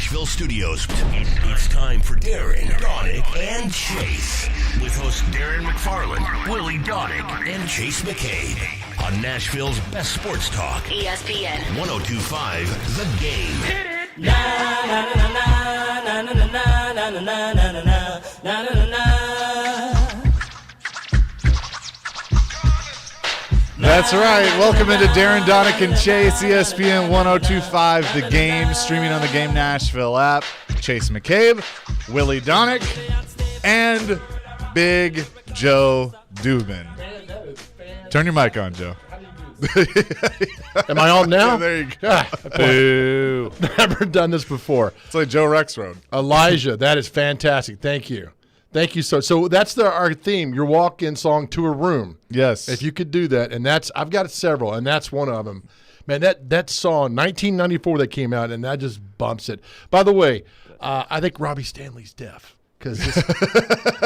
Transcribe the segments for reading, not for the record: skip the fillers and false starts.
Nashville studios. It's time for Darren, Donick, and Chase. With hosts Darren McFarland, Willie Donick, and Chase McCabe. On Nashville's best sports talk. ESPN 102.5 The Game. Hit it! Na na na na na na na na na na na na na na na. That's right. Welcome into Darren, Donick, and Chase, ESPN 102.5 The Game, streaming on the Game Nashville app. Chase McCabe, Willie Donick, and Big Joe Dubin. Turn your mic on, Joe. Am I on now? Yeah, there you go. Boo. Never done this before. It's like Joe Rexroad. Elijah, that is fantastic. Thank you. Thank you. So that's our theme, your walk-in song to a room. Yes. If you could do that. And I've got several, and that's one of them. Man, that song, 1994 that came out, and that just bumps it. By the way, I think Robbie Stanley's deaf. Because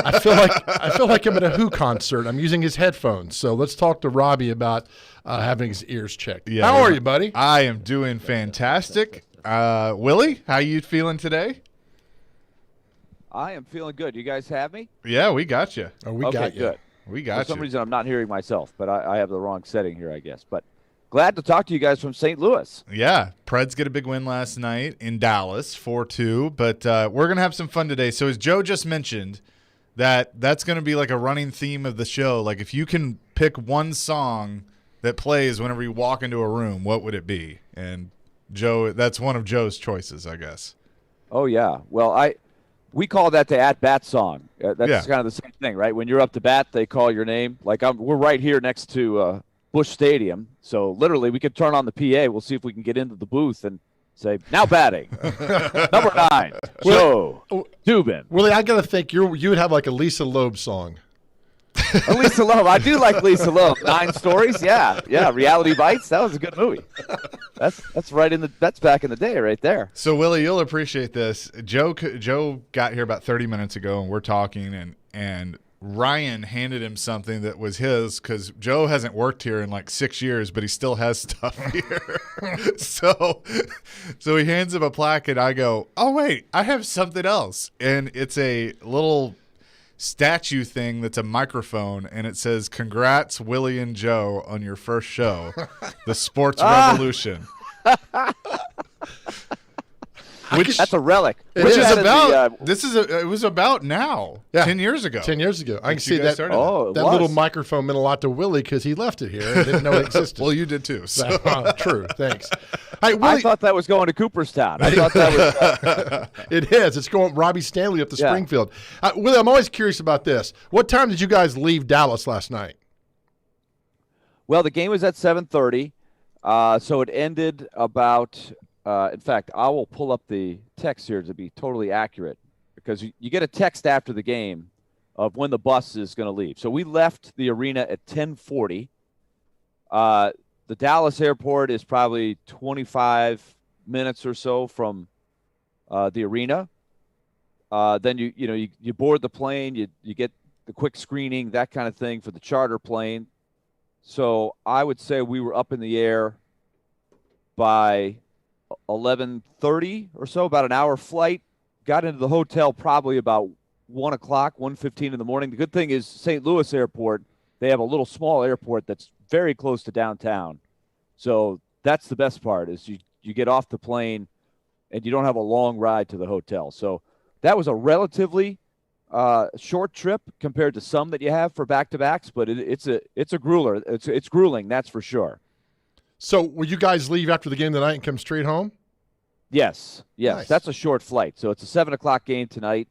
I feel like I'm at a Who concert. I'm using his headphones. So let's talk to Robbie about having his ears checked. Yeah, how are you, buddy? I am doing fantastic. Willie, how you feeling today? I am feeling good. You guys have me? Yeah, we got you. Oh, we okay, got you. Good. We got you. For some reason, I'm not hearing myself, but I have the wrong setting here, I guess. But glad to talk to you guys from St. Louis. Yeah, Preds get a big win last night in Dallas, 4-2. But we're going to have some fun today. So as Joe just mentioned, that's going to be like a running theme of the show. Like if you can pick one song that plays whenever you walk into a room, what would it be? And Joe, that's one of Joe's choices, I guess. Oh, yeah. Well, we call that the at-bat song. That's kind of the same thing, right? When you're up to bat, they call your name. Like we're right here next to Busch Stadium, so literally we could turn on the PA. We'll see if we can get into the booth and say, now batting, number 9, Joe Dubin. Willie, I got to think you would have like a Lisa Loeb song. Lisa Loeb. I do like Lisa Loeb. 9 Stories. Yeah. Reality Bites. That was a good movie. That's right that's back in the day, right there. So Willie, you'll appreciate this. Joe got here about 30 minutes ago, and we're talking, and Ryan handed him something that was his because Joe hasn't worked here in like 6 years, but he still has stuff here. So he hands him a plaque, and I go, "Oh wait, I have something else," and it's a little statue thing that's a microphone, and it says, "Congrats, Willie and Joe, on your first show, the Sports Revolution." Which that's a relic. Which is about it was about now. Yeah. 10 years ago. 10 years ago. I can see that. Oh, that little microphone meant a lot to Willie because he left it here and didn't know it existed. Well, you did too. So. True. Thanks. Hey, Willie, I thought that was going to Cooperstown. I thought that was. It is. It's going Robbie Stanley up to Springfield. Willie, I'm always curious about this. What time did you guys leave Dallas last night? Well, the game was at 7:30, so it ended about. In fact, I will pull up the text here to be totally accurate because you get a text after the game of when the bus is going to leave. So we left the arena at 10:40. The Dallas airport is probably 25 minutes or so from the arena. Then you board the plane, you get the quick screening, that kind of thing for the charter plane. So I would say we were up in the air by 11:30 or so, about an hour flight. Got into the hotel probably about 1 o'clock, 1:15 in the morning. The good thing is St. Louis Airport, they have a little small airport that's very close to downtown. So that's the best part is you get off the plane and you don't have a long ride to the hotel. So that was a relatively short trip compared to some that you have for back-to-backs, but it's a grueler. It's grueling, that's for sure. So will you guys leave after the game tonight and come straight home? Yes. Nice. That's a short flight. So it's a 7 o'clock game tonight.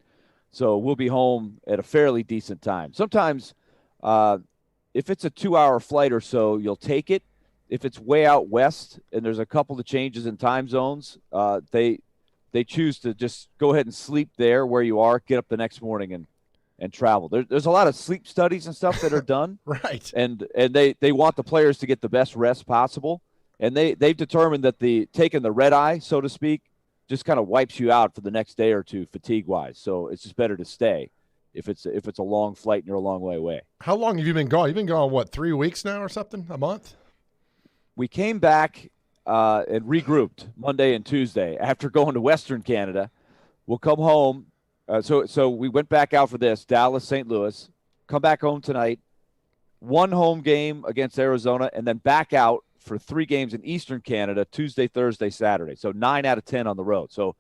So we'll be home at a fairly decent time. Sometimes if it's a 2-hour flight or so, you'll take it. If it's way out west and there's a couple of changes in time zones, they choose to just go ahead and sleep there where you are, get up the next morning and travel. There's a lot of sleep studies and stuff that are done. Right. And they want the players to get the best rest possible. And they've determined that taking the red eye, so to speak, just kind of wipes you out for the next day or two fatigue-wise. So it's just better to stay if it's a long flight and you're a long way away. How long have you been gone? You've been gone, what, 3 weeks now or something? A month? We came back and regrouped Monday and Tuesday after going to Western Canada. We'll come home. So we went back out for this, Dallas, St. Louis, come back home tonight, one home game against Arizona, and then back out for 3 games in Eastern Canada, Tuesday, Thursday, Saturday. So 9 out of 10 on the road. So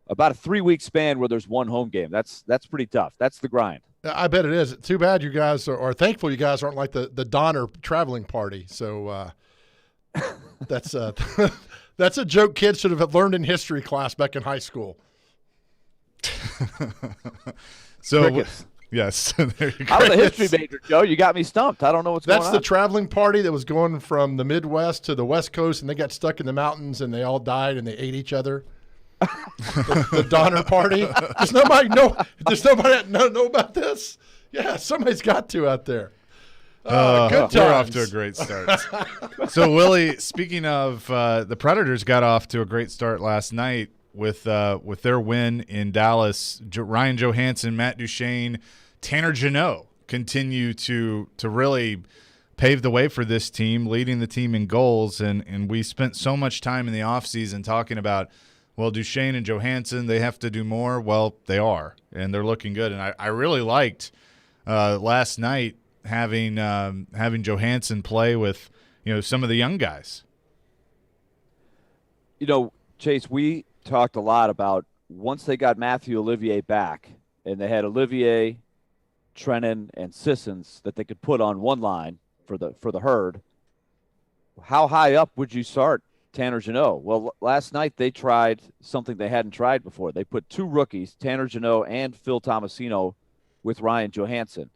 about a 3-week span where there's one home game. That's pretty tough. That's the grind. I bet it is. Too bad you guys are thankful you guys aren't like the Donner traveling party. So that's a joke kids should have learned in history class back in high school. Crickets. Yes. I was a history major, Joe. You got me stumped. I don't know what's going on. That's the traveling party that was going from the Midwest to the West Coast, and they got stuck in the mountains, and they all died, and they ate each other. the Donner Party. Does nobody know about this? Yeah, somebody's got to out there. Good times. We're off to a great start. So, Willie, speaking of the Predators, got off to a great start last night with their win in Dallas. Ryan Johansson, Matt Duchene, Tanner Jeannot continue to really pave the way for this team, leading the team in goals. And we spent so much time in the offseason talking about, well, Duchene and Johansson, they have to do more. Well, they are, and they're looking good. And I really liked last night having Johansson play with some of the young guys. Chase, we talked a lot about once they got Matthew Olivier back, and they had Olivier, Trennan, and Sissons that they could put on one line for the herd. How high up would you start Tanner Jeannot? Well, last night they tried something they hadn't tried before. They put 2 rookies, Tanner Jeannot and Phil Tomasino, with Ryan Johansson,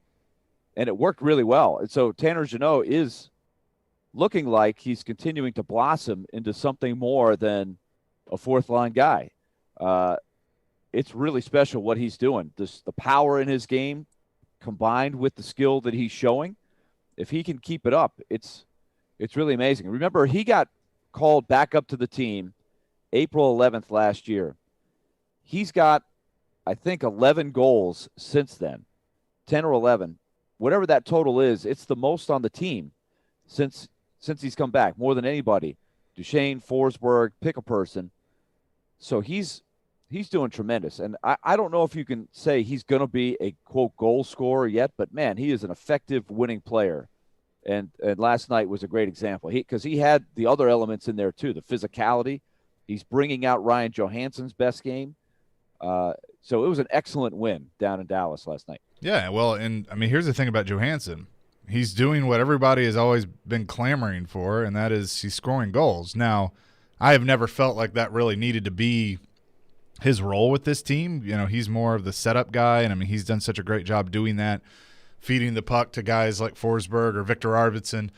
and it worked really well. And so Tanner Jeannot is looking like he's continuing to blossom into something more than a 4th-line guy. It's really special what he's doing. The power in his game combined with the skill that he's showing, if he can keep it up, it's really amazing. Remember, he got called back up to the team April 11th last year. He's got, I think, 11 goals since then, 10 or 11. Whatever that total is, it's the most on the team since he's come back, more than anybody. Duchene, Forsberg, pick a person. So he's doing tremendous. And I don't know if you can say he's going to be a, quote, goal scorer yet, but, man, he is an effective winning player. And last night was a great example. Because he had the other elements in there, too, the physicality. He's bringing out Ryan Johansson's best game. So it was an excellent win down in Dallas last night. Yeah, well, and, here's the thing about Johansson. He's doing what everybody has always been clamoring for, and that is he's scoring goals. Now, I have never felt like that really needed to be his role with this team. He's more of the setup guy, and he's done such a great job doing that, feeding the puck to guys like Forsberg or Victor Arvidsson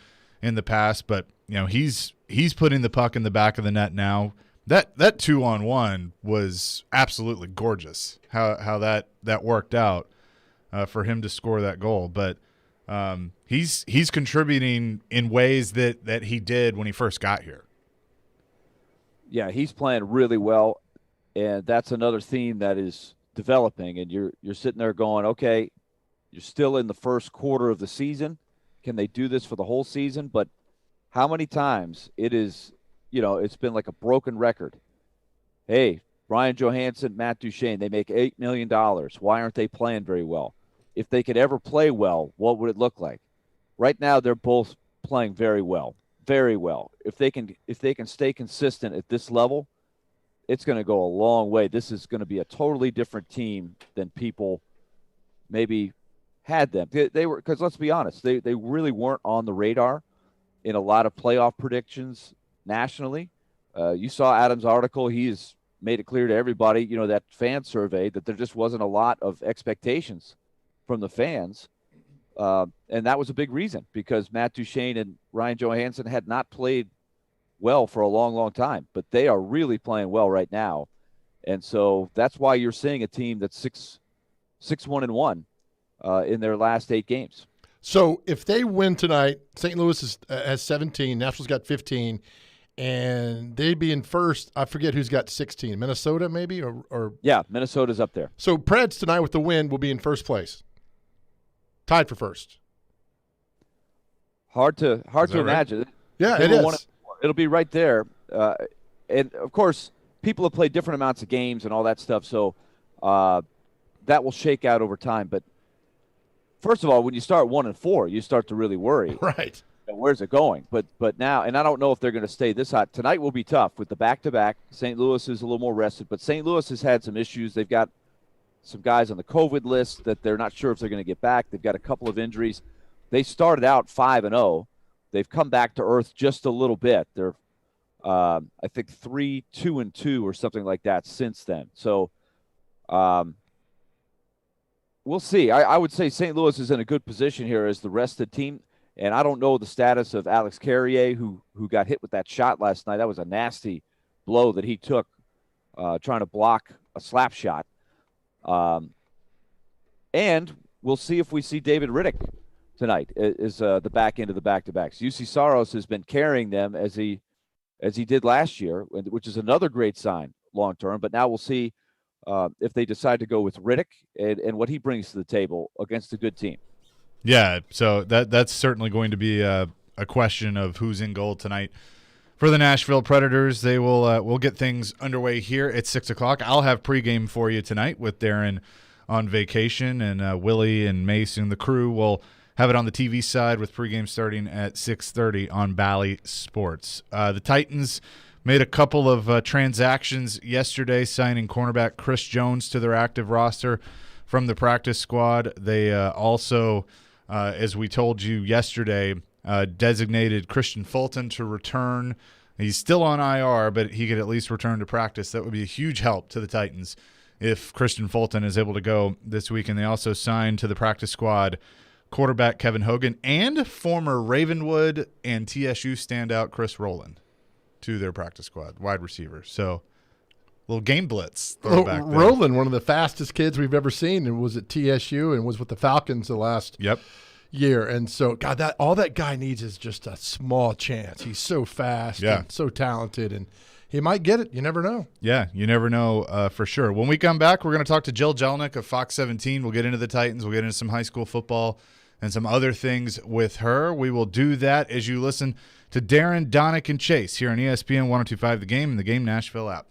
in the past. But he's putting the puck in the back of the net now. That 2-on-1 was absolutely gorgeous. How that worked out for him to score that goal. But he's contributing in ways that he did when he first got here. Yeah, he's playing really well, and that's another theme that is developing. And you're sitting there going, okay, you're still in the first quarter of the season. Can they do this for the whole season? But how many times it's been like a broken record. Hey, Ryan Johansson, Matt Duchene, they make $8 million. Why aren't they playing very well? If they could ever play well, what would it look like? Right now, they're both playing very well. Very well. If they can stay consistent at this level, it's going to go a long way. This is going to be a totally different team than people maybe had them. They were, because let's be honest, they really weren't on the radar in a lot of playoff predictions nationally. You saw Adam's article. He's made it clear to everybody, that fan survey, that there just wasn't a lot of expectations from the fans. And that was a big reason, because Matt Duchene and Ryan Johansson had not played well for a long, long time, but they are really playing well right now. And so that's why you're seeing a team that's 6-1-1 in their last 8 games. So if they win tonight, St. Louis has 17, Nashville's got 15, and they'd be in first. I forget who's got 16. Minnesota maybe? Or Yeah, Minnesota's up there. So Preds tonight with the win will be in first place. Tied for first. Hard to imagine. Yeah, it is. It'll be right there. and of course, people have played different amounts of games and all that stuff, so that will shake out over time. But first of all, when you start 1-4, you start to really worry. Right. Where's it going? But now, and I don't know if they're going to stay this hot. Tonight will be tough with the back-to-back. St. Louis is a little more rested, but St. Louis has had some issues. They've got some guys on the COVID list that they're not sure if they're going to get back. They've got a couple of injuries. They started out 5-0. They've come back to earth just a little bit. They're, I think, 3-2-2 or something like that since then. So we'll see. I would say St. Louis is in a good position here as the rested team. And I don't know the status of Alex Carrier, who got hit with that shot last night. That was a nasty blow that he took trying to block a slap shot. And we'll see if we see David Riddick tonight is the back end of the back-to-backs. UC Saros has been carrying them as he did last year, which is another great sign long-term. But now we'll see if they decide to go with Riddick and what he brings to the table against a good team. Yeah, so that's certainly going to be a question of who's in goal tonight for the Nashville Predators. They will we'll get things underway here at 6 o'clock. I'll have pregame for you tonight with Darren on vacation, and Willie and Mason, the crew, will have it on the TV side with pregame starting at 6:30 on Bally Sports. The Titans made a couple of transactions yesterday, signing cornerback Chris Jones to their active roster from the practice squad. They also, as we told you yesterday, designated Christian Fulton to return. He's still on IR, but he could at least return to practice. That would be a huge help to the Titans if Christian Fulton is able to go this week. And they also signed to the practice squad quarterback Kevin Hogan and former Ravenwood and TSU standout Chris Rowland to their practice squad, wide receiver. So little game blitz. Back there. Rowland, one of the fastest kids we've ever seen, and was at TSU and was with the Falcons the last year. And so, God, all that guy needs is just a small chance. He's so fast and so talented, and he might get it. You never know. Yeah, you never know for sure. When we come back, we're going to talk to Jill Jelnick of Fox 17. We'll get into the Titans. We'll get into some high school football and some other things with her. We will do that as you listen to Darren, Donick, and Chase here on ESPN 102.5 The Game and the Game Nashville app.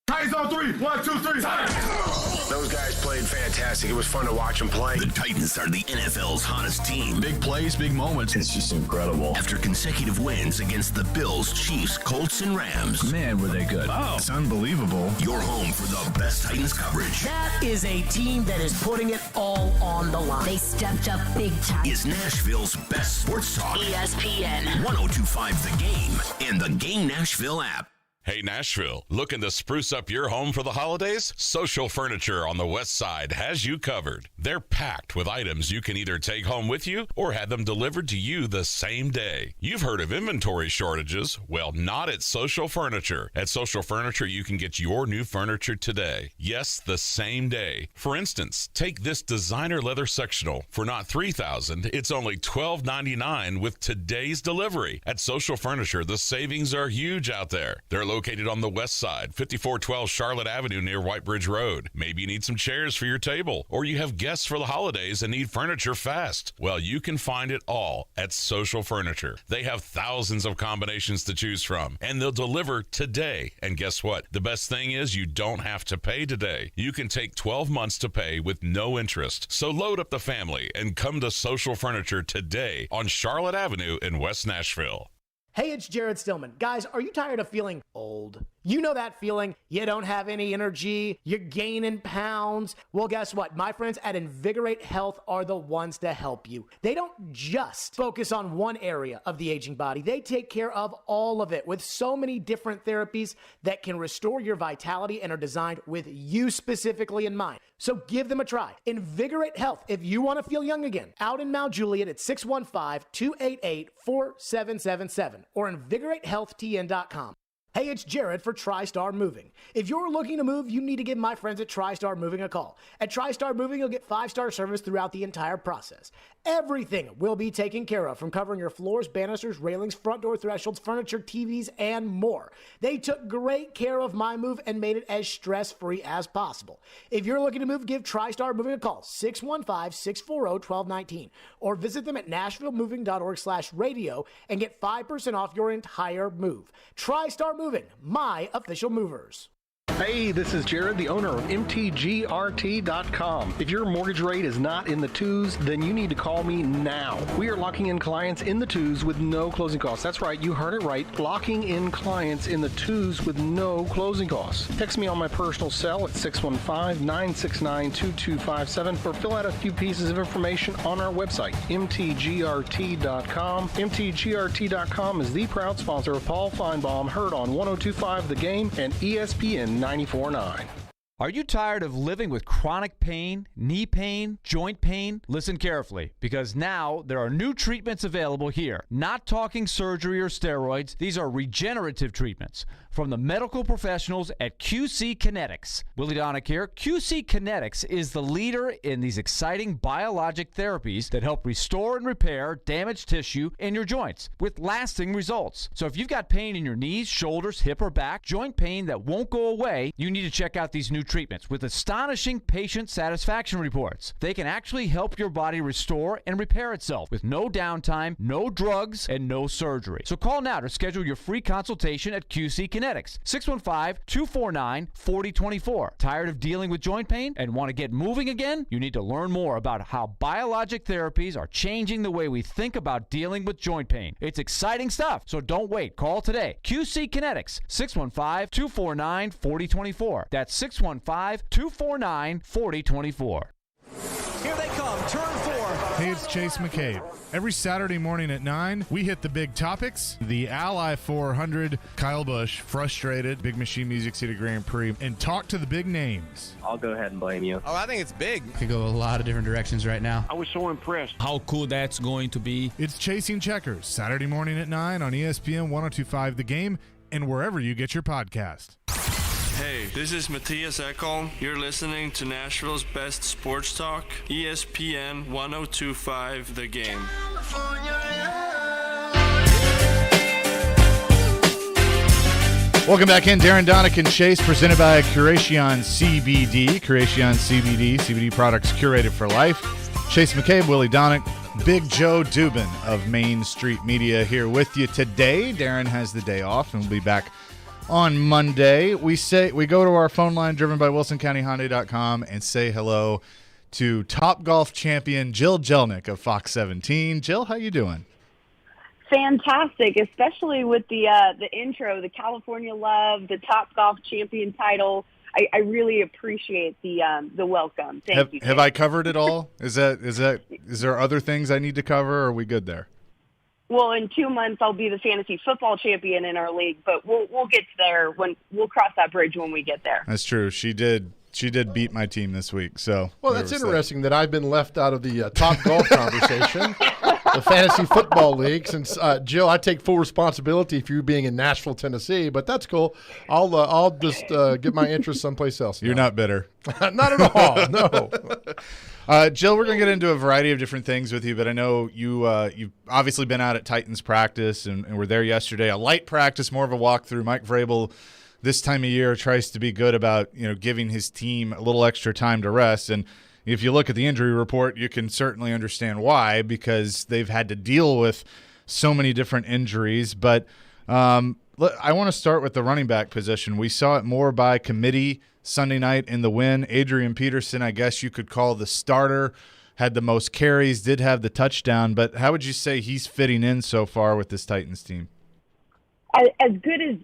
Titans on 3. 1, 2, 3. Titans. Those guys played fantastic. It was fun to watch them play. The Titans are the NFL's hottest team. Big plays, big moments. It's just incredible. After consecutive wins against the Bills, Chiefs, Colts, and Rams. Man, were they good. Oh. It's unbelievable. You're home for the best Titans coverage. That is a team that is putting it all on the line. They stepped up big time. Is Nashville's best sports talk. ESPN 102.5 The Game and the Game Nashville app. Hey Nashville, looking to spruce up your home for the holidays? Social Furniture on the West Side has you covered. They're packed with items you can either take home with you or have them delivered to you the same day. You've heard of inventory shortages. Well, not at Social Furniture. At Social Furniture, you can get your new furniture today. Yes, the same day. For instance, take this designer leather sectional. For not $3,000, it's only $1,299 with today's delivery. At Social Furniture, the savings are huge out there. They're located on the west side, 5412 Charlotte Avenue near White Bridge Road. Maybe you need some chairs for your table, or you have guests for the holidays and need furniture fast. Well, you can find it all at Social Furniture. They have thousands of combinations to choose from, and they'll deliver today. And guess what? The best thing is you don't have to pay today. You can take 12 months to pay with no interest. So load up the family and come to Social Furniture today on Charlotte Avenue in West Nashville. Hey, it's Jared Stillman. Guys, are you tired of feeling old? You know that feeling. You don't have any energy. You're gaining pounds. Well, guess what? My friends at Invigorate Health are the ones to help you. They don't just focus on one area of the aging body. They take care of all of it with so many different therapies that can restore your vitality and are designed with you specifically in mind. So give them a try. Invigorate Health if you want to feel young again. Out in Mount Juliet at 615-288-4777 or invigoratehealthtn.com. Hey, it's Jared for TriStar Moving. If you're looking to move, you need to give my friends at TriStar Moving a call. At TriStar Moving, you'll get 5-star service throughout the entire process. Everything will be taken care of, from covering your floors, banisters, railings, front door thresholds, furniture, TVs, and more. They took great care of my move and made it as stress-free as possible. If you're looking to move, give TriStar Moving a call, 615-640-1219, or visit them at nashvillemoving.org/radio and get 5% off your entire move. TriStar Moving, my official movers. Hey, this is Jared, the owner of MTGRT.com. If your mortgage rate is not in the twos, then you need to call me now. We are locking in clients in the twos with no closing costs. That's right, you heard it right. Locking in clients in the twos with no closing costs. Text me on my personal cell at 615-969-2257 or fill out a few pieces of information on our website, MTGRT.com. MTGRT.com is the proud sponsor of Paul Feinbaum, heard on 102.5 The Game and ESPN 94.9. Are you tired of living with chronic pain, knee pain, joint pain? Listen carefully, because now there are new treatments available here. Not talking surgery or steroids. These are regenerative treatments from the medical professionals at QC Kinetics. Willie Donick here. QC Kinetics is the leader in these exciting biologic therapies that help restore and repair damaged tissue in your joints with lasting results. So if you've got pain in your knees, shoulders, hip, or back, joint pain that won't go away, you need to check out these new treatments with astonishing patient satisfaction reports. They can actually help your body restore and repair itself with no downtime, no drugs, and no surgery. So call now to schedule your free consultation at QC Kinetics. 615-249-4024. Tired of dealing with joint pain and want to get moving again? You need to learn more about how biologic therapies are changing the way we think about dealing with joint pain. It's exciting stuff, so don't wait. Call today. QC Kinetics, 615-249-4024. That's 615-249-4024. Here they come, turn 4. Hey, it's Chase McCabe. Every Saturday morning at 9, we hit the big topics. The Ally 400, Kyle Busch, frustrated, Big Machine Music City Grand Prix, and talk to the big names. I'll go ahead and blame you. Oh, I think it's big. Could go a lot of different directions right now. I was so impressed. How cool that's going to be. It's Chasing Checkers, Saturday morning at 9 on ESPN 102.5 The Game and wherever you get your podcast. Hey, this is Matthias Ekholm. You're listening to Nashville's best sports talk, ESPN 102.5 The Game. Welcome back in. Darren, Donick, and Chase, presented by Curation CBD. Curation CBD, CBD products curated for life. Chase McCabe, Willie Donick, Big Joe Dubin of Main Street Media here with you today. Darren has the day off and will be back on Monday. We go to our phone line driven by WilsonCountyHyundai.com and say hello to Top Golf champion Jill Jelnick of Fox 17. Jill, how you doing? Fantastic, especially with the intro, the California Love, the Top Golf champion title. I really appreciate the welcome. Thank you. Have I covered it all? Is there other things I need to cover, or are we good there? Well, in 2 months, I'll be the fantasy football champion in our league, but we'll get there when we'll cross that bridge when we get there. That's true. She did beat my team this week. So well, that's interesting that I've been left out of the Top Golf conversation, the fantasy football league. Since Jill, I take full responsibility for you being in Nashville, Tennessee, but that's cool. I'll just get my interest someplace else. You're not bitter. Not at all. No. Jill, we're going to get into a variety of different things with you, but I know you've obviously been out at Titans practice and were there yesterday. A light practice, more of a walkthrough. Mike Vrabel this time of year tries to be good about giving his team a little extra time to rest. And if you look at the injury report, you can certainly understand why, because they've had to deal with so many different injuries. But I want to start with the running back position. We saw it more by committee Sunday night in the win. Adrian Peterson, I guess you could call the starter, had the most carries, did have the touchdown. But how would you say he's fitting in so far with this Titans team? As good as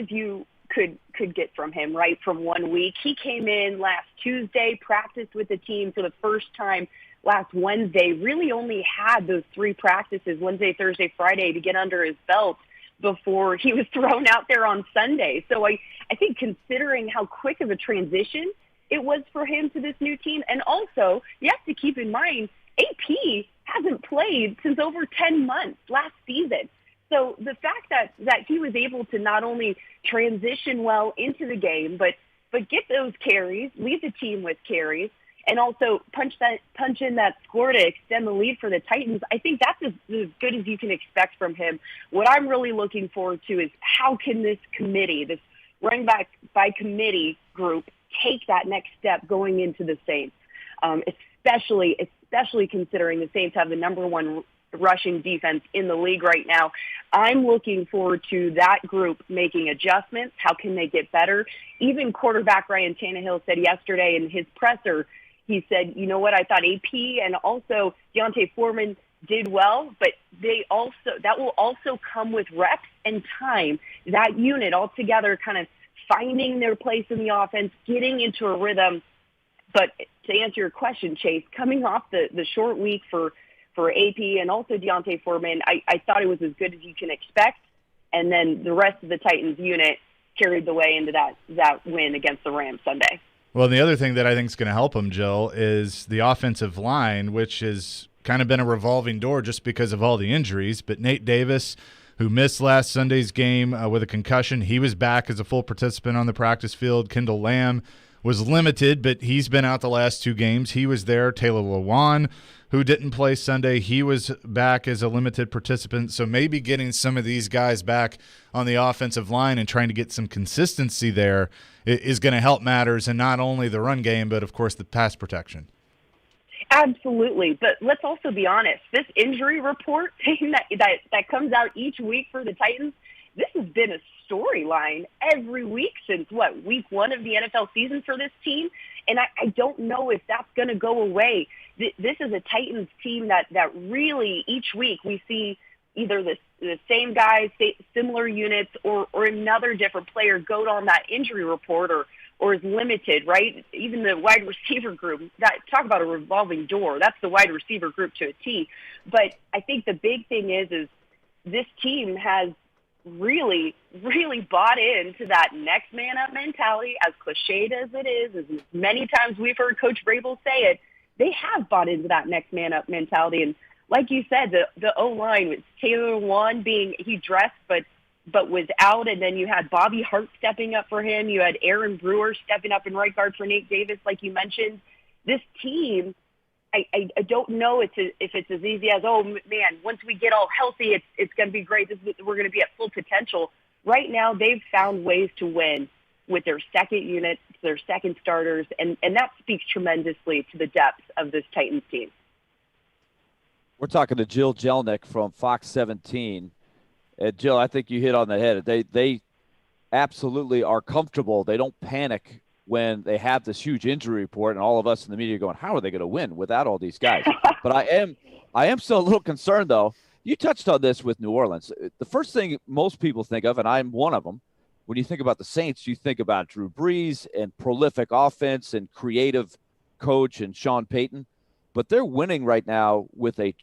you could get from him, right, from 1 week. He came in last Tuesday, practiced with the team for the first time last Wednesday, really only had those 3 practices, Wednesday, Thursday, Friday, to get under his belt before he was thrown out there on Sunday. So I think considering how quick of a transition it was for him to this new team, and also you have to keep in mind AP hasn't played since over 10 months last season. So the fact that he was able to not only transition well into the game, but get those carries, lead the team with carries, and also punch in that score to extend the lead for the Titans, I think that's as good as you can expect from him. What I'm really looking forward to is how can this committee, this running back by committee group, take that next step going into the Saints, especially considering the Saints have the number one rushing defense in the league right now. I'm looking forward to that group making adjustments. How can they get better? Even quarterback Ryan Tannehill said yesterday in his presser, he said, you know what, I thought AP and also Deontay Foreman did well, but that will also come with reps and time. That unit all together kind of finding their place in the offense, getting into a rhythm. But to answer your question, Chase, coming off the short week for AP and also Deontay Foreman, I thought it was as good as you can expect. And then the rest of the Titans unit carried the way into that win against the Rams Sunday. Well, the other thing that I think is going to help him, Jill, is the offensive line, which has kind of been a revolving door just because of all the injuries. But Nate Davis, who missed last Sunday's game with a concussion, he was back as a full participant on the practice field. Kendall Lamb was limited, but he's been out the last 2 games. He was there. Taylor Lewan, who didn't play Sunday, he was back as a limited participant. So maybe getting some of these guys back on the offensive line and trying to get some consistency there is going to help matters, and not only the run game, but, of course, the pass protection. Absolutely. But let's also be honest. This injury report that comes out each week for the Titans, this has been a storyline every week since, week 1 of the NFL season for this team? And I don't know if that's going to go away. This is a Titans team that really each week we see either the same guys, similar units, or another different player go on that injury report or is limited, right? Even the wide receiver group, talk about a revolving door. That's the wide receiver group to a T. But I think the big thing is this team has really, really bought into that next man up mentality, as cliched as it is, as many times we've heard Coach Vrabel say it. They have bought into that next man up mentality. And like you said, the O-line with Taylor Lewan he dressed but was out, and then you had Bobby Hart stepping up for him. You had Aaron Brewer stepping up in right guard for Nate Davis, like you mentioned. This team, I don't know if it's as easy as, oh, man, once we get all healthy, it's going to be great. We're going to be at full potential. Right now, they've found ways to win with their second unit, their second starters, and that speaks tremendously to the depth of this Titans team. We're talking to Jill Jelnick from Fox 17. And Jill, I think you hit on the head. They absolutely are comfortable. They don't panic when they have this huge injury report, and all of us in the media are going, how are they going to win without all these guys? But I am still a little concerned, though. You touched on this with New Orleans. The first thing most people think of, and I'm one of them, when you think about the Saints, you think about Drew Brees and prolific offense and creative coach and Sean Payton. But they're winning right now with a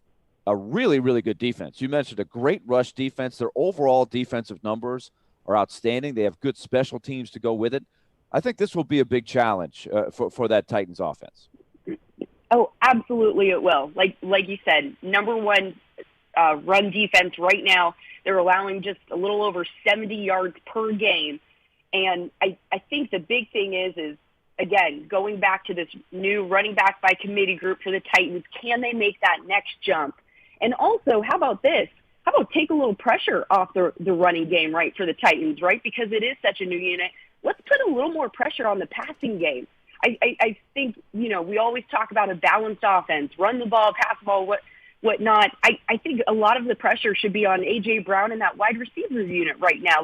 really, really good defense. You mentioned a great rush defense. Their overall defensive numbers are outstanding. They have good special teams to go with it. I think this will be a big challenge for that Titans offense. Oh, absolutely it will. Like you said, number one run defense right now. They're allowing just a little over 70 yards per game. And I think the big thing is, again, going back to this new running back by committee group for the Titans, can they make that next jump? And also, how about this? How about take a little pressure off the running game, right, for the Titans, right? Because it is such a new unit. Let's put a little more pressure on the passing game. I think, we always talk about a balanced offense, run the ball, pass the ball, whatnot. I think a lot of the pressure should be on A.J. Brown and that wide receiver unit right now.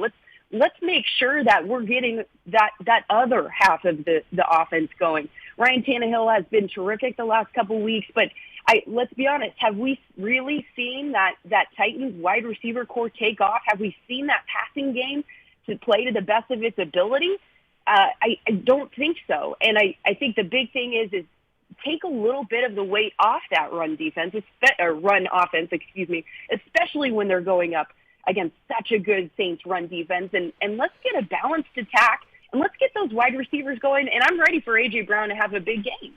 Let's make sure that we're getting that other half of the offense going. Ryan Tannehill has been terrific the last couple of weeks, but let's be honest, have we really seen that Titans wide receiver core take off? Have we seen that passing game to play to the best of its ability? I don't think so. And I think the big thing is take a little bit of the weight off that run offense, especially when they're going up against such a good Saints run defense. And let's get a balanced attack, and let's get those wide receivers going. And I'm ready for A.J. Brown to have a big game.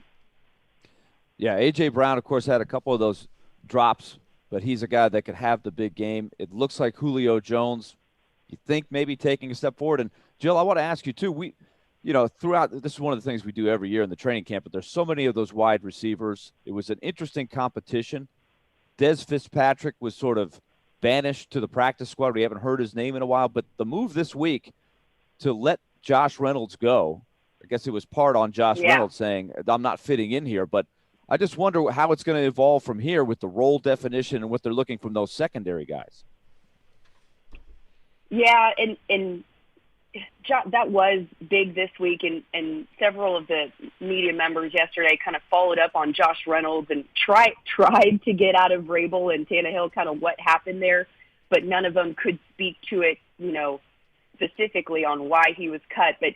Yeah, A.J. Brown, of course, had a couple of those drops but he's a guy that could have the big game. It looks like Julio Jones, you think maybe taking a step forward. And Jill, I want to ask you too, throughout, this is one of the things we do every year in the training camp, but there's so many of those wide receivers. It was an interesting competition. Des Fitzpatrick was sort of banished to the practice squad. We haven't heard his name in a while, but the move this week to let Josh Reynolds go, I guess it was part on Josh Reynolds saying, I'm not fitting in here, but I just wonder how it's going to evolve from here with the role definition and what they're looking from those secondary guys. Yeah, and that was big this week, and several of the media members yesterday kind of followed up on Josh Reynolds and tried to get out of Vrabel and Tannehill kind of what happened there, but none of them could speak to it, specifically on why he was cut. But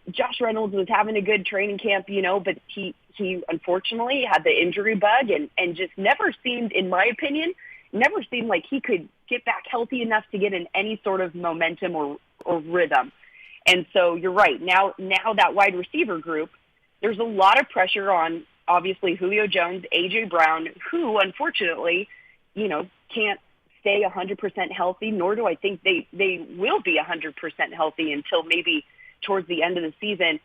Josh Reynolds was having a good training camp, but he unfortunately had the injury bug and just never seemed, in my opinion, like he could get back healthy enough to get in any sort of momentum or rhythm. And so you're right. Now that wide receiver group, there's a lot of pressure on, obviously, Julio Jones, A.J. Brown, who, unfortunately, can't stay 100% healthy, nor do I think they will be 100% healthy until maybe towards the end of the season.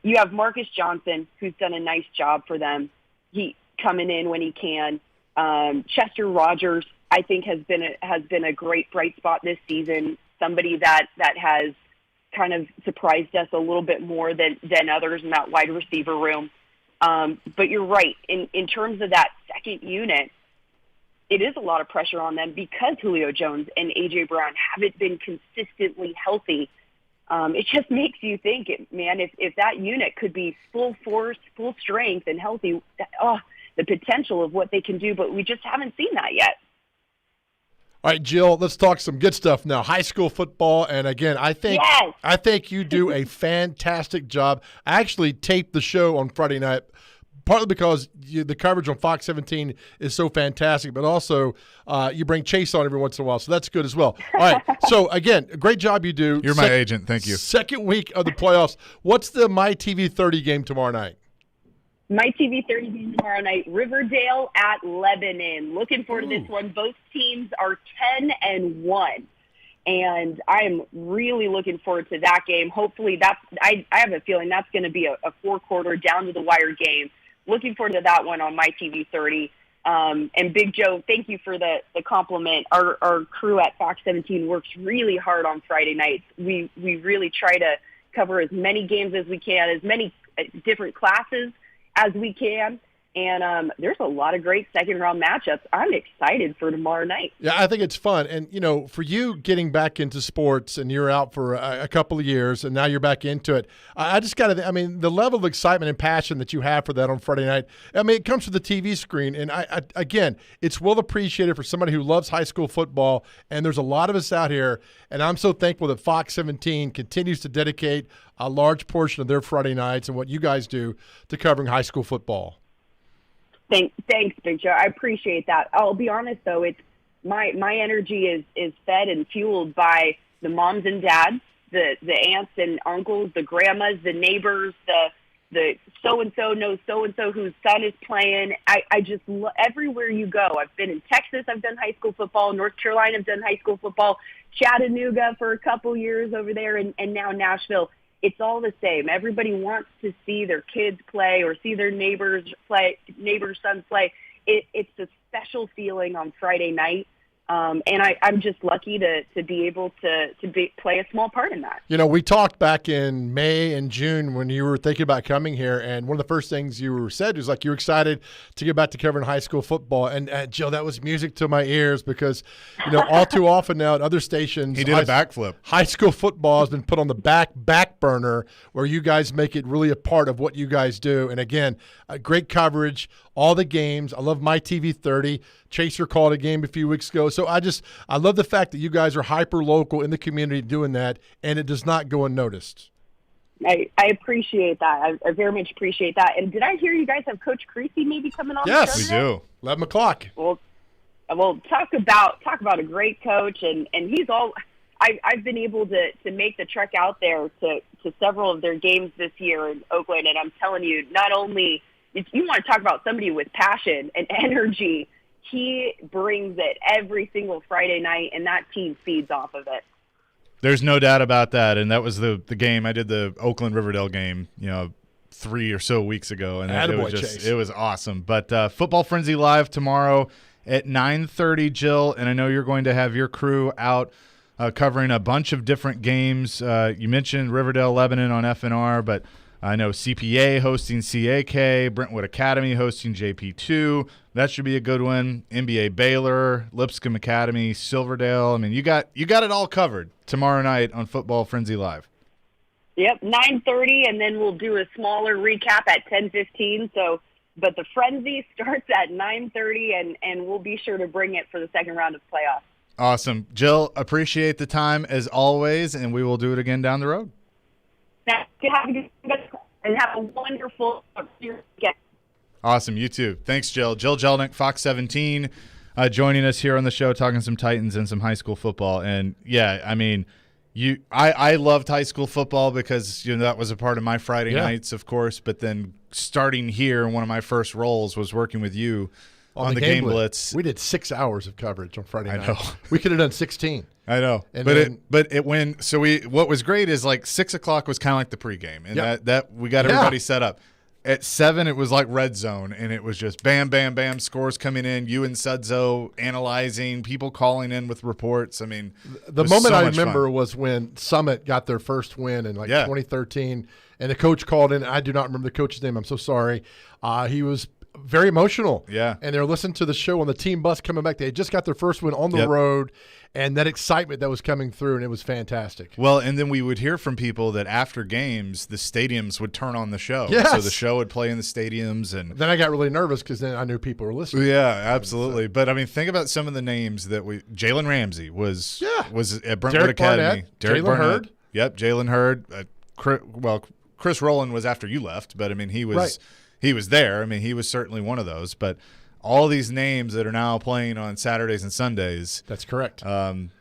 You have Marcus Johnson, who's done a nice job for them. He coming in when he can. Chester Rogers, I think, has been a great bright spot this season. Somebody that has kind of surprised us a little bit more than others in that wide receiver room. But you're right. In terms of that second unit, it is a lot of pressure on them because Julio Jones and A.J. Brown haven't been consistently healthy. It just makes you think, man, if that unit could be full force, full strength, and healthy, the potential of what they can do, but we just haven't seen that yet. All right, Jill, let's talk some good stuff now. High school football, and again, I think you do a fantastic job. I actually taped the show on Friday night, partly because the coverage on Fox 17 is so fantastic, but also you bring Chase on every once in a while, so that's good as well. All right, so again, great job you do. You're my agent. Thank you. Second week of the playoffs. What's the My TV 30 game tomorrow night? My TV 30 game tomorrow night, Riverdale at Lebanon. Looking forward to this one. Both teams are 10-1. And I am really looking forward to that game. Hopefully I have a feeling that's going to be a four-quarter down-to-the-wire game. Looking forward to that one on My TV 30. And Big Joe, thank you for the compliment. Our crew at Fox 17 works really hard on Friday nights. We really try to cover as many games as we can, as many different classes as we can. And there's a lot of great second-round matchups. I'm excited for tomorrow night. Yeah, I think it's fun. And, for you getting back into sports and you're out for a couple of years and now you're back into it, I just got to – the level of excitement and passion that you have for that on Friday night, it comes to the TV screen. And, again, it's well appreciated for somebody who loves high school football, and there's a lot of us out here. And I'm so thankful that Fox 17 continues to dedicate a large portion of their Friday nights and what you guys do to covering high school football. Thanks, Big Joe. I appreciate that. I'll be honest, though, it's my energy is fed and fueled by the moms and dads, the aunts and uncles, the grandmas, the neighbors, the so-and-so knows so-and-so whose son is playing. I just everywhere you go. I've been in Texas. I've done high school football. North Carolina, I've done high school football. Chattanooga for a couple years over there, and now Nashville. It's all the same. Everybody wants to see their kids play or see their neighbors' sons play. It's a special feeling on Friday night. And I'm just lucky to be able to play a small part in that. We talked back in May and June when you were thinking about coming here, and one of the first things you said was like you were excited to get back to covering high school football. And Jill, that was music to my ears because all too often now at other stations, he did a backflip. High school football has been put on the back burner, where you guys make it really a part of what you guys do. And again, great coverage, all the games. I love My TV 30. Chaser called a game a few weeks ago. So I love the fact that you guys are hyper local in the community doing that, and it does not go unnoticed. I appreciate that. I very much appreciate that. And did I hear you guys have Coach Creasy maybe coming on? Yes, the show we today? do. 11 o'clock. Well, talk about a great coach, and he's all. I've been able to make the trek out there to several of their games this year in Oakland, and I'm telling you, not only if you want to talk about somebody with passion and energy, he brings it every single Friday night, and that team feeds off of it. There's no doubt about that, and that was the game. I did the Oakland-Riverdale game, 3 or so weeks ago, and it was awesome. But Football Frenzy Live tomorrow at 9:30, Jill, and I know you're going to have your crew out covering a bunch of different games. You mentioned Riverdale Lebanon on FNR, but I know CPA hosting CAK, Brentwood Academy hosting JP2. That should be a good one. NBA Baylor, Lipscomb Academy, Silverdale. I mean, you got it all covered tomorrow night on Football Frenzy Live. Yep, 9:30, and then we'll do a smaller recap at 10:15. But the Frenzy starts at 9:30, and we'll be sure to bring it for the second round of playoffs. Awesome. Jill, appreciate the time as always, and we will do it again down the road. Now, have a wonderful weekend. Awesome. You too. Thanks, Jill. Jill Jelnick, Fox 17, joining us here on the show, talking some Titans and some high school football. And, yeah, I mean, I loved high school football because, that was a part of my Friday nights, of course. But then starting here, one of my first roles was working with you on the Game Blitz. We did 6 hours of coverage on Friday night. I know. We could have done 16. I know. And what was great is like 6 o'clock was kind of like the pregame, and that we got everybody set up. At 7, it was like red zone, and it was just bam, bam, bam, scores coming in, you and Sudzo analyzing, people calling in with reports. I mean, the moment I remember was when Summit got their first win in 2013, and the coach called in. I do not remember the coach's name. I'm so sorry. He was very emotional. Yeah. And they're listening to the show on the team bus coming back. They had just got their first win on the road, and that excitement that was coming through, and it was fantastic. Well, and then we would hear from people that after games, the stadiums would turn on the show. Yes. So the show would play in the stadiums. And then I got really nervous because then I knew people were listening. Yeah, absolutely. But, I mean, think about some of the names that Jalen Ramsey was at Brentwood Academy. Jalen Hurd. Yep, Jalen Hurd. Chris Rowland was after you left, but, I mean, he was Right. He was there. I mean, he was certainly one of those. But all these names that are now playing on Saturdays and Sundays. That's correct.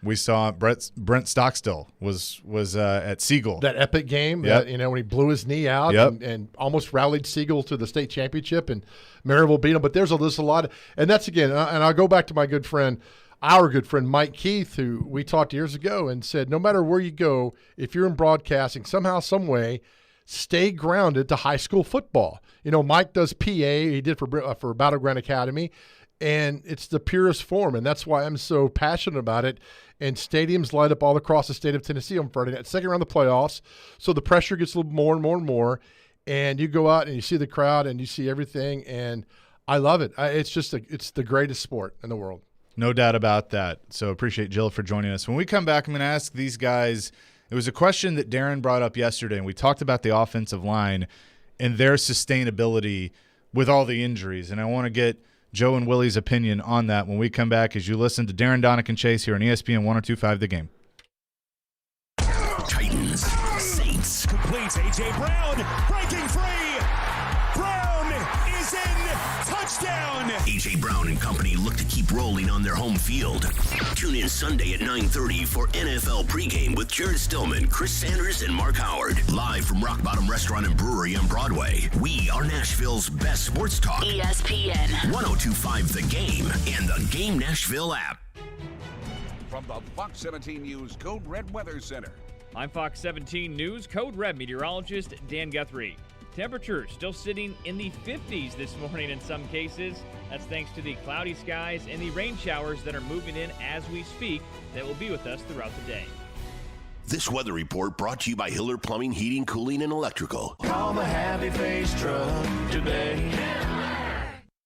We saw Brent Stockstill was at Siegel. That epic game, when he blew his knee out and almost rallied Siegel to the state championship, and Maryville beat him. But there's a lot. And that's, again, and I'll go back to my good friend, our good friend Mike Keith, who we talked years ago and said, no matter where you go, if you're in broadcasting, somehow, some way, stay grounded to high school football. Mike does PA. He did for Battleground Academy, and it's the purest form, and that's why I'm so passionate about it. And stadiums light up all across the state of Tennessee on Friday night, second round of the playoffs, so the pressure gets a little more and more and more, and you go out and you see the crowd and you see everything, and I love it. It's the greatest sport in the world. No doubt about that. So appreciate Jill for joining us. When we come back, I'm going to ask these guys. It was a question that Darren brought up yesterday, and we talked about the offensive line and their sustainability with all the injuries. And I want to get Joe and Willie's opinion on that when we come back as you listen to Darren, Donick, and Chase here on ESPN 102.5 The Game. Titans, Saints. Completes A.J. Brown, breaking free. Brown is in. Touchdown. A.J. Brown and company look to keep rolling on their home field. Tune in Sunday at 9:30 for NFL pregame with Jared Stillman, Chris Sanders, and Mark Howard. Live from Rock Bottom Restaurant and Brewery on Broadway. We are Nashville's best sports talk. ESPN 102.5 The Game and the Game Nashville app. From the Fox 17 News Code Red Weather Center. I'm Fox 17 News Code Red meteorologist Dan Guthrie. Temperatures still sitting in the 50s this morning in some cases. That's thanks to the cloudy skies and the rain showers that are moving in as we speak that will be with us throughout the day. This weather report brought to you by Hiller Plumbing, Heating, Cooling, and Electrical. Call the Happy Face Truck today.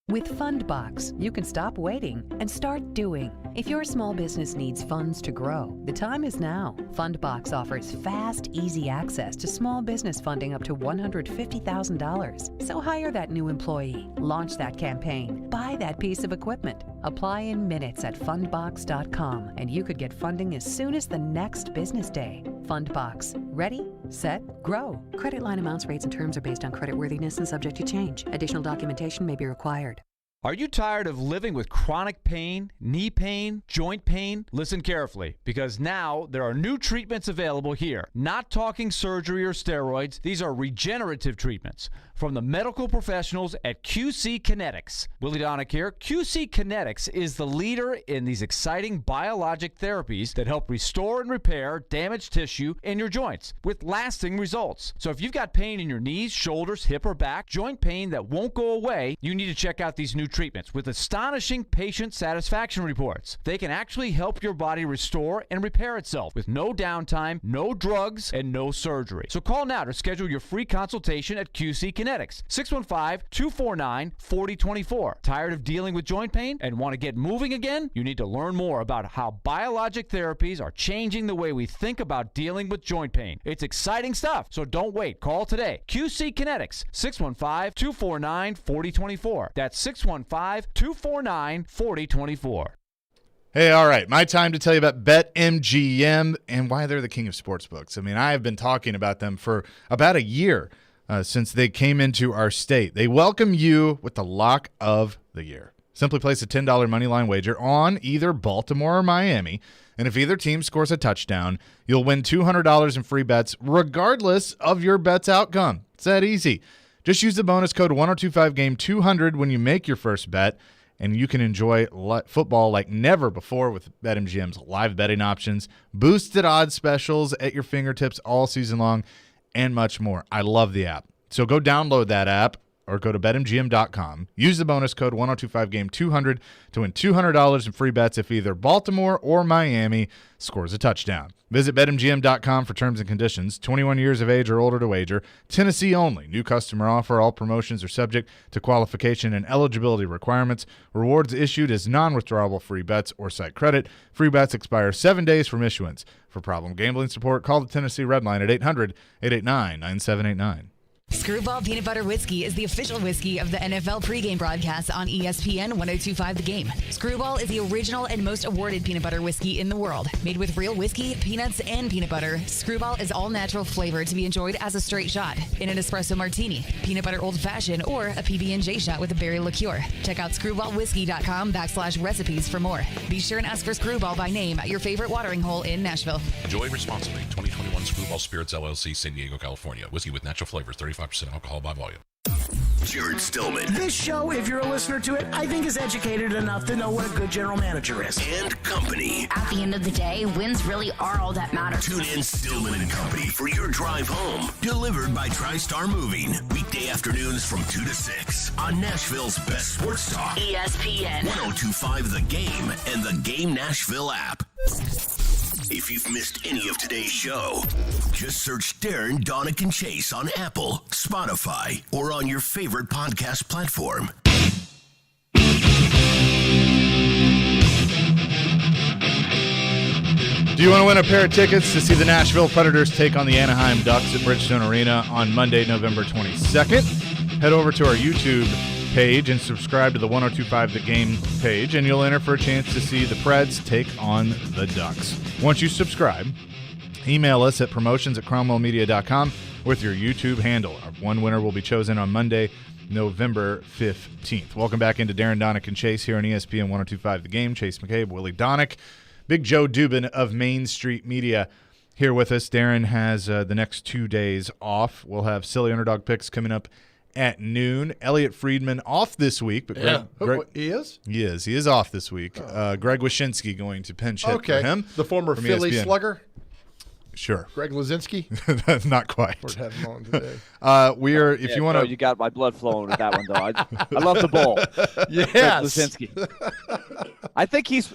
With Fundbox, you can stop waiting and start doing. If your small business needs funds to grow, the time is now. Fundbox offers fast, easy access to small business funding up to $150,000. So hire that new employee, launch that campaign, buy that piece of equipment. Apply in minutes at fundbox.com, and you could get funding as soon as the next business day. Fundbox. Ready, set, grow. Credit line amounts, rates, and terms are based on creditworthiness and subject to change. Additional documentation may be required. Are you tired of living with chronic pain, knee pain, joint pain? Listen carefully, because now there are new treatments available here. Not talking surgery or steroids. These are regenerative treatments from the medical professionals at QC Kinetics. Willie Donick here. QC Kinetics is the leader in these exciting biologic therapies that help restore and repair damaged tissue in your joints with lasting results. So if you've got pain in your knees, shoulders, hip, or back, joint pain that won't go away, you need to check out these new treatments with astonishing patient satisfaction reports. They can actually help your body restore and repair itself with no downtime, no drugs, and no surgery. So call now to schedule your free consultation at QC Kinetics. 615-249-4024. Tired of dealing with joint pain and want to get moving again? You need to learn more about how biologic therapies are changing the way we think about dealing with joint pain. It's exciting stuff, so don't wait. Call today. QC Kinetics, 615-249-4024. That's 615-249-4024. Hey, all right. My time to tell you about BetMGM and why they're the king of sportsbooks. I mean, I have been talking about them for about a year. Since they came into our state. They welcome you with the lock of the year. Simply place a $10 moneyline wager on either Baltimore or Miami, and if either team scores a touchdown, you'll win $200 in free bets regardless of your bet's outcome. It's that easy. Just use the bonus code 1025GAME200 when you make your first bet, and you can enjoy football like never before with BetMGM's live betting options, boosted odds specials at your fingertips all season long, and much more. I love the app. So go download that app or go to betmgm.com. Use the bonus code 1025GAME200 to win $200 in free bets if either Baltimore or Miami scores a touchdown. Visit betmgm.com for terms and conditions. 21 years of age or older to wager. Tennessee only. New customer offer. All promotions are subject to qualification and eligibility requirements. Rewards issued as non-withdrawable free bets or site credit. Free bets expire 7 days from issuance. For problem gambling support, call the Tennessee Red Line at 800-889-9789. Screwball Peanut Butter Whiskey is the official whiskey of the NFL pregame broadcast on ESPN 1025 The Game. Screwball is the original and most awarded peanut butter whiskey in the world. Made with real whiskey, peanuts, and peanut butter, Screwball is all natural flavor to be enjoyed as a straight shot, in an espresso martini, peanut butter old fashioned, or a PB&J shot with a berry liqueur. Check out screwballwhiskey.com/recipes for more. Be sure and ask for Screwball by name at your favorite watering hole in Nashville. Enjoy responsibly. 2021 Screwball Spirits LLC, San Diego, California. Whiskey with natural flavors, 35% alcohol by volume. Jared Stillman. This show, if you're a listener to it, I think is educated enough to know what a good general manager is. And company. At the end of the day, wins really are all that matter. Tune in Stillman and Company for your drive home. Delivered by TriStar Moving. Weekday afternoons from 2 to 6 on Nashville's best sports talk. ESPN 1025 The Game and the Game Nashville app. If you've missed any of today's show, just search Darren, Donick, and Chase on Apple, Spotify, or on your favorite podcast platform. Do you want to win a pair of tickets to see the Nashville Predators take on the Anaheim Ducks at Bridgestone Arena on Monday, November 22nd? Head over to our YouTube page and subscribe to the 1025 The Game page, and you'll enter for a chance to see the Preds take on the Ducks. Once you subscribe, email us at promotions@cromwellmedia.com with your YouTube handle. One winner will be chosen on Monday, November 15th. Welcome back into Darren, Donick, and Chase here on ESPN 1025 The Game. Chase McCabe, Willie Donick, Big Joe Dubin of Main Street Media here with us. Darren has the next 2 days off. We'll have Silly Underdog Picks coming up at noon. Elliot Friedman off this week, but he is? He is off this week. Greg Wyshynski going to pinch hit for him. The former Philly ESPN. slugger? Sure. Greg Lazinski? Not quite. We're having him on today. We are, if you want to. You got my blood flowing with that one, though. I love the ball. Yes. Lazinski. I think he's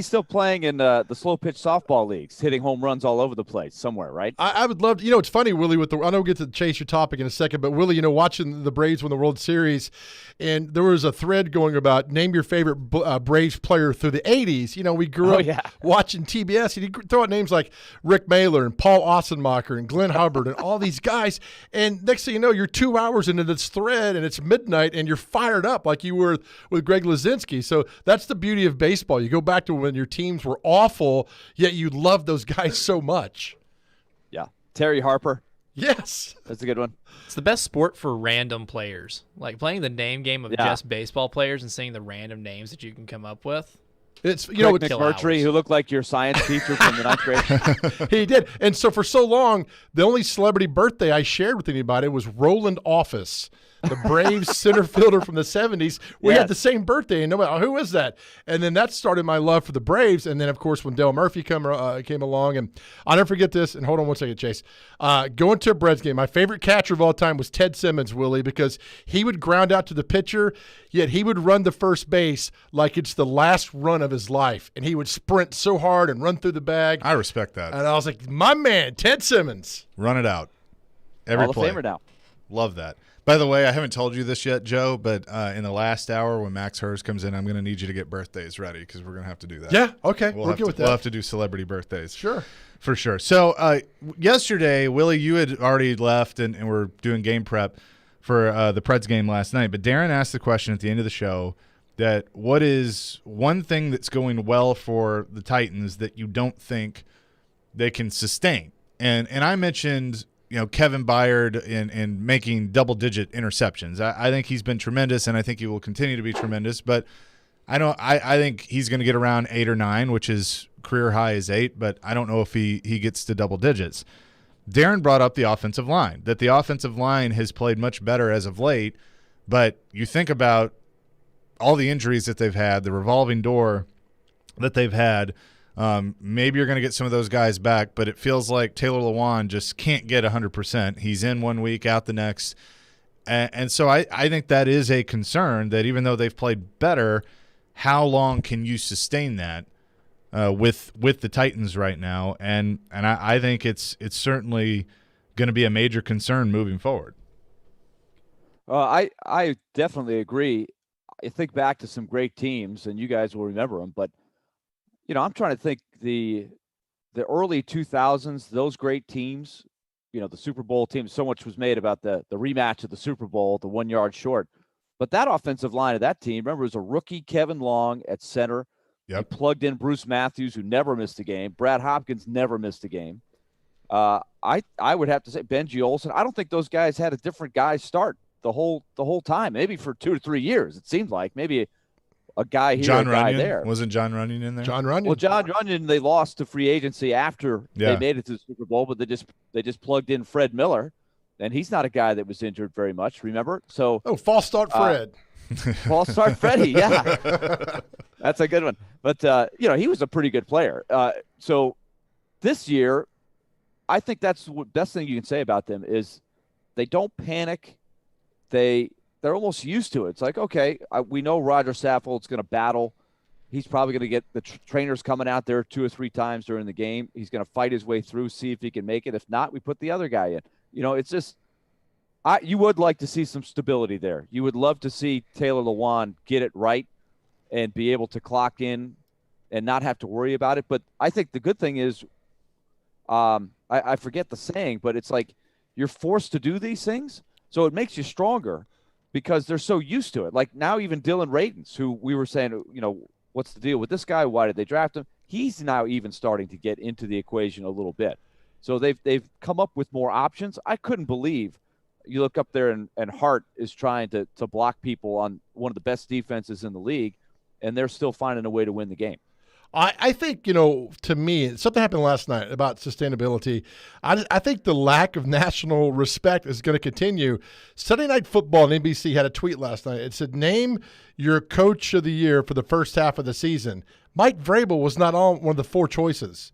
still playing in the slow pitch softball leagues, hitting home runs all over the place somewhere, right? I would love to. It's funny, Willie, I know we'll get to chase your topic in a second, but Willie, watching the Braves win the World Series, and there was a thread going about name your favorite Braves player through the 80s. We grew up watching TBS, and you throw out names like Rick Mailer and Paul Ossenmacher and Glenn Hubbard and all these guys, and next thing you know, you're 2 hours into this thread, and it's midnight, and you're fired up like you were with Greg Lazinski. So that's the beauty of baseball. You go back to when your teams were awful, yet you love those guys so much. Yeah. Terry Harper. Yes. That's a good one. It's the best sport for random players. Like playing the name game of just baseball players and seeing the random names that you can come up with. It's Nick Murtry, who looked like your science teacher from the 9th grade. He did. And so for so long, the only celebrity birthday I shared with anybody was Roland Office, the Braves center fielder from the 70s. We had the same birthday, and nobody, who is that? And then that started my love for the Braves. And then, of course, when Dale Murphy came along, and I'll never forget this. And hold on one second, Chase. Going to a Braves game, my favorite catcher of all time was Ted Simmons, Willie, because he would ground out to the pitcher, yet he would run to first base like it's the last run of his life. And he would sprint so hard and run through the bag. I respect that. And I was like, my man, Ted Simmons. Run it out. Every Hall of play. Famer now. Love that. By the way, I haven't told you this yet, Joe, but in the last hour when Max Hers comes in, I'm going to need you to get birthdays ready because we're going to have to do that. Yeah, okay. We'll We're good with that. We'll have to do celebrity birthdays. Sure. For sure. So yesterday, Willie, you had already left and we're doing game prep for the Preds game last night. But Darren asked the question at the end of the show that what is one thing that's going well for the Titans that you don't think they can sustain? And I mentioned – Kevin Byard in making double-digit interceptions. I think he's been tremendous, and I think he will continue to be tremendous. But I think he's going to get around 8 or 9, which is career high is 8. But I don't know if he gets to double digits. Darren brought up the offensive line, that the offensive line has played much better as of late. But you think about all the injuries that they've had, the revolving door that they've had. Maybe you're going to get some of those guys back, but it feels like Taylor Lewan just can't get 100%. He's in one week, out the next. And so I think that is a concern that even though they've played better, how long can you sustain that with the Titans right now? And I think it's certainly going to be a major concern moving forward. I definitely agree. I think back to some great teams, and you guys will remember them, but I'm trying to think the early 2000s, those great teams, the Super Bowl teams, so much was made about the rematch of the Super Bowl, the 1 yard short. But that offensive line of that team, remember, it was a rookie Kevin Long at center. Yep. You plugged in Bruce Matthews, who never missed a game. Brad Hopkins never missed a game. I would have to say Benji Olsen. I don't think those guys had a different guy start the whole time, maybe for 2 to 3 years. It seemed like maybe a guy here, John a guy Runyon. there. Wasn't John Runyon in there? John Runyon. Well, John Runyon, they lost to free agency after they made it to the Super Bowl, but they just plugged in Fred Miller, and he's not a guy that was injured very much. Remember? So false start Fred. False start Freddie. Yeah, that's a good one. But he was a pretty good player. So this year, I think that's the best thing you can say about them is they don't panic. They're almost used to it. It's like, okay, we know Roger Saffold's going to battle. He's probably going to get the trainers coming out there 2 or 3 times during the game. He's going to fight his way through, see if he can make it. If not, we put the other guy in. It's just you would like to see some stability there. You would love to see Taylor Lewan get it right and be able to clock in and not have to worry about it. But I think the good thing is I forget the saying, but it's like you're forced to do these things, so it makes you stronger. Because they're so used to it. Like now even Dylan Radins, who we were saying, what's the deal with this guy? Why did they draft him? He's now even starting to get into the equation a little bit. So they've come up with more options. I couldn't believe you look up there and Hart is trying to block people on one of the best defenses in the league, and they're still finding a way to win the game. I think, to me, something happened last night about sustainability. I think the lack of national respect is going to continue. Sunday Night Football and NBC had a tweet last night. It said, name your coach of the year for the first half of the season. Mike Vrabel was not on one of the 4 choices.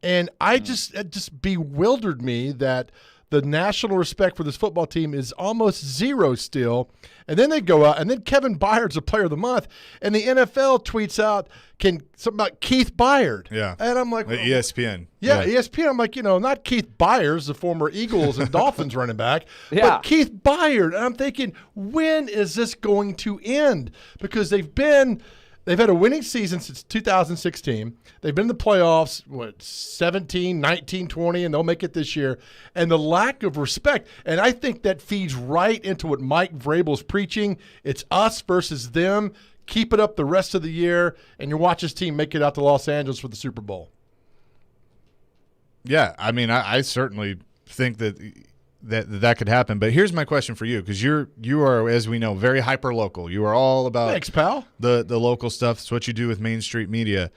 And it just bewildered me that the national respect for this football team is almost zero still. And then they go out, and then Kevin Byard's a player of the month, and the NFL tweets out something about Keith Byard. Yeah. And I'm like, ESPN. Yeah, ESPN. I'm like, not Keith Byers, the former Eagles and Dolphins running back, yeah. but Keith Byard. And I'm thinking, when is this going to end? Because they've had a winning season since 2016. They've been in the playoffs, 17, 19, 20, and they'll make it this year. And the lack of respect, and I think that feeds right into what Mike Vrabel's preaching. It's us versus them. Keep it up the rest of the year, and you watch his team make it out to Los Angeles for the Super Bowl. Yeah, I mean, I certainly think that that could happen. But here's my question for you, because you are, as we know, very hyper local. You are all about Thanks, pal. the local stuff. It's what you do with Main Street Media.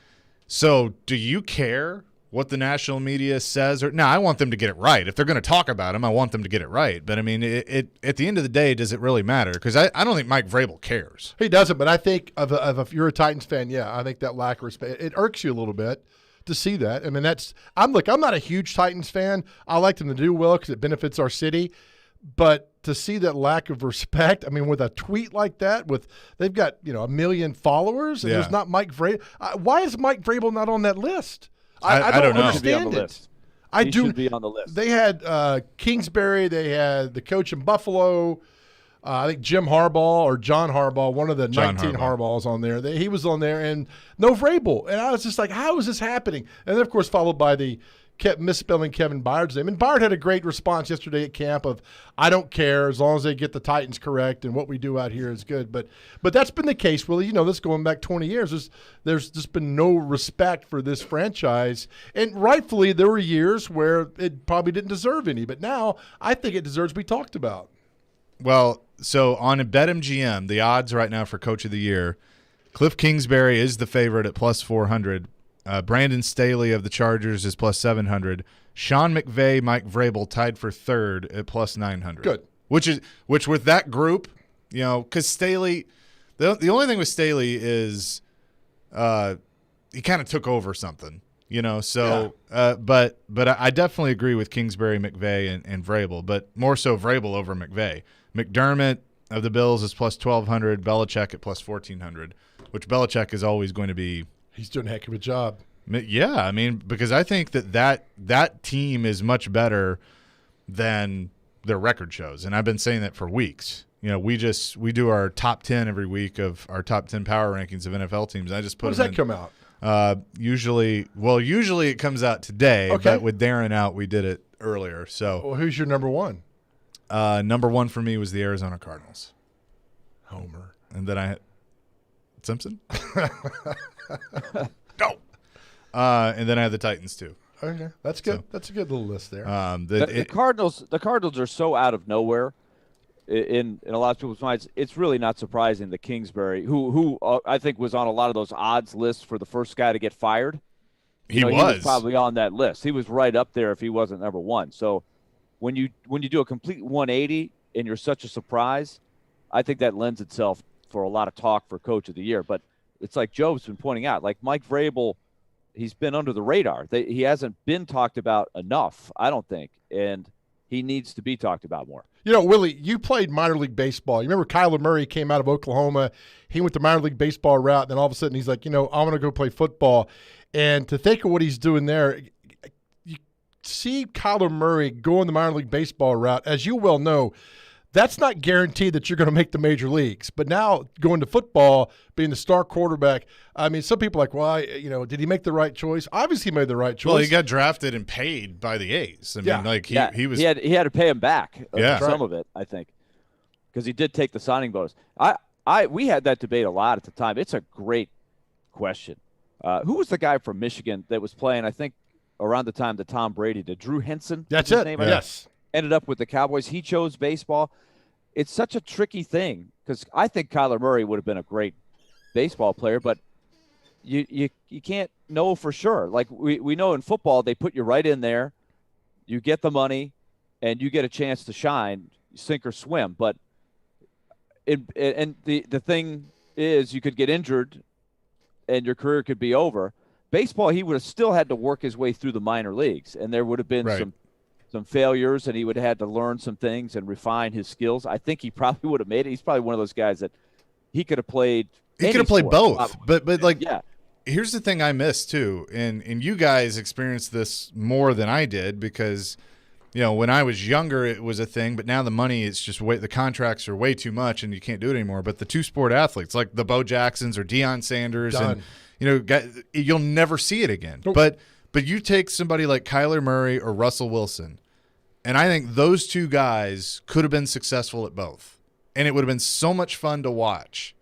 So do you care what the national media says? Or I want them to get it right. If they're going to talk about him, I want them to get it right. But I mean, it at the end of the day, does it really matter? Because I don't think Mike Vrabel cares. He doesn't, but I think if you're a Titans fan, yeah, I think that lack of respect, it irks you a little bit to see that. I mean, I'm not a huge Titans fan. I like them to do well because it benefits our city. But to see that lack of respect, I mean, with a tweet like that, they've got 1 million followers, and there's not Mike Vrabel. Why is Mike Vrabel not on that list? I don't understand it. He should be on the list. They had Kingsbury. They had the coach in Buffalo. I think John Harbaugh, one of the 19 Harbaughs on there. He was on there, and no Vrabel. And I was just like, how is this happening? And then, of course, followed by the kept misspelling Kevin Byard's name. And Byard had a great response yesterday at camp of, I don't care as long as they get the Titans correct and what we do out here is good. But that's been the case, Willie. This going back 20 years. There's just been no respect for this franchise. And rightfully, there were years where it probably didn't deserve any. But now I think it deserves to be talked about. Well, so on a BetMGM, the odds right now for Coach of the Year, Cliff Kingsbury is the favorite at plus 400. Brandon Staley of the Chargers is plus 700. Sean McVay, Mike Vrabel tied for third at plus 900. Good. Which with that group, because Staley, the only thing with Staley is he kind of took over something, So, yeah. But I definitely agree with Kingsbury, McVay, and Vrabel, but more so Vrabel over McVay. McDermott of the Bills is plus 1,200. Belichick at plus 1,400, which Belichick is always going to be. He's doing a heck of a job. Yeah, I mean, because I think that team is much better than their record shows, and I've been saying that for weeks. We do our top 10 every week of our top 10 power rankings of NFL teams. I just put. When does that come out? Usually it comes out today. Okay. But with Darren out, we did it earlier. So, well, who's your number one? Number one for me was the Arizona Cardinals. Homer. And then Simpson. No. And then I have the Titans too. Okay, that's good. So, that's a good little list there. The Cardinals are so out of nowhere in a lot of people's minds. It's really not surprising that Kingsbury, who I think was on a lot of those odds lists for the first guy to get fired. He was probably on that list. He was right up there if he wasn't number one. So when you do a complete 180 and you're such a surprise, I think that lends itself for a lot of talk for Coach of the Year. But it's like Joe's been pointing out, like Mike Vrabel, he's been under the radar. He hasn't been talked about enough, I don't think, and he needs to be talked about more. Willie, you played minor league baseball. You remember Kyler Murray came out of Oklahoma. He went the minor league baseball route, and then all of a sudden he's like, I want to go play football. And to think of what he's doing there, you see Kyler Murray go in the minor league baseball route, as you well know, that's not guaranteed that you're going to make the major leagues. But now going to football, being the star quarterback, I mean, some people are like, well, did he make the right choice? Obviously he made the right choice. Well, he got drafted and paid by the A's. I mean, he was. He had to pay him back some of it, I think, because he did take the signing bonus. We had that debate a lot at the time. It's a great question. Who was the guy from Michigan that was playing, I think, around the time that Tom Brady did? Drew Henson? That's it. Yes. Ended up with the Cowboys. He chose baseball. It's such a tricky thing because I think Kyler Murray would have been a great baseball player, but you can't know for sure. Like we know in football, they put you right in there, you get the money, and you get a chance to shine, sink or swim. But the thing is, you could get injured, and your career could be over. Baseball, he would have still had to work his way through the minor leagues, and there would have been some failures, and he would have had to learn some things and refine his skills. I think he probably would have made it. He's probably one of those guys that he could have played. He could have played both, but here's the thing I missed too, and you guys experienced this more than I did because, when I was younger it was a thing, but now the money is just the contracts are way too much and you can't do it anymore. But the two-sport athletes like the Bo Jacksons or Deion Sanders, done. And you'll never see it again. Nope. But you take somebody like Kyler Murray or Russell Wilson, and I think those two guys could have been successful at both. And it would have been so much fun to watch.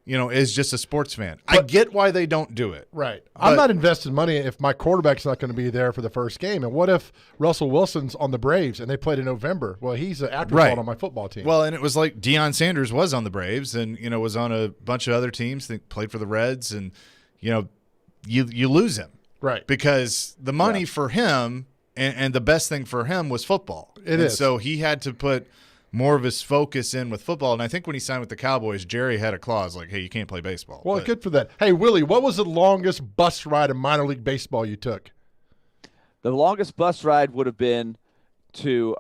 is just a sports fan. I get why they don't do it. Right. I'm not investing money if my quarterback's not going to be there for the first game. And what if Russell Wilson's on the Braves and they played in November? Well, he's an afterthought on my football team. Well, and it was like Deion Sanders was on the Braves and, was on a bunch of other teams that played for the Reds. And, you lose him. Right. Because the money for him and the best thing for him was football. It is. So he had to put more of his focus in with football. And I think when he signed with the Cowboys, Jerry had a clause like, hey, you can't play baseball. Well, good for that. Hey, Willie, what was the longest bus ride in minor league baseball you took? The longest bus ride would have been to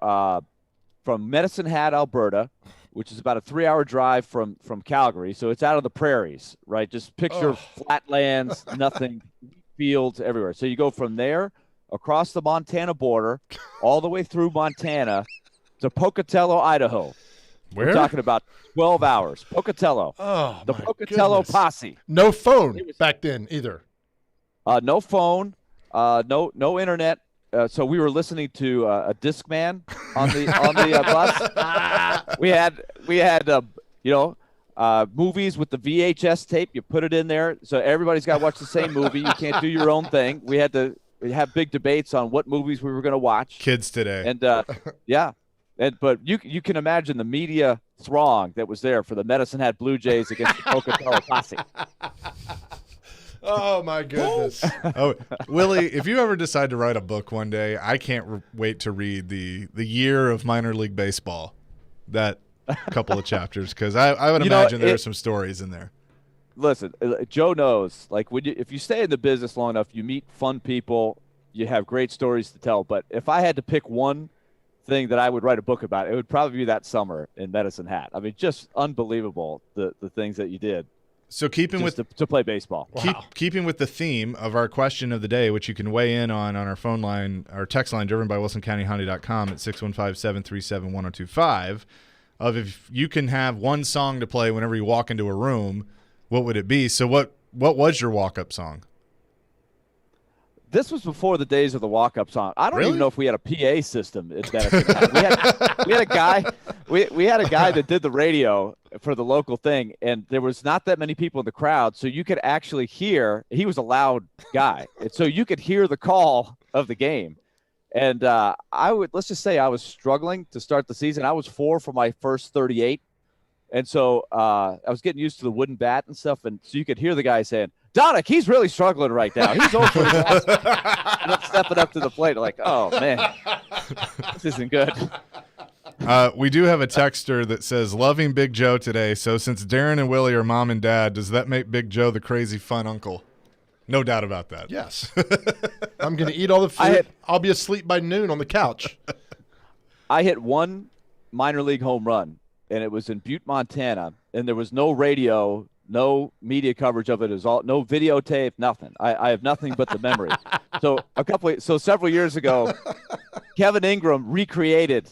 from Medicine Hat, Alberta, which is about a 3-hour drive from Calgary. So it's out of the prairies, right? Just picture flatlands, nothing, fields everywhere. So you go from there across the Montana border all the way through Montana to Pocatello, Idaho. Where? We're talking about 12 hours. Pocatello. Oh, the Pocatello Posse. No phone back then either. No phone, no internet. So we were listening to a Discman on the bus. We had movies with the VHS tape. You put it in there, so everybody's got to watch the same movie. You can't do your own thing. We had to have big debates on what movies we were going to watch. Kids today. And but you can imagine the media throng that was there for the Medicine Hat Blue Jays against the Pocatello Posse. Oh, my goodness. Willie, if you ever decide to write a book one day, I can't wait to read the year of minor league baseball, that couple of chapters, because I would imagine there are some stories in there. Listen, Joe knows, like, if you stay in the business long enough, you meet fun people, you have great stories to tell. But if I had to pick one thing that I would write a book about, it would probably be that summer in Medicine Hat. I mean, just unbelievable, the things that you did. So keeping with to play baseball. Keeping with the theme of our question of the day, which you can weigh in on our phone line, our text line driven by WilsonCountyHonda.com at 615-737-1025, of if you can have one song to play whenever you walk into a room, what would it be? So what was your walk-up song? This was before the days of the walk-up song. I don't even know if we had a PA system at Medicine Hat. We had a guy. We had a guy that did the radio for the local thing, and there was not that many people in the crowd, so you could actually hear. He was a loud guy, and so you could hear the call of the game. And let's just say I was struggling to start the season. I was 4 for my first 38, and so I was getting used to the wooden bat and stuff, and so you could hear the guy saying, Donick, he's really struggling right now. He's over. And I'm stepping up to the plate like, oh, man, this isn't good. We do have a texter that says, loving Big Joe today. So since Darren and Willie are mom and dad, does that make Big Joe the crazy fun uncle? No doubt about that. Yes. I'm going to eat all the food. I'll be asleep by noon on the couch. I hit one minor league home run, and it was in Butte, Montana, and there was no radio, no media coverage of it. Is all no videotape, nothing. I have nothing but the memory. So several years ago, Kevin Ingram recreated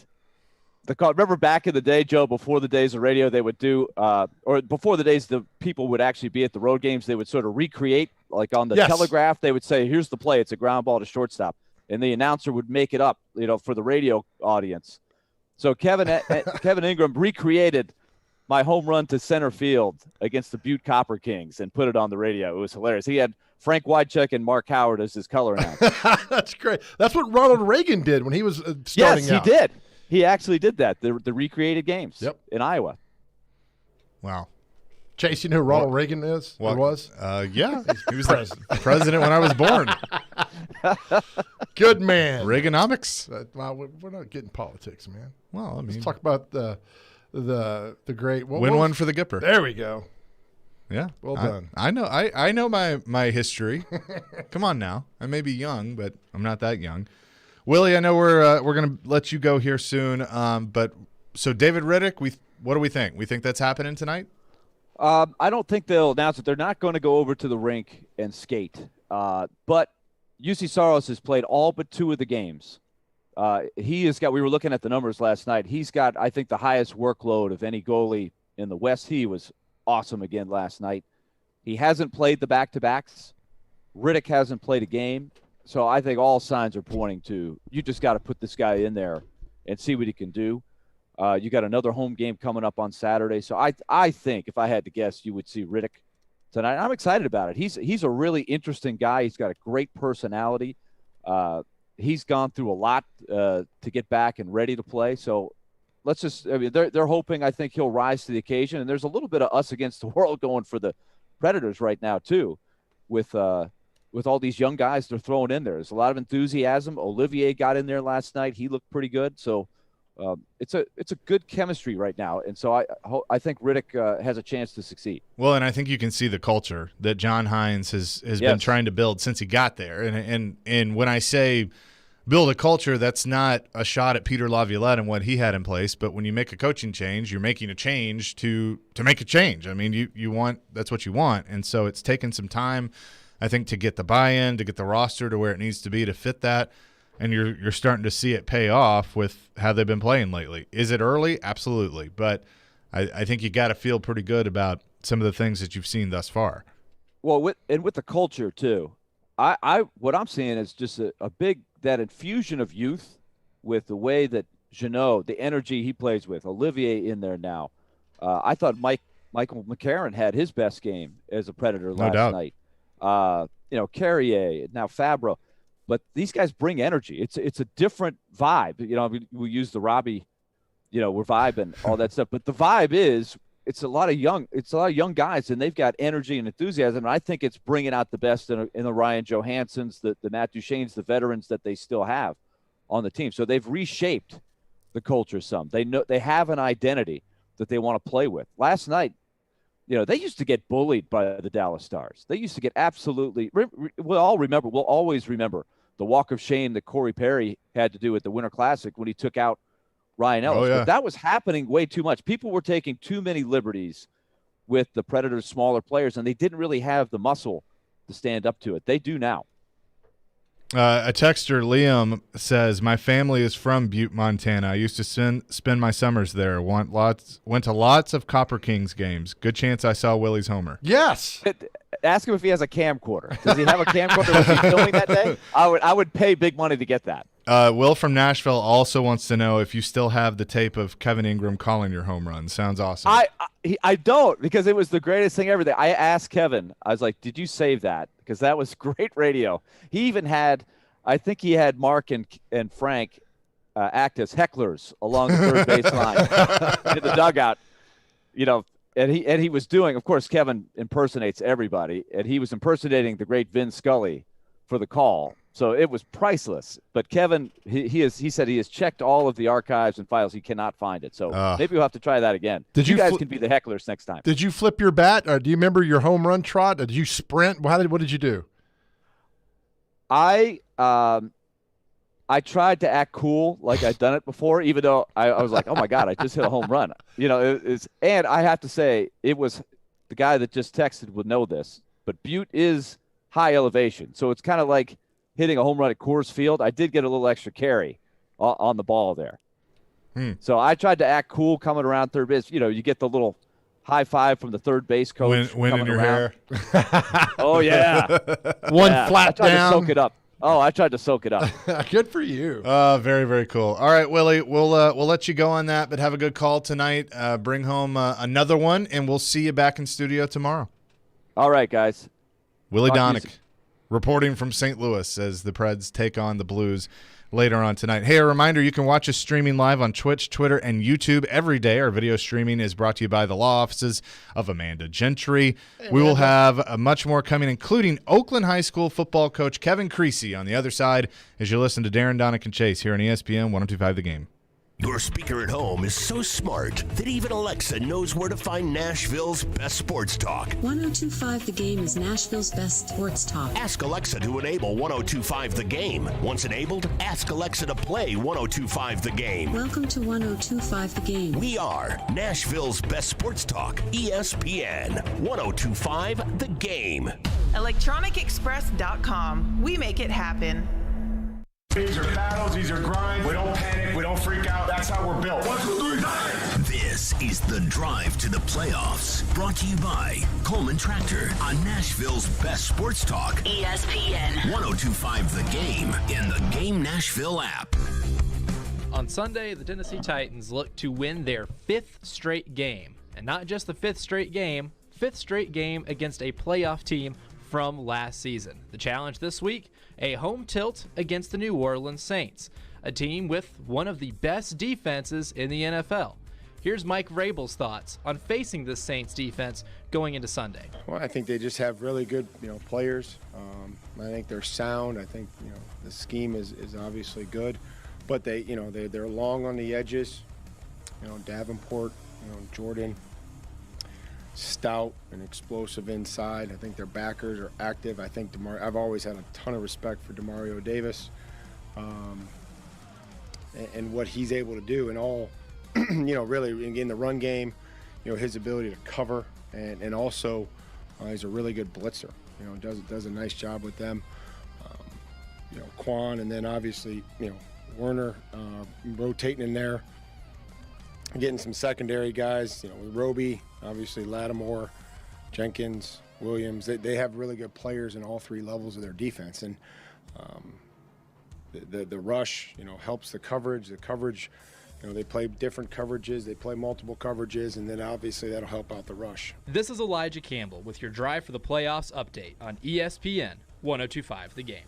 the call. Remember back in the day, Joe, before the days of radio, they would do, or before the days the people would actually be at the road games, they would sort of recreate, like on the telegraph, they would say, here's the play. It's a ground ball to shortstop. And the announcer would make it up, for the radio audience. So Kevin Ingram recreated my home run to center field against the Butte Copper Kings and put it on the radio. It was hilarious. He had Frank Wycheck and Mark Howard as his color announcer. That's great. That's what Ronald Reagan did when he was starting out. Yes, he did. He actually did that, the recreated games in Iowa. Wow. Chase, you know who Ronald Reagan is? Or was? Yeah. He was the president when I was born. Good man. Reaganomics. Well, we're not getting politics, man. Well, I mean, let's talk about the great one for the Gipper. There we go. Yeah. Well done. I know my history. Come on now. I may be young, but I'm not that young. Willie, I know we're gonna let you go here soon. But so David Riddick, what do we think? We think that's happening tonight? I don't think they'll announce it. They're not going to go over to the rink and skate. But UC Saros has played all but 2 of the games. He has got. We were looking at the numbers last night. He's got, I think, the highest workload of any goalie in the West. He was awesome again last night. He hasn't played the back-to-backs. Riddick hasn't played a game. So I think all signs are pointing to you just got to put this guy in there and see what he can do. You got another home game coming up on Saturday. So I think if I had to guess, you would see Riddick tonight. I'm excited about it. He's a really interesting guy. He's got a great personality. He's gone through a lot to get back and ready to play. So they're hoping, I think he'll rise to the occasion. And there's a little bit of us against the world going for the Predators right now too, with all these young guys they're throwing in there. There's a lot of enthusiasm. Olivier got in there last night. He looked pretty good. So it's a good chemistry right now. And so I think Riddick has a chance to succeed. Well, and I think you can see the culture that John Hines has been trying to build since he got there. And when I say build a culture, that's not a shot at Peter Laviolette and what he had in place. But when you make a coaching change, you're making a change to make a change. I mean, that's what you want. And so it's taken some time, I think, to get the buy-in, to get the roster to where it needs to be to fit that. And you're starting to see it pay off with how they've been playing lately. Is it early? Absolutely. But I think you got to feel pretty good about some of the things that you've seen thus far. Well, with the culture too, what I'm seeing is just a big that infusion of youth with the way that Jeannot, the energy he plays with, Olivier in there now. I thought Michael McCarron had his best game as a Predator last night. Carrier, now Fabro. But these guys bring energy. It's a different vibe. We use the Robbie, we're vibing, all that stuff. But the vibe is it's a lot of young guys, and they've got energy and enthusiasm. And I think it's bringing out the best in the Ryan Johanssons, the Matt Duchene's, the veterans that they still have on the team. So they've reshaped the culture some. They have an identity that they want to play with. Last night, they used to get bullied by the Dallas Stars. They used to get absolutely. We'll always remember the walk of shame that Corey Perry had to do at the Winter Classic when he took out Ryan Ellis. Oh, yeah. But that was happening way too much. People were taking too many liberties with the Predators' smaller players, and they didn't really have the muscle to stand up to it. They do now. A texter, Liam, says, my family is from Butte, Montana. I used to spend my summers there. Went to lots of Copper Kings games. Good chance I saw Willie's homer. Yes. Ask him if he has a camcorder. Does he have a camcorder? Was he filming that day? I would pay big money to get that. Will from Nashville also wants to know if you still have the tape of Kevin Ingram calling your home run. Sounds awesome. I don't, because it was the greatest thing ever. I asked Kevin, I was like, did you save that? Because that was great radio. He even had, I think he had Mark and Frank act as hecklers along the third base line in the dugout, and he was doing, of course, Kevin impersonates everybody, and he was impersonating the great Vin Scully for the call. So it was priceless. But Kevin, he said he has checked all of the archives and files. He cannot find it. So maybe we'll have to try that again. Did you guys can be the hecklers next time. Did you flip your bat? Or do you remember your home run trot? Did you sprint? What did you do? I tried to act cool like I'd done it before, even though I was like, oh, my God, I just hit a home run. And I have to say, it was the guy that just texted would know this, but Butte is high elevation. So it's kind of like hitting a home run at Coors Field. I did get a little extra carry on the ball there. So I tried to act cool coming around third base. You get the little high five from the third base coach. Wind in your hair. Oh, yeah. One flat I tried down. to soak it up. Oh, I tried to soak it up. Good for you. Very, very cool. All right, Willie, we'll let you go on that, but have a good call tonight. Bring home another one, and we'll see you back in studio tomorrow. All right, guys. Willie Donick reporting from St. Louis as the Preds take on the Blues later on tonight. Hey, a reminder, you can watch us streaming live on Twitch, Twitter, and YouTube every day. Our video streaming is brought to you by the law offices of Amanda Gentry. We will have much more coming, including Oakland High School football coach Kevin Creasy on the other side as you listen to Darren, Donick, and Chase here on ESPN 102.5 The Game. Your speaker at home is so smart that even Alexa knows where to find Nashville's best sports talk. 102.5 The Game is Nashville's best sports talk. Ask Alexa to enable 102.5 The Game. Once enabled, ask Alexa to play 102.5 The Game. Welcome to 102.5 The Game. We are Nashville's best sports talk, ESPN 102.5 The Game. ElectronicExpress.com. We make it happen. These are battles, these are grinds. We don't panic, we don't freak out. That's how we're built. 1, 2, 3. This is The Drive to the Playoffs, brought to you by Coleman Tractor on Nashville's best sports talk, ESPN 102.5 The Game in the Game Nashville app. On Sunday, the Tennessee Titans look to win their 5th straight game. And not just the 5th straight game against a playoff team from last season. The challenge this week, a home tilt against the New Orleans Saints, a team with one of the best defenses in the NFL. Here's Mike Vrabel's thoughts on facing this Saints defense going into Sunday. Well, I think they just have really good, players. I think they're sound. I think, the scheme is obviously good, but they're long on the edges. Davenport, Jordan, stout and explosive inside. I think their backers are active. I think I've always had a ton of respect for Demario Davis, and what he's able to do, and all, really in the run game, his ability to cover, and also he's a really good blitzer. Does a nice job with them. Quan, and then obviously Werner rotating in there, getting some secondary guys. With Roby, obviously Lattimore, Jenkins, Williams. They have really good players in all 3 levels of their defense, and the rush helps the coverage. The coverage. They play different coverages. They play multiple coverages, and then obviously that'll help out the rush. This is Elijah Campbell with your Drive for the Playoffs update on ESPN 102.5 The Game.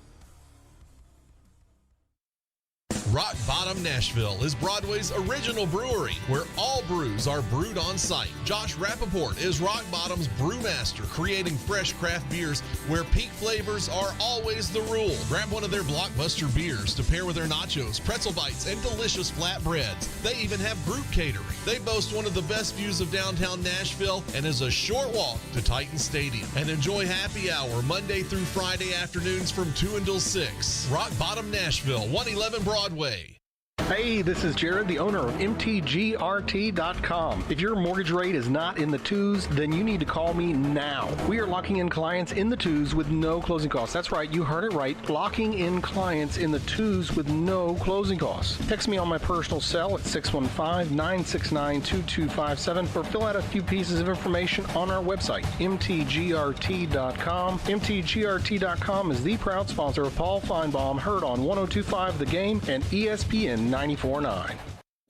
Rock Bottom Nashville is Broadway's original brewery, where all brews are brewed on site. Josh Rappaport is Rock Bottom's brewmaster, creating fresh craft beers where peak flavors are always the rule. Grab one of their blockbuster beers to pair with their nachos, pretzel bites, and delicious flatbreads. They even have group catering. They boast one of the best views of downtown Nashville and is a short walk to Titan Stadium. And enjoy happy hour Monday through Friday afternoons from 2 until 6. Rock Bottom Nashville, 111 Broadway. Hey, this is Jared, the owner of MTGRT.com. If your mortgage rate is not in the 2s, then you need to call me now. We are locking in clients in the 2s with no closing costs. That's right, you heard it right. Locking in clients in the 2s with no closing costs. Text me on my personal cell at 615-969-2257 or fill out a few pieces of information on our website, MTGRT.com. MTGRT.com is the proud sponsor of Paul Feinbaum, heard on 102.5 The Game and ESPN 94.9.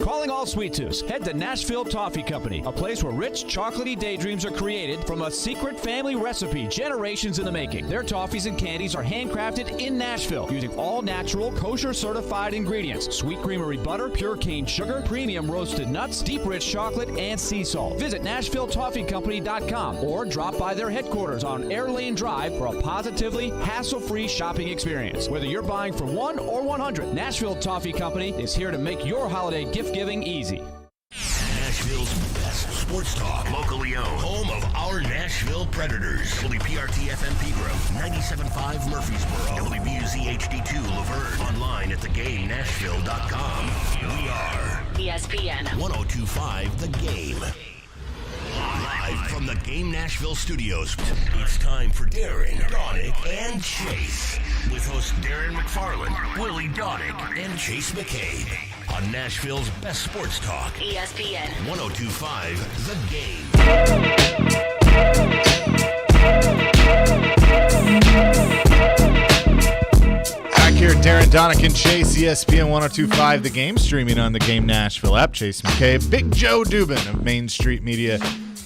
Calling all sweet tooths. Head to Nashville Toffee Company, a place where rich, chocolatey daydreams are created from a secret family recipe generations in the making. Their toffees and candies are handcrafted in Nashville using all natural, kosher-certified ingredients. Sweet creamery butter, pure cane sugar, premium roasted nuts, deep rich chocolate, and sea salt. Visit NashvilleToffeeCompany.com or drop by their headquarters on Air Lane Drive for a positively hassle-free shopping experience. Whether you're buying for 1 or 100, Nashville Toffee Company is here to make your holiday gift-giving easy. Nashville's best sports talk, locally owned, home of our Nashville Predators. WPRT-FM Pegram, 97.5 Murfreesboro, WBUZ HD2 Laverne, online at thegamenashville.com. We are ESPN 102.5 The Game. Live from the Game Nashville studios, it's time for Darren, Donick, and Chase. With hosts Darren McFarland, Willie Donick, and Chase McCabe. On Nashville's best sports talk, ESPN 102.5 The Game. Back here, Darren, Donick, and Chase, ESPN 102.5 The Game, streaming on the Game Nashville app. Chase McCabe, Big Joe Dubin of Main Street Media,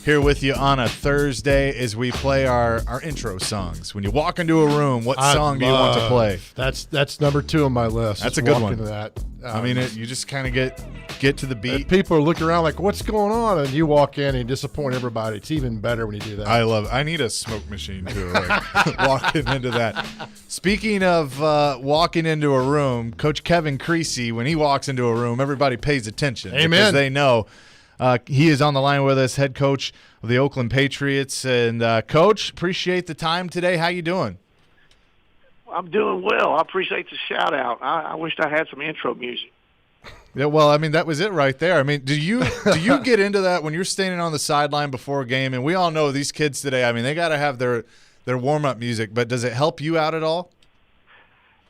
here with you on a Thursday as we play our intro songs. When you walk into a room, what song do you want to play? That's number 2 on my list. That's a good one. Into that. I mean, you just kind of get to the beat. People are looking around like, what's going on? And you walk in and you disappoint everybody. It's even better when you do that. I love it. I need a smoke machine, too, like, walking into that. Speaking of walking into a room, Coach Kevin Creasy, when he walks into a room, everybody pays attention. Amen. Because they know he is on the line with us, head coach of the Oakland Patriots. And, Coach, appreciate the time today. How you doing? I'm doing well. I appreciate the shout-out. I wished I had some intro music. Yeah, well, I mean, that was it right there. I mean, do you get into that when you're standing on the sideline before a game? And we all know these kids today, I mean, they got to have their warm-up music. But does it help you out at all?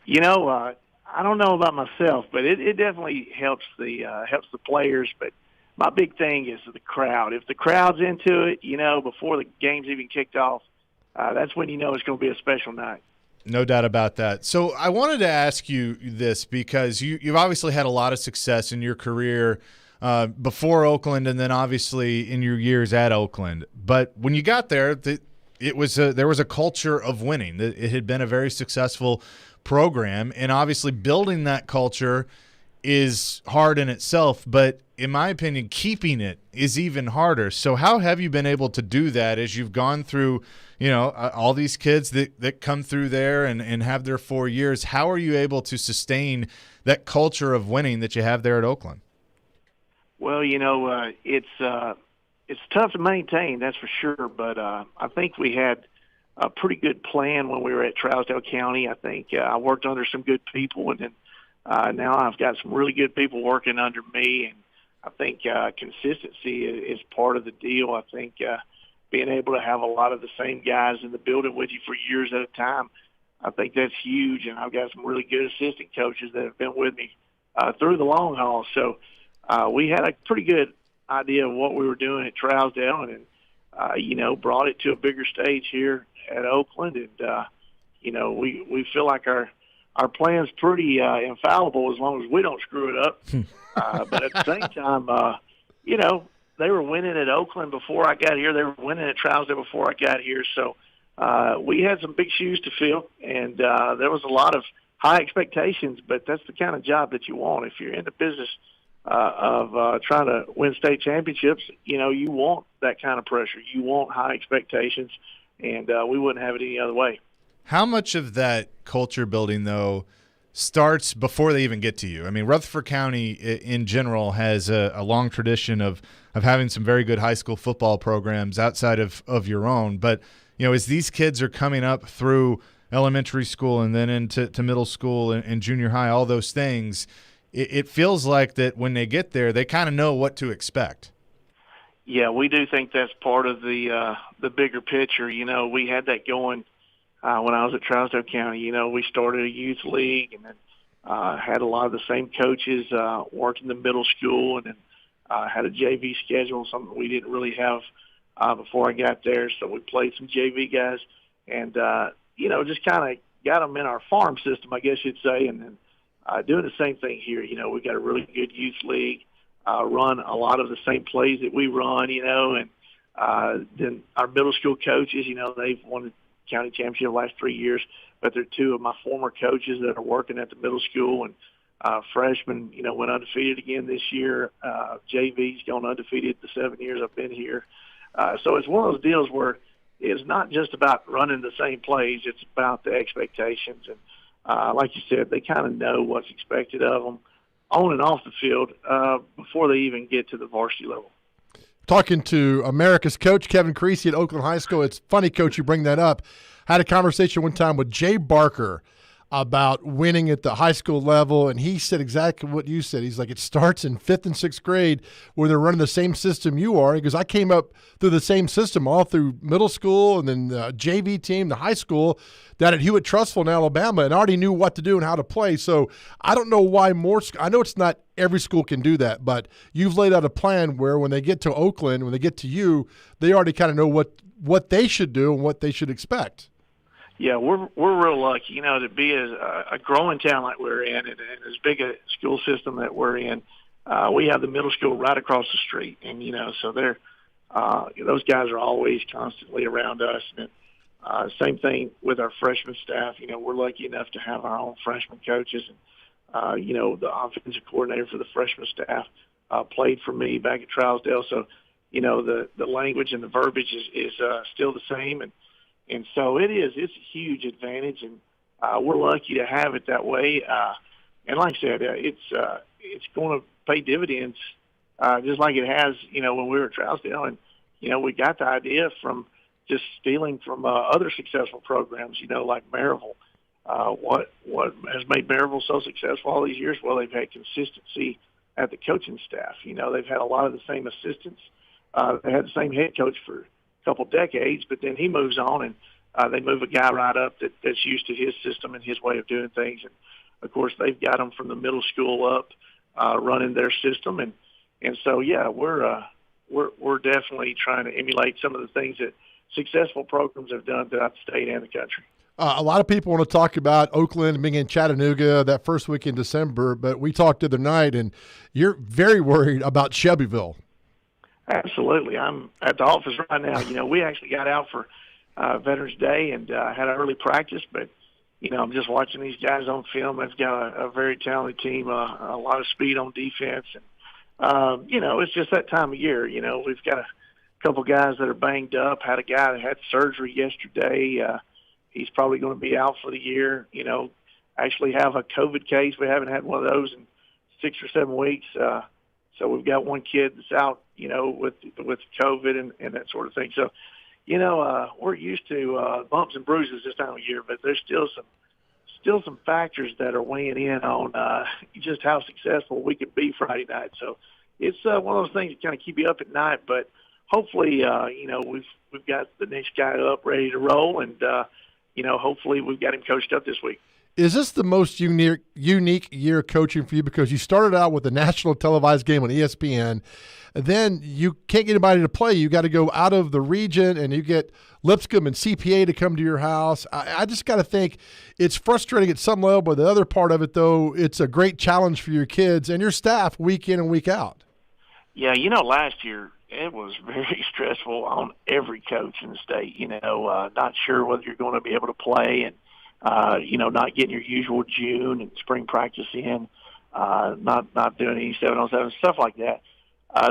You know, I don't know about myself, but it definitely helps the players. But my big thing is the crowd. If the crowd's into it, before the game's even kicked off, that's when you know it's going to be a special night. No doubt about that. So I wanted to ask you this because you've obviously had a lot of success in your career before Oakland and then obviously in your years at Oakland. But when you got there, there was a culture of winning. It had been a very successful program, and obviously building that culture is hard in itself, but in my opinion, keeping it is even harder. So how have you been able to do that as you've gone through, all these kids that come through there and have their 4 years? How are you able to sustain that culture of winning that you have there at Oakland? Well, it's tough to maintain, that's for sure, but I think we had a pretty good plan when we were at Trousdale County. I think I worked under some good people, and then now I've got some really good people working under me, and I think consistency is part of the deal. I think being able to have a lot of the same guys in the building with you for years at a time, I think that's huge, and I've got some really good assistant coaches that have been with me through the long haul. So we had a pretty good idea of what we were doing at Trousdale, and brought it to a bigger stage here at Oakland, and we feel like our plan's pretty infallible as long as we don't screw it up. But at the same time, they were winning at Oakland before I got here. They were winning at Trousdale before I got here. So we had some big shoes to fill, and there was a lot of high expectations, but that's the kind of job that you want. If you're in the business of trying to win state championships, you want that kind of pressure. You want high expectations, and we wouldn't have it any other way. How much of that culture building, though, starts before they even get to you? I mean, Rutherford County in general has a long tradition of having some very good high school football programs outside of your own. But, as these kids are coming up through elementary school and then into middle school and junior high, all those things, it feels like that when they get there, they kind of know what to expect. Yeah, we do think that's part of the bigger picture. We had that going when I was at Trousdale County. We started a youth league, and then had a lot of the same coaches work in the middle school, and then had a JV schedule, something we didn't really have before I got there. So we played some JV guys, and just kind of got them in our farm system, I guess you'd say, and then doing the same thing here. We got a really good youth league, run a lot of the same plays that we run, and then our middle school coaches, they've won the county championship the last 3 years, but they're two of my former coaches that are working at the middle school, and freshmen, went undefeated again this year. JV's gone undefeated the 7 years I've been here. So it's one of those deals where it's not just about running the same plays, it's about the expectations. And like you said, they kind of know what's expected of them on and off the field before they even get to the varsity level. Talking to America's coach, Kevin Creasy at Oakland High School. It's funny, Coach, you bring that up. I had a conversation one time with Jay Barker about winning at the high school level, and he said exactly what you said. He's like, it starts in 5th and 6th grade where they're running the same system you are. He goes, I came up through the same system all through middle school and then the JV team, the high school, down at Hewitt-Trussville in Alabama, and already knew what to do and how to play. So I don't know why more – I know it's not every school can do that, but you've laid out a plan where when they get to Oakland, when they get to you, they already kind of know what they should do and what they should expect. Yeah, we're real lucky, to be a growing town like we're in, and as big a school system that we're in. We have the middle school right across the street, and so they're those guys are always constantly around us. And same thing with our freshman staff. We're lucky enough to have our own freshman coaches, and the offensive coordinator for the freshman staff played for me back at Trousdale. So the language and the verbiage is still the same, and so it's a huge advantage, and we're lucky to have it that way. And like I said, it's going to pay dividends just like it has, when we were at Trousdale. And, we got the idea from just stealing from other successful programs, like Maryville. What has made Maryville so successful all these years? Well, they've had consistency at the coaching staff. They've had a lot of the same assistants. They had the same head coach for a couple decades, but then he moves on, and they move a guy right up that's used to his system and his way of doing things. And of course, they've got them from the middle school up, running their system, and so yeah, we're definitely trying to emulate some of the things that successful programs have done throughout the state and the country. A lot of people want to talk about Oakland being in Chattanooga that first week in December, but we talked the other night, and you're very worried about Shelbyville. Absolutely. I'm at the office right now. You know, we actually got out for Veterans Day and had an early practice, but, you know, I'm just watching these guys on film. They've got a very talented team, a lot of speed on defense. And, you know, it's just that time of year. You know, we've got a couple guys that are banged up, had a guy that had surgery yesterday. He's probably going to be out for the year. You know, actually have a COVID case. We haven't had one of those in 6 or 7 weeks. So we've got one kid that's out, you know, with COVID and that sort of thing. So, you know, we're used to bumps and bruises this time of year, but there's still some factors that are weighing in on just how successful we can be Friday night. So it's one of those things that kind of keep you up at night. But hopefully, you know, we've got the next guy up ready to roll, and you know, hopefully we've got him coached up this week. Is this the most unique year coaching for you? Because you started out with a national televised game on ESPN, and then you can't get anybody to play. You got to go out of the region, and you get Lipscomb and CPA to come to your house. I just got to think it's frustrating at some level, but the other part of it, though, it's a great challenge for your kids and your staff week in and week out. Yeah, you know, last year it was very stressful on every coach in the state. You know, not sure whether you're going to be able to play, and you know, not getting your usual June and spring practice in, not doing any 7-on-7 stuff like that.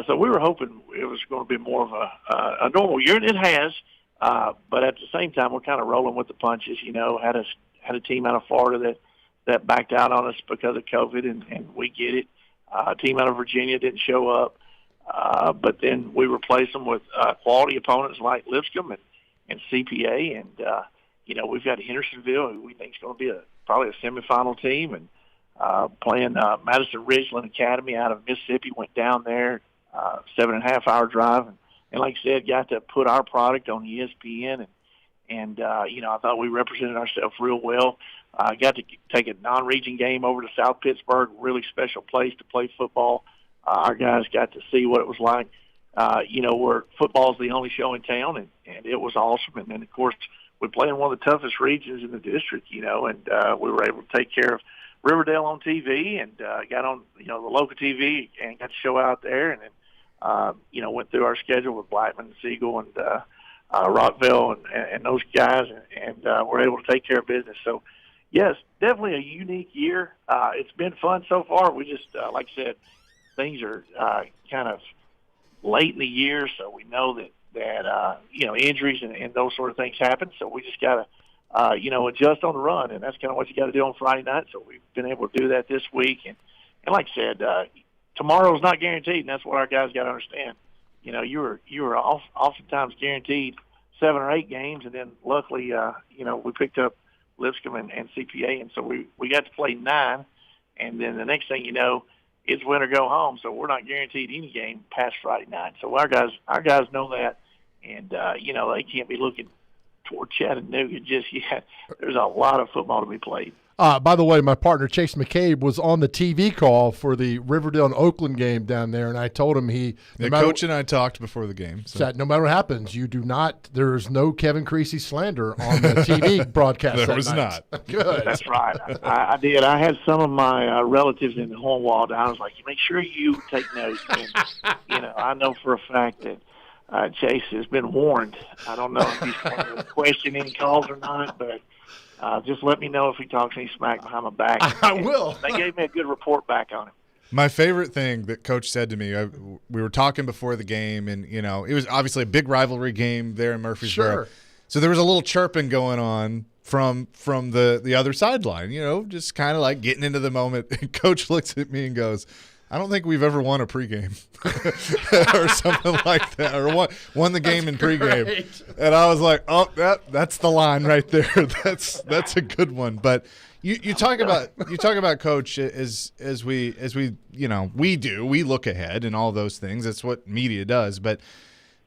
So we were hoping it was going to be more of a normal year, and it has. But at the same time, we're kind of rolling with the punches. You know, had a team out of Florida that backed out on us because of COVID, and we get it. A team out of Virginia didn't show up. But then we replaced them with quality opponents like Lipscomb and CPA, and you know, we've got Hendersonville, who we think is going to be probably a semifinal team, and playing Madison Ridgeland Academy out of Mississippi. Went down there, 7.5-hour drive, and like I said, got to put our product on ESPN, and you know, I thought we represented ourselves real well. Got to take a non-region game over to South Pittsburgh, really special place to play football. Our guys got to see what it was like, you know, where football's the only show in town, and it was awesome. And then, of course, we play in one of the toughest regions in the district, you know, and we were able to take care of Riverdale on TV, and got on, you know, the local TV and got to show out there, and then, you know, went through our schedule with Blackman and Siegel and Rockville and those guys, and we're able to take care of business. So, yes, definitely a unique year. It's been fun so far. We just, like I said, things are kind of late in the year, so we know that you know, injuries and those sort of things happen. So we just got to, you know, adjust on the run, and that's kind of what you got to do on Friday night. So we've been able to do that this week, and like I said, tomorrow's not guaranteed, and that's what our guys got to understand. You know, you were oftentimes guaranteed 7 or 8 games, and then luckily, you know, we picked up Lipscomb and CPA, and so we got to play 9, and then the next thing you know, it's win or go home. So we're not guaranteed any game past Friday night. So our guys know that, and you know, they can't be looking toward Chattanooga just yet. There's a lot of football to be played. By the way, my partner Chase McCabe was on the TV call for the Riverdale and Oakland game down there, and I told him Coach and I talked before the game. So. Said no matter what happens, there's no Kevin Creasy slander on the TV broadcast. There was not. Good. That's right. I did. I had some of my relatives in the home wall down. I was like, make sure you take notes. And, you know, I know for a fact that Chase has been warned. I don't know if he's going to question any calls or not, but just let me know if he talks any smack behind my back. I will. They gave me a good report back on him. My favorite thing that Coach said to me, we were talking before the game, and, you know, it was obviously a big rivalry game there in Murfreesboro. Sure. So there was a little chirping going on from the other sideline, you know, just kind of like getting into the moment. And Coach looks at me and goes, I don't think we've ever won a pregame or something like that, or won the game in pregame. Great. And I was like, oh, that's the line right there. That's a good one. But you talk about Coach as we you know, we look ahead and all those things. That's what media does. But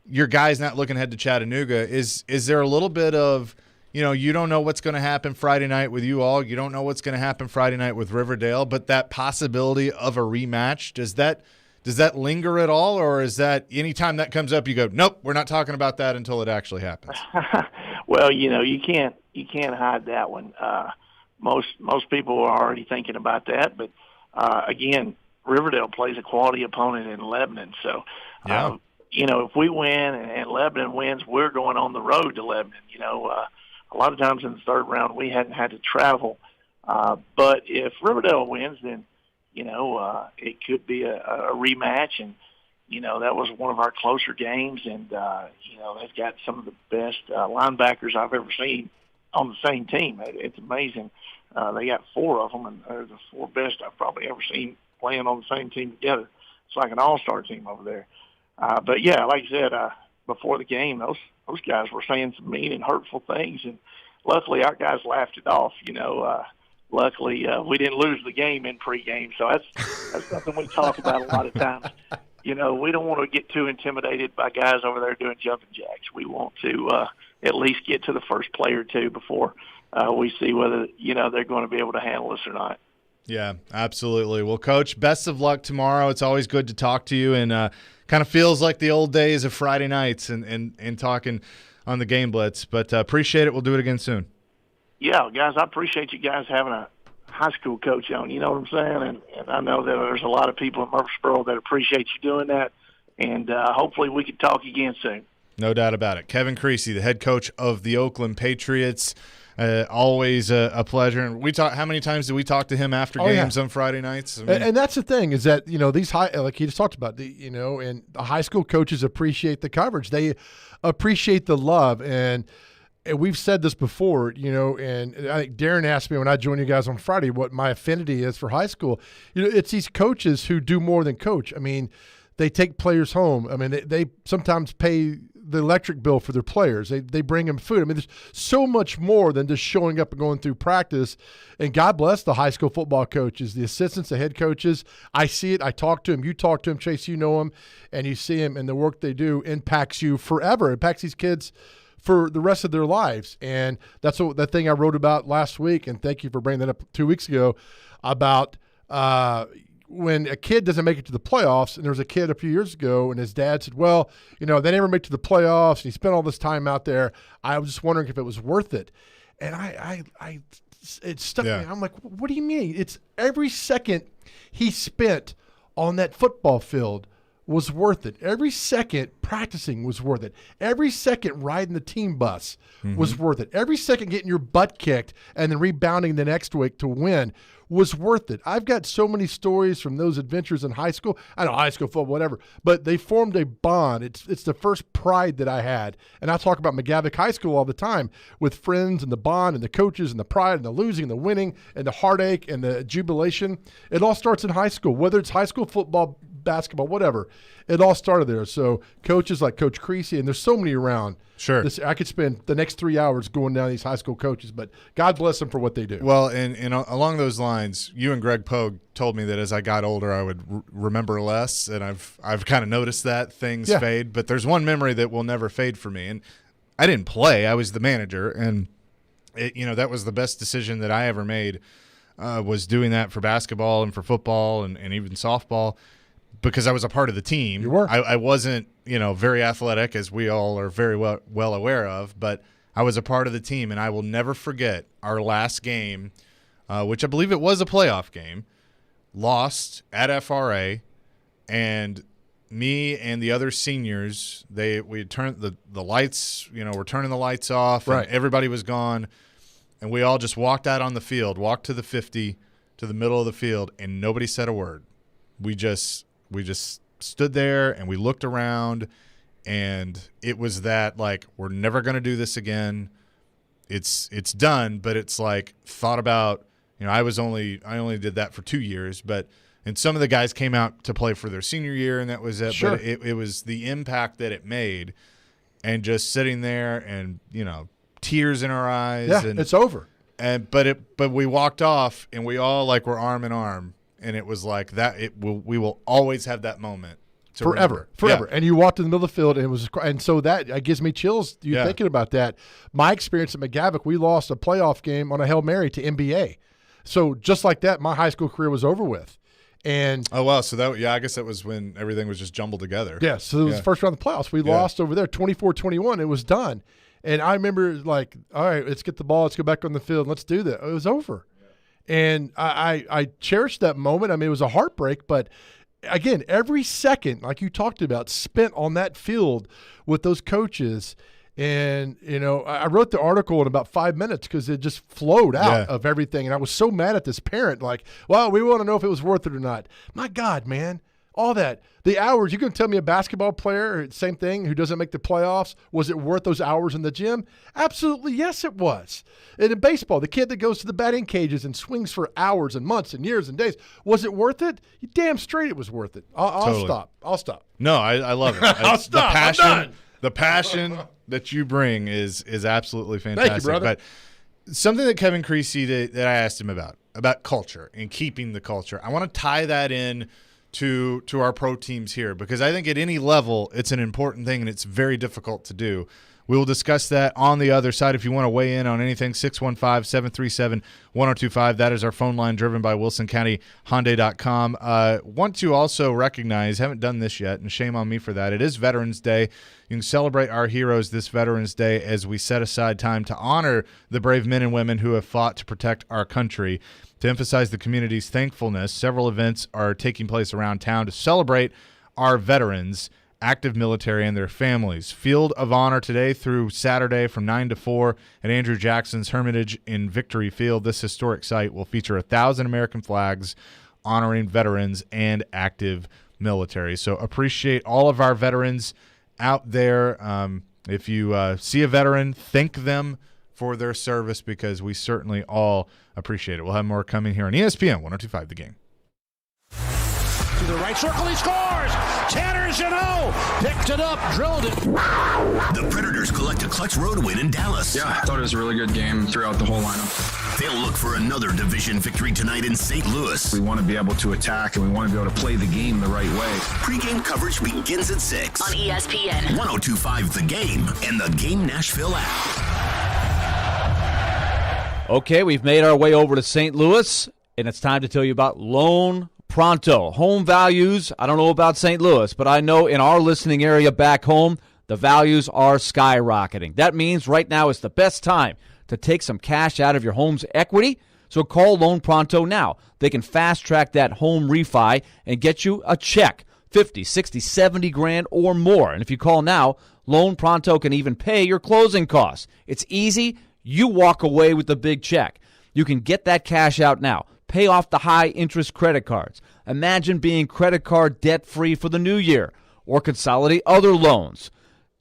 your guys not looking ahead to Chattanooga, is there a little bit of, you know, you don't know what's going to happen Friday night with you all. You don't know what's going to happen Friday night with Riverdale, but that possibility of a rematch, does Does that linger at all, or is that anytime that comes up, you go, nope, we're not talking about that until it actually happens? Well, you can't hide that one. Most people are already thinking about that, but again, Riverdale plays a quality opponent in Lebanon, so if we win and Lebanon wins, we're going on the road to Lebanon. A lot of times in the third round we hadn't had to travel, but if Riverdale wins, then it could be a rematch, and that was one of our closer games, and they've got some of the best linebackers I've ever seen on the same team. It's amazing. They got 4 of them, and they're the 4 best I've probably ever seen playing on the same team together. It's like an all-star team over there. But yeah, like I said, before the game, those guys were saying some mean and hurtful things, and luckily our guys laughed it off. Luckily we didn't lose the game in pregame, so that's something we talk about a lot of times. We don't want to get too intimidated by guys over there doing jumping jacks. We want to at least get to the first play or two before we see whether they're going to be able to handle us or not. Yeah, absolutely. Well, Coach, best of luck tomorrow. It's always good to talk to you, and kind of feels like the old days of Friday nights and talking on the Game Blitz. But appreciate it. We'll do it again soon. Yeah, guys, I appreciate you guys having a high school coach on. You know what I'm saying? And I know that there's a lot of people in Murfreesboro that appreciate you doing that. And hopefully we can talk again soon. No doubt about it. Kevin Creasy, the head coach of the Oakland Patriots. Always a pleasure. And we talk. How many times do we talk to him after games on Friday nights? I mean, and that's the thing is that these high, like he just talked about, and the high school coaches appreciate the coverage. They appreciate the love, and we've said this before. And I think Darren asked me when I joined you guys on Friday what my affinity is for high school. It's these coaches who do more than coach. I mean, they take players home. I mean, they sometimes pay the electric bill for their players. They bring them food. I mean, there's so much more than just showing up and going through practice. And God bless the high school football coaches, the assistants, the head coaches. I see it. I talk to them. You talk to them, Chase. You know them, and you see them, and the work they do impacts you forever. It impacts these kids for the rest of their lives. And that's that thing I wrote about last week, and thank you for bringing that up 2 weeks ago, about when a kid doesn't make it to the playoffs. And there was a kid a few years ago, and his dad said, well, they never make it to the playoffs, and he spent all this time out there. I was just wondering if it was worth it. And it stuck me. I'm like, what do you mean? It's every second he spent on that football field was worth it. Every second practicing was worth it. Every second riding the team bus was worth it. Every second getting your butt kicked and then rebounding the next week to win was worth it. I've got so many stories from those adventures in high school. I know high school football, whatever, but they formed a bond. It's the first pride that I had. And I talk about McGavick High School all the time with friends and the bond and the coaches and the pride and the losing and the winning and the heartache and the jubilation. It all starts in high school, whether it's high school football, basketball, whatever. It all started there. So coaches like Coach Creasy, and there's so many around. Sure. I could spend the next 3 hours going down these high school coaches, but God bless them for what they do. Well, and along those lines, you and Greg Pogue told me that as I got older, I would remember less, and I've kind of noticed that things fade. But there's one memory that will never fade for me, and I didn't play. I was the manager, and that was the best decision that I ever made, was doing that for basketball and for football and even softball, because I was a part of the team. You were. I wasn't, very athletic, as we all are very well aware of, but I was a part of the team, and I will never forget our last game, which I believe it was a playoff game, lost at FRA, and me and the other seniors, we turned the lights, we're turning the lights off, right, and everybody was gone, and we all just walked out on the field, walked to the 50, to the middle of the field, and nobody said a word. We just stood there and we looked around, and it was that, like, we're never going to do this again. It's done, but it's like thought about, I only did that for 2 years, and some of the guys came out to play for their senior year, and that was it. Sure. But it was the impact that it made, and just sitting there and, tears in our eyes. Yeah, and it's over. But we walked off, and we all were arm in arm. And it was like that. We will always have that moment forever. Yeah. And you walked in the middle of the field, and so that gives me chills. Thinking about that. My experience at McGavick, we lost a playoff game on a Hail Mary to NBA. So just like that, my high school career was over with. And oh wow, so that I guess that was when everything was just jumbled together. Yeah, so it was the first round of the playoffs. We lost over there 24-21. It was done. And I remember like, all right, let's get the ball, let's go back on the field, let's do that. It was over. And I cherished that moment. I mean, it was a heartbreak, but again, every second, like you talked about, spent on that field with those coaches. And, you know, I wrote the article in about 5 minutes because it just flowed out of everything. And I was so mad at this parent, like, well, we want to know if it was worth it or not. My God, man, all that. The hours, you can tell me a basketball player, same thing, who doesn't make the playoffs, was it worth those hours in the gym? Absolutely, yes, it was. And in baseball, the kid that goes to the batting cages and swings for hours and months and years and days, was it worth it? You damn straight it was worth it. I'll stop. No, I love it. I'll stop. The passion that you bring is absolutely fantastic. Thank you, brother. But something that Kevin Creasy that I asked him about culture and keeping the culture, I want to tie that in to our pro teams here, because I think at any level it's an important thing and it's very difficult to do. We will discuss that on the other side. If you want to weigh in on anything, 615-737-1025. That is our phone line, driven by WilsonCountyHyundai.com. Want to also recognize, haven't done this yet, and shame on me for that, it is Veterans Day. You can celebrate our heroes this Veterans Day as we set aside time to honor the brave men and women who have fought to protect our country. To emphasize the community's thankfulness, several events are taking place around town to celebrate our veterans, active military, and their families. Field of Honor today through Saturday from 9 to 4 at Andrew Jackson's Hermitage in Victory Field. This historic site will feature 1,000 American flags honoring veterans and active military. So appreciate all of our veterans out there. If you see a veteran, thank them for their service, because we certainly all appreciate it. We'll have more coming here on ESPN 102.5 The Game. To the right circle, he scores! Tanner Jeannot picked it up, drilled it. The Predators collect a clutch road win in Dallas. Yeah, I thought it was a really good game throughout the whole lineup. They'll look for another division victory tonight in St. Louis. We want to be able to attack, and we want to be able to play the game the right way. Pre-game coverage begins at 6 on ESPN 102.5 The Game and the Game Nashville app. Okay, we've made our way over to St. Louis, and it's time to tell you about Loan Pronto. Home values, I don't know about St. Louis, but I know in our listening area back home, the values are skyrocketing. That means right now is the best time to take some cash out of your home's equity. So call Loan Pronto now. They can fast-track that home refi and get you a check, 50, 60, 70 grand or more. And if you call now, Loan Pronto can even pay your closing costs. It's easy. You walk away with the big check. You can get that cash out now. Pay off the high-interest credit cards. Imagine being credit card debt-free for the new year, or consolidate other loans.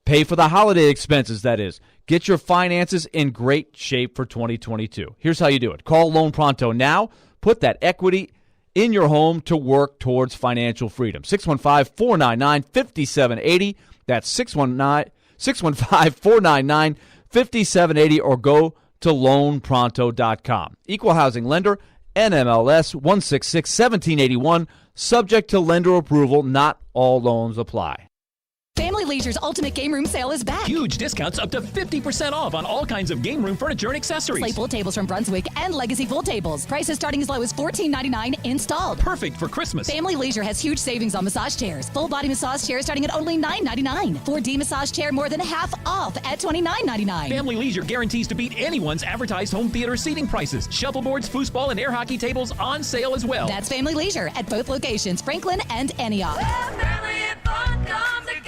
Pay for the holiday expenses, that is. Get your finances in great shape for 2022. Here's how you do it. Call Loan Pronto now. Put that equity in your home to work towards financial freedom. 615-499-5780. That's 615-499-5780, or go to loanpronto.com. Equal housing lender, NMLS 166-1781, subject to lender approval. Not all loans apply. Family Leisure's Ultimate Game Room Sale is back. Huge discounts up to 50% off on all kinds of game room furniture and accessories. Play pool tables from Brunswick and Legacy Pool Tables. Prices starting as low as $14.99 installed. Perfect for Christmas. Family Leisure has huge savings on massage chairs. Full body massage chair starting at only $9.99. 4D massage chair more than half off at $29.99. Family Leisure guarantees to beat anyone's advertised home theater seating prices. Shuffleboards, foosball, and air hockey tables on sale as well. That's Family Leisure at both locations, Franklin and Antioch. Family and fun come together.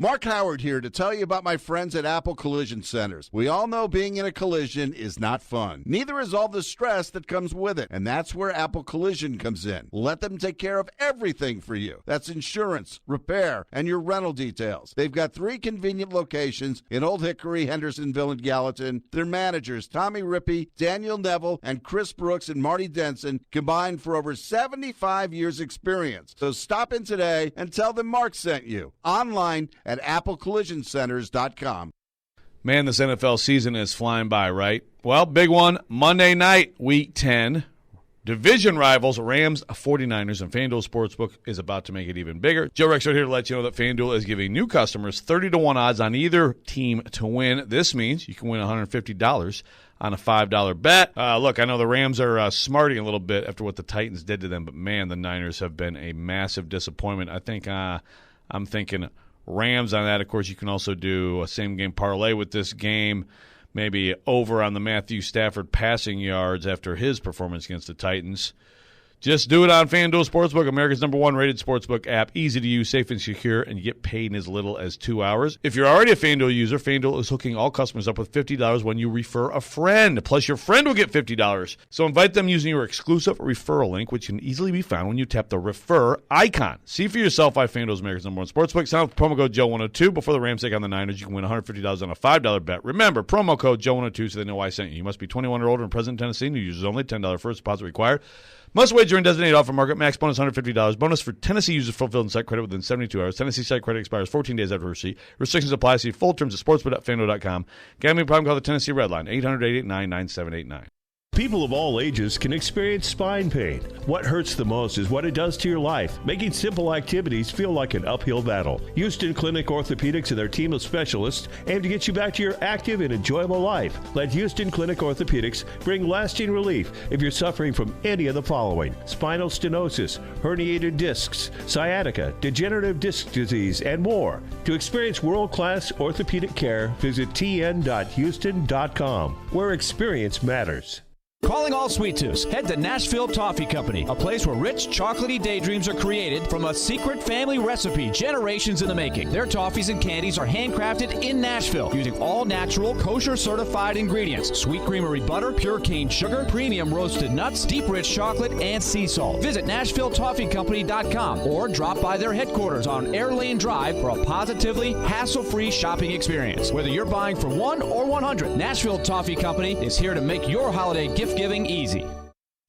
Mark Howard here to tell you about my friends at Apple Collision Centers. We all know being in a collision is not fun. Neither is all the stress that comes with it. And that's where Apple Collision comes in. Let them take care of everything for you. That's insurance, repair, and your rental details. They've got 3 convenient locations in Old Hickory, Hendersonville, and Gallatin. Their managers, Tommy Rippey, Daniel Neville, and Chris Brooks and Marty Denson, combined for over 75 years experience. So stop in today and tell them Mark sent you. Online at applecollisioncenters.com. Man, this NFL season is flying by, right? Well, big one, Monday night, Week 10. Division rivals, Rams, 49ers, and FanDuel Sportsbook is about to make it even bigger. Joe Rexford here to let you know that FanDuel is giving new customers 30-1 odds on either team to win. This means you can win $150 on a $5 bet. Look, I know the Rams are smarting a little bit after what the Titans did to them, but, man, the Niners have been a massive disappointment. I think I'm thinking Rams on that. Of course, you can also do a same-game parlay with this game. Maybe over on the Matthew Stafford passing yards after his performance against the Titans. Just do it on FanDuel Sportsbook, America's #1 rated sportsbook app. Easy to use, safe and secure, and you get paid in as little as 2 hours. If you're already a FanDuel user, FanDuel is hooking all customers up with $50 when you refer a friend. Plus, your friend will get $50. So invite them using your exclusive referral link, which can easily be found when you tap the refer icon. See for yourself why FanDuel is America's #1 sportsbook. Sign up with promo code Joe102 before the Rams take on the Niners. You can win $150 on a $5 bet. Remember, promo code Joe102 so they know why I sent you. You must be 21 or older and present in Tennessee. New users only. $10 first deposit required. Must wager in designated offer market. Max bonus $150. Bonus for Tennessee users fulfilled in site credit within 72 hours. Tennessee site credit expires 14 days after receipt. Restrictions apply. See full terms at sportsbook.fanduel.com. Gambling problem, call the Tennessee Red Line, 800-889-9789. People of all ages can experience spine pain. What hurts the most is what it does to your life, making simple activities feel like an uphill battle. Houston Clinic Orthopedics and their team of specialists aim to get you back to your active and enjoyable life. Let Houston Clinic Orthopedics bring lasting relief if you're suffering from any of the following: spinal stenosis, herniated discs, sciatica, degenerative disc disease, and more. To experience world-class orthopedic care, visit tn.houston.com, where experience matters. Calling all sweet tooths. Head to Nashville Toffee Company, a place where rich, chocolatey daydreams are created from a secret family recipe generations in the making. Their toffees and candies are handcrafted in Nashville using all natural, kosher-certified ingredients. Sweet creamery butter, pure cane sugar, premium roasted nuts, deep rich chocolate, and sea salt. Visit NashvilleToffeeCompany.com or drop by their headquarters on Air Lane Drive for a positively hassle-free shopping experience. Whether you're buying for 1 or 100, Nashville Toffee Company is here to make your holiday gift giving easy.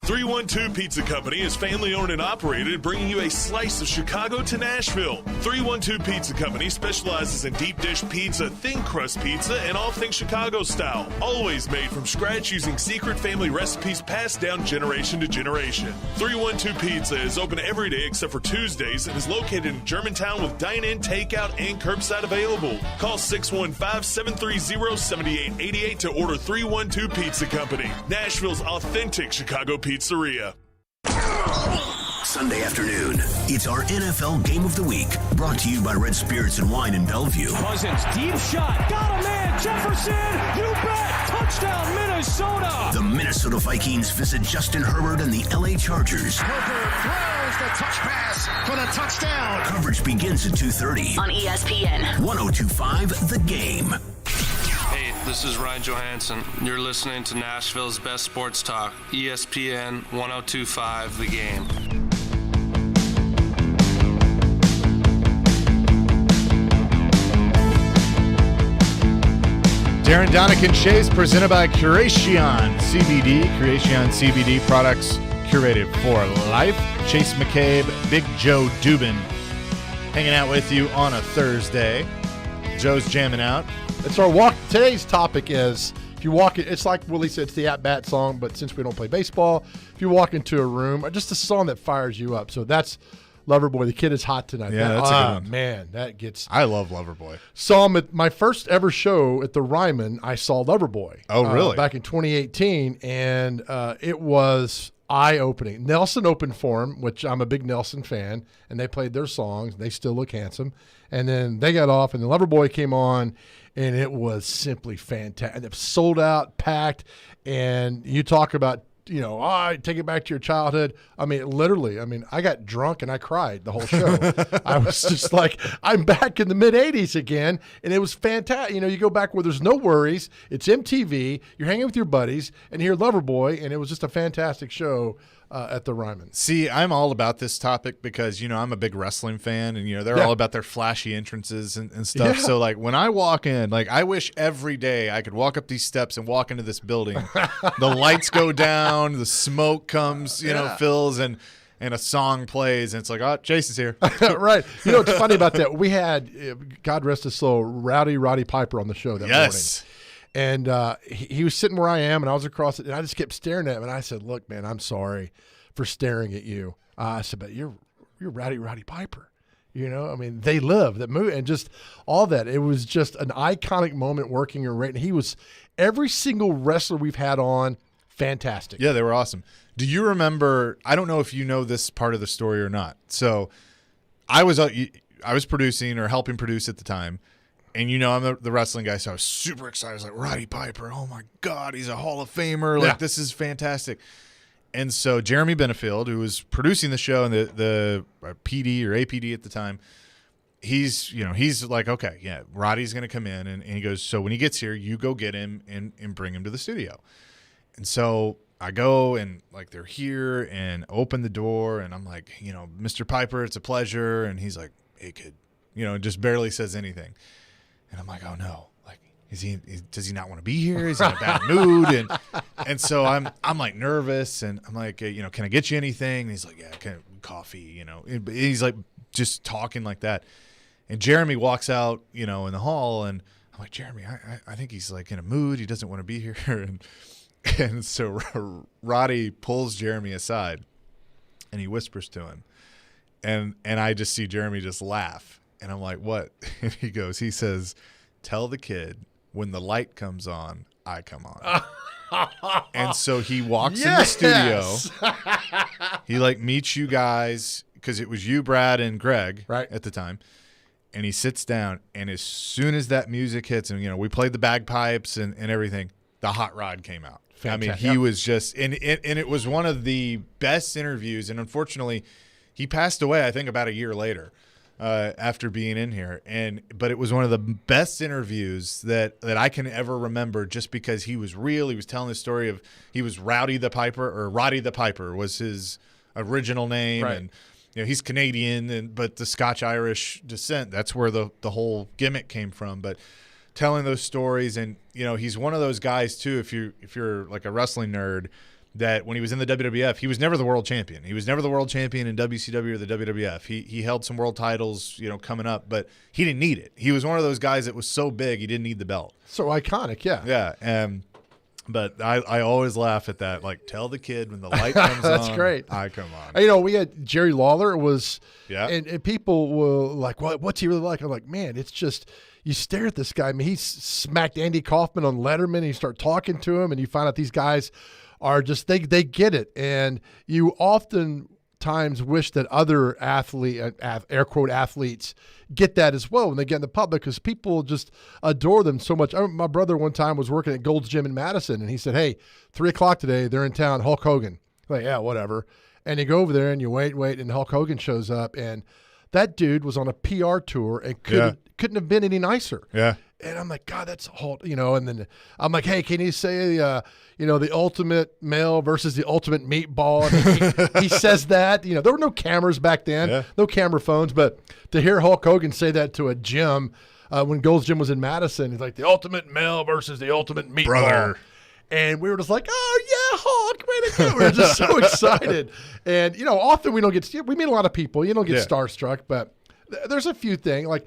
312 Pizza Company is family owned and operated, bringing you a slice of Chicago to Nashville. 312 Pizza Company specializes in deep dish pizza, thin crust pizza, and all things Chicago style. Always made from scratch using secret family recipes passed down generation to generation. 312 Pizza is open every day except for Tuesdays and is located in Germantown with dine-in, takeout, and curbside available. Call 615-730-7888 to order 312 Pizza Company, Nashville's authentic Chicago pizzeria. Sunday afternoon, it's our NFL Game of the Week, brought to you by Red Spirits and Wine in Bellevue. Cousins, deep shot, got a man, Jefferson, you bet, touchdown Minnesota. The Minnesota Vikings visit Justin Herbert and the LA Chargers. Herbert throws the touch pass for the touchdown. Coverage begins at 2:30 on ESPN 102.5 The Game. Hey, this is Ryan Johansson. You're listening to Nashville's best sports talk, ESPN 102.5 The Game. Darren Donican Chase, presented by Curation CBD. Curation CBD products curated for life. Chase McCabe, Big Joe Dubin, hanging out with you on a Thursday. Joe's jamming out. It's our walk. Today's topic is, if you walk in, it's like Willie said, it's the at-bat song, but since we don't play baseball, if you walk into a room, or just a song that fires you up. So that's Loverboy. The Kid is Hot Tonight. Yeah, that's a good one. Man, that gets... I love Loverboy. Saw him at my first ever show at the Ryman. I saw Loverboy. Oh, really? Back in 2018, and it was eye-opening. Nelson opened for him, which I'm a big Nelson fan, and they played their songs. They still look handsome. And then they got off, and the Loverboy came on, and it was simply fantastic. It sold out, packed, and you talk about, take it back to your childhood. I mean, literally, I got drunk and I cried the whole show. I was just like, I'm back in the mid-'80s again, and it was fantastic. You go back where there's no worries. It's MTV. You're hanging with your buddies, and you hear Loverboy, and it was just a fantastic show at the Ryman. See, I'm all about this topic because, I'm a big wrestling fan, and, they're all about their flashy entrances and stuff. Yeah. So, when I walk in, I wish every day I could walk up these steps and walk into this building. The lights go down, the smoke comes, fills, and a song plays, and it's like, oh, Jason's here. Right. What's funny about that? We had, God rest his soul, Rowdy Roddy Piper on the show that morning. And he was sitting where I am, and I was across it, and I just kept staring at him. And I said, "Look, man, I'm sorry for staring at you." I said, "But you're Roddy Piper." You know, I mean, they live that movie, and just all that. It was just an iconic moment working your rate. And he was every single wrestler we've had on, fantastic. Yeah, they were awesome. Do you remember? I don't know if you know this part of the story or not. So, I was producing or helping produce at the time. And, you know, I'm the wrestling guy, so I was super excited. I was like, Roddy Piper, oh, my God, he's a Hall of Famer. Like, this is fantastic. And so Jeremy Benefield, who was producing the show and the PD or APD at the time, he's like, okay, yeah, Roddy's going to come in. And he goes, so when he gets here, you go get him and bring him to the studio. And so I go and, like, they're here and open the door. And I'm like, you know, Mr. Piper, it's a pleasure. And he's like, hey, kid, you know, just barely says anything. And I'm like, oh no, like, does he not want to be here? Is he in a bad mood? And so I'm like nervous, and I'm like, you know, can I get you anything? And he's like, yeah, coffee, you know. He's like just talking like that. And Jeremy walks out, you know, in the hall, and I'm like, Jeremy, I think he's like in a mood. He doesn't want to be here. And so Roddy pulls Jeremy aside, and he whispers to him, and I just see Jeremy just laugh. And I'm like, what? And he says, tell the kid when the light comes on, I come on. And so he walks in the studio. He, like, meets you guys, because it was you, Brad, and Greg at the time. And he sits down, and as soon as that music hits, and, you know, we played the bagpipes and everything, the hot rod came out. Fantastic. I mean, he was just – and it was one of the best interviews. And unfortunately, he passed away, I think, about a year later. After being in here, but it was one of the best interviews that I can ever remember, just because he was real. He was telling the story of, he was Roddy the Piper was his original name, and, you know, he's Canadian, but the Scotch-Irish descent, that's where the whole gimmick came from. But telling those stories, and, you know, he's one of those guys too, if you're like a wrestling nerd, that when he was in the WWF, he was never the world champion. He was never the world champion in WCW or the WWF. He held some world titles, you know, coming up, but he didn't need it. He was one of those guys that was so big he didn't need the belt. So iconic, yeah. Yeah, but I always laugh at that. Like, tell the kid when the light comes That's on, great. I come on. You know, we had Jerry Lawler and people were like, what's he really like? I'm like, man, it's just you stare at this guy. I mean, he smacked Andy Kaufman on Letterman, and you start talking to him, and you find out these guys are just they get it, and you oftentimes wish that other air quote athletes get that as well when they get in the public, because people just adore them so much. My brother one time was working at Gold's Gym in Madison, and he said, "Hey, 3:00 today, they're in town. Hulk Hogan." I'm like, yeah, whatever. And you go over there and you wait, and Hulk Hogan shows up, and that dude was on a PR tour and couldn't have been any nicer. Yeah. And I'm like, God, that's Hulk, you know. And then I'm like, hey, can you say, you know, the ultimate male versus the ultimate meatball? And he says that. You know, there were no cameras back then, no camera phones. But to hear Hulk Hogan say that to a gym when Gold's Gym was in Madison, he's like, the ultimate male versus the ultimate meatball. Brother. And we were just like, oh, yeah, Hulk, way to go. We were just so excited. And, you know, often we meet a lot of people. You don't get starstruck, but there's a few things. Like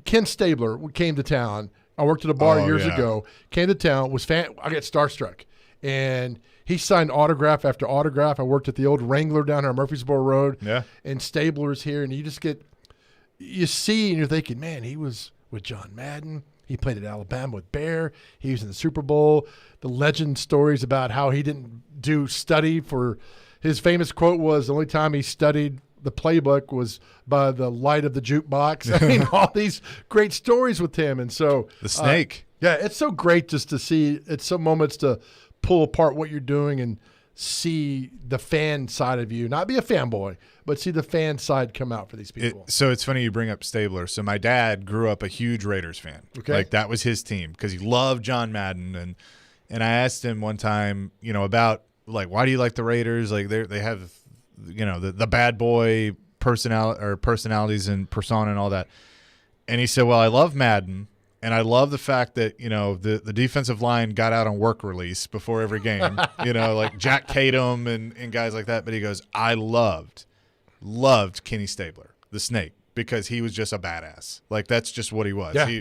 Ken Stabler came to town. I worked at a bar years ago. Came to town, I get starstruck. And he signed autograph after autograph. I worked at the old Wrangler down here on Murfreesboro Road. Yeah. And Stabler's here. And you see and you're thinking, man, he was with John Madden. He played at Alabama with Bear. He was in the Super Bowl. The legend stories about how he didn't do study for his famous quote was the only time he studied the playbook was by the light of the jukebox. I mean, all these great stories with him. And so the snake. Yeah, it's so great just to see at some moments to pull apart what you're doing and see the fan side of you, not be a fanboy, but see the fan side come out for these people. So it's funny you bring up Stabler. So my dad grew up a huge Raiders fan. Okay. Like that was his team because he loved John Madden. And I asked him one time, you know, about like, why do you like the Raiders? Like they have, you know, the bad boy personalities and persona and all that. And he said, well, I love Madden. And I love the fact that, you know, the defensive line got out on work release before every game, you know, like Jack Tatum and guys like that. But he goes, I loved Kenny Stabler, the snake, because he was just a badass. Like, that's just what he was. Yeah.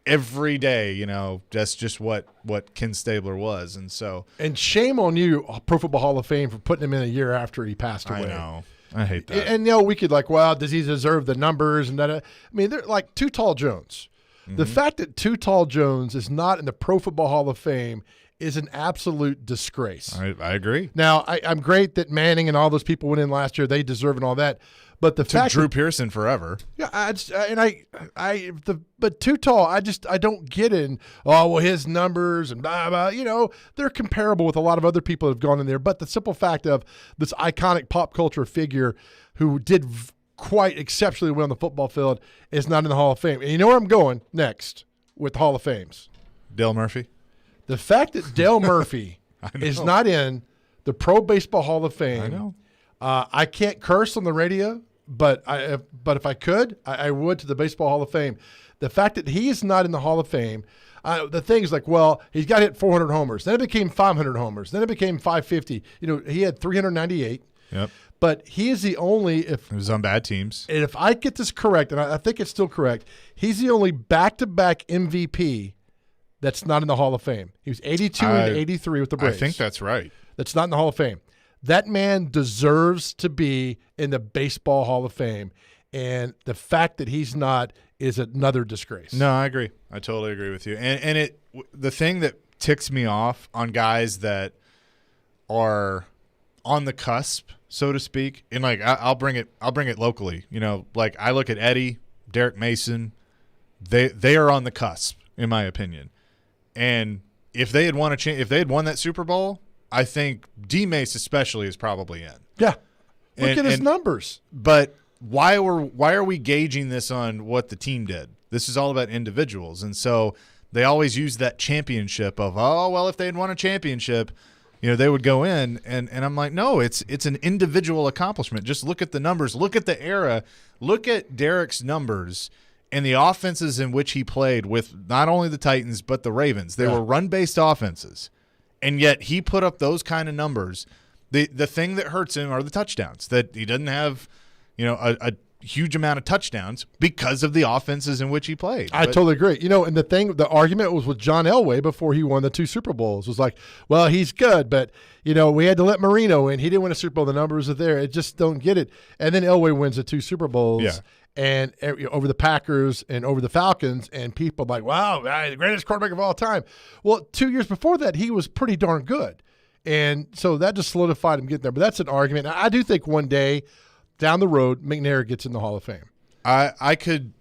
every day, you know, that's just what Ken Stabler was. And so, and shame on you, Pro Football Hall of Fame, for putting him in a year after he passed away. I know. I hate that. And, you know, we could like, well, does he deserve the numbers? And that, I mean, they're like Too Tall Jones. Mm-hmm. The fact that Too Tall Jones is not in the Pro Football Hall of Fame is an absolute disgrace. I agree. Now, I'm great that Manning and all those people went in last year. They deserve and all that. But the fact Drew Pearson forever. Yeah, but Too Tall, I don't get it. And, oh, well, his numbers and blah, blah, you know, they're comparable with a lot of other people that have gone in there. But the simple fact of this iconic pop culture figure who did quite exceptionally well on the football field is not in the Hall of Fame. And you know where I'm going next with the Hall of Fames? Dale Murphy. The fact that Dale Murphy is not in the Pro Baseball Hall of Fame. I know. I can't curse on the radio, but if I could, I would, to the Baseball Hall of Fame. The fact that he is not in the Hall of Fame, the thing is like, well, he's got to hit 400 homers. Then it became 500 homers. Then it became 550. You know, he had 398. Yep. But he is the only, if he was on bad teams. And if I get this correct, and I think it's still correct, he's the only back-to-back MVP that's not in the Hall of Fame. He was 82 and 83 with the Braves. I think that's right. That's not in the Hall of Fame. That man deserves to be in the Baseball Hall of Fame, and the fact that he's not is another disgrace. No, I agree. I totally agree with you. And the thing that ticks me off on guys that are on the cusp, so to speak, and like I'll bring it locally. You know, like I look at Eddie, Derek Mason, they are on the cusp, in my opinion. And if they had won if they had won that Super Bowl, I think D Mace especially is probably in. Yeah. Look at his numbers. But why are we gauging this on what the team did? This is all about individuals. And so they always use that championship of, oh, well, if they had won a championship, you know, they would go in. And I'm like, no, it's an individual accomplishment. Just look at the numbers. Look at the era. Look at Derek's numbers and the offenses in which he played with not only the Titans but the Ravens. They were run-based offenses. And yet he put up those kind of numbers. The thing that hurts him are the touchdowns, that he doesn't have, you know, a huge amount of touchdowns because of the offenses in which he played. I totally agree. You know, and the argument was with John Elway before he won the 2 Super Bowls. It was like, well, he's good, but, you know, we had to let Marino in. He didn't win a Super Bowl. The numbers are there. It just don't get it. And then Elway wins the 2 Super Bowls. Yeah. And over the Packers and over the Falcons, and people like, wow, the greatest quarterback of all time. Well, 2 years before that, he was pretty darn good. And so that just solidified him getting there. But that's an argument. I do think one day down the road, McNair gets in the Hall of Fame. I could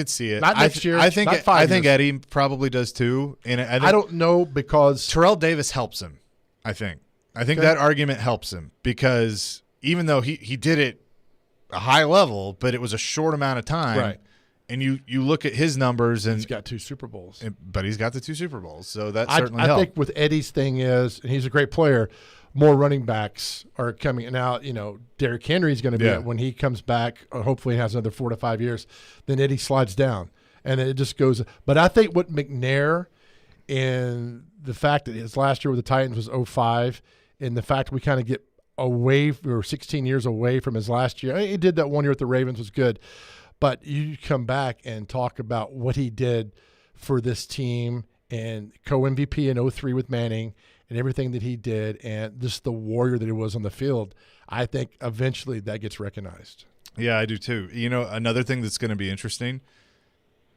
see it. Not next year. I think not 5 years. think Eddie probably does too. And I don't know, because Terrell Davis helps him. I think that argument helps him, because even though he did it a high level, but it was a short amount of time. Right. And you look at his numbers, and he's got 2 Super Bowls. But he's got the 2 Super Bowls, so that certainly helped. I think with Eddie's thing is, and he's a great player, more running backs are coming. And now, you know, Derrick Henry's going to be when he comes back, or hopefully has another 4 to 5 years, then Eddie slides down. And it just goes. But I think what McNair, and the fact that his last year with the Titans was 05, and the fact we kind of get away, or 16 years away from his last year. He did that 1 year with the Ravens, was good. But you come back and talk about what he did for this team, and co-MVP in 03 with Manning, and everything that he did, and just the warrior that he was on the field. I think eventually that gets recognized. Yeah, I do too. You know, another thing that's going to be interesting,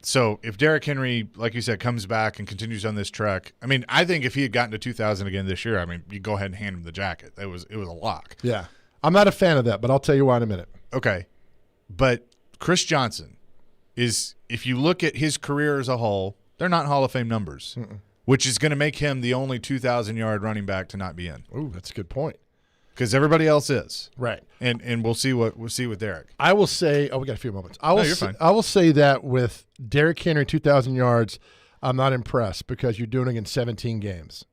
so if Derrick Henry, like you said, comes back and continues on this trek, I mean, I think if he had gotten to 2,000 again this year, I mean, you go ahead and hand him the jacket. It was a lock. Yeah. I'm not a fan of that, but I'll tell you why in a minute. Okay. But Chris Johnson is, if you look at his career as a whole, they're not Hall of Fame numbers, which is going to make him the only 2,000-yard running back to not be in. Ooh, that's a good point. Because everybody else is. Right. And we'll see with Derek. I will say, we got a few moments. You're fine. I will say that with Derrick Henry, 2,000 yards, I'm not impressed, because you're doing it in 17 games.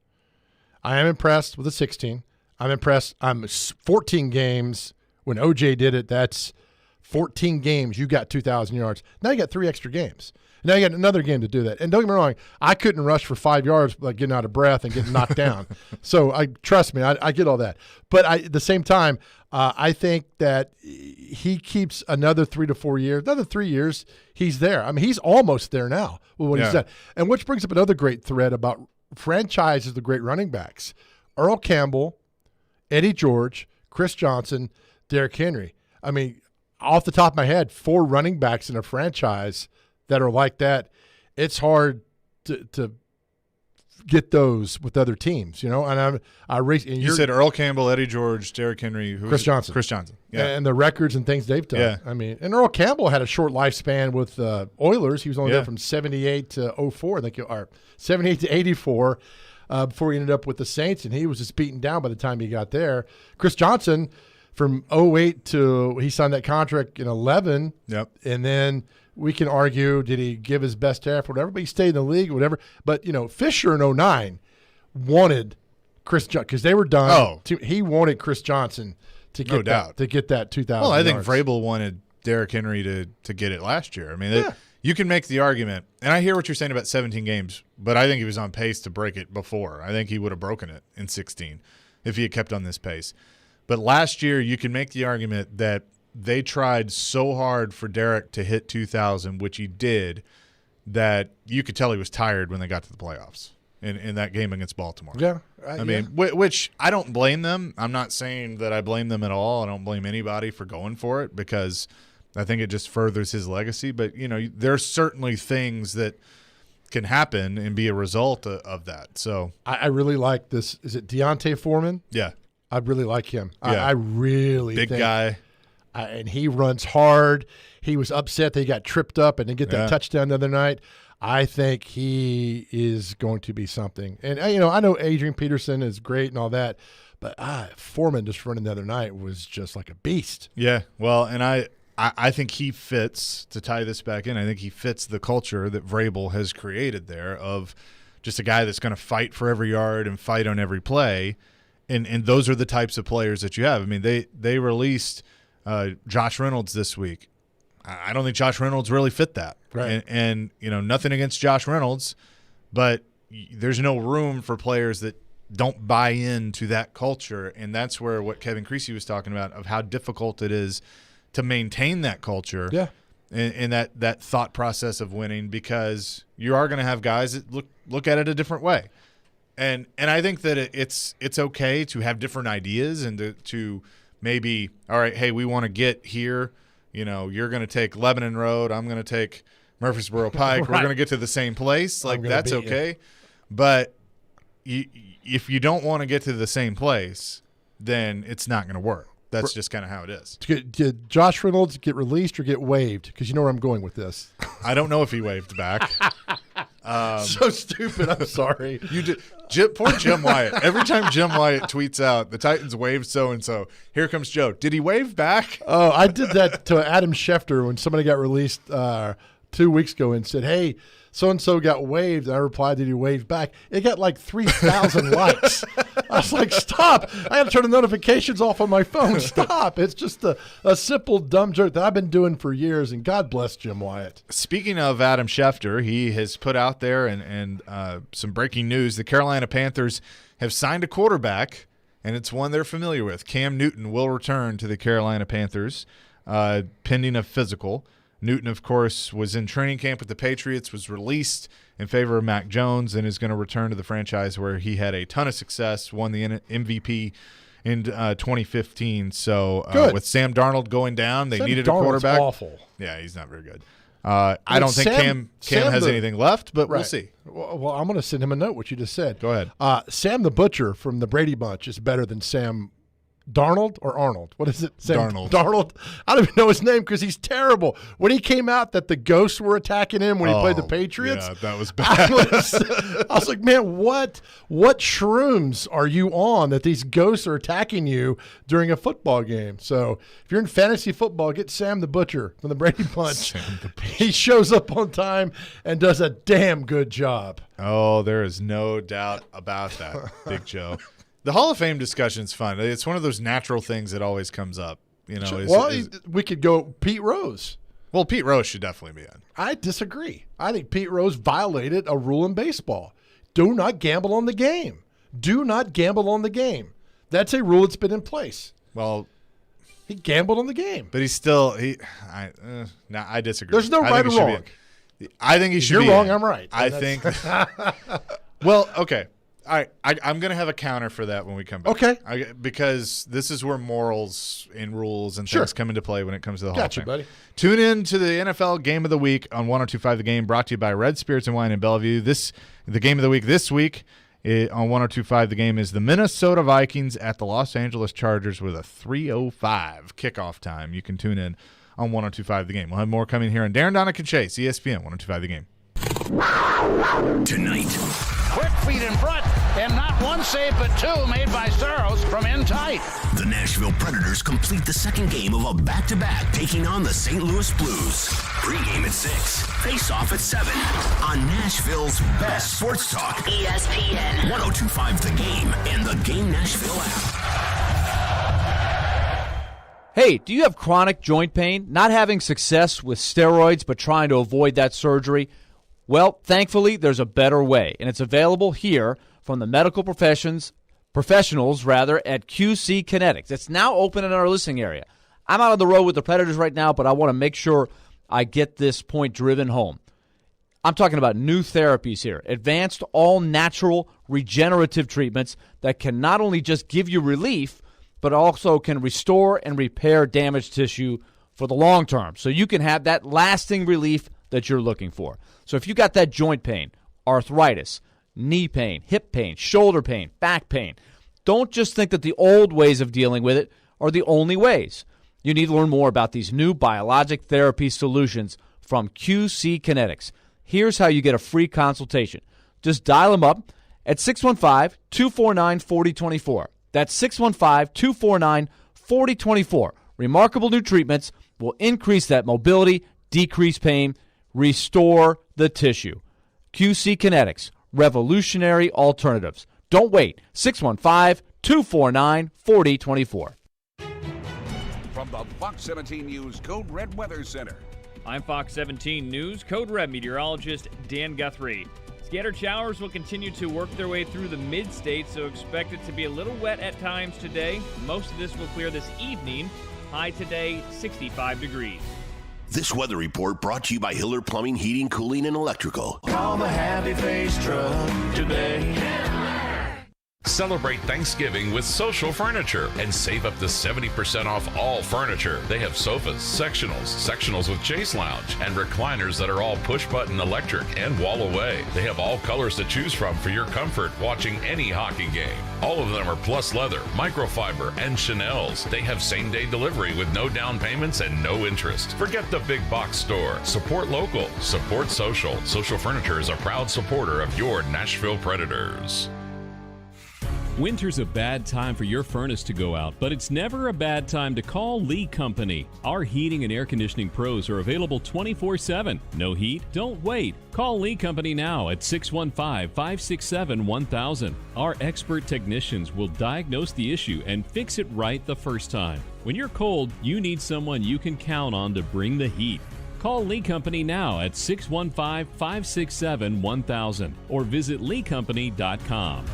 I am impressed with the 16. I'm impressed. I'm 14 games. When OJ did it, that's 14 games, you got 2,000 yards. Now you got 3 extra games. Now you got another game to do that. And don't get me wrong, I couldn't rush for 5 yards like getting out of breath and getting knocked down. So trust me, I get all that. But at the same time, I think that he keeps another 3 to 4 years. Another 3 years, he's there. I mean, he's almost there now with what he's done. And which brings up another great thread about franchises, the great running backs. Earl Campbell, Eddie George, Chris Johnson, Derrick Henry. I mean, off the top of my head, 4 running backs in a franchise that are like that. It's hard to get those with other teams, And you said Earl Campbell, Eddie George, Derrick Henry, Chris Johnson. Chris Johnson, yeah. And the records and things they've done. Yeah. I mean, and Earl Campbell had a short lifespan with Oilers. He was only there from 78 to 04, I think, or 78 to 84 before he ended up with the Saints, and he was just beaten down by the time he got there. Chris Johnson, from 08 to he signed that contract in 11. Yep. And then we can argue, did he give his best effort, whatever, but he stayed in the league, whatever. But, Fisher in 09 wanted Chris Johnson because they were done. He wanted Chris Johnson to get that 2,000 Well, I think yards. Vrabel wanted Derrick Henry to get it last year. I mean, you can make the argument, and I hear what you're saying about 17 games, but I think he was on pace to break it before. I think he would have broken it in 16 if he had kept on this pace. But last year, you can make the argument that they tried so hard for Derrick to hit 2,000, which he did, that you could tell he was tired when they got to the playoffs in that game against Baltimore. Yeah. I mean, which I don't blame them. I'm not saying that I blame them at all. I don't blame anybody for going for it because I think it just furthers his legacy. But, there's certainly things that can happen and be a result of that. So I really like this. Is it Deontay Foreman? Yeah. I really like him. Yeah. I really big think, guy. And he runs hard. He was upset that he got tripped up and didn't get that touchdown the other night. I think he is going to be something. And, I know Adrian Peterson is great and all that, but Foreman just running the other night was just like a beast. Yeah, well, and I think he fits, to tie this back in, I think he fits the culture that Vrabel has created there of just a guy that's going to fight for every yard and fight on every play. And those are the types of players that you have. I mean, they released Josh Reynolds this week. I don't think Josh Reynolds really fit that. Right. And nothing against Josh Reynolds, but there's no room for players that don't buy into that culture. And that's where what Kevin Creasy was talking about of how difficult it is to maintain that culture. Yeah. And that thought process of winning, because you are going to have guys that look at it a different way. And I think that it's okay to have different ideas and to maybe, all right, hey, we want to get here. You're going to take Lebanon Road. I'm going to take Murfreesboro Pike. Right. We're going to get to the same place. Like, that's okay. But if you don't want to get to the same place, then it's not going to work. That's just kind of how it is. Did Josh Reynolds get released or get waived? Because you know where I'm going with this. I don't know if he waved back. So stupid. I'm sorry. You did. Poor Jim Wyatt. Every time Jim Wyatt tweets out, the Titans waved so-and-so, here comes Joe. Did he wave back? Oh, I did that to Adam Schefter when somebody got released 2 weeks ago and said, hey, so-and-so got waived. And I replied, did he wave back? It got like 3,000 likes. I was like, stop. I got to turn the notifications off on my phone. Stop. It's just a simple, dumb joke that I've been doing for years, and God bless Jim Wyatt. Speaking of Adam Schefter, he has put out there and some breaking news. The Carolina Panthers have signed a quarterback, and it's one they're familiar with. Cam Newton will return to the Carolina Panthers pending a physical. Newton, of course, was in training camp with the Patriots, was released in favor of Mac Jones, and is going to return to the franchise where he had a ton of success, won the MVP in 2015. So with Sam Darnold going down, they needed a quarterback. Awful. Yeah, he's not very good. I don't think Cam has anything left, but we'll see. Well, I'm going to send him a note, what you just said. Go ahead. Sam the Butcher from the Brady Bunch is better than Sam Darnold or Arnold? What is it? Darnold. I don't even know his name because he's terrible. When he came out that the ghosts were attacking him when he played the Patriots. Yeah, that was bad. I was like, man, what shrooms are you on that these ghosts are attacking you during a football game? So if you're in fantasy football, get Sam the Butcher from the Brady Bunch. He shows up on time and does a damn good job. Oh, there is no doubt about that, Big Joe. The Hall of Fame discussion is fun. It's one of those natural things that always comes up. we could go Pete Rose. Well, Pete Rose should definitely be in. I disagree. I think Pete Rose violated a rule in baseball. Do not gamble on the game. Do not gamble on the game. That's a rule that's been in place. Well, he gambled on the game. But he's still I disagree. There's no right or wrong. I think he should be. You're wrong, I'm right. I think well, okay. All right, I'm going to have a counter for that when we come back. Okay. Because this is where morals and rules and things come into play when it comes to the Hall of Fame. Buddy. Tune in to the NFL Game of the Week on 102.5 The Game, brought to you by Red Spirits and Wine in Bellevue. The Game of the Week this week on 102.5 The Game is the Minnesota Vikings at the Los Angeles Chargers with a 3:05 kickoff time. You can tune in on 102.5 The Game. We'll have more coming here on Darren, Donick, and Chase, ESPN 102.5 The Game. Tonight. Quick feet in front, and not one save but two made by Saros from in tight. The Nashville Predators complete the second game of a back-to-back, taking on the St. Louis Blues. Pre-game at 6, face-off at 7 on Nashville's best sports talk. ESPN 102.5 The Game and the Game Nashville app. Hey, do you have chronic joint pain? Not having success with steroids but trying to avoid that surgery? Well, thankfully, there's a better way, and it's available here from the medical professionals at QC Kinetics. It's now open in our listening area. I'm out on the road with the Predators right now, but I want to make sure I get this point driven home. I'm talking about new therapies here, advanced all-natural regenerative treatments that can not only just give you relief, but also can restore and repair damaged tissue for the long term, so you can have that lasting relief that you're looking for. So if you got that joint pain, arthritis, knee pain, hip pain, shoulder pain, back pain, don't just think that the old ways of dealing with it are the only ways. You need to learn more about these new biologic therapy solutions from QC Kinetics. Here's how you get a free consultation. Just dial them up at 615-249-4024. That's 615-249-4024. Remarkable new treatments will increase that mobility, decrease pain, restore the tissue. QC Kinetics, revolutionary alternatives. Don't wait. 615-249-4024. From the Fox 17 News Code Red Weather Center. I'm Fox 17 News Code Red meteorologist Dan Guthrie. Scattered showers will continue to work their way through the mid-state, so expect it to be a little wet at times today. Most of this will clear this evening. High today, 65 degrees. This weather report brought to you by Hiller Plumbing, Heating, Cooling, and Electrical. Call the Happy Face Truck today. Celebrate Thanksgiving with Social Furniture and save up to 70% off all furniture. They have sofas, sectionals with chase lounge, and recliners that are all push-button electric and wall away. They have all colors to choose from for your comfort watching any hockey game. All of them are plus leather, microfiber, and Chanel's. They have same-day delivery with no down payments and no interest. Forget the big box store. Support local. Support social. Social Furniture is a proud supporter of your Nashville Predators. Winter's a bad time for your furnace to go out, but it's never a bad time to call Lee Company. Our heating and air conditioning pros are available 24/7. No heat? Don't wait. Call Lee Company now at 615-567-1000. Our expert technicians will diagnose the issue and fix it right the first time. When you're cold, you need someone you can count on to bring the heat. Call Lee Company now at 615-567-1000 or visit leecompany.com.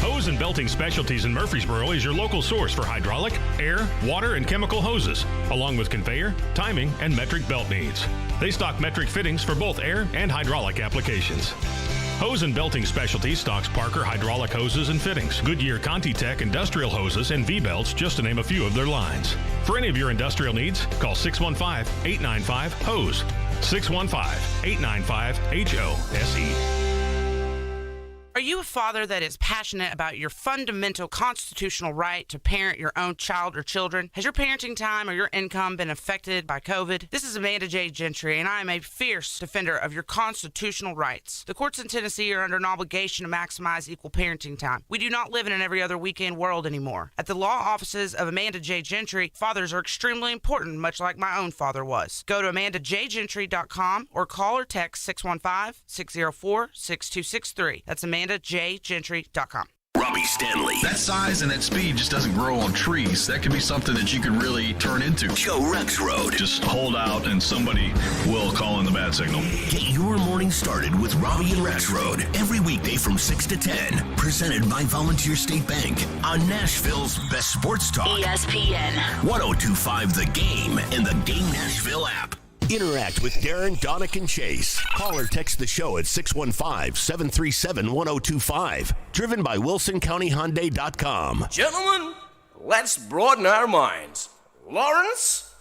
Hose and Belting Specialties in Murfreesboro is your local source for hydraulic, air, water, and chemical hoses, along with conveyor, timing, and metric belt needs. They stock metric fittings for both air and hydraulic applications. Hose and Belting Specialties stocks Parker hydraulic hoses and fittings, Goodyear Conti-Tech industrial hoses, and V-belts, just to name a few of their lines. For any of your industrial needs, call 615-895-HOSE. 615-895-HOSE. Are you a father that is passionate about your fundamental constitutional right to parent your own child or children? Has your parenting time or your income been affected by COVID? This is Amanda J. Gentry, and I am a fierce defender of your constitutional rights. The courts in Tennessee are under an obligation to maximize equal parenting time. We do not live in an every other weekend world anymore. At the law offices of Amanda J. Gentry, fathers are extremely important, much like my own father was. Go to AmandaJGentry.com or call or text 615-604-6263. That's AmandaJGentry.com. Robbie Stanley. That size and that speed just doesn't grow on trees. That could be something that you could really turn into. Joe Rexrode. Just hold out and somebody will call in the bad signal. Get your morning started with Robbie and Rexrode every weekday from 6 to 10. Presented by Volunteer State Bank on Nashville's best sports talk. ESPN 1025 The Game and the Game Nashville app. Interact with Darren, Donick, and Chase. Call or text the show at 615-737-1025. Driven by WilsonCountyHyundai.com. Gentlemen, let's broaden our minds. Lawrence?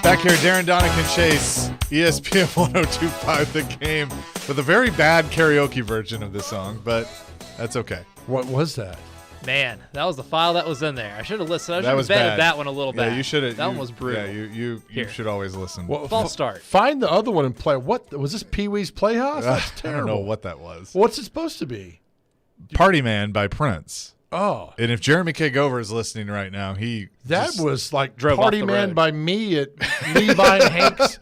Back here, Darren, Donick, and Chase, ESPN 1025 The Game, with a very bad karaoke version of this song, but that's okay. What was that? Man, that was the file that was in there. I should have listened. I should That have was vetted bad. that one a little bit. Yeah, you should have. That one was brutal. Yeah, you should always listen. Well, false start. Find the other one and play. What was this? Pee-wee's Playhouse? That's I terrible. don't know what that was. What's it supposed to be? Party Man by Prince. Oh. And if Jeremy K. Gover is listening right now, that was like drove Party off the Man road. by me at Levi and Hank's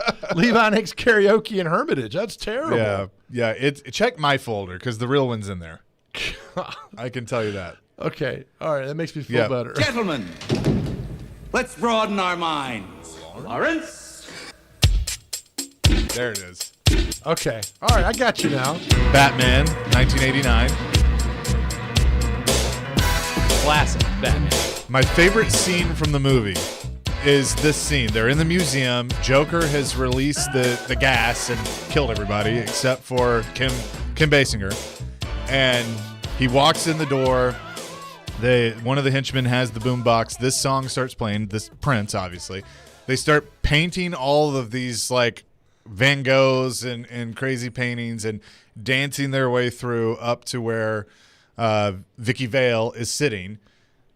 karaoke in Hermitage. That's terrible. Yeah. Check my folder because the real one's in there. I can tell you that. Okay. All right. That makes me feel better. Gentlemen, let's broaden our minds. Lawrence? There it is. Okay. All right. I got you now. Batman, 1989. Classic Batman. My favorite scene from the movie is this scene. They're in the museum. Joker has released the gas and killed everybody except for Kim Basinger. And he walks in the door. One of the henchmen has the boombox. This song starts playing. This Prince, obviously. They start painting all of these like Van Goghs and crazy paintings and dancing their way through up to where Vicky Vale is sitting.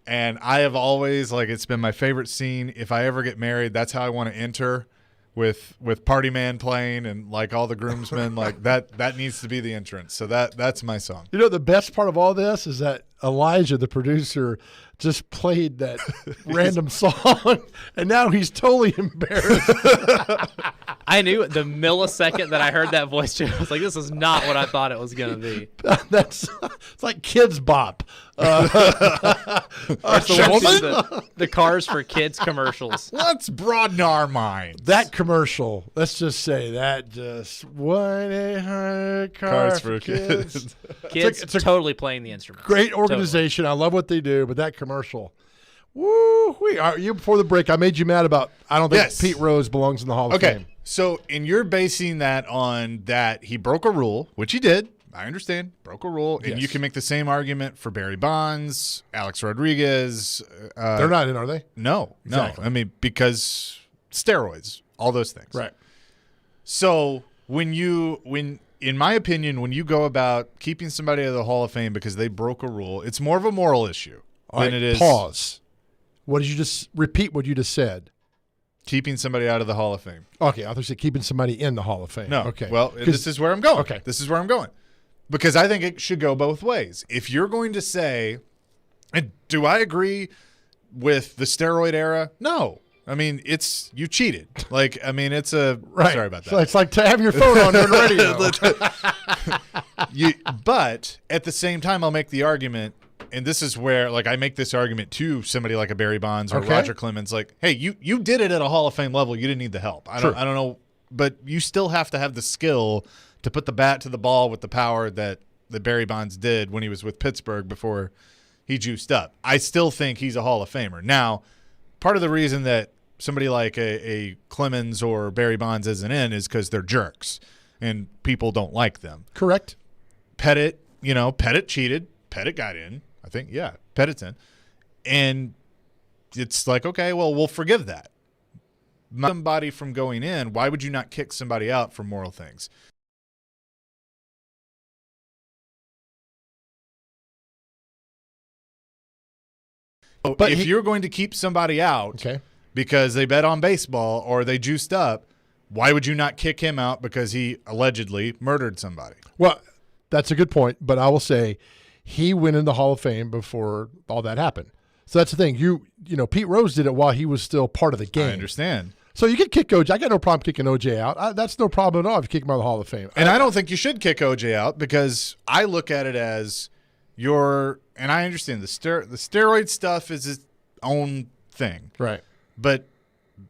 And I have always, it's been my favorite scene. If I ever get married, that's how I want to enter, with Party Man playing and like all the groomsmen. that needs to be the entrance. So that's my song. You know, the best part of all this is that Elijah, the producer, just played that random song, and now he's totally embarrassed. I knew the millisecond that I heard that voice change, I was like, this is not what I thought it was going to be. It's like Kids Bop. The Cars for Kids commercials. Let's broaden our minds. That commercial, let's just say that just 1-800 Cars for Kids. Kids it's totally playing the instruments. Great organization. Totally. I love what they do, but that commercial. Woo! You before the break, I made you mad about. I don't think Pete Rose belongs in the Hall of Fame. So, and you're basing that on that he broke a rule, which he did. I understand, broke a rule, and you can make the same argument for Barry Bonds, Alex Rodriguez. They're not in, are they? No, Exactly. no. I mean, because steroids, all those things. Right. So in my opinion, when you go about keeping somebody out of the Hall of Fame because they broke a rule, it's more of a moral issue than it is. Pause. What did you just repeat? What you just said? Keeping somebody out of the Hall of Fame. Okay, I thought you said keeping somebody in the Hall of Fame. No. Okay. Well, this is where I'm going. Okay. This is where I'm going. Because I think it should go both ways. If you're going to say, and do I agree with the steroid era? No. I mean, you cheated. Sorry about that. So it's like to have your phone on during the radio. But at the same time, I'll make the argument, and this is where, I make this argument to somebody like a Barry Bonds or Roger Clemens, hey, you did it at a Hall of Fame level. You didn't need the help. I don't know, but you still have to have the skill to put the bat to the ball with the power that Barry Bonds did when he was with Pittsburgh before he juiced up. I still think he's a Hall of Famer. Now, part of the reason that somebody like a Clemens or Barry Bonds isn't in is because they're jerks and people don't like them. Correct. Pettit cheated. Pettit got in. I think, Pettit's in. And it's okay, well, we'll forgive that. Somebody from going in, why would you not kick somebody out for moral things? But if you're going to keep somebody out because they bet on baseball or they juiced up, why would you not kick him out because he allegedly murdered somebody? Well, that's a good point, but I will say he went in the Hall of Fame before all that happened. So that's the thing. You know, Pete Rose did it while he was still part of the game. I understand. So you can kick OJ. I got no problem kicking OJ out. That's no problem at all if you kick him out of the Hall of Fame. And I don't think you should kick OJ out because I look at it as and I understand the steroid stuff is its own thing. Right. But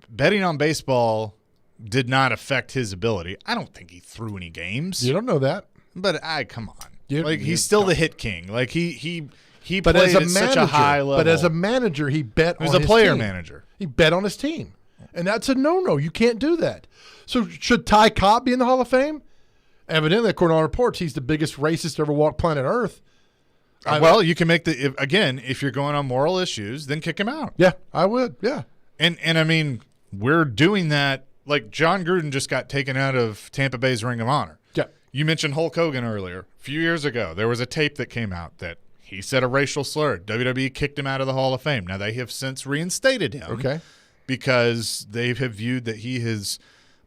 betting on baseball did not affect his ability. I don't think he threw any games. You don't know that. But come on. He's still the hit king. Like he but played as a at manager, such a high level. But as a manager, he bet on his team. He was a player manager. He bet on his team. And that's a no-no. You can't do that. So should Ty Cobb be in the Hall of Fame? Evidently, according to all reports, he's the biggest racist to ever walk planet Earth. Well, you can make if you're going on moral issues, then kick him out. Yeah, I would. Yeah. And I mean, we're doing that. Like John Gruden just got taken out of Tampa Bay's Ring of Honor. Yeah. You mentioned Hulk Hogan earlier. A few years ago, there was a tape that came out that he said a racial slur. WWE kicked him out of the Hall of Fame. Now, they have since reinstated him. Okay. Because they have viewed that he has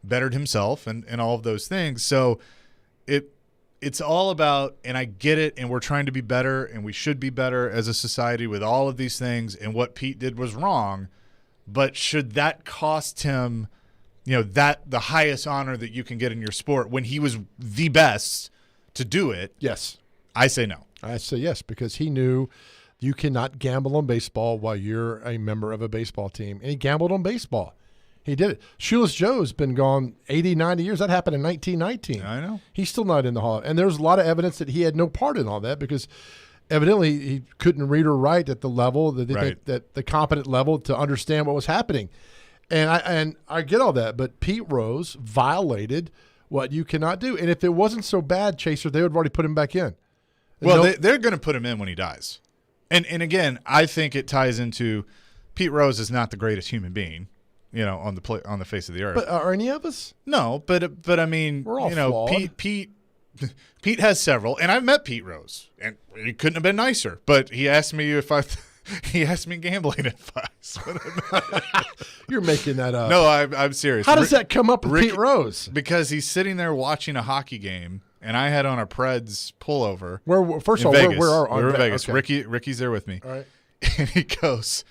bettered himself and all of those things. So it's all about, and I get it, and we're trying to be better, and we should be better as a society with all of these things, and what Pete did was wrong. But should that cost him, that the highest honor that you can get in your sport when he was the best to do it? Yes. I say no. I say yes, because he knew you cannot gamble on baseball while you're a member of a baseball team. And he gambled on baseball. He did it. Shoeless Joe's been gone 80, 90 years. That happened in 1919. I know. He's still not in the Hall. And there's a lot of evidence that he had no part in all that because evidently he couldn't read or write at the level, that the competent level to understand what was happening. And I get all that. But Pete Rose violated what you cannot do. And if it wasn't so bad, Chaser, they would have already put him back in. Well, they're going to put him in when he dies. And again, I think it ties into Pete Rose is not the greatest human being, on the face of the earth. But are any of us? No, but I mean, we're all flawed. Pete has several, and I've met Pete Rose, and he couldn't have been nicer. But he asked me he asked me gambling advice. You're making that up. No, I'm serious. How does that come up with Pete Rose? Because he's sitting there watching a hockey game. And I had on a Preds pullover. First of all, we're in Vegas. Okay. Ricky's there with me. All right. And he goes,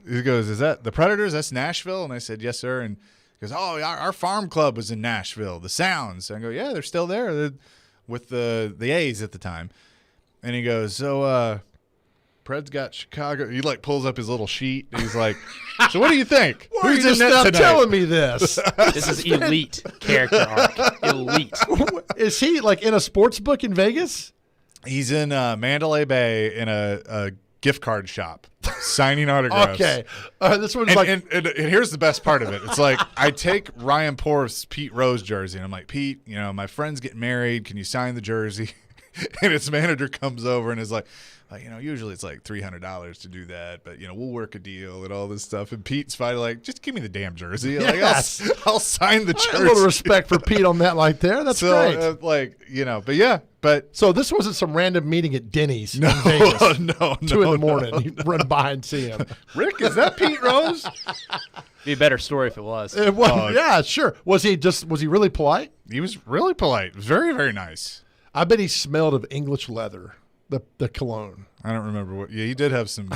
is that the Predators? That's Nashville? And I said, yes, sir. And he goes, oh, our farm club was in Nashville, the Sounds. And I go, yeah, they're still there. They're with the A's at the time. And he goes, so Preds got Chicago. He pulls up his little sheet. And he's like, so what do you think? Why Who's are you in net just tonight? telling me this? This is elite character arc. Elite. Is he in a sports book in Vegas? He's in Mandalay Bay in a gift card shop signing autographs. Okay. This one's and here's the best part of it. It's like I take Ryan Porth's Pete Rose jersey and I'm like, Pete, my friend's getting married. Can you sign the jersey? And his manager comes over and is like, usually it's like $300 to do that, but we'll work a deal and all this stuff. And Pete's finally like, just give me the damn jersey. Yes. I'll sign the jersey. A little respect for Pete on that there. That's great. But yeah. But so this wasn't some random meeting at Denny's in no, Vegas. no, 2 in the morning. You run by and see him. Rick, is that Pete Rose? Be a better story if it was. It was. Yeah, sure. Was he really polite? He was really polite. Very, very nice. I bet he smelled of English leather. The cologne. I don't remember what. Yeah, he did have some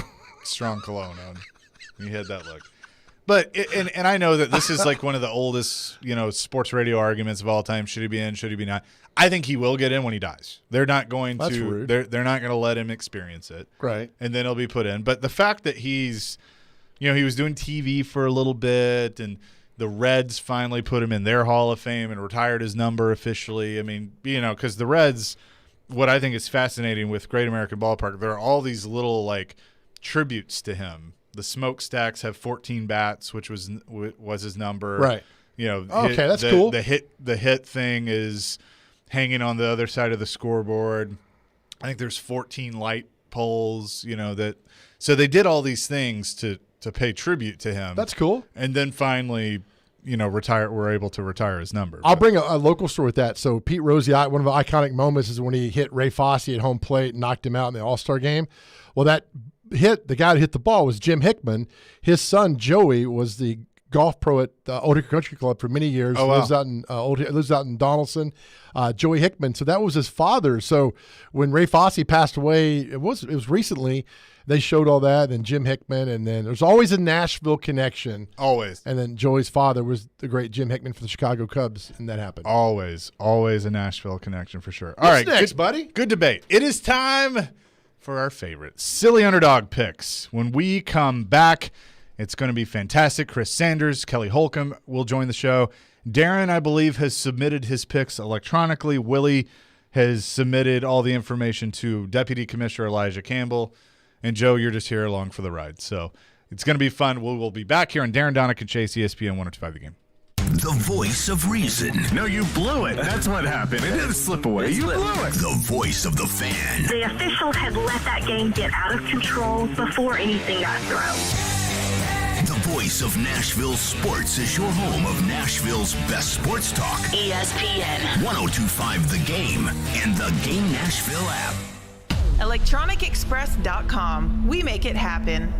strong cologne on. He had that look. But and I know that this is one of the oldest sports radio arguments of all time. Should he be in? Should he be not? I think he will get in when he dies. They're not going That's to. Rude. They're not going to let him experience it. Right. And then he'll be put in. But the fact that he's, he was doing TV for a little bit, and the Reds finally put him in their Hall of Fame and retired his number officially. I mean, because the Reds. What I think is fascinating with Great American Ballpark, there are all these little tributes to him. The smokestacks have 14 bats, which was his number. Right. Okay, that's cool. The hit thing is hanging on the other side of the scoreboard. I think there's 14 light poles. So they did all these things to pay tribute to him. That's cool. And then finally, we're able to retire his number. I'll bring a local story with that. So Pete Rose, one of the iconic moments is when he hit Ray Fosse at home plate and knocked him out in the All-Star game. Well, the guy that hit the ball was Jim Hickman. His son, Joey, was the golf pro at Old Hickory Country Club for many years. Oh, wow. Lives out in Donaldson. Joey Hickman. So that was his father. So when Ray Fosse passed away, it was recently. They showed all that, and Jim Hickman, and then there's always a Nashville connection. Always. And then Joey's father was the great Jim Hickman for the Chicago Cubs, and that happened. Always a Nashville connection for sure. All What's right, next, good, buddy? Good debate. It is time for our favorite silly underdog picks. When we come back, it's going to be fantastic. Chris Sanders, Kelly Holcomb will join the show. Darren, I believe, has submitted his picks electronically. Willie has submitted all the information to Deputy Commissioner Elijah Campbell. And, Joe, you're just here along for the ride. So it's going to be fun. We'll be back here on Darren Donick and Chase, ESPN 102.5 The Game. The voice of reason. No, you blew it. That's what happened. It didn't slip away. You blew it. The voice of the fan. The officials had let that game get out of control before anything got thrown. The voice of Nashville sports is your home of Nashville's best sports talk. ESPN 102.5 The Game and the Game Nashville app. ElectronicExpress.com. We make it happen.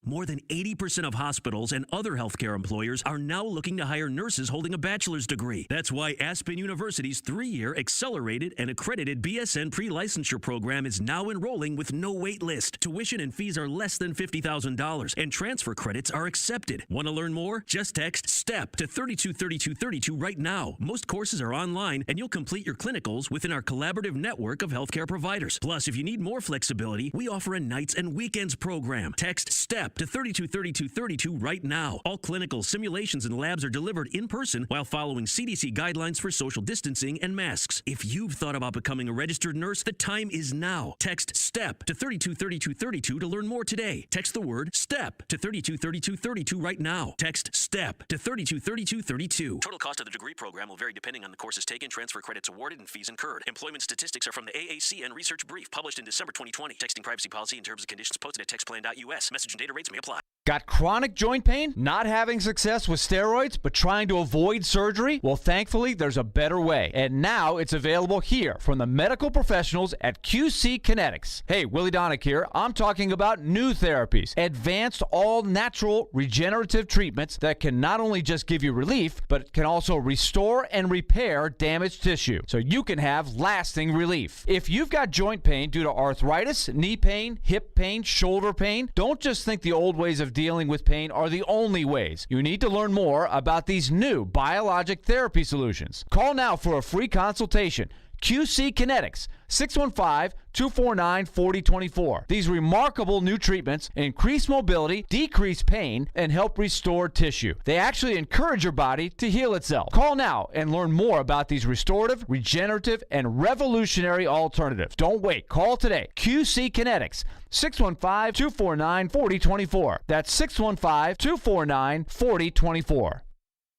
More than 80% of hospitals and other healthcare employers are now looking to hire nurses holding a bachelor's degree. That's why Aspen University's 3-year accelerated and accredited BSN pre-licensure program is now enrolling with no wait list. Tuition and fees are less than $50,000 and transfer credits are accepted. Want to learn more? Just text STEP to 323232 right now. Most courses are online and you'll complete your clinicals within our collaborative network of healthcare providers. Plus, if you need more flexibility, we offer a nights and weekends program. Text STEP to 323232 right now. All clinical simulations and labs are delivered in person while following CDC guidelines for social distancing and masks. If you've thought about becoming a registered nurse, the time is now. Text STEP to 323232 to learn more today. Text the word STEP to 323232 right now. Text STEP to 323232. Total cost of the degree program will vary depending on the courses taken, transfer credits awarded, and fees incurred. Employment statistics are from the AAC and Research Brief, published in December 2020. Texting privacy policy and terms and conditions posted at textplan.us. Message and data rates may apply. Got chronic joint pain? Not having success with steroids, but trying to avoid surgery? Well, thankfully, there's a better way. And now it's available here from the medical professionals at QC Kinetics. Hey, Willie Donick here. I'm talking about new therapies. Advanced, all-natural, regenerative treatments that can not only just give you relief, but can also restore and repair damaged tissue so you can have lasting relief. If you've got joint pain due to arthritis, knee pain, hip pain, shoulder pain, don't just think the old ways of dealing with pain are the only ways. You need to learn more about these new biologic therapy solutions. Call now for a free consultation. QC Kinetics, 615-249-4024. These remarkable new treatments increase mobility, decrease pain, and help restore tissue. They actually encourage your body to heal itself. Call now and learn more about these restorative, regenerative, and revolutionary alternatives. Don't wait. Call today. QC Kinetics, 615-249-4024. That's 615-249-4024.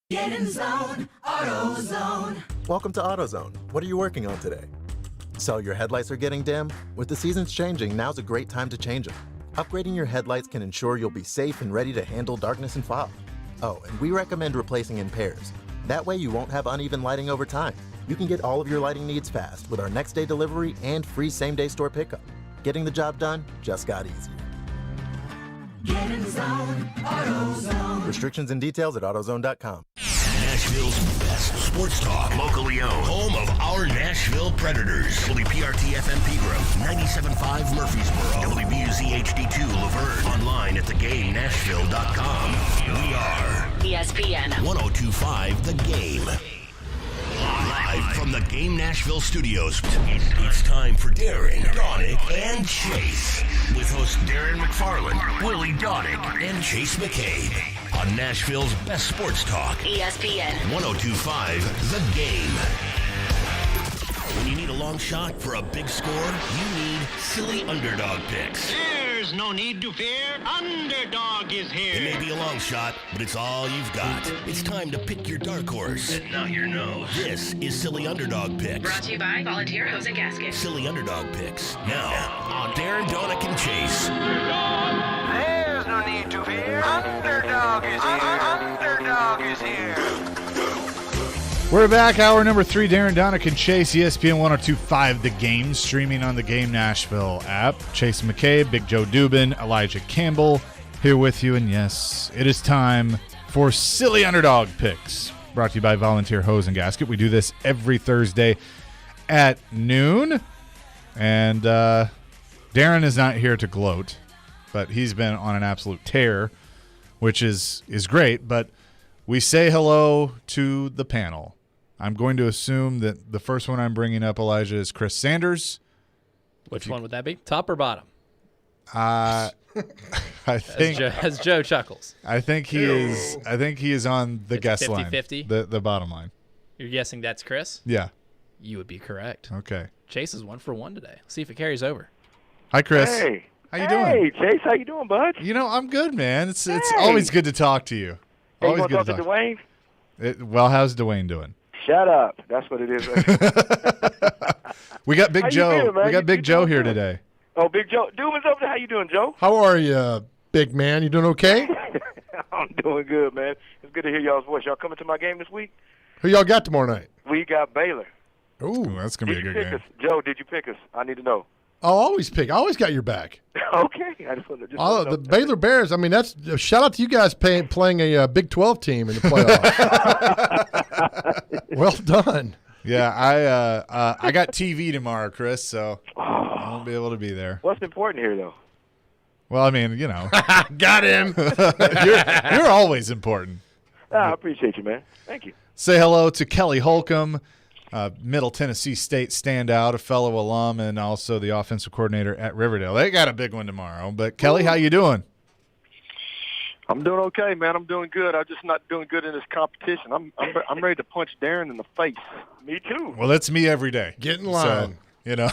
Get in zone, AutoZone. Welcome to AutoZone. What are you working on today? So your headlights are getting dim? With the seasons changing, now's a great time to change them. Upgrading your headlights can ensure you'll be safe and ready to handle darkness and fog. Oh, and we recommend replacing in pairs. That way you won't have uneven lighting over time. You can get all of your lighting needs fast with our next day delivery and free same-day store pickup. Getting the job done just got easier. Get in zone, AutoZone. Restrictions and details at AutoZone.com. Nashville's best sports talk, locally owned, home of our Nashville Predators. WPRT FM Pegram, 97.5 Murfreesboro, WBUZ HD2 Laverne, online at thegamenashville.com. We are ESPN 102.5 The Game. Live from the Game Nashville studios, it's time for Darren, Donick, and Chase. With hosts Darren McFarland, Willie Donick, and Chase McCabe. On Nashville's best sports talk. ESPN 102.5 The Game. When you need a long shot for a big score, you need silly underdog picks. There's no need to fear. Underdog is here. It may be a long shot, but it's all you've got. It's time to pick your dark horse. And not your nose. This is Silly Underdog Picks. brought to you by Volunteer Hose and Gasket. Silly Underdog Picks. Now, on Darren, Donick, and Chase. There's no need to fear. Underdog is here. Underdog is here. We're back. Hour number 3, Darren Donick and Chase, ESPN 102.5 The Game, streaming on the Game Nashville app. Chase McCabe, Big Joe Dubin, Elijah Campbell here with you. And yes, it is time for Silly Underdog Picks, brought to you by Volunteer Hose and Gasket. We do this every Thursday at noon, and Darren is not here to gloat, but he's been on an absolute tear, which is great, but we say hello to the panel. I'm going to assume that the first one I'm bringing up, Elijah, is Chris Sanders. Which one would that be? Top or bottom? I think as Joe chuckles. I think he is. I think he is on the guest 50, line. 50? The bottom line. You're guessing that's Chris? Yeah. You would be correct. Okay. Chase is 1 for 1 today. See if it carries over. Hi, Chris. Hey. How you doing? Hey, Chase. How you doing, bud? You know, I'm good, man. It's always good to talk to you. Hey, Always you good want to to talk. talk to Dwayne? Well, how's Dwayne doing? Shut up. That's what it is. We got Big How you Joe. doing, man? We got Big You Joe doing here good? today. Oh, Big Joe. Doom's over there. How you doing, Joe? How are you, big man? You doing okay? I'm doing good, man. It's good to hear y'all's voice. Y'all coming to my game this week? Who y'all got tomorrow night? We got Baylor. Ooh, that's going to be a Did you good pick game. us? Joe, did you pick us? I need to know. I'll always pick. I always got your back. Okay. I just wanted to The Baylor Bears, I mean, that's shout out to you guys playing a Big 12 team in the playoffs. Well done. Yeah, I got TV tomorrow, Chris, so I won't be able to be there. What's important here, though? Well, I mean, you know. Got him. You're always important. I appreciate you, man. Thank you. Say hello to Kelly Holcomb, Middle Tennessee State standout, a fellow alum, and also the offensive coordinator at Riverdale. They got a big one tomorrow. But, Kelly, how you doing? I'm doing okay, man. I'm doing good. I'm just not doing good in this competition. I'm ready to punch Darren in the face. Me too. Well, that's me every day. Get in line. So, you know,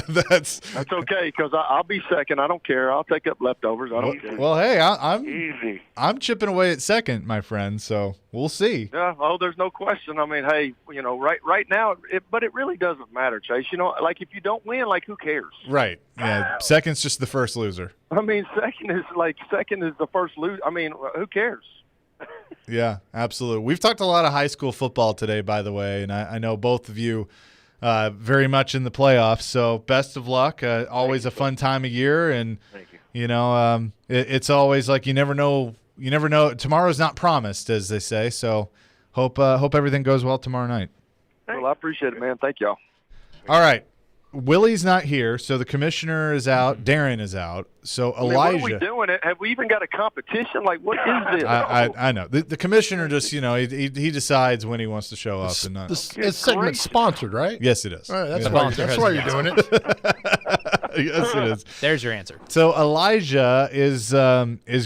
that's okay because I'll be second. I don't care. I'll take up leftovers. I don't care. Well, hey, I'm easy. I'm chipping away at second, my friend. So we'll see. Yeah. Oh, there's no question. I mean, hey, you know, right now, but it really doesn't matter, Chase. You know, like if you don't win, like who cares? Right. Yeah. Second's just the first loser. I mean, second is the first loser. I mean, who cares? Yeah, absolutely. We've talked a lot of high school football today, by the way, and I know both of you very much in the playoffs. So best of luck. Always a fun time of year, and you know, it's always like you never know. You never know. Tomorrow's not promised, as they say. So hope everything goes well tomorrow night. Well, I appreciate it, man. Thank y'all. All right. Willie's not here, so the commissioner is out. Darren is out. So Elijah. What are we doing? Have we even got a competition? Like, what is this? I know. The commissioner just, you know, he decides when he wants to show up. And not. This segment's sponsored, right? Yes, it is. All right, that's Yeah. why you're doing it. Yes, it is. There's your answer. So Elijah is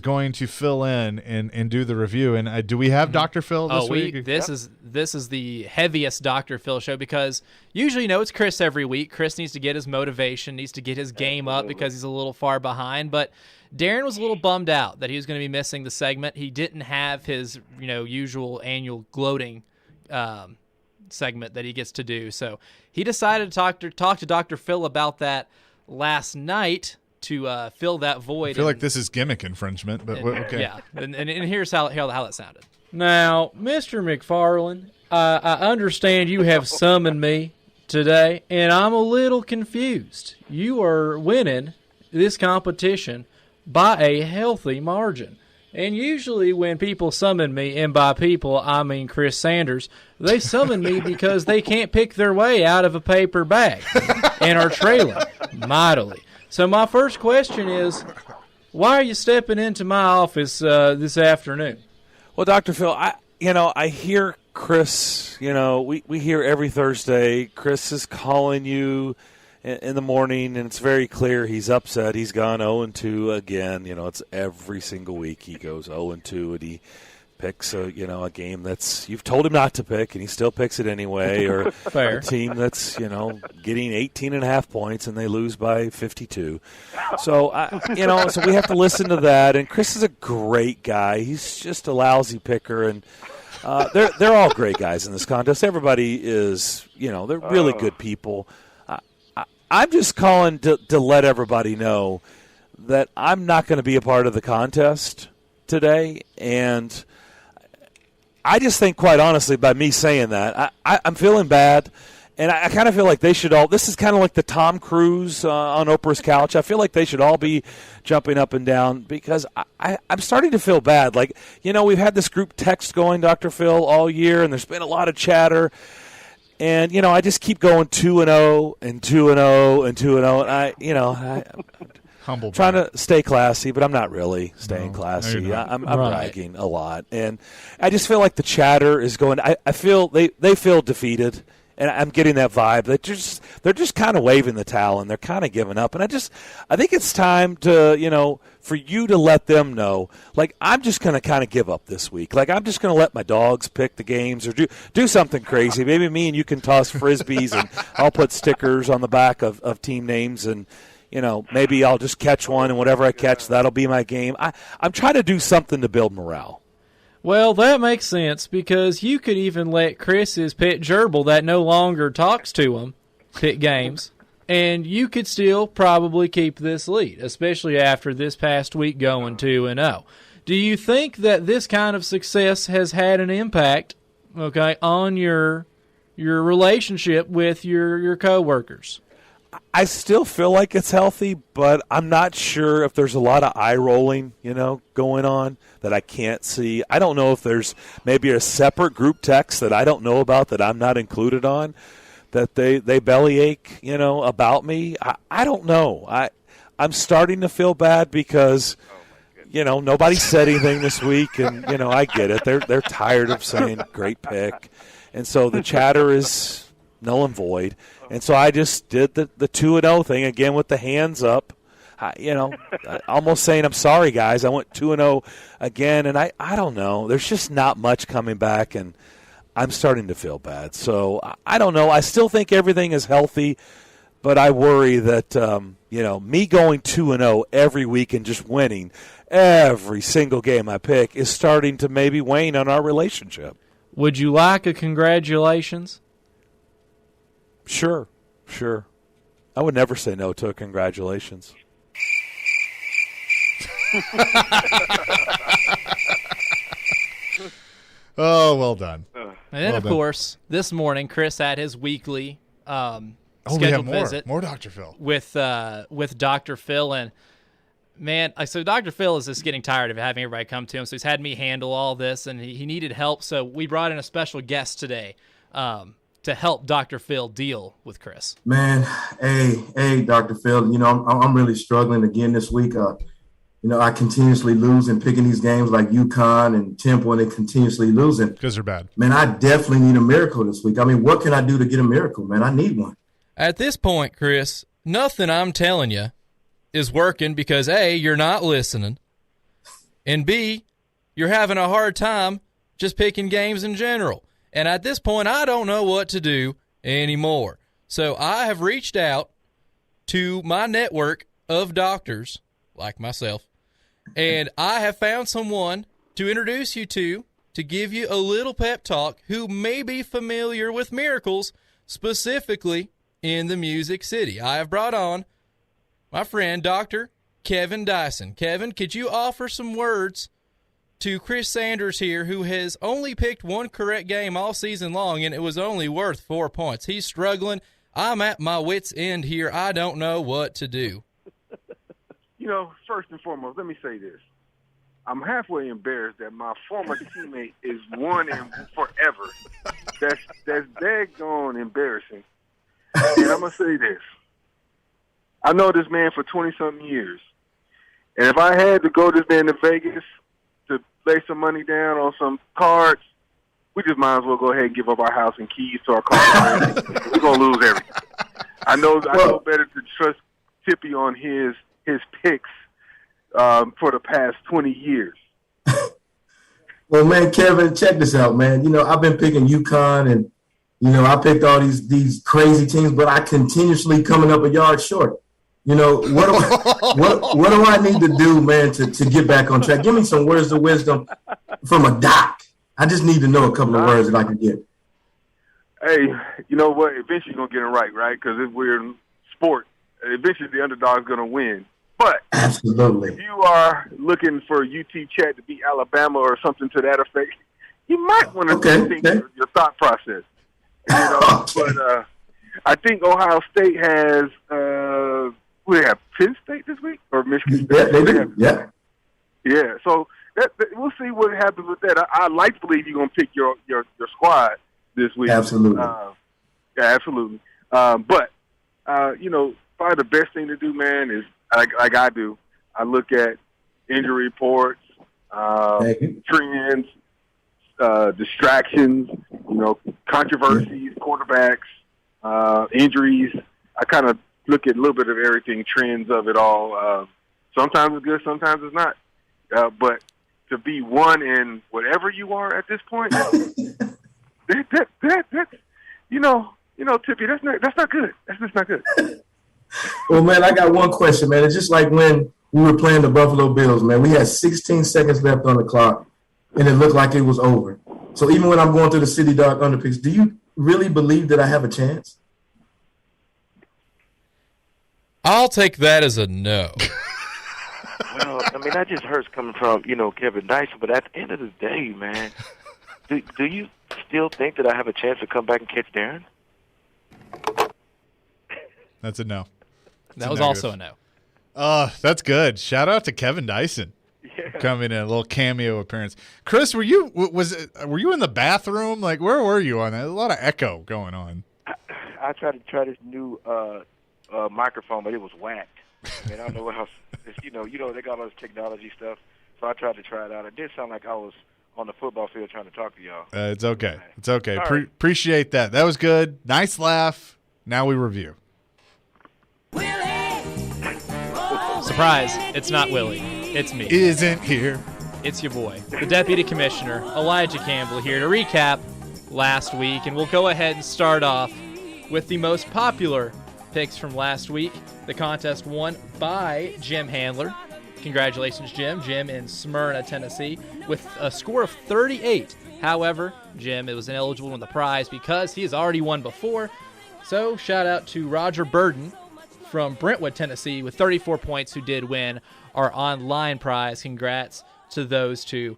going to fill in and do the review. And do we have Dr. Phil this week? This is the heaviest Dr. Phil show because usually, you know, it's Chris every week. Chris needs to get his motivation, needs to get his game up because he's a little far behind. But Darren was a little bummed out that he was going to be missing the segment. He didn't have his, you know, usual annual gloating segment that he gets to do. So he decided to talk to Dr. Phil about that last night to fill that void. I feel like this is gimmick infringement, but okay. Yeah, and here's how that sounded. Now, Mr. McFarland, I understand you have summoned me today, and I'm a little confused. You are winning this competition by a healthy margin. And usually when people summon me, and by people I mean Chris Sanders, they summon me because they can't pick their way out of a paper bag and are trailing mightily. So my first question is, why are you stepping into my office this afternoon? Well, Dr. Phil, I hear Chris, we hear every Thursday, Chris is calling you in the morning, and it's very clear he's upset. He's gone 0-2 again. It's every single week he goes 0-2, and he picks a game that's you've told him not to pick, and he still picks it anyway, or a team that's, getting 18.5 points, and they lose by 52. So, so we have to listen to that, and Chris is a great guy. He's just a lousy picker, and they're all great guys in this contest. Everybody is, they're really good people. I'm just calling to let everybody know that I'm not going to be a part of the contest today, and I just think, quite honestly, by me saying that, I'm feeling bad, And I kind of feel like they should all – this is kind of like the Tom Cruise on Oprah's couch. I feel like they should all be jumping up and down because I'm starting to feel bad. Like, we've had this group text going, Dr. Phil, all year, and there's been a lot of chatter. And, I just keep going 2-0 and 2-0 and 2-0. And Humble trying to stay classy, but I'm not really staying classy. No, you're not. I'm bragging a lot. And I just feel like the chatter is going – I feel they feel defeated. And I'm getting that vibe. They're just kind of waving the towel and they're kind of giving up. And I think it's time to, for you to let them know, like, I'm just going to kind of give up this week. Like, I'm just going to let my dogs pick the games or do something crazy. Maybe me and you can toss Frisbees and I'll put stickers on the back of team names and, maybe I'll just catch one and whatever I catch, that'll be my game. I'm trying to do something to build morale. Well, that makes sense because you could even let Chris's pet gerbil that no longer talks to him pick games, and you could still probably keep this lead, especially after this past week going 2-0. Do you think that this kind of success has had an impact, on your relationship with your coworkers? I still feel like it's healthy, but I'm not sure if there's a lot of eye rolling, going on that I can't see. I don't know if there's maybe a separate group text that I don't know about that I'm not included on, that they bellyache, about me. I don't know. I'm starting to feel bad because, nobody said anything this week, and, I get it. They're tired of saying great pick. And so the chatter is null and void. And so I just did the 2-0 thing again with the hands up, almost saying, I'm sorry, guys. I went 2-0 again, and I don't know. There's just not much coming back, and I'm starting to feel bad. So I don't know. I still think everything is healthy, but I worry that, me going 2-0 every week and just winning every single game I pick is starting to maybe wane on our relationship. Would you like a congratulations? Sure. I would never say no to a congratulations. Oh, well done. And then, of course, this morning, Chris had his weekly scheduled visit. More Dr. Phil. With Dr. Phil. And, man, so Dr. Phil is just getting tired of having everybody come to him, so he's had me handle all this, and he needed help. So we brought in a special guest today to help Dr. Phil deal with Chris. Man, hey, Dr. Phil, I'm really struggling again this week. I continuously lose in picking these games like UConn and Temple, and they continuously losing. Because they're bad. Man, I definitely need a miracle this week. I mean, what can I do to get a miracle, man? I need one. At this point, Chris, nothing I'm telling you is working because, A, you're not listening, and B, you're having a hard time just picking games in general. And at this point, I don't know what to do anymore. So I have reached out to my network of doctors, like myself, and I have found someone to introduce you to give you a little pep talk who may be familiar with miracles, specifically in the Music City. I have brought on my friend, Dr. Kevin Dyson. Kevin, could you offer some words to Chris Sanders here, who has only picked one correct game all season long, and it was only worth 4 points. He's struggling. I'm at my wit's end here. I don't know what to do. First and foremost, let me say this. I'm halfway embarrassed that my former teammate is one and forever. That's daggone embarrassing. And I'm going to say this. I know this man for 20-something years. And if I had to go this man to Vegas to lay some money down on some cards, we just might as well go ahead and give up our house and keys to our car. We're going to lose everything. I know better to trust Tippy on his picks for the past 20 years. Well, man, Kevin, check this out, man. I've been picking UConn and, I picked all these crazy teams, but I continuously coming up a yard short. What do I need to do, man, to get back on track? Give me some words of wisdom from a doc. I just need to know a couple of words that I can get. Hey, you know what? Eventually you're going to get it right? Because if we're in sport, eventually the underdog's going to win. But absolutely, if you are looking for UT Chat to beat Alabama or something to that effect, you might want to think your thought process. But I think Ohio State has who they have, Penn State this week or Michigan State? Yeah, they do. Yeah. Yeah. So that, we'll see what happens with that. I like to believe you're gonna pick your squad this week. Absolutely. Yeah, absolutely. But probably the best thing to do, man, is like I do. I look at injury reports, trends, distractions, controversies, quarterbacks, injuries. I kind of look at a little bit of everything, trends of it all. Sometimes it's good, sometimes it's not. But to be one in whatever you are at this point, that's Tippy, that's not good. That's just not good. Well, man, I got one question, man. It's just like when we were playing the Buffalo Bills, man. We had 16 seconds left on the clock, and it looked like it was over. So even when I'm going through the City Dark Underpicks, do you really believe that I have a chance? I'll take that as a no. Well, I mean, that just hurts coming from, Kevin Dyson. But at the end of the day, man, do you still think that I have a chance to come back and catch Darren? That's a no. That was also a no. That's good. Shout out to Kevin Dyson. Yeah. Coming in, a little cameo appearance. Chris, were you in the bathroom? Like, where were you on that? A lot of echo going on. I tried to try this new microphone, but it was whacked. I mean, I don't know what else. They got all this technology stuff, so I tried to try it out. It did sound like I was on the football field trying to talk to y'all. It's okay. It's okay. Right. Appreciate that. That was good. Nice laugh. Now we review. Surprise, it's not Willie. It's me. Isn't here. It's your boy, the Deputy Commissioner, Elijah Campbell, here to recap last week. And we'll go ahead and start off with the most popular picks from last week. The contest won by Jim Handler. Congratulations, Jim. Jim in Smyrna, Tennessee, with a score of 38. However, Jim was ineligible to win the prize because he has already won before. So shout out to Roger Burden from Brentwood, Tennessee, with 34 points, who did win our online prize. Congrats to those two.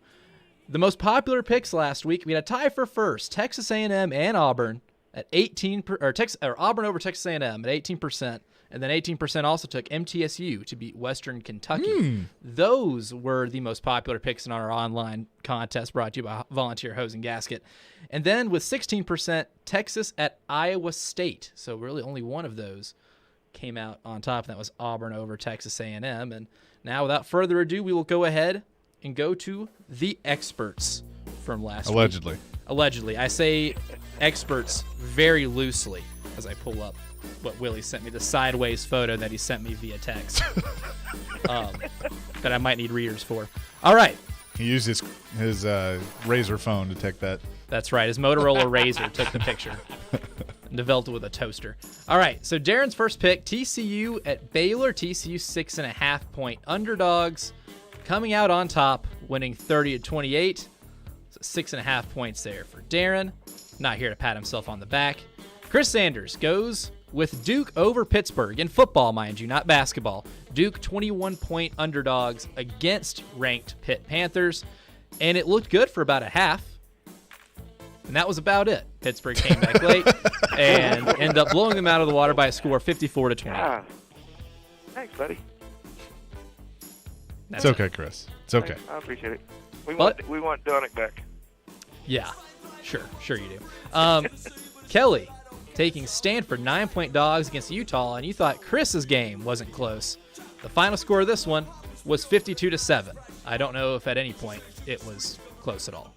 The most popular picks last week, we had a tie for first. Texas A&M and Auburn at 18, or Auburn over Texas A&M at 18%, and then 18% also took MTSU to beat Western Kentucky. Those were the most popular picks in our online contest, brought to you by Volunteer Hose and Gasket. And then with 16%, Texas at Iowa State. So really only one of those came out on top, and that was Auburn over Texas A&M. And now, without further ado, we will go ahead and go to the experts from last week. Allegedly. I say experts very loosely as I pull up what Willie sent me, the sideways photo that he sent me via text that I might need readers for. All right. He used his Razor phone to take that. That's right. His Motorola Razor took the picture and developed it with a toaster. All right. So Darren's first pick, TCU at Baylor. TCU 6.5-point underdogs, coming out on top, winning 30-28. So 6.5 points there for Darren. Not here to pat himself on the back. Chris Sanders goes with Duke over Pittsburgh, in football, mind you, not basketball. Duke 21-point underdogs against ranked Pitt Panthers, and it looked good for about a half, and that was about it. Pittsburgh came back late and ended up blowing them out of the water by a score of 54-20. Yeah. Thanks, buddy. It's okay, Chris. It's okay. I appreciate it. We want Donick back. Yeah, sure you do. Kelly taking Stanford 9-point dogs against Utah, and you thought Chris's game wasn't close. The final score of this one was 52-7. I don't know if at any point it was close at all.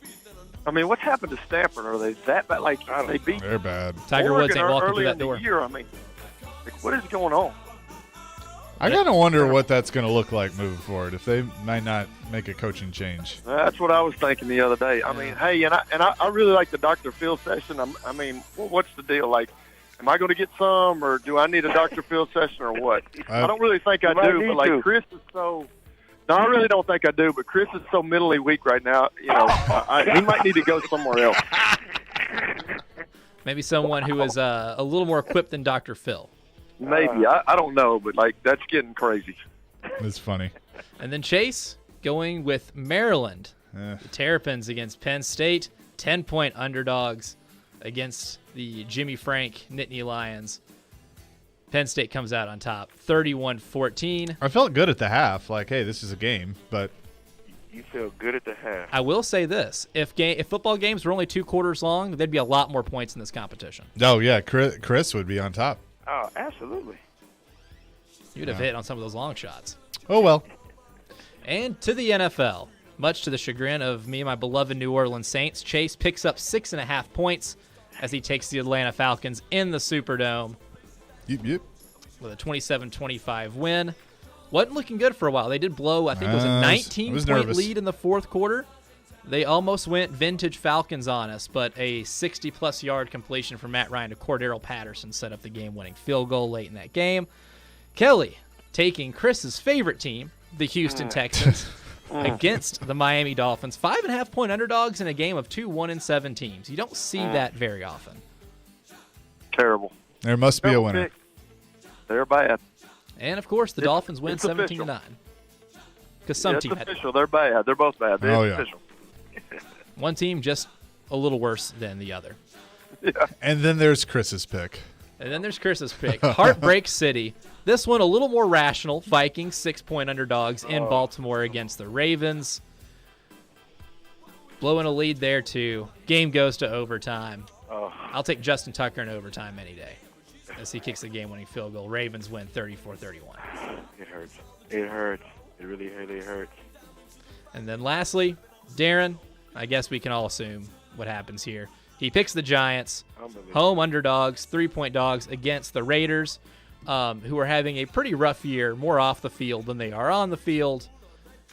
I mean, what's happened to Stanford? Are they that bad? Like, they beat They're bad. Tiger Woods ain't walking through that door. Year. I mean, what is going on? I kind of wonder what that's going to look like moving forward, if they might not make a coaching change. That's what I was thinking the other day. I mean, hey, and I really like the Dr. Phil session. I mean, what's the deal? Like, am I going to get some, or do I need a Dr. Phil session, or what? I don't really think I do, but like Chris is so. No, I really don't think I do, but Chris is so mentally weak right now. You know, he might need to go somewhere else. Maybe someone who is a little more equipped than Dr. Phil. Maybe. I don't know, but, like, that's getting crazy. It's funny. And then Chase going with Maryland. The Terrapins against Penn State, 10-point underdogs against the Jimmy Frank Nittany Lions. Penn State comes out on top, 31-14. I felt good at the half, like, hey, this is a game, but You feel good at the half. I will say this: if football games were only 2 quarters long, there'd be a lot more points in this competition. Oh yeah, Chris would be on top. Oh, absolutely. You'd have hit on some of those long shots. Oh well. And to the NFL, much to the chagrin of me and my beloved New Orleans Saints, Chase picks up 6.5 points as he takes the Atlanta Falcons in the Superdome. Yep. With a 27-25 win. Wasn't looking good for a while. They did blow, I think it was a 19-point lead in the fourth quarter. They almost went vintage Falcons on us, but a 60-plus yard completion from Matt Ryan to Cordero Patterson set up the game-winning field goal late in that game. Kelly taking Chris's favorite team, the Houston Texans, against the Miami Dolphins. 5.5-point underdogs in a game of 2 1-7 teams. You don't see that very often. Terrible. There must be a winner. They're bad. And, of course, the Dolphins win 17-9. Because some team had official. They're bad. They're both bad. They're official. One team just a little worse than the other. Yeah. And then there's Chris's pick. Heartbreak City. This one a little more rational. Vikings 6-point underdogs in Baltimore against the Ravens. Blowing a lead there, too. Game goes to overtime. I'll take Justin Tucker in overtime any day as he kicks the game-winning field goal. Ravens win 34-31. It hurts. It hurts. It really hurts. And then lastly, Darren, I guess we can all assume what happens here. He picks the Giants, home underdogs, 3-point dogs against the Raiders, who are having a pretty rough year, more off the field than they are on the field.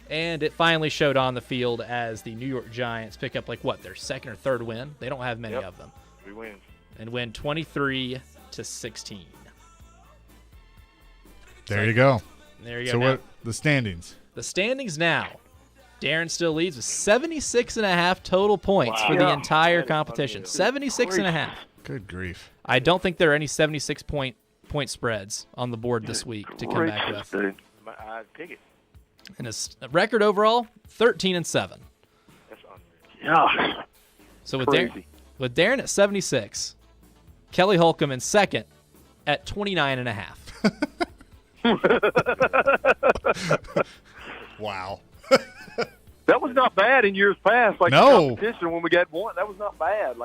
And it finally showed on the field as the New York Giants pick up, their second or third win? They don't have many of them. 3 wins. And win 23-16. There you go. There you go. So now, what the standings? The standings now. Darren still leads with 76.5 total points for the entire competition. 76.5. Good grief. I don't think there are any 76-point spreads on the board this week to come back with. I'd pick it. And his record overall, 13-7. That's unreal. Yeah. So with Darren at 76, Kelly Holcomb in second at 29.5. Wow. That was not bad in years past. The competition when we got one, that was not bad.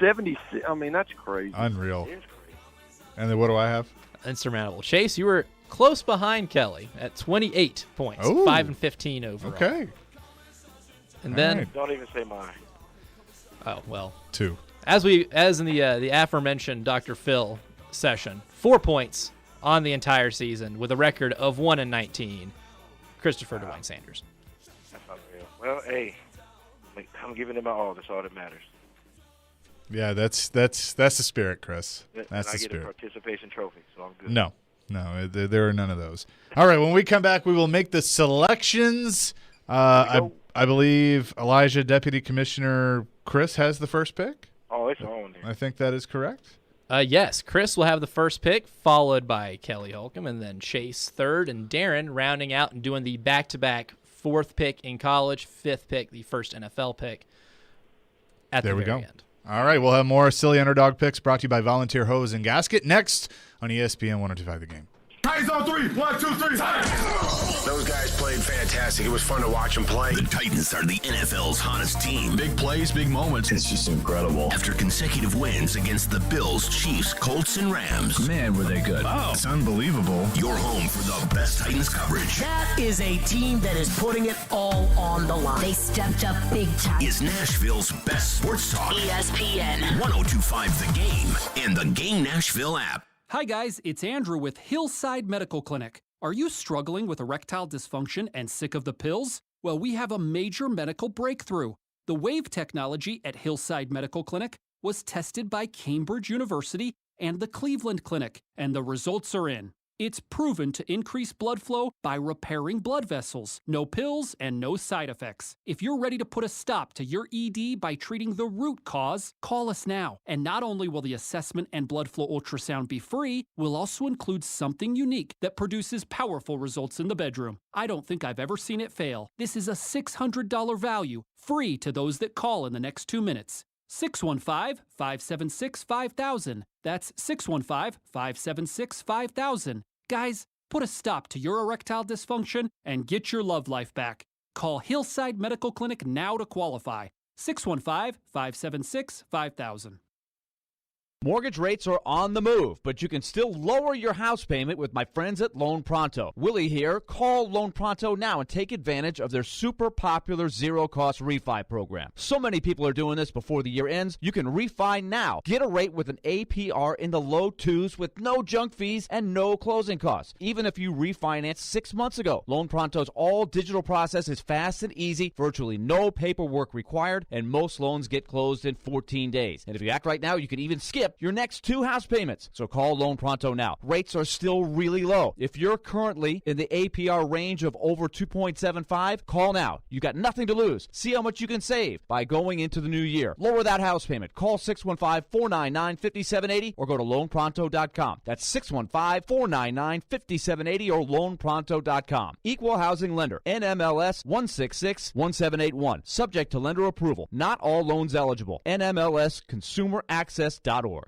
76. I mean, that's crazy. Unreal. And then what do I have? Insurmountable. Chase, you were close behind Kelly at 28 points. 5-15 overall. Okay. And then don't even say mine. Oh well. 2. As in the aforementioned Dr. Phil session, 4 points on the entire season with a record of 1-19. Christopher Dwayne Sanders. That's unreal. Well, hey, I'm giving it my all. That's all that matters. Yeah, that's the spirit, Chris. That's the spirit. I get a participation trophy, so I'm good. No, there are none of those. All right, when we come back, we will make the selections. I believe Elijah, Deputy Commissioner Chris, has the first pick. Oh, it's on there. I think that is correct. Yes, Chris will have the first pick, followed by Kelly Holcomb, and then Chase third, and Darren rounding out and doing the back-to-back 4th pick in college, 5th pick, the first NFL pick at the very end. All right, we'll have more silly underdog picks brought to you by Volunteer Hose and Gasket next on ESPN 102.5 The Game. Titans on 3. 1, 2, 3. Those guys played fantastic. It was fun to watch them play. The Titans are the NFL's hottest team. Big plays, big moments. It's just incredible. After consecutive wins against the Bills, Chiefs, Colts, and Rams. Man, were they good. Oh, it's unbelievable. You're home for the best Titans coverage. That is a team that is putting it all on the line. They stepped up big time. Is Nashville's best sports talk. ESPN 102.5 The Game and the Game Nashville app. Hi guys, it's Andrew with Hillside Medical Clinic. Are you struggling with erectile dysfunction and sick of the pills? Well, we have a major medical breakthrough. The Wave technology at Hillside Medical Clinic was tested by Cambridge University and the Cleveland Clinic, and the results are in. It's proven to increase blood flow by repairing blood vessels. No pills and no side effects. If you're ready to put a stop to your ED by treating the root cause, call us now. And not only will the assessment and blood flow ultrasound be free, we'll also include something unique that produces powerful results in the bedroom. I don't think I've ever seen it fail. This is a $600 value, free to those that call in the next 2 minutes. 615-576-5000. That's 615-576-5000. Guys, put a stop to your erectile dysfunction and get your love life back. Call Hillside Medical Clinic now to qualify. 615-576-5000. Mortgage rates are on the move, but you can still lower your house payment with my friends at Loan Pronto. Willie here. Call Loan Pronto now and take advantage of their super popular zero-cost refi program. So many people are doing this before the year ends. You can refi now. Get a rate with an APR in the low 2s with no junk fees and no closing costs. Even if you refinanced 6 months ago. Loan Pronto's all-digital process is fast and easy, virtually no paperwork required, and most loans get closed in 14 days. And if you act right now, you can even skip your next 2 house payments. So call Loan Pronto now. Rates are still really low. If you're currently in the APR range of over 2.75, call now. You got nothing to lose. See how much you can save by going into the new year. Lower that house payment. Call 615-499-5780 or go to loanpronto.com. That's 615-499-5780 or loanpronto.com. Equal housing lender. NMLS 1661781. Subject to lender approval. Not all loans eligible. NMLSconsumeraccess.org.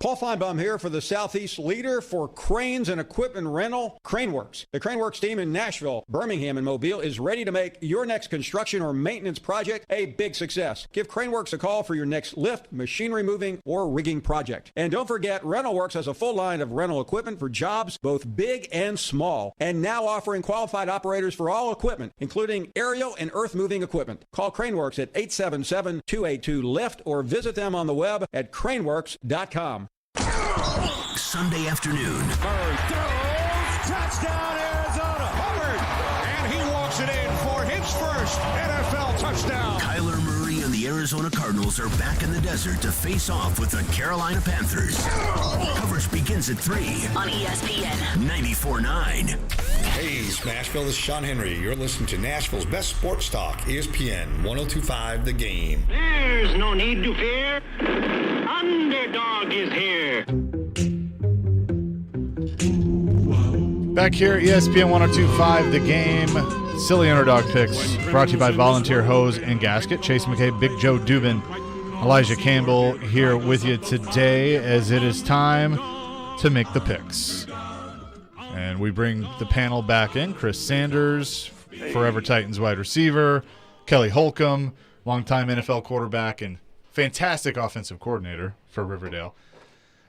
Paul Feinbaum here for the Southeast leader for cranes and equipment rental, Craneworks. The Craneworks team in Nashville, Birmingham, and Mobile is ready to make your next construction or maintenance project a big success. Give Craneworks a call for your next lift, machinery moving, or rigging project. And don't forget, RentalWorks has a full line of rental equipment for jobs both big and small, and now offering qualified operators for all equipment, including aerial and earth-moving equipment. Call Craneworks at 877-282-LIFT or visit them on the web at craneworks.com. Sunday afternoon. Bird throws, touchdown Arizona. Hubbard, and he walks it in for his first NFL touchdown. Kyler Murray and the Arizona Cardinals are back in the desert to face off with the Carolina Panthers. Coverage begins at 3 on ESPN 94.9. Hey, Smashville, this is Sean Henry. You're listening to Nashville's best sports talk, ESPN 102.5 The Game. There's no need to fear. Underdog is here. Back here, ESPN 102.5 The Game. Silly Underdog Picks brought to you by Volunteer Hose and Gasket. Chase McKay, Big Joe Dubin, Elijah Campbell here with you today as it is time to make the picks. And we bring the panel back in. Chris Sanders, Forever Titans wide receiver. Kelly Holcomb, longtime NFL quarterback and fantastic offensive coordinator for Riverdale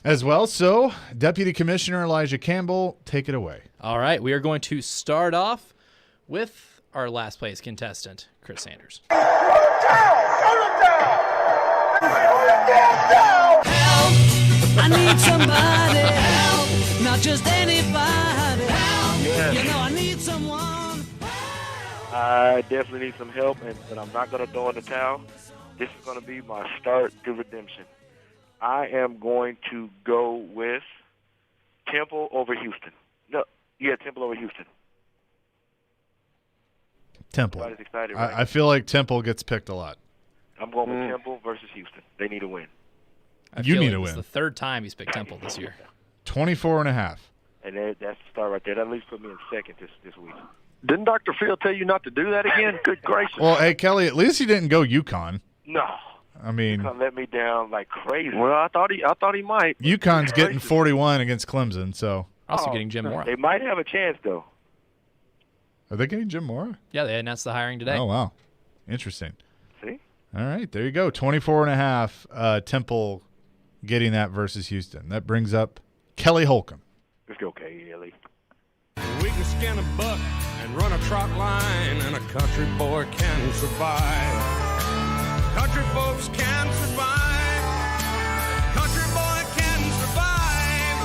as well. So, Deputy Commissioner Elijah Campbell, take it away. All right, we are going to start off with our last place contestant, Chris Sanders. Help! I need somebody help, not just anybody help. Yes. You know I need someone. I definitely need some help, but I'm not going to throw in the towel. This is going to be my start to redemption. I am going to go with Temple over Houston. Temple over Houston. Temple. Everybody's excited, right? I feel like Temple gets picked a lot. I'm going with Temple versus Houston. They need a win. You need a win. It's the third time he's picked Temple this year. 24.5. And that's the start right there. That at least put me in second this week. Didn't Dr. Phil tell you not to do that again? Good gracious. Well, hey, Kelly, at least he didn't go UConn. No. I mean, UConn let me down like crazy. Well, I thought he might. UConn's getting 41 against Clemson, so. Also getting Jim Mora. They might have a chance, though. Are they getting Jim Mora? Yeah, they announced the hiring today. Oh, wow. Interesting. See? All right, there you go. 24.5, Temple getting that versus Houston. That brings up Kelly Holcomb. Let's go, Kelly. We can skin a buck and run a trot line, and a country boy can survive. Country folks can survive. Country boy can survive.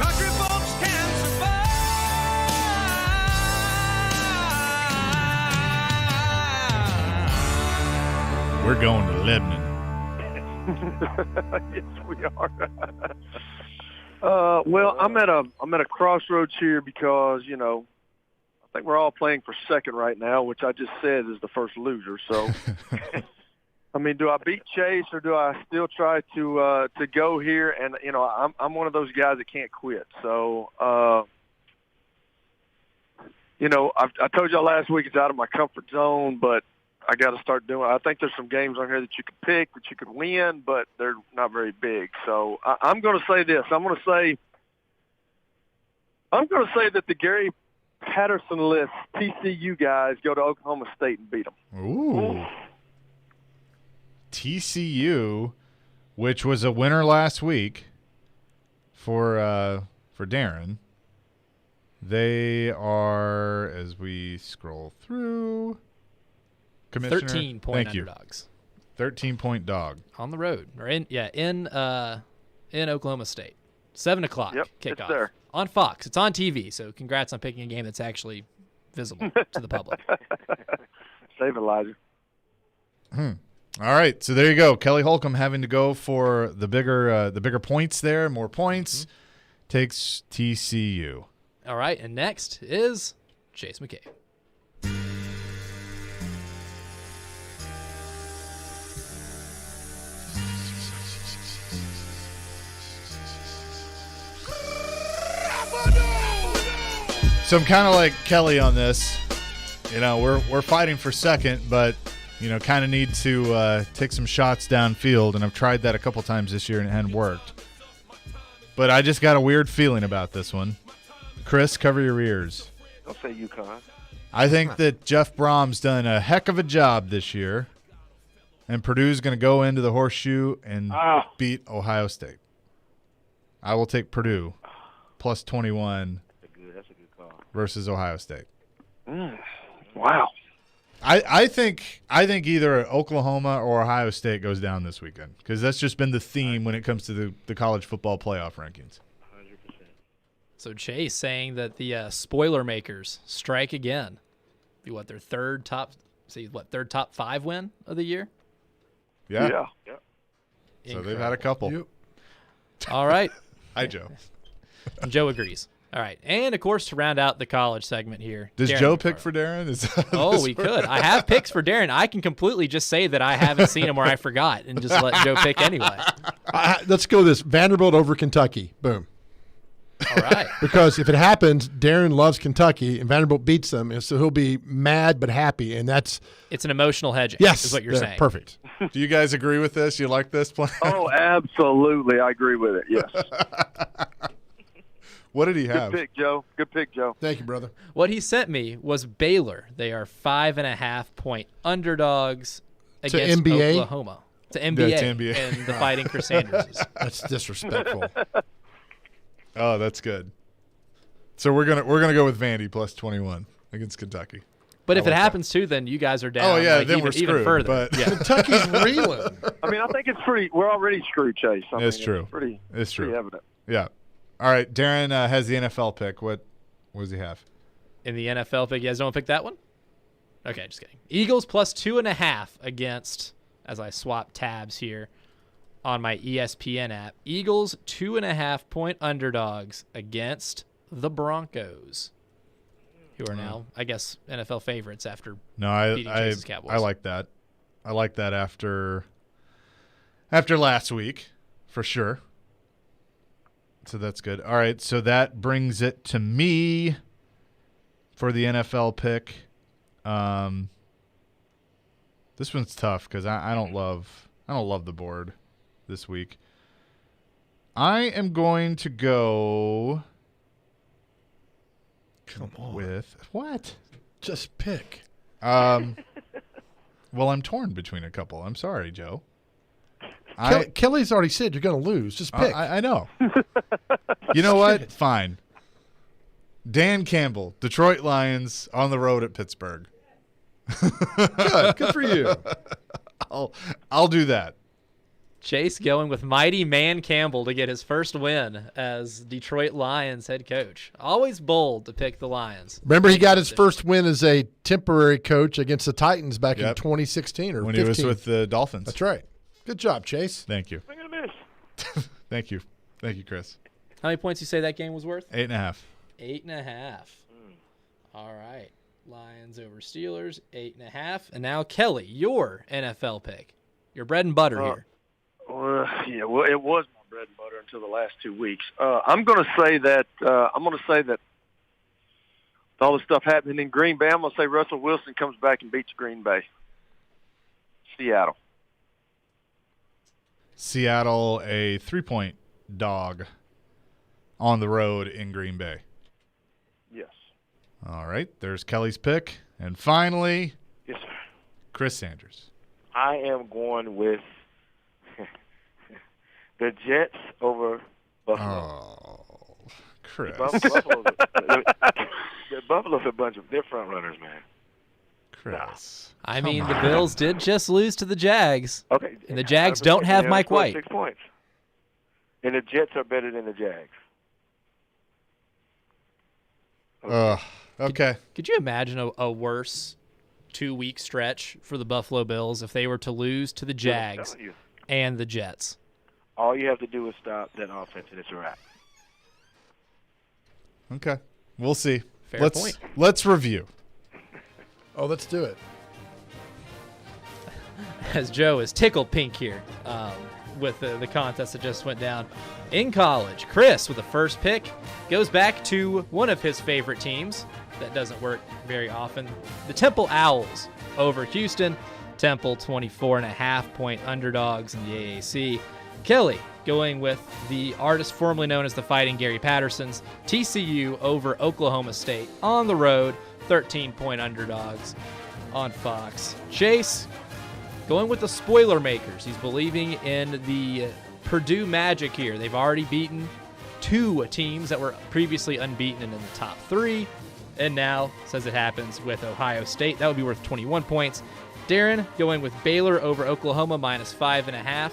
Country folks can survive. We're going to Lebanon. Yes, we are. Well, I'm at a crossroads here because, I think we're all playing for second right now, which I just said is the first loser. So, I mean, do I beat Chase or do I still try to go here? And I'm one of those guys that can't quit. So, I told y'all last week it's out of my comfort zone, but I got to start doing. I think there's some games on here that you could pick, that you could win, but they're not very big. So I'm going to say this. I'm going to say that the Gary Patterson list TCU guys go to Oklahoma State and beat them. Ooh. TCU, which was a winner last week for Darren. They are, as we scroll through, Commissioner, 13-point underdogs. 13-point dog on the road, or in Oklahoma State. 7 o'clock kickoff. It's there. On Fox. It's on TV, so congrats on picking a game that's actually visible to the public. Save Elijah. All right, so there you go. Kelly Holcomb having to go for the bigger points there, more points, takes TCU. All right, and next is Chase McCabe. So I'm kind of like Kelly on this. You know, we're fighting for second, but you know, kind of need to take some shots downfield, and I've tried that a couple times this year and it hadn't worked. But I just got a weird feeling about this one. Chris, cover your ears. Don't say UConn. I think that Jeff Brom's done a heck of a job this year, and Purdue's going to go into the horseshoe and beat Ohio State. I will take Purdue plus 21 That's a good call. versus Ohio State. Wow. I think either Oklahoma or Ohio State goes down this weekend because that's just been the theme when it comes to the college football playoff rankings. 100%. So Chase saying that the spoiler makers strike again. Be what, their third top 5 win of the year? Yeah. Yep. So they've had a couple. Yep. All right. Hi, Joe. Joe agrees. All right. And, of course, to round out the college segment here. Does Darren Joe McFarland. pick for Darren? Oh, we could. I have picks for Darren. I can completely just say that I haven't seen him or I forgot and just let Joe pick anyway. Let's go this. Vanderbilt over Kentucky. Boom. All right. Because if it happens, Darren loves Kentucky, and Vanderbilt beats them, and so he'll be mad but happy, and that's – It's an emotional hedging yes, is what you're saying. Perfect. Do you guys agree with this? You like this plan? Oh, absolutely. I agree with it, yes. What did he have? Good pick, Joe. Good pick, Joe. Thank you, brother. What he sent me was Baylor. They are 5.5-point underdogs against NBA? Oklahoma. To NBA, Yeah, to NBA. And the Fighting Crusaders. That's disrespectful. Oh, that's good. So we're gonna go with Vandy plus 21 against Kentucky. But if it happens too, then you guys are down. Oh yeah, like, then even, we're screwed. even further. But yeah. Kentucky's reeling. I mean, I think it's pretty – we're already screwed, Chase. I It's mean, true. It's true. pretty evident. Yeah. All right, Darren has the NFL pick. What does he have? In the NFL pick, you guys don't pick that one? Okay, just kidding. Eagles plus 2.5 against, as I swap tabs here on my ESPN app, Eagles 2.5-point underdogs against the Broncos, who are now, I guess, NFL favorites after beating Chase's Cowboys. I like that. I like that after last week, for sure. So that's good. All right, so that brings it to me for the NFL pick. This one's tough because I don't love the board this week. I am going to go with what? Just pick. Well, I'm torn between a couple. I'm sorry, Joe. Kelly's already said you're going to lose. Just pick. I know. You know what? Fine. Dan Campbell, Detroit Lions on the road at Pittsburgh. Good for you. I'll do that. Chase going with mighty Man Campbell to get his first win as Detroit Lions head coach. Always bold to pick the Lions. Remember, he got his first win as a temporary coach against the Titans back in 2016 or when 15. he was with the Dolphins. That's right. Good job, Chase. Thank you. I'm going to miss. Thank you, Chris. How many points you say that game was worth? 8.5. 8.5. All right. Lions over Steelers, 8.5. And now, Kelly, your NFL pick. Your bread and butter here. Yeah, well, it was my bread and butter until the last 2 weeks. I'm going to say that with all the stuff happening in Green Bay, I'm going to say Russell Wilson comes back and beats Green Bay. Seattle. Seattle, a 3-point dog on the road in Green Bay. Yes. All right, there's Kelly's pick. And finally, Yes, sir. Chris Sanders. I am going with the Jets over Buffalo. Oh, Chris. The Buffalo's a bunch of they're front runners, man. Chris. I mean, the Bills did just lose to the Jags. Okay. And the Jags don't have Mike White. 6 points. And the Jets are better than the Jags. Okay. Could you imagine a worse 2-week stretch for the Buffalo Bills if they were to lose to the Jags and the Jets? All you have to do is stop that offense, and it's a wrap. Okay. We'll see. Fair point. Let's review. Oh, let's do it. As Joe is tickled pink here with the contest that just went down. In college, Chris, with the first pick, goes back to one of his favorite teams. That doesn't work very often. The Temple Owls over Houston. Temple 24.5-point underdogs in the AAC. Kelly going with the artist formerly known as the Fighting Gary Pattersons. TCU over Oklahoma State on the road. 13-point underdogs on Fox. Chase going with the spoiler makers. He's believing in the Purdue Magic here. They've already beaten 2 teams that were previously unbeaten and in the top 3. And now, says it happens with Ohio State. That would be worth 21 points. Darren going with Baylor over Oklahoma -5.5.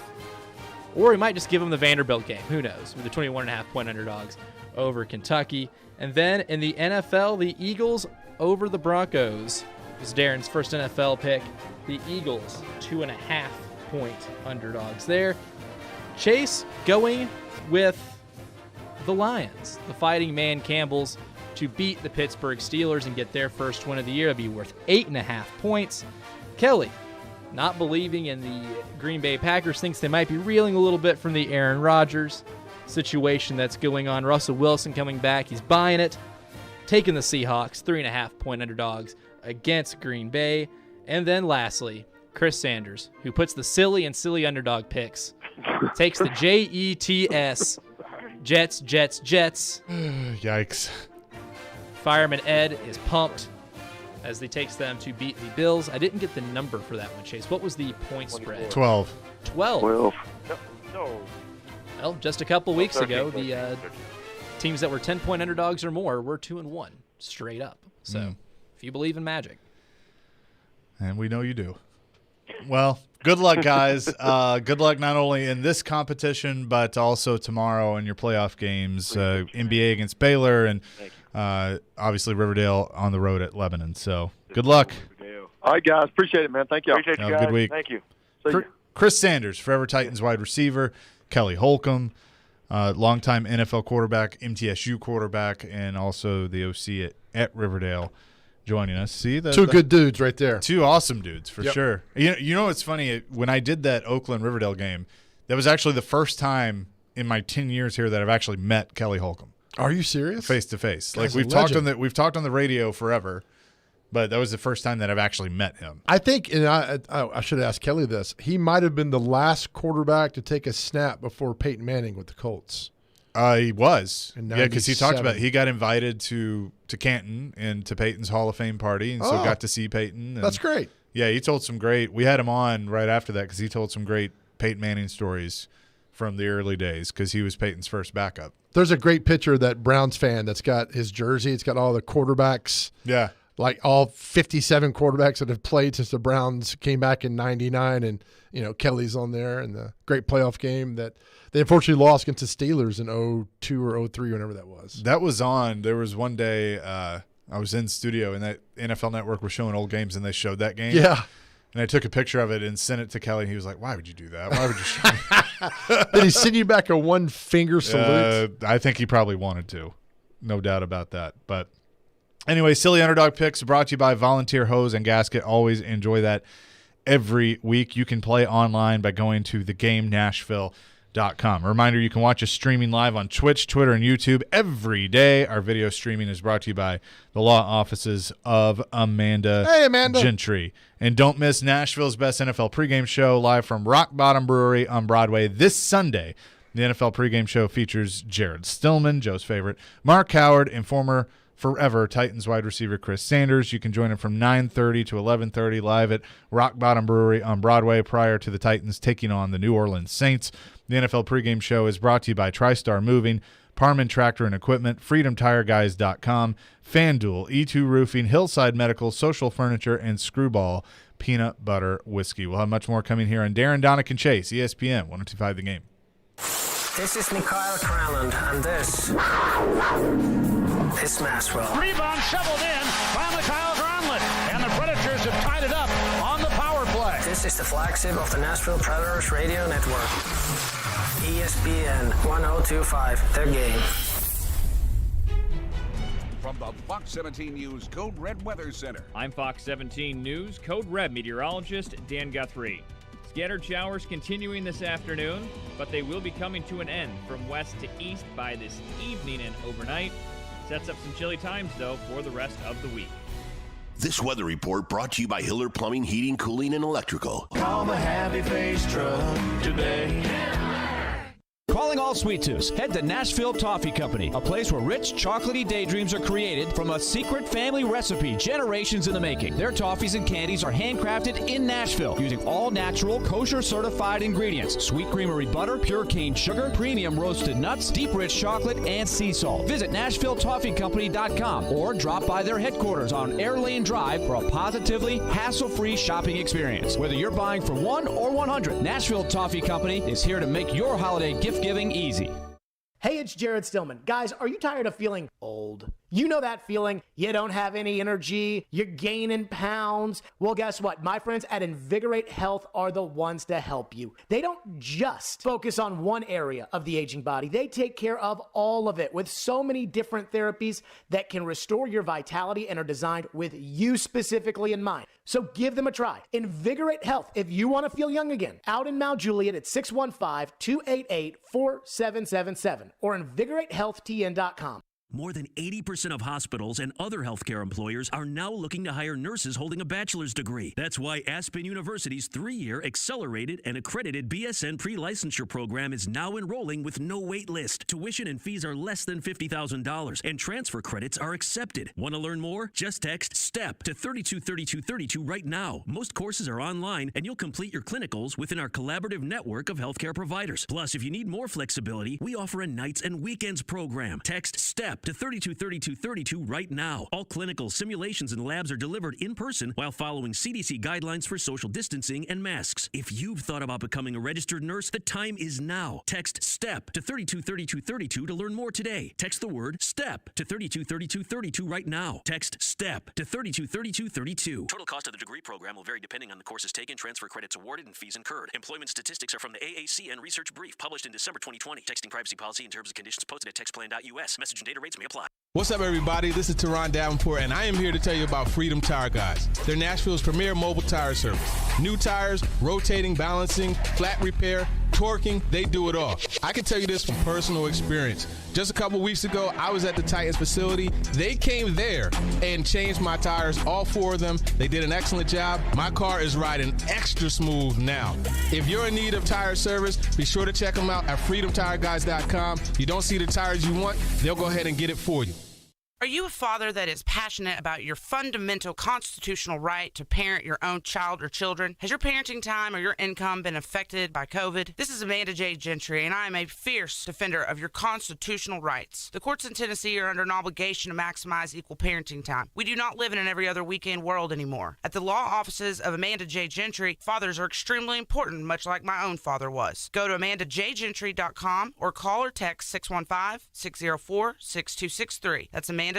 Or he might just give them the Vanderbilt game. Who knows? With the 21.5-point underdogs over Kentucky. And then in the NFL, the Eagles over the Broncos. This is Darren's first NFL pick. The Eagles, 2.5-point underdogs there. Chase going with the Lions, the Fighting Man Campbells, to beat the Pittsburgh Steelers and get their first win of the year. That'd be worth 8.5 points. Kelly, not believing in the Green Bay Packers, thinks they might be reeling a little bit from the Aaron Rodgers situation that's going on. Russell Wilson coming back. He's buying it. Taking the Seahawks, 3.5-point underdogs against Green Bay. And then lastly, Chris Sanders, who puts the silly and silly underdog picks, takes the Jets, Jets. Yikes. Fireman Ed is pumped as he takes them to beat the Bills. I didn't get the number for that one, Chase. What was the point spread? 12. 12. No. Well, just a couple weeks 13, ago, 13, the 13. teams that were 10-point underdogs or more were 2-1 straight up. So if you believe in magic. And we know you do. Well, good luck, guys. Good luck not only in this competition, but also tomorrow in your playoff games. NBA against Baylor and obviously Riverdale on the road at Lebanon. So good luck. All right, guys. Appreciate it, man. Thank you. Appreciate you Have a guys. good week. Thank you. Chris Sanders, Forever Titans wide receiver. Kelly Holcomb, longtime NFL quarterback, MTSU quarterback, and also the OC at Riverdale, joining us. See, two good dudes right there. Two awesome dudes for sure. You know what's funny? When I did that Oakland Riverdale game, that was actually the first time in my 10 years here that I've actually met Kelly Holcomb. Are you serious? Face to face. Like Guy's we've a talked legend. we've talked on the radio forever, but that was the first time that I've actually met him. I think, and I should have asked Kelly this, he might have been the last quarterback to take a snap before Peyton Manning with the Colts. He was. In Yeah, because he talked about 97. he got invited to Canton and to Peyton's Hall of Fame party, and so got to see Peyton. And That's great. Yeah, he told some great – we had him on right after that because he told some great Peyton Manning stories from the early days because he was Peyton's first backup. There's a great picture of that Browns fan that's got his jersey. It's got all the quarterbacks. Yeah. Like all 57 quarterbacks that have played since the Browns came back in 99. And, Kelly's on there and the great playoff game that they unfortunately lost against the Steelers in 02 or 03, whenever that was. That was on. There was one day I was in studio and that NFL Network was showing old games and they showed that game. Yeah. And I took a picture of it and sent it to Kelly. And he was like, "Why would you do that? Why would you show me?" Did he send you back a one-finger salute? I think he probably wanted to. No doubt about that. But anyway, Silly Underdog Picks brought to you by Volunteer Hose and Gasket. Always enjoy that every week. You can play online by going to A reminder, you can watch us streaming live on Twitch, Twitter, and YouTube every day. Our video streaming is brought to you by the law offices of Amanda Gentry. And don't miss Nashville's best NFL pregame show live from Rock Bottom Brewery on Broadway this Sunday. The NFL pregame show features Jared Stillman, Joe's favorite, Mark Howard, and former forever Titans wide receiver Chris Sanders. You can join him from 9:30 to 11:30 live at Rock Bottom Brewery on Broadway prior to the Titans taking on the New Orleans Saints. The NFL pregame show is brought to you by TriStar Moving, Parman Tractor and Equipment, FreedomTireGuys.com, FanDuel, E2 Roofing, Hillside Medical, Social Furniture, and Screwball Peanut Butter Whiskey. We'll have much more coming here on Darren, Donick, and Chase, ESPN 102.5 The Game. This is Mikhail Kraland, and this is Nashville. Rebound shoveled in by Mikhail Granlund, and the Predators have tied it up on the power play. This is the flagship of the Nashville Predators Radio Network. ESPN 102.5 The Game. From the Fox 17 News Code Red Weather Center. I'm Fox 17 News Code Red meteorologist Dan Guthrie. Scattered showers continuing this afternoon, but they will be coming to an end from west to east by this evening and overnight. Sets up some chilly times, though, for the rest of the week. This weather report brought to you by Hiller Plumbing, Heating, Cooling, and Electrical. Call the Happy Face Truck today. Calling all sweet tooths. Head to Nashville Toffee Company, a place where rich, chocolatey daydreams are created from a secret family recipe generations in the making. Their toffees and candies are handcrafted in Nashville using all natural, kosher-certified ingredients. Sweet creamery butter, pure cane sugar, premium roasted nuts, deep rich chocolate, and sea salt. Visit NashvilleToffeeCompany.com or drop by their headquarters on Air Lane Drive for a positively hassle-free shopping experience. Whether you're buying for 1 or 100, Nashville Toffee Company is here to make your holiday gift-giving easy. Hey, it's Jared Stillman. Guys, are you tired of feeling old? You know that feeling. You don't have any energy. You're gaining pounds. Well, guess what? My friends at Invigorate Health are the ones to help you. They don't just focus on one area of the aging body. They take care of all of it with so many different therapies that can restore your vitality and are designed with you specifically in mind. So give them a try. Invigorate Health if you want to feel young again. Out in Mount Juliet at 615-288-4777 or invigoratehealthtn.com. More than 80% of hospitals and other healthcare employers are now looking to hire nurses holding a bachelor's degree. That's why Aspen University's 3-year accelerated and accredited BSN pre-licensure program is now enrolling with no wait list. Tuition and fees are less than $50,000 and transfer credits are accepted. Want to learn more? Just text STEP to 323232 right now. Most courses are online and you'll complete your clinicals within our collaborative network of healthcare providers. Plus, if you need more flexibility, we offer a nights and weekends program. Text STEP to 323232 right now. All clinical simulations and labs are delivered in person while following CDC guidelines for social distancing and masks. If you've thought about becoming a registered nurse, the time is now. Text STEP to 323232 to learn more today. Text the word STEP to 323232 right now. Text STEP to 323232. Total cost of the degree program will vary depending on the courses taken, transfer credits awarded, and fees incurred. Employment statistics are from the AAC and Research Brief published in December 2020. Texting privacy policy and terms and conditions posted at textplan.us. Message and data rates may apply. What's up, everybody? This is Teron Davenport, and I am here to tell you about Freedom Tire Guys. They're Nashville's premier mobile tire service. New tires, rotating, balancing, flat repair, torquing, they do it all. I can tell you this from personal experience. Just a couple weeks ago, I was at the Titans facility. They came there and changed my tires, all 4 of them. They did an excellent job. My car is riding extra smooth now. If you're in need of tire service, be sure to check them out at freedomtireguys.com. If you don't see the tires you want, they'll go ahead and get it for you. Are you a father that is passionate about your fundamental constitutional right to parent your own child or children? Has your parenting time or your income been affected by COVID? This is Amanda J. Gentry, and I am a fierce defender of your constitutional rights. The courts in Tennessee are under an obligation to maximize equal parenting time. We do not live in an every other weekend world anymore. At the law offices of Amanda J. Gentry, fathers are extremely important, much like my own father was. Go to AmandaJGentry.com or call or text 615-604-6263. That's AmandaJGentry.com.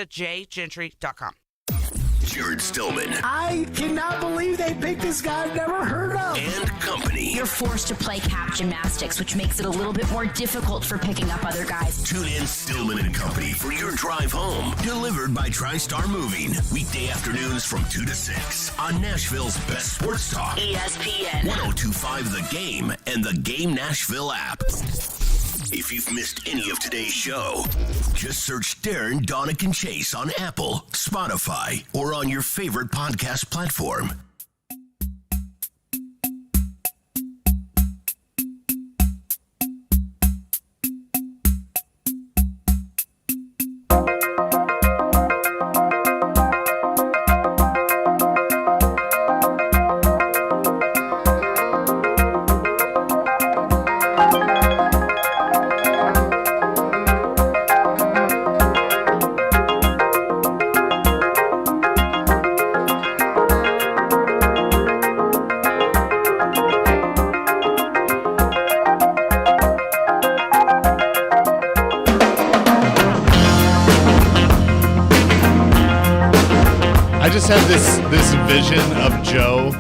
Jared Stillman. I cannot believe they picked this guy I've never heard of. And company. You're forced to play cap gymnastics, which makes it a little bit more difficult for picking up other guys. Tune in Stillman and Company for your drive home. Delivered by TriStar Moving. Weekday afternoons from 2 to 6 on Nashville's best sports talk. ESPN. 102.5 The Game and the Game Nashville app. If you've missed any of today's show, just search Darren, Donick, and Chase on Apple, Spotify, or on your favorite podcast platform. Have this vision of Joe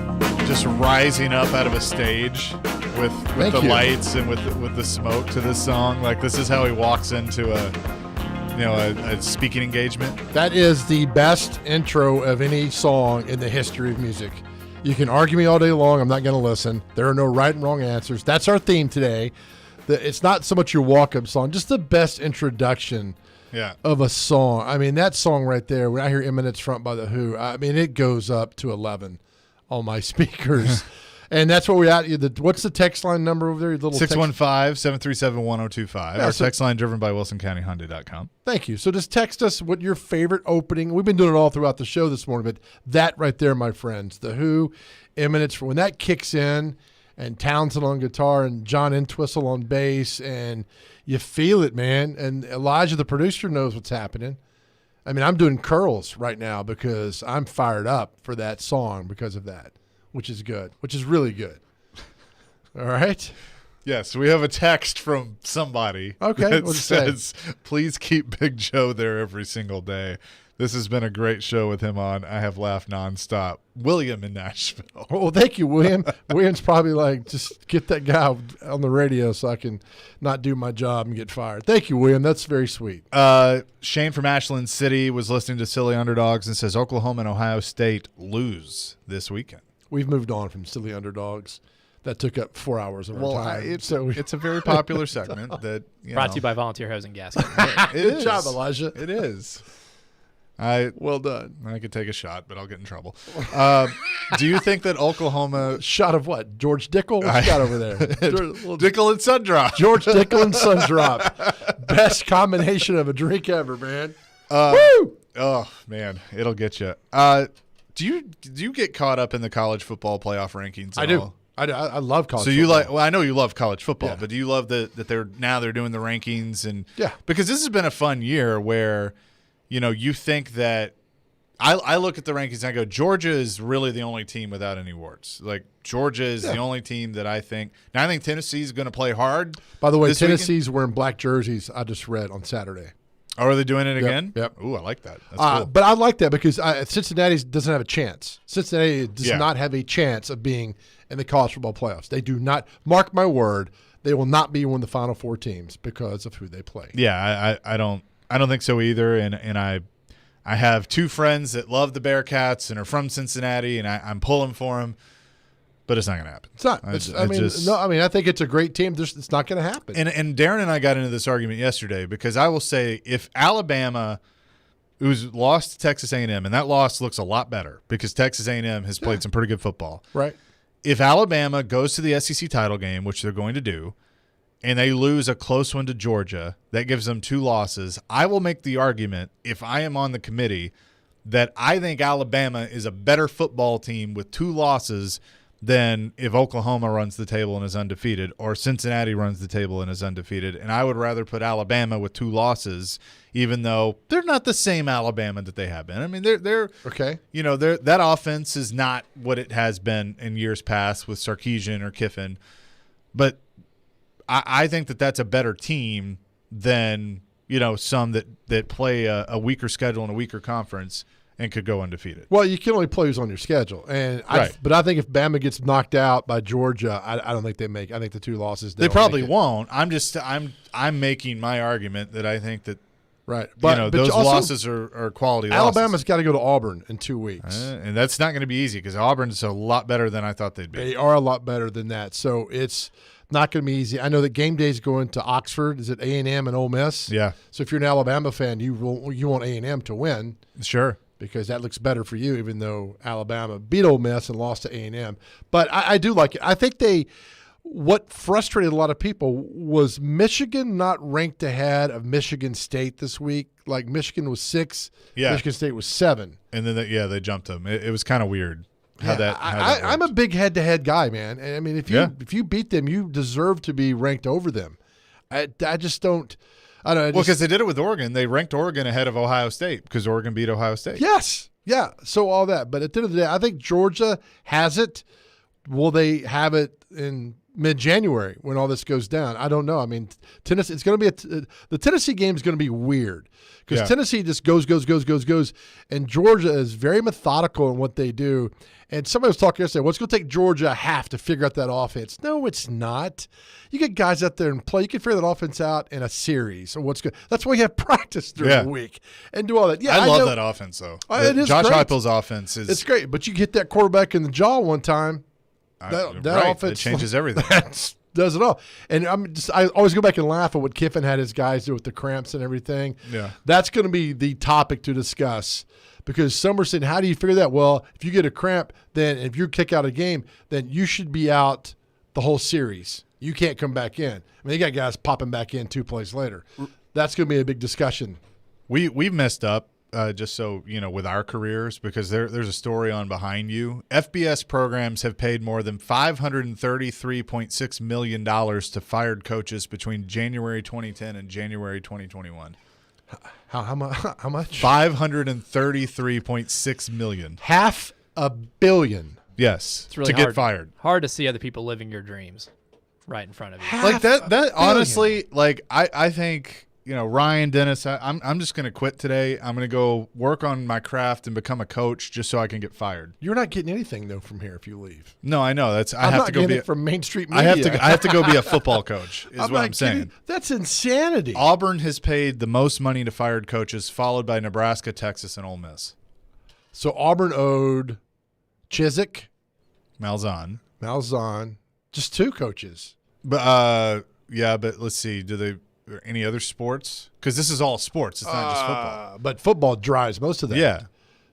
just rising up out of a stage with the lights and with the smoke to this song. Like, this is how he walks into a speaking engagement. That is the best intro of any song in the history of music. You can argue me all day long. I'm not going to listen. There are no right and wrong answers. That's our theme today. It's not so much your walk-up song, just the best introduction of a song. I mean, that song right there, when I hear Eminence Front by The Who, I mean, it goes up to 11 on my speakers. And that's what we're at. What's the text line number over there? 615-737-1025. Our text line driven by WilsonCountyHyundai.com. Thank you. So just text us what your favorite opening. We've been doing it all throughout the show this morning, but that right there, my friends, The Who, Eminence, when that kicks in, and Townsend on guitar and John Entwistle on bass, and you feel it, man. And Elijah, the producer, knows what's happening. I mean, I'm doing curls right now because I'm fired up for that song because of that, which is good, which is really good. All right? Yes, we have a text from somebody that says, please keep Big Joe there every single day. This has been a great show with him on. I have laughed nonstop. William in Nashville. Well, thank you, William. William's probably like, just get that guy on the radio so I can not do my job and get fired. Thank you, William. That's very sweet. Shane from Ashland City was listening to Silly Underdogs and says Oklahoma and Ohio State lose this weekend. We've moved on from Silly Underdogs. That took up 4 hours of our time. It's a very popular segment that brought to you by Volunteer Hose and Gasket. Good job, Elijah. It is. Well done. I could take a shot, but I'll get in trouble. Do you think that Oklahoma shot of what? George Dickel? What you got over there? Dickel and Sundrop. George Dickel and Sundrop. Best combination of a drink ever, man. Woo! Oh man, it'll get you. Do you get caught up in the college football playoff rankings? I do. I love college. So football. you like? Well, I know you love college football, but do you love that they're doing the rankings and because this has been a fun year where. You think that I look at the rankings and I go, Georgia is really the only team without any warts. Like, Georgia is the only team that I think – now I think Tennessee is going to play hard. By the way, Tennessee's wearing black jerseys, I just read on Saturday. Oh, are they doing it again? Yep. Ooh, I like that. That's cool. But I like that because Cincinnati doesn't have a chance. Cincinnati does not have a chance of being in the college football playoffs. They do not – mark my word, they will not be one of the Final Four teams because of who they play. Yeah, I don't think so either, and I have two friends that love the Bearcats and are from Cincinnati, and I'm pulling for them, but it's not going to happen. It's not. I think it's a great team. It's not going to happen. And Darren and I got into this argument yesterday because I will say if Alabama, who's lost to Texas A&M, and that loss looks a lot better because Texas A&M has played some pretty good football. Right. If Alabama goes to the SEC title game, which they're going to do, and they lose a close one to Georgia, that gives them 2 losses. I will make the argument, if I am on the committee, that I think Alabama is a better football team with 2 losses than if Oklahoma runs the table and is undefeated or Cincinnati runs the table and is undefeated. And I would rather put Alabama with 2 losses, even though they're not the same Alabama that they have been. I mean, they're okay. That offense is not what it has been in years past with Sarkisian or Kiffin, but I think that that's a better team than some that play a weaker schedule and a weaker conference and could go undefeated. Well, you can only play who's on your schedule, and but I think if Bama gets knocked out by Georgia, I don't think they make. I think the 2 losses they probably won't. I'm making my argument that I think that but those also, losses are quality losses. Alabama's got to go to Auburn in 2 weeks, and that's not going to be easy because Auburn's a lot better than I thought they'd be. They are a lot better than that, so it's not going to be easy. I know that game day is going to Oxford. Is it A&M and Ole Miss? Yeah. So if you're an Alabama fan, you want A&M to win. Sure. Because that looks better for you, even though Alabama beat Ole Miss and lost to A&M. But I do like it. I think what frustrated a lot of people was Michigan not ranked ahead of Michigan State this week. Like Michigan was 6, Michigan State was 7. And then they jumped them. It was kind of weird. I'm a big head-to-head guy, man. And I mean, if you beat them, you deserve to be ranked over them. I just don't. I don't know. Well, because they did it with Oregon. They ranked Oregon ahead of Ohio State because Oregon beat Ohio State. Yes. Yeah. So all that. But at the end of the day, I think Georgia has it. Will they have it in mid-January when all this goes down? I don't know. I mean, Tennessee. It's going to be the Tennessee game is going to be weird because Tennessee just goes, and Georgia is very methodical in what they do. And somebody was talking yesterday, well, it's going to take Georgia a half to figure out that offense. No, it's not. You get guys out there and play. You can figure that offense out in a series. So what's good? That's why you have practice during the week and do all that. Yeah, I love that offense though. It is Josh great. Heupel's offense it's great, but you hit that quarterback in the jaw one time. That offense it changes everything. Does it all. And I always go back and laugh at what Kiffin had his guys do with the cramps and everything. Yeah, that's going to be the topic to discuss. Because some are saying, how do you figure that? Well, if you get a cramp, then if you kick out a game, then you should be out the whole series. You can't come back in. I mean, you got guys popping back in 2 plays later. That's going to be a big discussion. We've messed up, just so you know, with our careers because there's a story on Behind You. FBS programs have paid more than $533.6 million to fired coaches between January 2010 and January 2021. How much? $533.6 million. $500 million. Yes, it's really to get fired. Hard to see other people living your dreams right in front of you. Like that honestly, like I think, you know, Ryan, Dennis, I'm just going to quit today. I'm going to go work on my craft and become a coach just so I can get fired. You're not getting anything though from here if you leave. No, I know. I I'm have not to go getting be it from Main Street Media. I have to go be a football coach. Is what I'm saying. That's insanity. Auburn has paid the most money to fired coaches, followed by Nebraska, Texas, and Ole Miss. So Auburn owed Chizik, Malzahn, just 2 coaches. But but let's see. Do they? Any other sports? Because this is all sports. It's not just football. But football drives most of that. Yeah.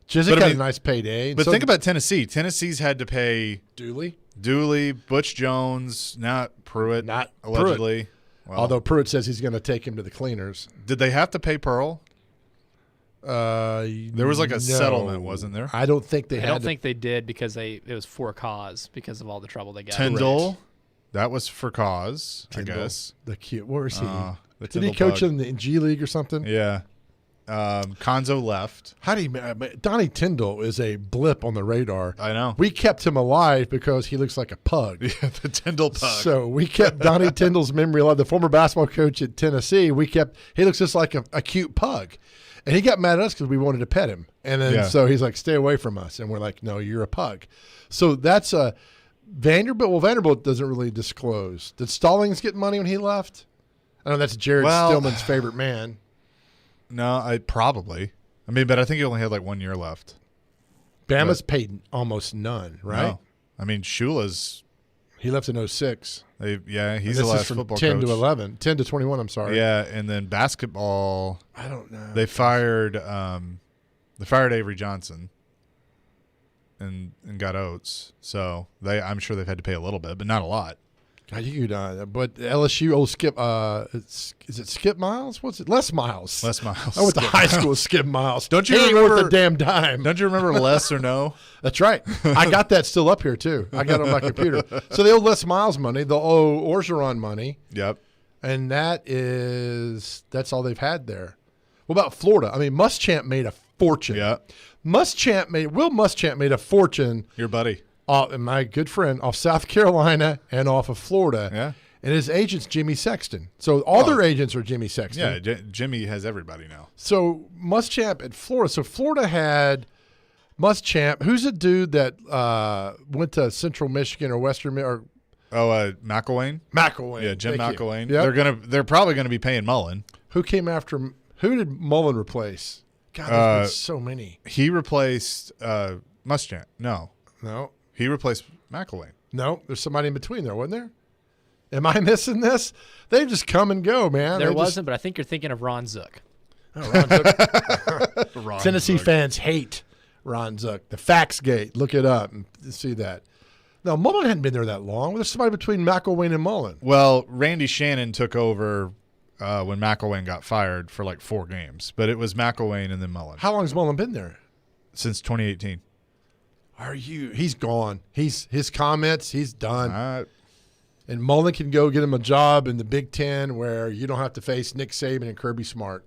Chizik had a nice payday. But think about Tennessee. Tennessee's had to pay Dooley, Butch Jones, not Pruitt, allegedly. Well, although Pruitt says he's going to take him to the cleaners. Did they have to pay Pearl? There was like a settlement, wasn't there? I don't think they I don't think they did because it was for cause because of all the trouble they got. Tyndall, that was for cause, Tyndall, I guess. The cute. Where is he? Did Tyndall he coach bug. in the G League or something? Yeah. Konzo left. How do you? Donnie Tyndall is a blip on the radar. I know. We kept him alive because he looks like a pug. Yeah, the Tyndall pug. So we kept Donnie Tyndall's memory alive. The former basketball coach at Tennessee. He looks just like a cute pug. And he got mad at us because we wanted to pet him. And then so he's like, stay away from us. And we're like, no, you're a pug. So that's Vanderbilt. Well, Vanderbilt doesn't really disclose. Did Stallings get money when he left? I know that's Jared Stillman's favorite man. No, probably. I mean, but I think he only had like 1 year left. Bama's paid almost none, right? No. I mean, Shula's. He left in 2006. He's the last football 10 coach. to 11. 10 to 21, I'm sorry. Yeah, and then basketball. I don't know. They fired Avery Johnson and got Oates. So I'm sure they've had to pay a little bit, but not a lot. God, you could, but LSU, old Skip, is it Skip Miles? What's it? Les Miles. Les Miles. I went to high school with Skip Miles. Don't you remember the damn dime? Don't you remember Les or No? That's right. I got that still up here too. I got it on my computer. So they owe Les Miles money. They'll owe Orgeron money. Yep. And that's all they've had there. What about Florida? I mean, Muschamp made a fortune. Yeah. Will Muschamp made a fortune. Your buddy. My good friend off South Carolina and off of Florida. Yeah. And his agent's Jimmy Sexton. So all their agents are Jimmy Sexton. Yeah, Jimmy has everybody now. So Muschamp at Florida. So Florida had Muschamp. Who's a dude that went to Central Michigan or Western or McElwain? McElwain. Yeah, Jim Thank you. McElwain. Yep. They're probably gonna be paying Mullen. Who came after him? Who did Mullen replace? God, there's been so many. He replaced Muschamp. No. He replaced McElwain. No, there's somebody in between there, wasn't there? Am I missing this? They just come and go, man. There wasn't, but I think you're thinking of Ron Zook. Oh, Ron Zook. Tennessee fans hate Ron Zook. The Fax Gate. Look it up and see that. No, Mullen hadn't been there that long. There's somebody between McElwain and Mullen. Well, Randy Shannon took over when McElwain got fired for like 4 games, but it was McElwain and then Mullen. How long has Mullen been there? Since 2018. He's gone. His comments, he's done. And Mullen can go get him a job in the Big Ten where you don't have to face Nick Saban and Kirby Smart.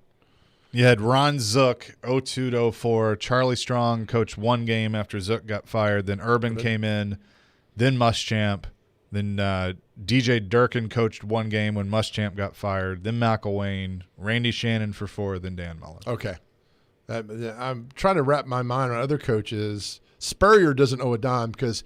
You had Ron Zook, 02 to 04. Charlie Strong coached 1 game after Zook got fired. Then Urban came in. Then Muschamp. Then DJ Durkin coached 1 game when Muschamp got fired. Then McElwain. Randy Shannon for 4. Then Dan Mullen. Okay. I'm trying to wrap my mind on other coaches. Spurrier doesn't owe a dime because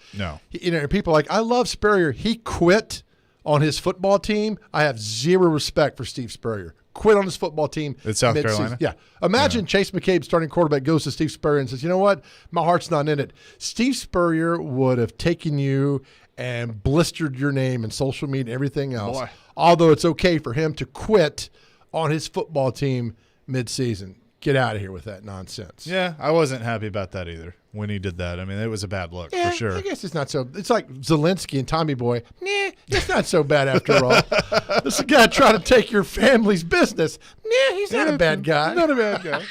people are like, I love Spurrier. He quit on his football team. I have zero respect for Steve Spurrier. Quit on his football team. At South mid-season. Carolina? Yeah. Imagine Chase McCabe, starting quarterback, goes to Steve Spurrier and says, you know what? My heart's not in it. Steve Spurrier would have taken you and blistered your name in social media and everything else. Boy. Although it's okay for him to quit on his football team mid-season. Get out of here with that nonsense. Yeah, I wasn't happy about that either when he did that. I mean, it was a bad look for sure. I guess it's not so. It's like Zelensky and Tommy Boy. Nah, it's not so bad after all. This is a guy trying to take your family's business. Nah, he's not a bad guy. Not a bad guy.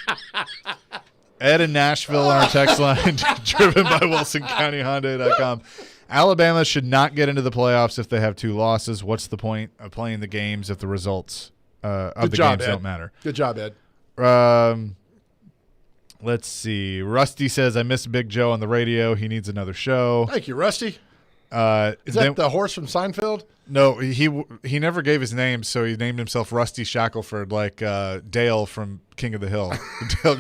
Ed in Nashville on our text line, driven by WilsonCountyHyundai.com. Alabama should not get into the playoffs if they have 2 losses. What's the point of playing the games if the results of the games don't matter? Good job, Ed. Let's see. Rusty says, I miss Big Joe on the radio. He needs another show. Thank you, Rusty. Is that the horse from Seinfeld? No, he never gave his name, so he named himself Rusty Shackelford, like Dale from King of the Hill. Dale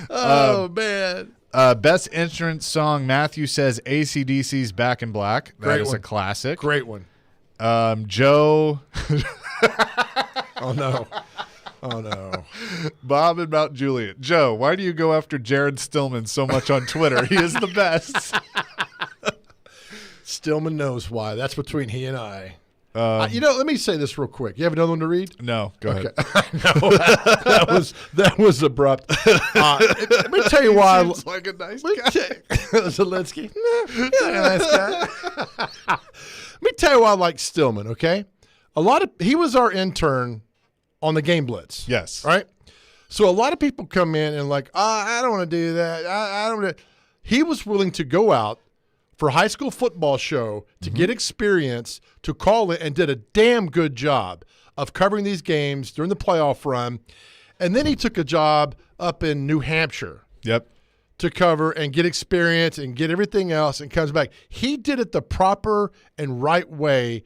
Oh, man. Best entrance song, Matthew says AC/DC's Back in Black. That is a classic. Great one. Joe. Oh, no. Oh, no. Bob and Mount Juliet. Joe, why do you go after Jared Stillman so much on Twitter? He is the best. Stillman knows why. That's between he and I. Let me say this real quick. You have another one to read? No, go ahead. No, that was abrupt. Let me tell you why. Seems like a nice guy. Zelensky. Nah, he's not a nice guy. Let me tell you why I like Stillman, okay? He was our intern on the Game Blitz. Yes. Right? So a lot of people come in and like, I don't want to do that. I don't want to. He was willing to go out for a high school football show to get experience, to call it, and did a damn good job of covering these games during the playoff run. And then he took a job up in New Hampshire. Yep. To cover and get experience and get everything else and comes back. He did it the proper and right way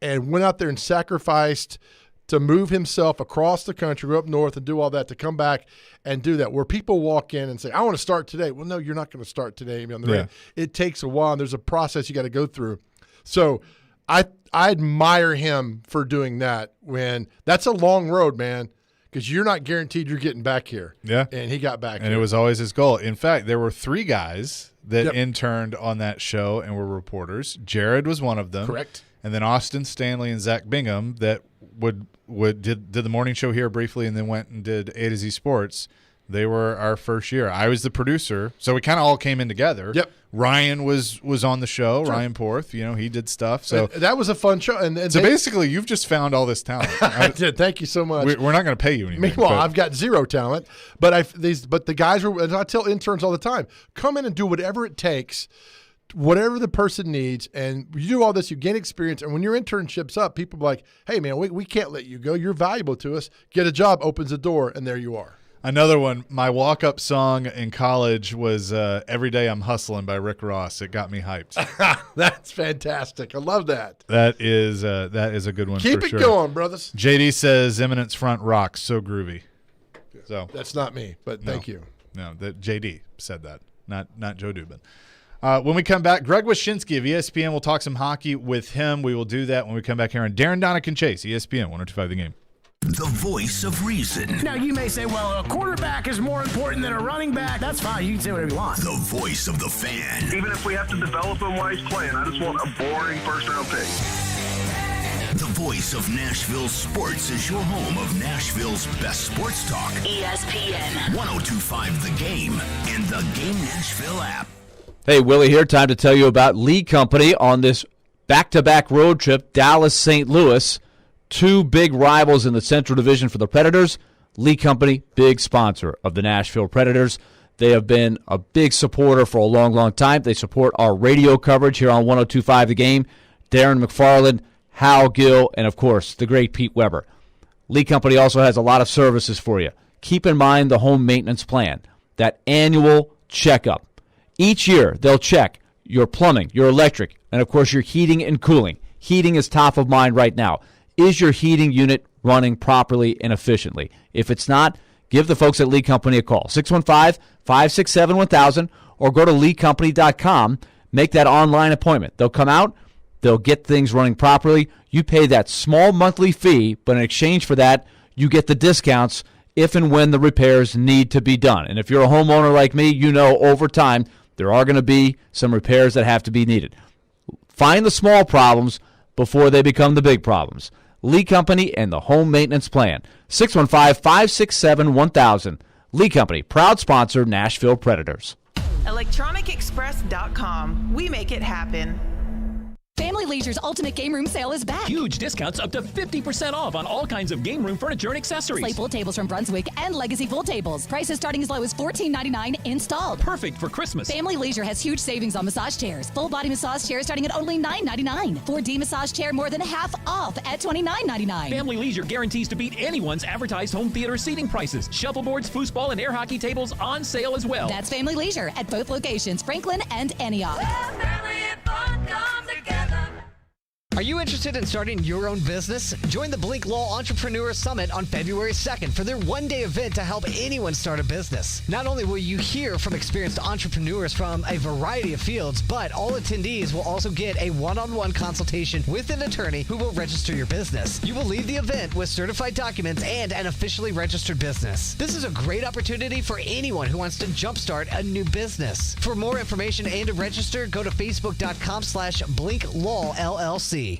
and went out there and sacrificed to move himself across the country, go up north and do all that, to come back and do that. Where people walk in and say, I want to start today. Well, no, you're not going to start today. It takes a while, and there's a process you got to go through. So I admire him for doing that. When that's a long road, man, because you're not guaranteed you're getting back here. Yeah. And he got back and here. It was always his goal. In fact, there were 3 guys that interned on that show and were reporters. Jared was one of them. Correct. And then Austin Stanley and Zach Bingham that did the morning show here briefly and then went and did A to Z Sports. They were our first year. I was the producer, so we kind of all came in together. Yep. Ryan was on the show. Sure. Ryan Porth, he did stuff. So that was a fun show. And so basically, you've just found all this talent. I did. Thank you so much. We're not going to pay you anything. Meanwhile, I've got zero talent, but the guys were. And I tell interns all the time, come in and do whatever it takes. Whatever the person needs, and you do all this, you gain experience, and when your internship's up, people are like, hey, man, we can't let you go. You're valuable to us. Get a job, opens the door, and there you are. Another one, my walk-up song in college was Every Day I'm Hustling by Rick Ross. It got me hyped. That's fantastic. I love that. That is a good one. Keep for it sure. going, brothers. JD says Eminence Front rocks, so groovy. So that's not me, but thank you. No, that JD said that, not Joe Dubin. When we come back, Greg Wyshynski of ESPN, we'll talk some hockey with him. We will do that when we come back here on Darren, Donick, and Chase, ESPN 102.5 The Game. The voice of reason. Now, you may say, well, a quarterback is more important than a running back. That's fine. You can say whatever you want. The voice of the fan. Even if we have to develop him while he's playing, I just want a boring first-round pick. The voice of Nashville sports is your home of Nashville's best sports talk. ESPN 102.5 The Game and the Game Nashville app. Hey, Willie here. Time to tell you about Lee Company on this back-to-back road trip, Dallas-St. Louis. Two big rivals in the Central Division for the Predators. Lee Company, big sponsor of the Nashville Predators. They have been a big supporter for a long, long time. They support our radio coverage here on 102.5 The Game. Darren McFarland, Hal Gill, and, of course, the great Pete Weber. Lee Company also has a lot of services for you. Keep in mind the home maintenance plan, that annual checkup. Each year, they'll check your plumbing, your electric, and, of course, your heating and cooling. Heating is top of mind right now. Is your heating unit running properly and efficiently? If it's not, give the folks at Lee Company a call. 615-567-1000 or go to leecompany.com. Make that online appointment. They'll come out. They'll get things running properly. You pay that small monthly fee, but in exchange for that, you get the discounts if and when the repairs need to be done. And if you're a homeowner like me, you know over time there are going to be some repairs that have to be needed. Find the small problems before they become the big problems. Lee Company and the home maintenance plan. 615-567-1000. Lee Company, proud sponsor, Nashville Predators. ElectronicExpress.com. We make it happen. Family Leisure's Ultimate Game Room Sale is back. Huge discounts up to 50% off on all kinds of game room furniture and accessories. Slate pool tables from Brunswick and Legacy pool tables. Prices starting as low as $14.99 installed. Perfect for Christmas. Family Leisure has huge savings on massage chairs. Full body massage chairs starting at only $9.99. 4D massage chair more than half off at $29.99. Family Leisure guarantees to beat anyone's advertised home theater seating prices. Shuffleboards, foosball, and air hockey tables on sale as well. That's Family Leisure at both locations, Franklin and Antioch. Are you interested in starting your own business? Join the Blink Law Entrepreneur Summit on February 2nd for their one-day event to help anyone start a business. Not only will you hear from experienced entrepreneurs from a variety of fields, but all attendees will also get a one-on-one consultation with an attorney who will register your business. You will leave the event with certified documents and an officially registered business. This is a great opportunity for anyone who wants to jumpstart a new business. For more information and to register, go to facebook.com/BlinkLawLLC.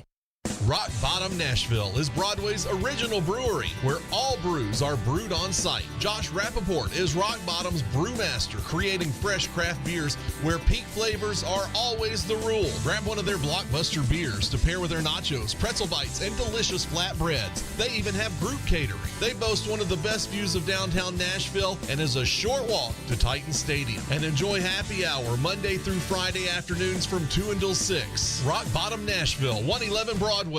Rock Bottom Nashville is Broadway's original brewery, where all brews are brewed on site. Josh Rappaport is Rock Bottom's brewmaster, creating fresh craft beers where peak flavors are always the rule. Grab one of their blockbuster beers to pair with their nachos, pretzel bites, and delicious flatbreads. They even have group catering. They boast one of the best views of downtown Nashville and is a short walk to Titan Stadium. And enjoy happy hour Monday through Friday afternoons from 2 until 6. Rock Bottom Nashville, 111 Broadway.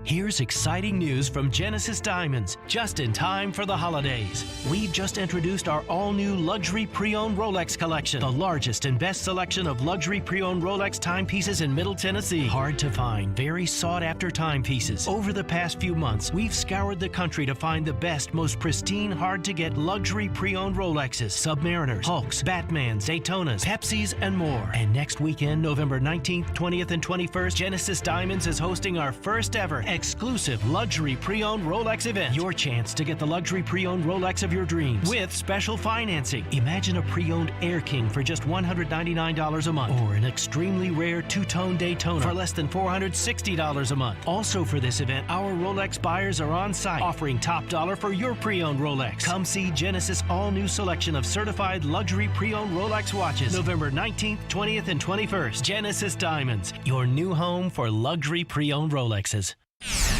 Here's exciting news from Genesis Diamonds, just in time for the holidays. We've just introduced our all-new luxury pre-owned Rolex collection, the largest and best selection of luxury pre-owned Rolex timepieces in Middle Tennessee. Hard to find, very sought-after timepieces. Over the past few months, we've scoured the country to find the best, most pristine, hard-to-get luxury pre-owned Rolexes, Submariners, Hulks, Batmans, Daytonas, Pepsis, and more. And next weekend, November 19th, 20th, and 21st, Genesis Diamonds is hosting our first ever exclusive luxury pre-owned Rolex event. Your chance to get the luxury pre-owned Rolex of your dreams with special financing. Imagine a pre-owned Air King for just $199 a month, or an extremely rare two-tone Daytona for less than $460 a month. Also for this event, our Rolex buyers are on site, offering top dollar for your pre-owned Rolex. Come see Genesis' all-new selection of certified luxury pre-owned Rolex watches, November 19th, 20th, and 21st. Genesis Diamonds, your new home for luxury pre-owned Rolexes.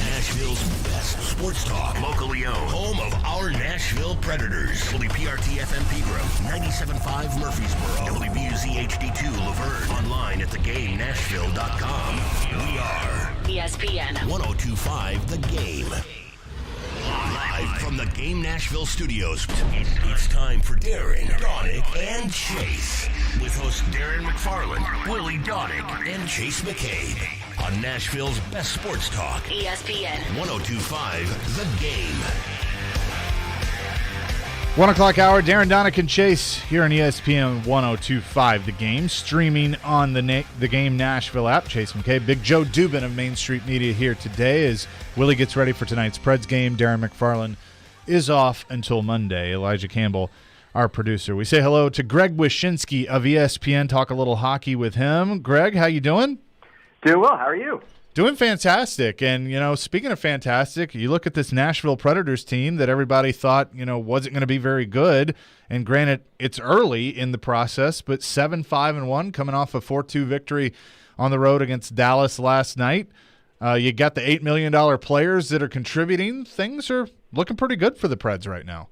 Nashville's best sports talk, locally owned, home of our Nashville Predators. WPRT-FM Pegram, 97.5 Murfreesboro, WBUZ-HD2 Laverne, online at thegamenashville.com. We are ESPN 102.5 The Game. Live from the Game Nashville studios, it's time for Darren, Donick, and Chase. With hosts Darren McFarland, Willie Donick, and Chase McCabe. On Nashville's best sports talk, ESPN 102.5 The Game. 1 o'clock hour, Darren Donick and Chase here on ESPN 102.5 The Game, streaming on the Game Nashville app. Chase McKay, Big Joe Dubin of Main Street Media here today as Willie gets ready for tonight's Preds game. Darren McFarland is off until Monday. Elijah Campbell, our producer. We say hello to Greg Wyshynski of ESPN, talk a little hockey with him. Greg, how you doing? Doing well. How are you? Doing fantastic. And, speaking of fantastic, you look at this Nashville Predators team that everybody thought, wasn't going to be very good. And granted, it's early in the process, but 7-5-1 coming off a 4-2 victory on the road against Dallas last night. You got the $8 million players that are contributing. Things are looking pretty good for the Preds right now.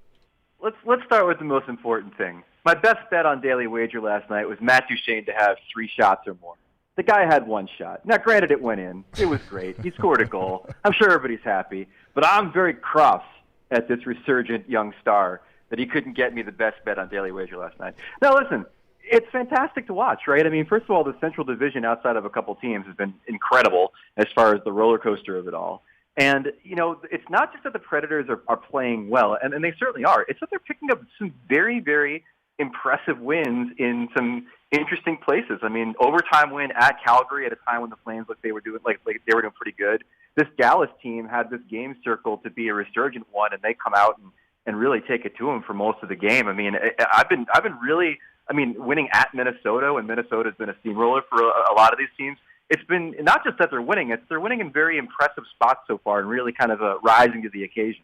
Let's start with the most important thing. My best bet on Daily Wager last night was Matt Duchene to have 3 shots or more. The guy had 1 shot. Now, granted, it went in. It was great. He scored a goal. I'm sure everybody's happy. But I'm very cross at this resurgent young star that he couldn't get me the best bet on Daily Wager last night. Now, listen, it's fantastic to watch, right? I mean, first of all, the Central Division outside of a couple teams has been incredible as far as the roller coaster of it all. And, it's not just that the Predators are playing well, and they certainly are. It's that they're picking up some very, very impressive wins in some interesting places. I mean, overtime win at Calgary at a time when the Flames looked they were doing pretty good. This Dallas team had this game circled to be a resurgent one, and they come out and really take it to them for most of the game. I mean, I've been really, winning at Minnesota when Minnesota's been a steamroller for a lot of these teams. It's been not just that they're winning; they're winning in very impressive spots so far, and really kind of rising to the occasion.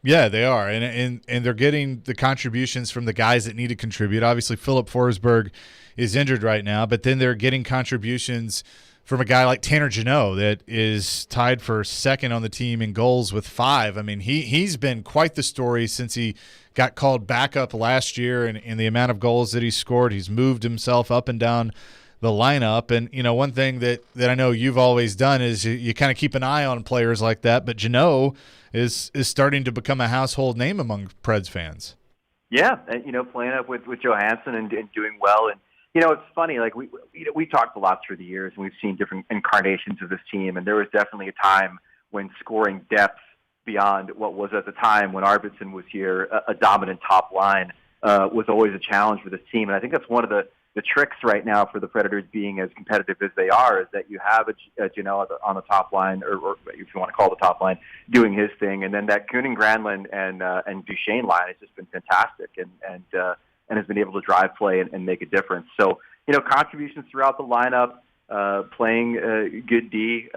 Yeah, they are, and they're getting the contributions from the guys that need to contribute. Obviously, Philip Forsberg is injured right now, but then they're getting contributions from a guy like Tanner Jeannot that is tied for second on the team in goals with 5. I mean, he's been quite the story since he got called back up last year, and the amount of goals that he's scored. He's moved himself up and down the lineup. And, one thing that I know you've always done is you kind of keep an eye on players like that, but Jeannot is starting to become a household name among Preds fans. Yeah, and, playing up with Johansson and doing well. And, it's funny, like we talked a lot through the years, and we've seen different incarnations of this team, and there was definitely a time when scoring depth beyond what was at the time when Arvidsson was here, a dominant top line, was always a challenge for this team. And I think that's one of the tricks right now for the Predators being as competitive as they are, is that you have a Jeannot on the top line, or if you want to call it the top line, doing his thing, and then that Kunin, Granlund, and Duchene line has just been fantastic, and has been able to drive play and make a difference. So, contributions throughout the lineup, playing good D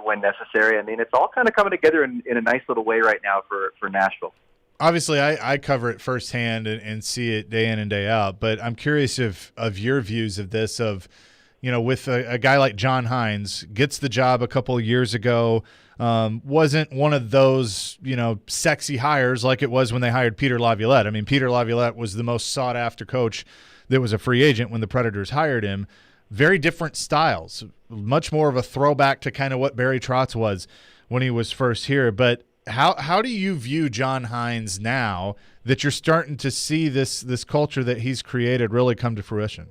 when necessary. I mean, it's all kind of coming together in a nice little way right now for Nashville. Obviously, I cover it firsthand and see it day in and day out, but I'm curious of your views of this, with a guy like John Hines, gets the job a couple of years ago, wasn't one of those, sexy hires like it was when they hired Peter Laviolette. I mean, Peter Laviolette was the most sought-after coach that was a free agent when the Predators hired him. Very different styles, much more of a throwback to kind of what Barry Trotz was when he was first here, but How do you view John Hines now that you're starting to see this culture that he's created really come to fruition?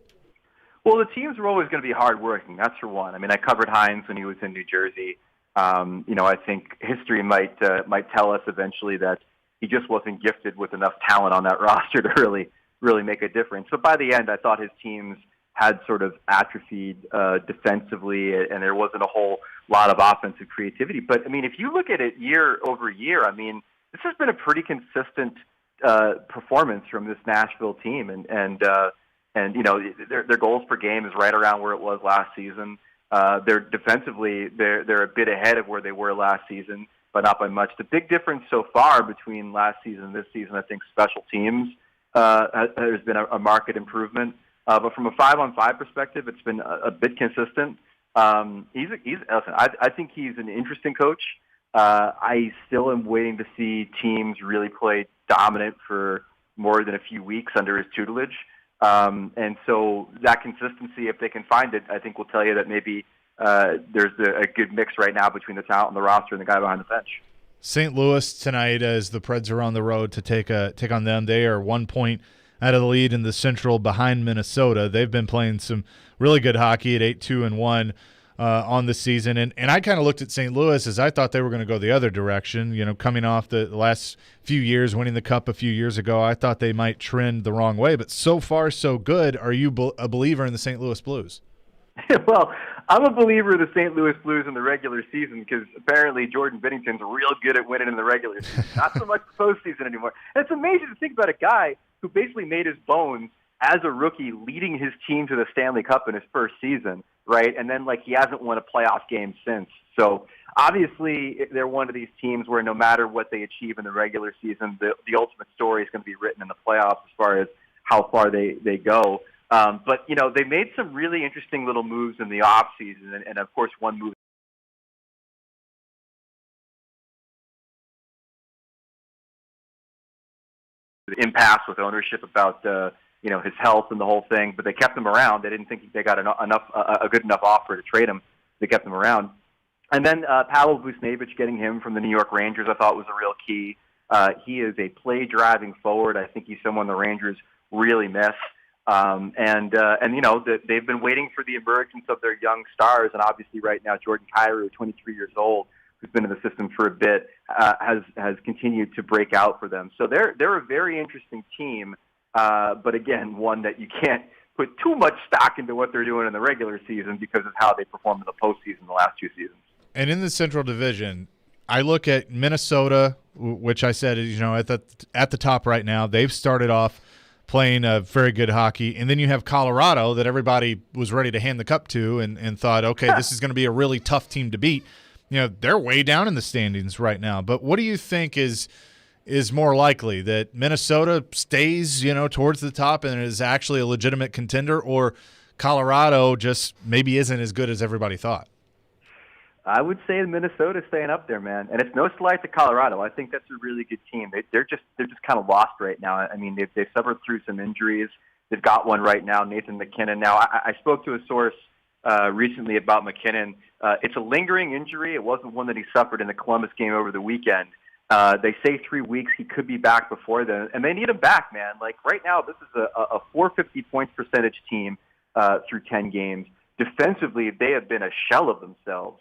Well, the teams were always going to be hardworking, that's for one. I mean, I covered Hines when he was in New Jersey. I think history might tell us eventually that he just wasn't gifted with enough talent on that roster to really make a difference. But by the end, I thought his teams had sort of atrophied defensively, and there wasn't a whole lot of offensive creativity. But, I mean, if you look at it year over year, I mean, this has been a pretty consistent performance from this Nashville team. And their goals per game is right around where it was last season. They're defensively, they're a bit ahead of where they were last season, but not by much. The big difference so far between last season and this season, I think special teams, there's been a marked improvement. But from a 5-on-5 perspective, it's been a bit consistent. Listen, I think he's an interesting coach. I still am waiting to see teams really play dominant for more than a few weeks under his tutelage. And so that consistency, if they can find it, I think will tell you that maybe there's a good mix right now between the talent on the roster and the guy behind the bench. St. Louis tonight, as the Preds are on the road to take on them. They are 1 point out of the lead in the Central behind Minnesota. They've been playing some really good hockey at 8-2-1 on the season. And I kind of looked at St. Louis as I thought they were going to go the other direction. You know, coming off the last few years, winning the Cup a few years ago, I thought they might trend the wrong way. But so far, so good. Are you a believer in the St. Louis Blues? Well, I'm a believer of the St. Louis Blues in the regular season because apparently Jordan Binnington's real good at winning in the regular season, not so much the postseason anymore. And it's amazing to think about a guy who basically made his bones as a rookie leading his team to the Stanley Cup in his first season, right? And then, he hasn't won a playoff game since. So, obviously, they're one of these teams where no matter what they achieve in the regular season, the ultimate story is going to be written in the playoffs as far as how far they go. But, they made some really interesting little moves in the offseason, and of course, one move the impasse with ownership about his health and the whole thing, but they kept him around. They didn't think they got a good enough offer to trade him. They kept him around. And then Pavel Buchnevich, getting him from the New York Rangers, I thought was a real key. He is a play-driving forward. I think he's someone the Rangers really miss. They've been waiting for the emergence of their young stars, and obviously right now Jordan Kyrou, 23 years old, who's been in the system for a bit, has continued to break out for them. So they're a very interesting team, but again, one that you can't put too much stock into what they're doing in the regular season because of how they performed in the postseason the last two seasons. And in the Central Division, I look at Minnesota, which I said is at the top right now. They've started off playing very good hockey, and then you have Colorado that everybody was ready to hand the cup to and thought, okay, this is going to be a really tough team to beat. They're way down in the standings right now. But what do you think is more likely, that Minnesota stays, towards the top and is actually a legitimate contender, or Colorado just maybe isn't as good as everybody thought? I would say Minnesota's staying up there, man. And it's no slight to Colorado. I think that's a really good team. They're just kind of lost right now. I mean, they've suffered through some injuries. They've got one right now, Nathan MacKinnon. Now, I spoke to a source recently about MacKinnon. It's a lingering injury. It wasn't one that he suffered in the Columbus game over the weekend. They say 3 weeks. He could be back before then, and they need him back, man. Right now, this is a 450 points percentage team through 10 games. Defensively, they have been a shell of themselves.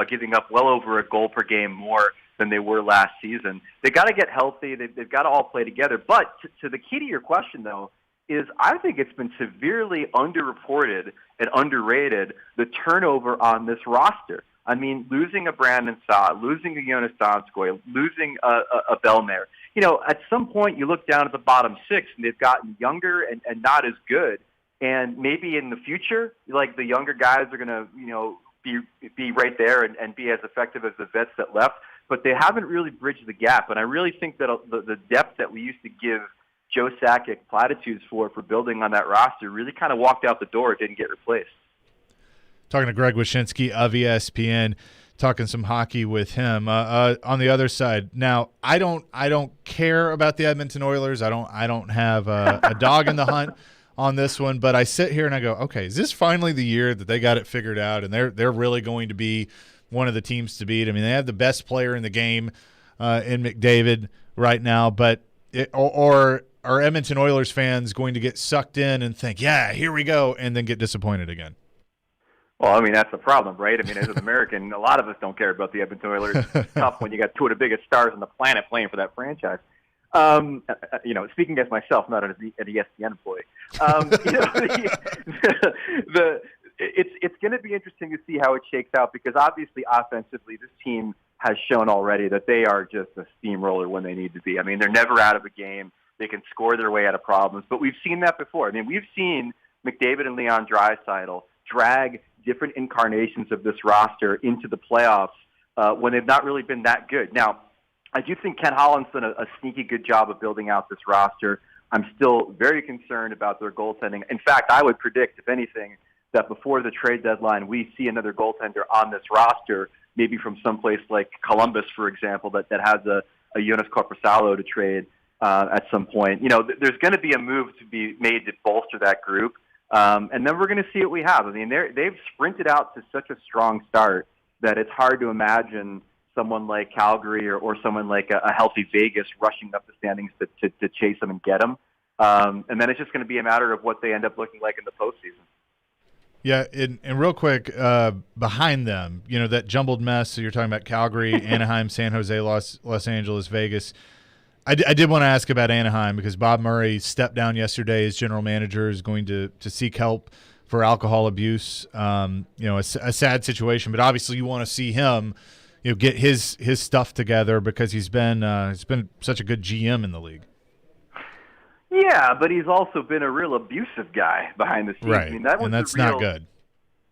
Giving up well over a goal per game more than they were last season. They got to get healthy. They've got to all play together. But to the key to your question, though, is I think it's been severely underreported and underrated, the turnover on this roster. I mean, losing a Brandon Saad, losing a Jonas Donskoy, losing a Bellemare. At some point you look down at the bottom six, and they've gotten younger and not as good. And maybe in the future, the younger guys are going to, be right there and be as effective as the vets that left. But they haven't really bridged the gap. And I really think that the depth that we used to give Joe Sakic platitudes for building on that roster really kind of walked out the door. It didn't get replaced. Talking to Greg Wyshynski of ESPN, talking some hockey with him. On the other side, now I don't care about the Edmonton Oilers. I don't have a dog in the hunt on this one, but I sit here and I go, okay, is this finally the year that they got it figured out and they're really going to be one of the teams to beat? I mean, they have the best player in the game in McDavid right now, but or are Edmonton Oilers fans going to get sucked in and think, yeah, here we go, and then get disappointed again? Well, I mean, that's the problem, right? I mean, as an American, a lot of us don't care about the Edmonton Oilers. It's tough when you got two of the biggest stars on the planet playing for that franchise. Speaking as myself, not an ESPN employee, it's going to be interesting to see how it shakes out, because obviously offensively this team has shown already that they are just a steamroller when they need to be. I mean, they're never out of a game. They can score their way out of problems, but we've seen that before. I mean, we've seen McDavid and Leon Draisaitl drag different incarnations of this roster into the playoffs when they've not really been that good. Now, I do think Ken Holland's done a sneaky good job of building out this roster. I'm still very concerned about their goaltending. In fact, I would predict, if anything, that before the trade deadline, we see another goaltender on this roster, maybe from someplace like Columbus, for example, that has a Jonas Korpisalo to trade at some point. There's going to be a move to be made to bolster that group, and then we're going to see what we have. I mean, they've sprinted out to such a strong start that it's hard to imagine someone like Calgary or someone like a healthy Vegas rushing up the standings to chase them and get them. And then it's just going to be a matter of what they end up looking like in the postseason. Yeah, and real quick, behind them, that jumbled mess. So you're talking about Calgary, Anaheim, San Jose, Los Angeles, Vegas. I did want to ask about Anaheim because Bob Murray stepped down yesterday as general manager, is going to seek help for alcohol abuse. A sad situation, but obviously you want to see him, get his stuff together because he's been such a good GM in the league. Yeah, but he's also been a real abusive guy behind the scenes. Right, I mean, that's not good.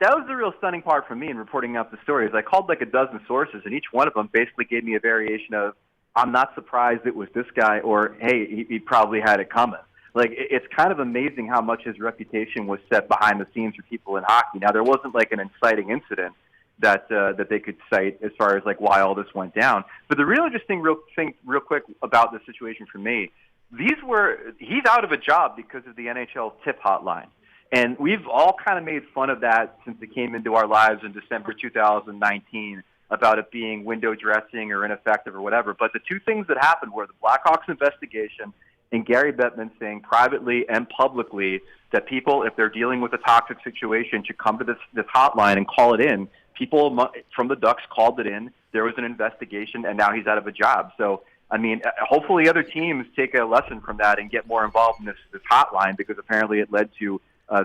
That was the real stunning part for me in reporting out the stories. I called like a dozen sources, and each one of them basically gave me a variation of, I'm not surprised it was this guy, or, hey, he probably had it coming. Like, it's kind of amazing how much his reputation was set behind the scenes for people in hockey. Now, there wasn't like an inciting incident that they could cite as far as like why all this went down. But the real interesting thing real quick about this situation for me, he's out of a job because of the NHL tip hotline. And we've all kind of made fun of that since it came into our lives in December 2019 about it being window dressing or ineffective or whatever. But the two things that happened were the Blackhawks investigation and Gary Bettman saying privately and publicly that people, if they're dealing with a toxic situation, should come to this hotline and call it in. People from the Ducks called it in. There was an investigation, and now he's out of a job. So, I mean, hopefully other teams take a lesson from that and get more involved in this hotline, because apparently it led to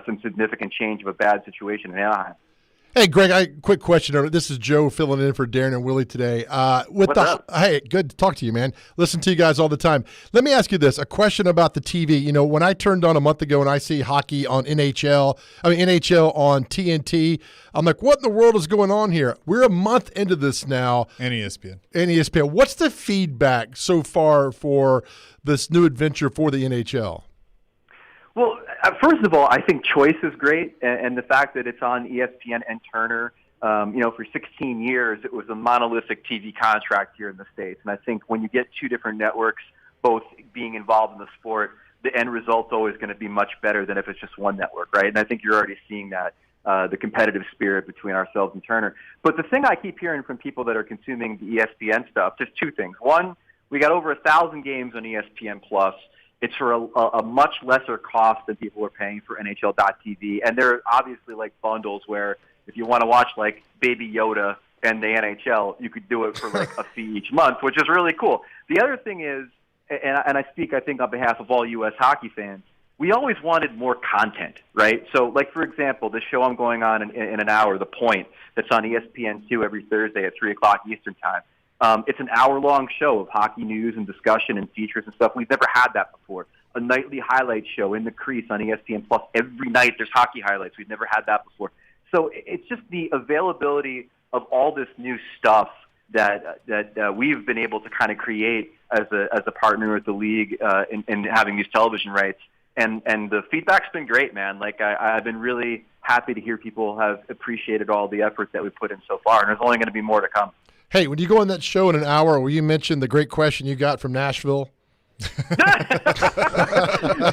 some significant change of a bad situation in Anaheim. Hey, Greg, quick question. This is Joe filling in for Darren and Willie today. Hey, good to talk to you, man. Listen to you guys all the time. Let me ask you this, a question about the TV. When I turned on a month ago and I see hockey on NHL on TNT, I'm like, what in the world is going on here? We're a month into this now. And ESPN. What's the feedback so far for this new adventure for the NHL? Well, first of all, I think choice is great, and the fact that it's on ESPN and Turner, for 16 years, it was a monolithic TV contract here in the States. And I think when you get two different networks, both being involved in the sport, the end result's always going to be much better than if it's just one network, right? And I think you're already seeing that, the competitive spirit between ourselves and Turner. But the thing I keep hearing from people that are consuming the ESPN stuff, just two things. One, we got over 1,000 games on ESPN+. It's for a much lesser cost than people are paying for NHL.TV. And there are obviously like bundles where if you want to watch like Baby Yoda and the NHL, you could do it for like a fee each month, which is really cool. The other thing is, and I speak, I think, on behalf of all U.S. hockey fans, we always wanted more content, right? So, like, for example, this show I'm going on in an hour, The Point, that's on ESPN2 every Thursday at 3 o'clock Eastern Time. It's an hour-long show of hockey news and discussion and features and stuff. We've never had that before. A nightly highlight show in the crease on ESPN+. Every night there's hockey highlights. We've never had that before. So it's just the availability of all this new stuff that we've been able to kind of create as a partner with the league in having these television rights. And the feedback's been great, man. Like, I've been really happy to hear people have appreciated all the effort that we put in so far, and there's only going to be more to come. Hey, when you go on that show in an hour, will you mention the great question you got from Nashville?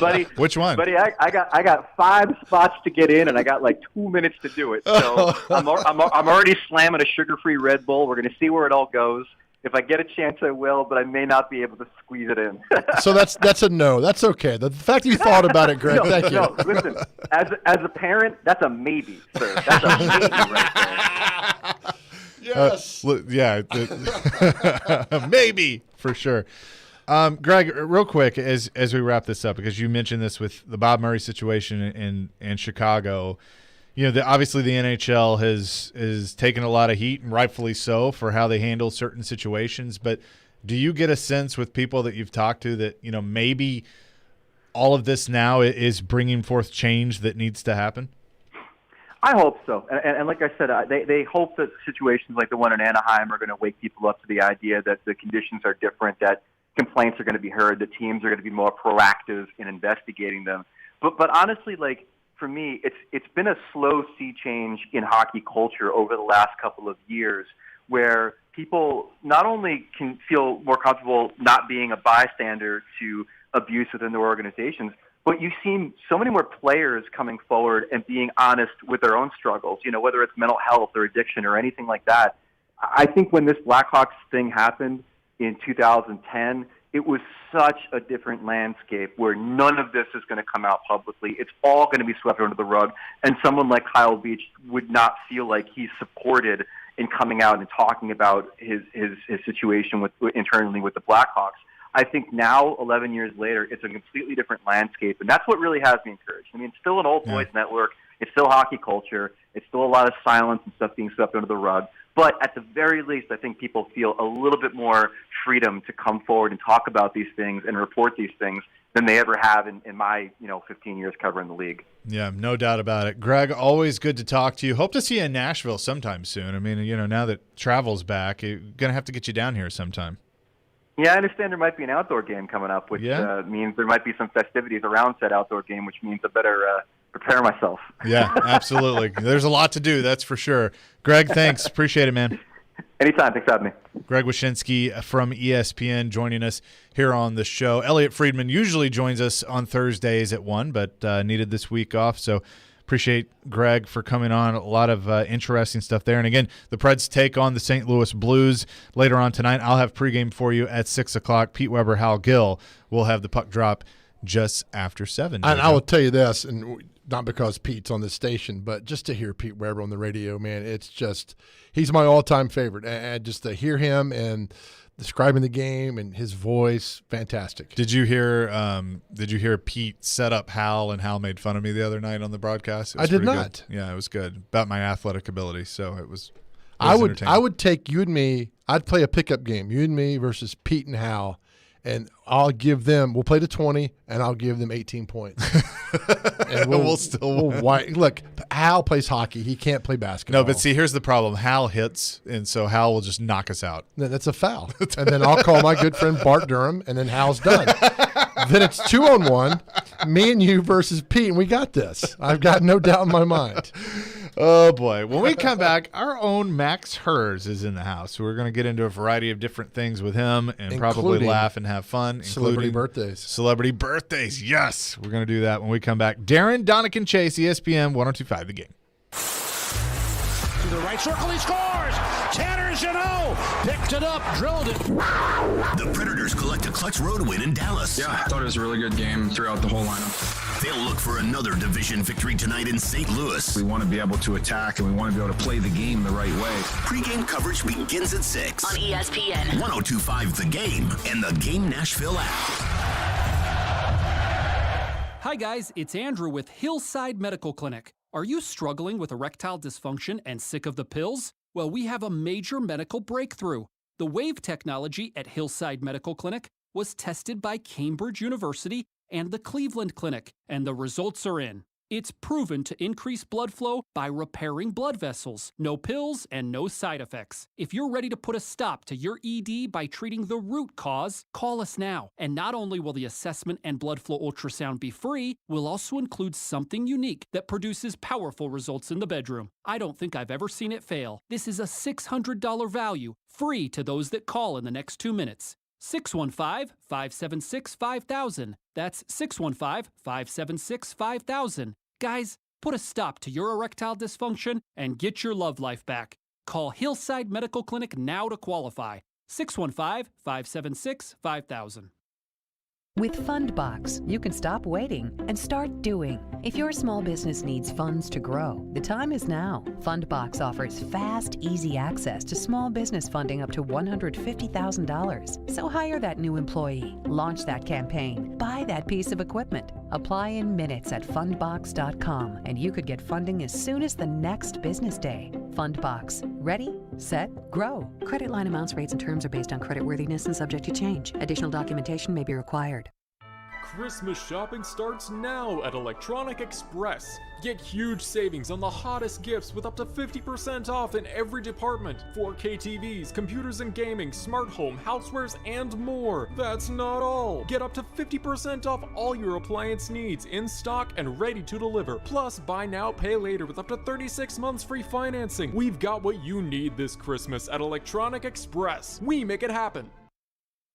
Buddy, which one? Buddy, I got 5 spots to get in, and I got like 2 minutes to do it. So I'm already slamming a sugar-free Red Bull. We're going to see where it all goes. If I get a chance, I will, but I may not be able to squeeze it in. So that's a no. That's okay. The fact that you thought about it, Greg, thank you. No, listen, as a parent, that's a maybe, sir. That's a maybe right there. Yes. Maybe, for sure. Greg, real quick, as we wrap this up, because you mentioned this with the Bob Murray situation in Chicago, obviously the NHL has taken a lot of heat, and rightfully so, for how they handle certain situations. But do you get a sense with people that you've talked to that, maybe all of this now is bringing forth change that needs to happen? I hope so. And like I said, they hope that situations like the one in Anaheim are going to wake people up to the idea that the conditions are different, that complaints are going to be heard, that teams are going to be more proactive in investigating them. But honestly, like, for me, it's been a slow sea change in hockey culture over the last couple of years, where people not only can feel more comfortable not being a bystander to abuse within their organizations, but you've seen so many more players coming forward and being honest with their own struggles, whether it's mental health or addiction or anything like that. I think when this Blackhawks thing happened in 2010, it was such a different landscape where none of this is going to come out publicly. It's all going to be swept under the rug. And someone like Kyle Beach would not feel like he's supported in coming out and talking about his situation internally with the Blackhawks. I think now, 11 years later, it's a completely different landscape. And that's what really has me encouraged. I mean, it's still an old boys network. It's still hockey culture. It's still a lot of silence and stuff being swept under the rug. But at the very least, I think people feel a little bit more freedom to come forward and talk about these things and report these things than they ever have in my 15 years covering the league. Yeah, no doubt about it. Greg, always good to talk to you. Hope to see you in Nashville sometime soon. I mean, now that travel's back, you're going to have to get you down here sometime. Yeah, I understand there might be an outdoor game coming up, which means there might be some festivities around said outdoor game, which means I better prepare myself. Yeah, absolutely. There's a lot to do, that's for sure. Greg, thanks. Appreciate it, man. Anytime. Thanks for having me. Greg Wyshynski from ESPN joining us here on the show. Elliot Friedman usually joins us on Thursdays at 1, but needed this week off, so appreciate Greg for coming on. A lot of interesting stuff there. And again, the Preds take on the St. Louis Blues later on tonight. I'll have pregame for you at 6 o'clock. Pete Weber, Hal Gill will have the puck drop just after 7. And I will tell you this, and not because Pete's on this station, but just to hear Pete Weber on the radio, man, it's just he's my all-time favorite. And just to hear him and describing the game and his voice, fantastic. Did you hear Pete set up Hal, and Hal made fun of me the other night on the broadcast? I did not. Good. Yeah, it was good about my athletic ability. So it was. I would take you and me. I'd play a pickup game, you and me versus Pete and Hal. And we'll play to 20, and I'll give them 18 points. And we'll look, Hal plays hockey. He can't play basketball. No, but see, here's the problem. Hal hits, and so Hal will just knock us out. That's a foul. And then I'll call my good friend Bart Durham, and then Hal's done. Then it's 2-on-1, me and you versus Pete, and we got this. I've got no doubt in my mind. Oh, boy. When we come back, our own Max Hers is in the house. We're going to get into a variety of different things with him and probably laugh and have fun. Celebrity birthdays. Celebrity birthdays, yes. We're going to do that when we come back. Darren Donican Chase, ESPN 102.5 The Game. To the right circle, he scores! Tanner Jeannot picked it up, drilled it. The Predators collect a clutch road win in Dallas. Yeah, I thought it was a really good game throughout the whole lineup. They'll look for another division victory tonight in St. Louis. We want to be able to attack, and we want to be able to play the game the right way. Pre-game coverage begins at 6 on ESPN 102.5 The Game and the Game Nashville app. Hi guys, it's Andrew with Hillside Medical Clinic. Are you struggling with erectile dysfunction and sick of the pills? Well, we have a major medical breakthrough. The WAVE technology at Hillside Medical Clinic was tested by Cambridge University and the Cleveland Clinic, and the results are in. It's proven to increase blood flow by repairing blood vessels. No pills and no side effects. If you're ready to put a stop to your ED by treating the root cause, call us now. And not only will the assessment and blood flow ultrasound be free, we'll also include something unique that produces powerful results in the bedroom. I don't think I've ever seen it fail. This is a $600 value, free to those that call in the next 2 minutes. 615-576-5000. That's 615-576-5000. Guys, put a stop to your erectile dysfunction and get your love life back. Call Hillside Medical Clinic now to qualify. 615-576-5000. With Fundbox, you can stop waiting and start doing. If your small business needs funds to grow, the time is now. Fundbox offers fast, easy access to small business funding up to $150,000. So hire that new employee, launch that campaign, buy that piece of equipment. Apply in minutes at fundbox.com, and you could get funding as soon as the next business day. Fundbox. Ready, set, grow. Credit line amounts, rates, and terms are based on creditworthiness and subject to change. Additional documentation may be required. Christmas shopping starts now at Electronic Express. Get huge savings on the hottest gifts with up to 50% off in every department. 4K TVs, computers and gaming, smart home, housewares, and more. That's not all. Get up to 50% off all your appliance needs in stock and ready to deliver. Plus, buy now, pay later with up to 36 months free financing. We've got what you need this Christmas at Electronic Express. We make it happen.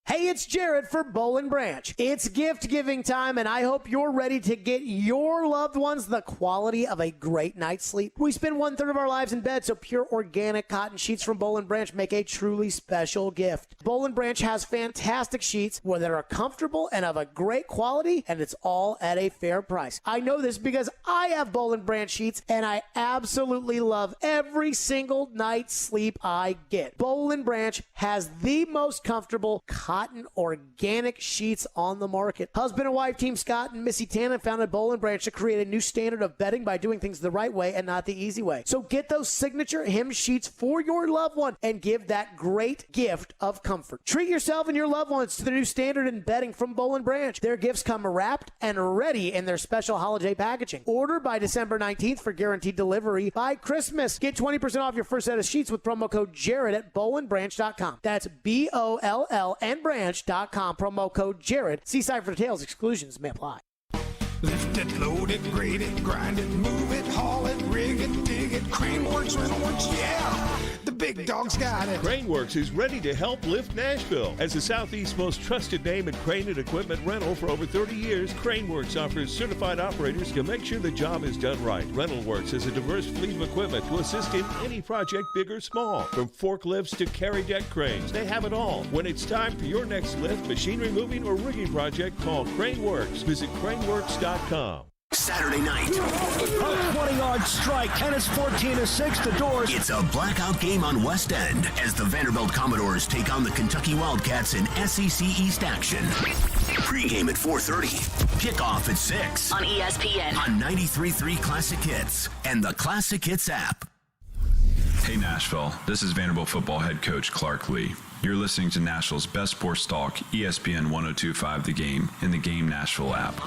Hey, it's Jared for Boll & Branch. It's gift giving time, and I hope you're ready to get your loved ones the quality of a great night's sleep. We spend 1/3 of our lives in bed, so pure organic cotton sheets from Boll & Branch make a truly special gift. Boll & Branch has fantastic sheets that are comfortable and of a great quality, and it's all at a fair price. I know this because I have Boll & Branch sheets, and I absolutely love every single night's sleep I get. Boll & Branch has the most comfortable cotton organic sheets on the market. Husband and wife team Scott and Missy Tannen founded Boll & Branch to create a new standard of bedding by doing things the right way and not the easy way. So get those signature hem sheets for your loved one and give that great gift of comfort. Treat yourself and your loved ones to the new standard in bedding from Boll & Branch. Their gifts come wrapped and ready in their special holiday packaging. Order by December 19th for guaranteed delivery by Christmas. Get 20% off your first set of sheets with promo code Jared at bollandbranch.com. That's BOLL and branch.com, promo code Jared. See site for details. Exclusions may apply. Lift it, load it, grade it, grind it, move it, haul it, rig it, dig it, Craneworks, Rentalworks, yeah! The big dog's got it. Craneworks is ready to help lift Nashville. As the Southeast's most trusted name in crane and equipment rental for over 30 years, Craneworks offers certified operators to make sure the job is done right. Rentalworks is a diverse fleet of equipment to assist in any project, big or small. From forklifts to carry deck cranes, they have it all. When it's time for your next lift, machinery moving, or rigging project, call Craneworks. Visit craneworks.com. Saturday night. 20-yard strike, and it's 14-6 the Doors. It's a blackout game on West End as the Vanderbilt Commodores take on the Kentucky Wildcats in SEC East action. Pre-game at 4:30. Kickoff at 6. On ESPN. On 93.3 Classic Hits and the Classic Hits app. Hey Nashville, this is Vanderbilt football head coach Clark Lee. You're listening to Nashville's best sports talk, ESPN 102.5 The Game, in the Game Nashville app.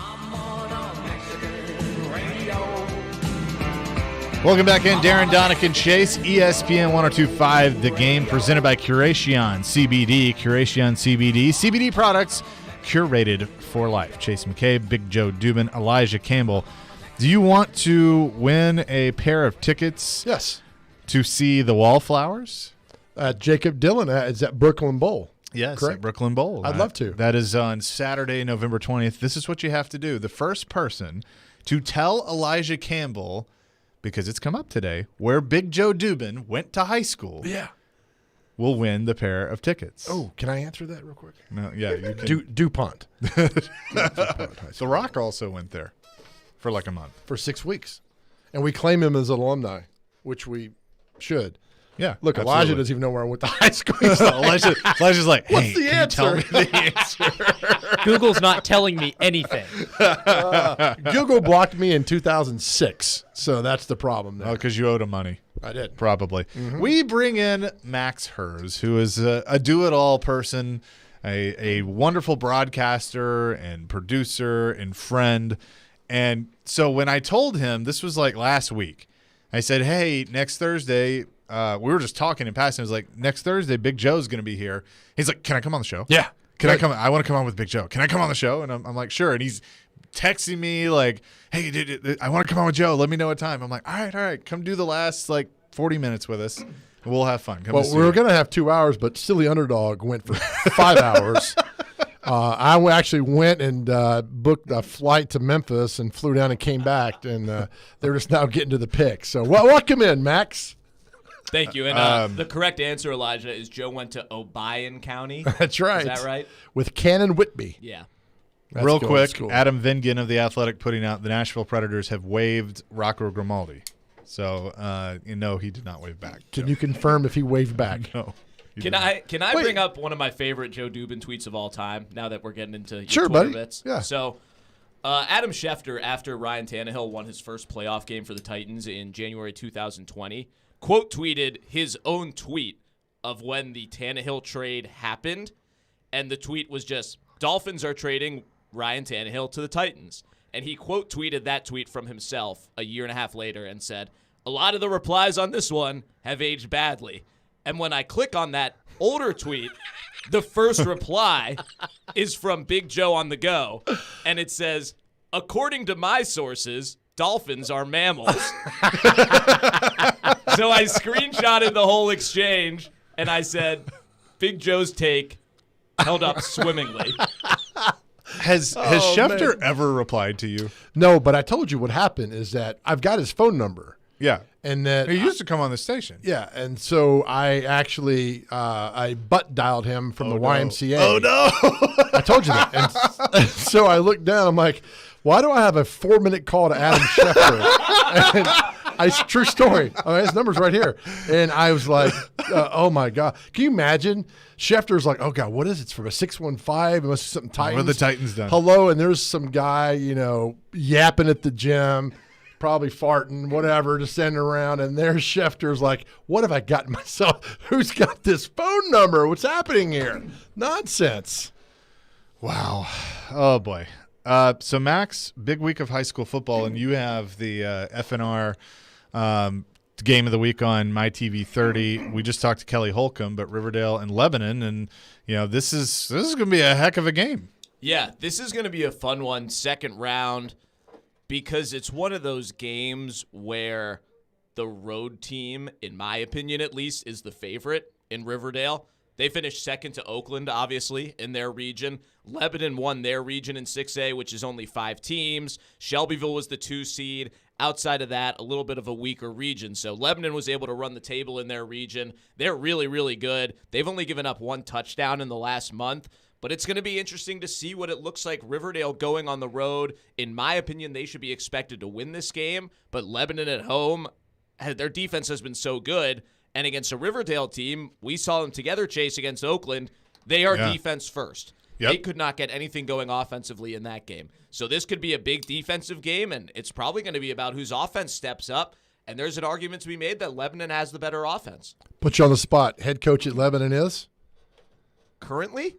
Welcome back in, Darren, Donick, and Chase. ESPN 102.5 The Game, presented by Curation CBD. Curation CBD. CBD products curated for life. Chase McCabe, Big Joe Dubin, Elijah Campbell. Do you want to win a pair of tickets? Yes. To see the Wallflowers? Jacob Dillon is at Brooklyn Bowl. Yes, correct? at Brooklyn Bowl. I'd love to. That is on Saturday, November 20th. This is what you have to do. The first person to tell Elijah Campbell, because it's come up today, where Big Joe Dubin went to high school, will win the pair of tickets. Oh, can I answer that real quick? No, yeah, you can. DuPont. The Rock also went there for like a month. For 6 weeks. And we claim him as an alumni, which we should. Yeah, look, absolutely. Elijah doesn't even know where I went to high school. Elijah's like, hey, what's the can answer? you tell me the answer? Google's not telling me anything. Google blocked me in 2006, so that's the problem there. Oh, because you owed him money. I did. Probably. Mm-hmm. We bring in Max Hers, who is a do-it-all person, a wonderful broadcaster and producer and friend. And so when I told him, this was like last week, I said, hey, next Thursday – we were just talking in passing. I was like, next Thursday, Big Joe's going to be here. He's like, can I come on the show? Yeah. Can I come? I want to come on with Big Joe. Can I come on the show? And I'm like, sure. And he's texting me like, hey, dude, I want to come on with Joe. Let me know a time. I'm like, all right. Come do the last 40 minutes with us. We'll have fun. Come well, we were going to have 2 hours, but Silly Underdog went for 5 hours. I actually went and booked a flight to Memphis and flew down and came back, and they're just now getting to the pick. So welcome in, Max. Thank you. And the correct answer, Elijah, is Joe went to Obion County. That's right. Is that right? With Cannon Whitby. Yeah. That's real quick, Adam Vingan of The Athletic putting out the Nashville Predators have waived Rocco Grimaldi. So, he did not wave back. Can you confirm if he waved back? No. Can I bring up one of my favorite Joe Dubin tweets of all time now that we're getting into your Twitter buddy. bits? Yeah. So, Adam Schefter, after Ryan Tannehill won his first playoff game for the Titans in January 2020, quote tweeted his own tweet of when the Tannehill trade happened, and the tweet was just, Dolphins are trading Ryan Tannehill to the Titans. And he quote tweeted that tweet from himself a year and a half later and said, a lot of the replies on this one have aged badly. And when I click on that older tweet, the first reply is from Big Joe on the Go, and it says, according to my sources, dolphins are mammals. So I screenshotted the whole exchange, and I said, Big Joe's take, held up swimmingly. Has Schefter ever replied to you? No, but I told you what happened is that I've got his phone number. Yeah. And that he used to come on the station. Yeah, and so I actually I butt dialed him from the YMCA. Oh no! I told you that. And so I looked down. I'm like, why do I have a 4-minute call to Adam Schefter? And true story. His number's right here. And I was like, oh my God. Can you imagine? Schefter's like, oh God, what is it? It's from a 615. It must be something Titans. What have the Titans done? Hello, and there's some guy, yapping at the gym. Probably farting, whatever, just sending around. And there's Schefter's like, what have I gotten myself? Who's got this phone number? What's happening here? Nonsense. Wow. Oh, boy. So, Max, big week of high school football, and you have the FNR game of the week on MyTV 30. We just talked to Kelly Holcomb, but Riverdale and Lebanon, and, this is going to be a heck of a game. Yeah, this is going to be a fun one, second round. Because it's one of those games where the road team, in my opinion at least, is the favorite in Riverdale. They finished second to Oakland, obviously, in their region. Lebanon won their region in 6A, which is only 5 teams. Shelbyville was the 2 seed. Outside of that, a little bit of a weaker region. So Lebanon was able to run the table in their region. They're really, really good. They've only given up 1 touchdown in the last month. But it's going to be interesting to see what it looks like Riverdale going on the road. In my opinion, they should be expected to win this game. But Lebanon at home, their defense has been so good. And against a Riverdale team, we saw them together chase against Oakland. They are defense first. Yep. They could not get anything going offensively in that game. So this could be a big defensive game, and it's probably going to be about whose offense steps up. And there's an argument to be made that Lebanon has the better offense. Put you on the spot. Head coach at Lebanon is? Currently?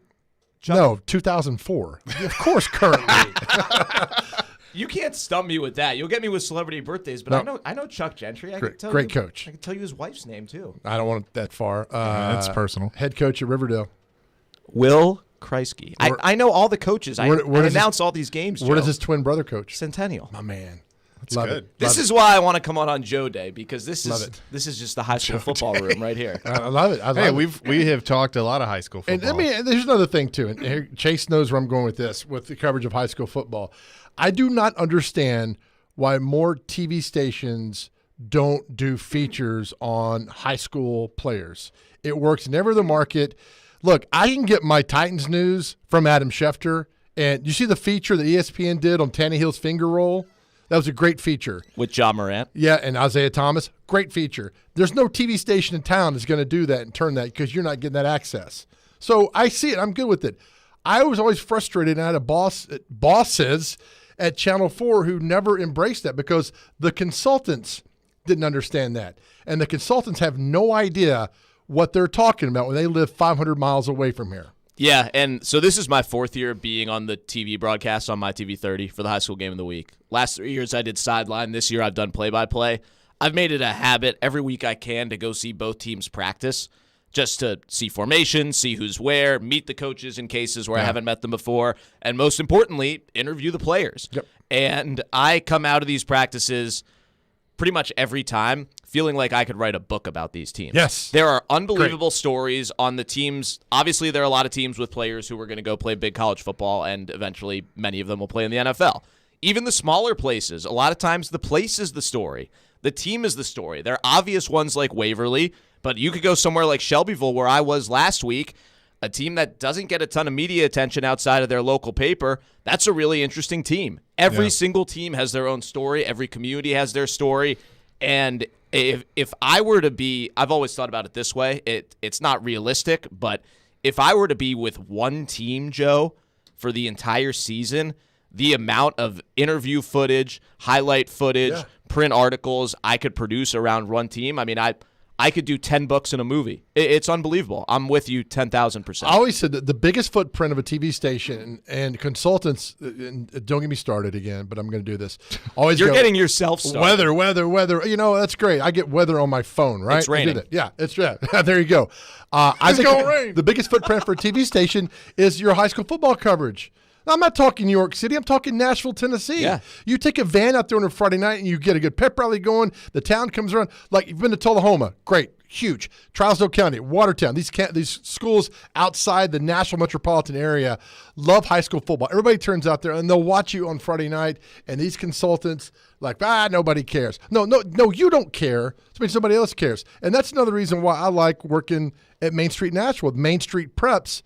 No, 2004. Of course, currently. You can't stump me with that. You'll get me with celebrity birthdays, but I know Chuck Gentry. Great coach. I can tell you his wife's name too. I don't want it that far. That's personal. Head coach at Riverdale. Will Kreisky. I know all the coaches. I announce all these games. Where does his twin brother coach? Centennial. My man. That's good. This is why I want to come on Joe Day, because this is just the high school football room right here. I love it. We have talked a lot of high school football. And there's another thing too. And here, Chase knows where I'm going with this, with the coverage of high school football. I do not understand why more TV stations don't do features on high school players. It works never the market. Look, I can get my Titans news from Adam Schefter, and you see the feature that ESPN did on Tannehill's finger roll? That was a great feature. With John Morant? Yeah, and Isaiah Thomas. Great feature. There's no TV station in town that's going to do that and turn that because you're not getting that access. So I see it. I'm good with it. I was always frustrated. And I had bosses at Channel 4 who never embraced that because the consultants didn't understand that. And the consultants have no idea what they're talking about when they live 500 miles away from here. Yeah, and so this is my 4th year being on the TV broadcast on MyTV 30 for the high school game of the week. Last 3 years I did sideline. This year I've done play-by-play. I've made it a habit every week I can to go see both teams practice just to see formation, see who's where, meet the coaches in cases where I haven't met them before, and most importantly, interview the players. Yep. And I come out of these practices pretty much every time feeling like I could write a book about these teams. Yes. There are unbelievable stories on the teams. Obviously, there are a lot of teams with players who are going to go play big college football, and eventually many of them will play in the NFL. Even the smaller places, a lot of times the place is the story. The team is the story. There are obvious ones like Waverly, but you could go somewhere like Shelbyville, where I was last week, a team that doesn't get a ton of media attention outside of their local paper. That's a really interesting team. Every single team has their own story. Every community has their story. And if I were to be, I've always thought about it this way. It's not realistic, but if I were to be with one team, Joe, for the entire season, the amount of interview footage, highlight footage, print articles I could produce around one team, I mean, I could do 10 books in a movie. It's unbelievable. I'm with you 10,000%. I always said that the biggest footprint of a TV station and consultants, and don't get me started again, but I'm going to do this. Always You're getting yourself started. Weather. You know, that's great. I get weather on my phone, right? It's raining. Yeah, it's there you go. I think rain. The biggest footprint for a TV station is your high school football coverage. I'm not talking New York City. I'm talking Nashville, Tennessee. Yeah. You take a van out there on a Friday night and you get a good pep rally going. The town comes around. Like, you've been to Tullahoma. Great. huge. Trousdale County, Watertown, these schools outside the Nashville metropolitan area love high school football. Everybody turns out there, and they'll watch you on Friday night, and these consultants nobody cares. No, you don't care. Somebody else cares. And that's another reason why I like working at Main Street Nashville with Main Street Preps,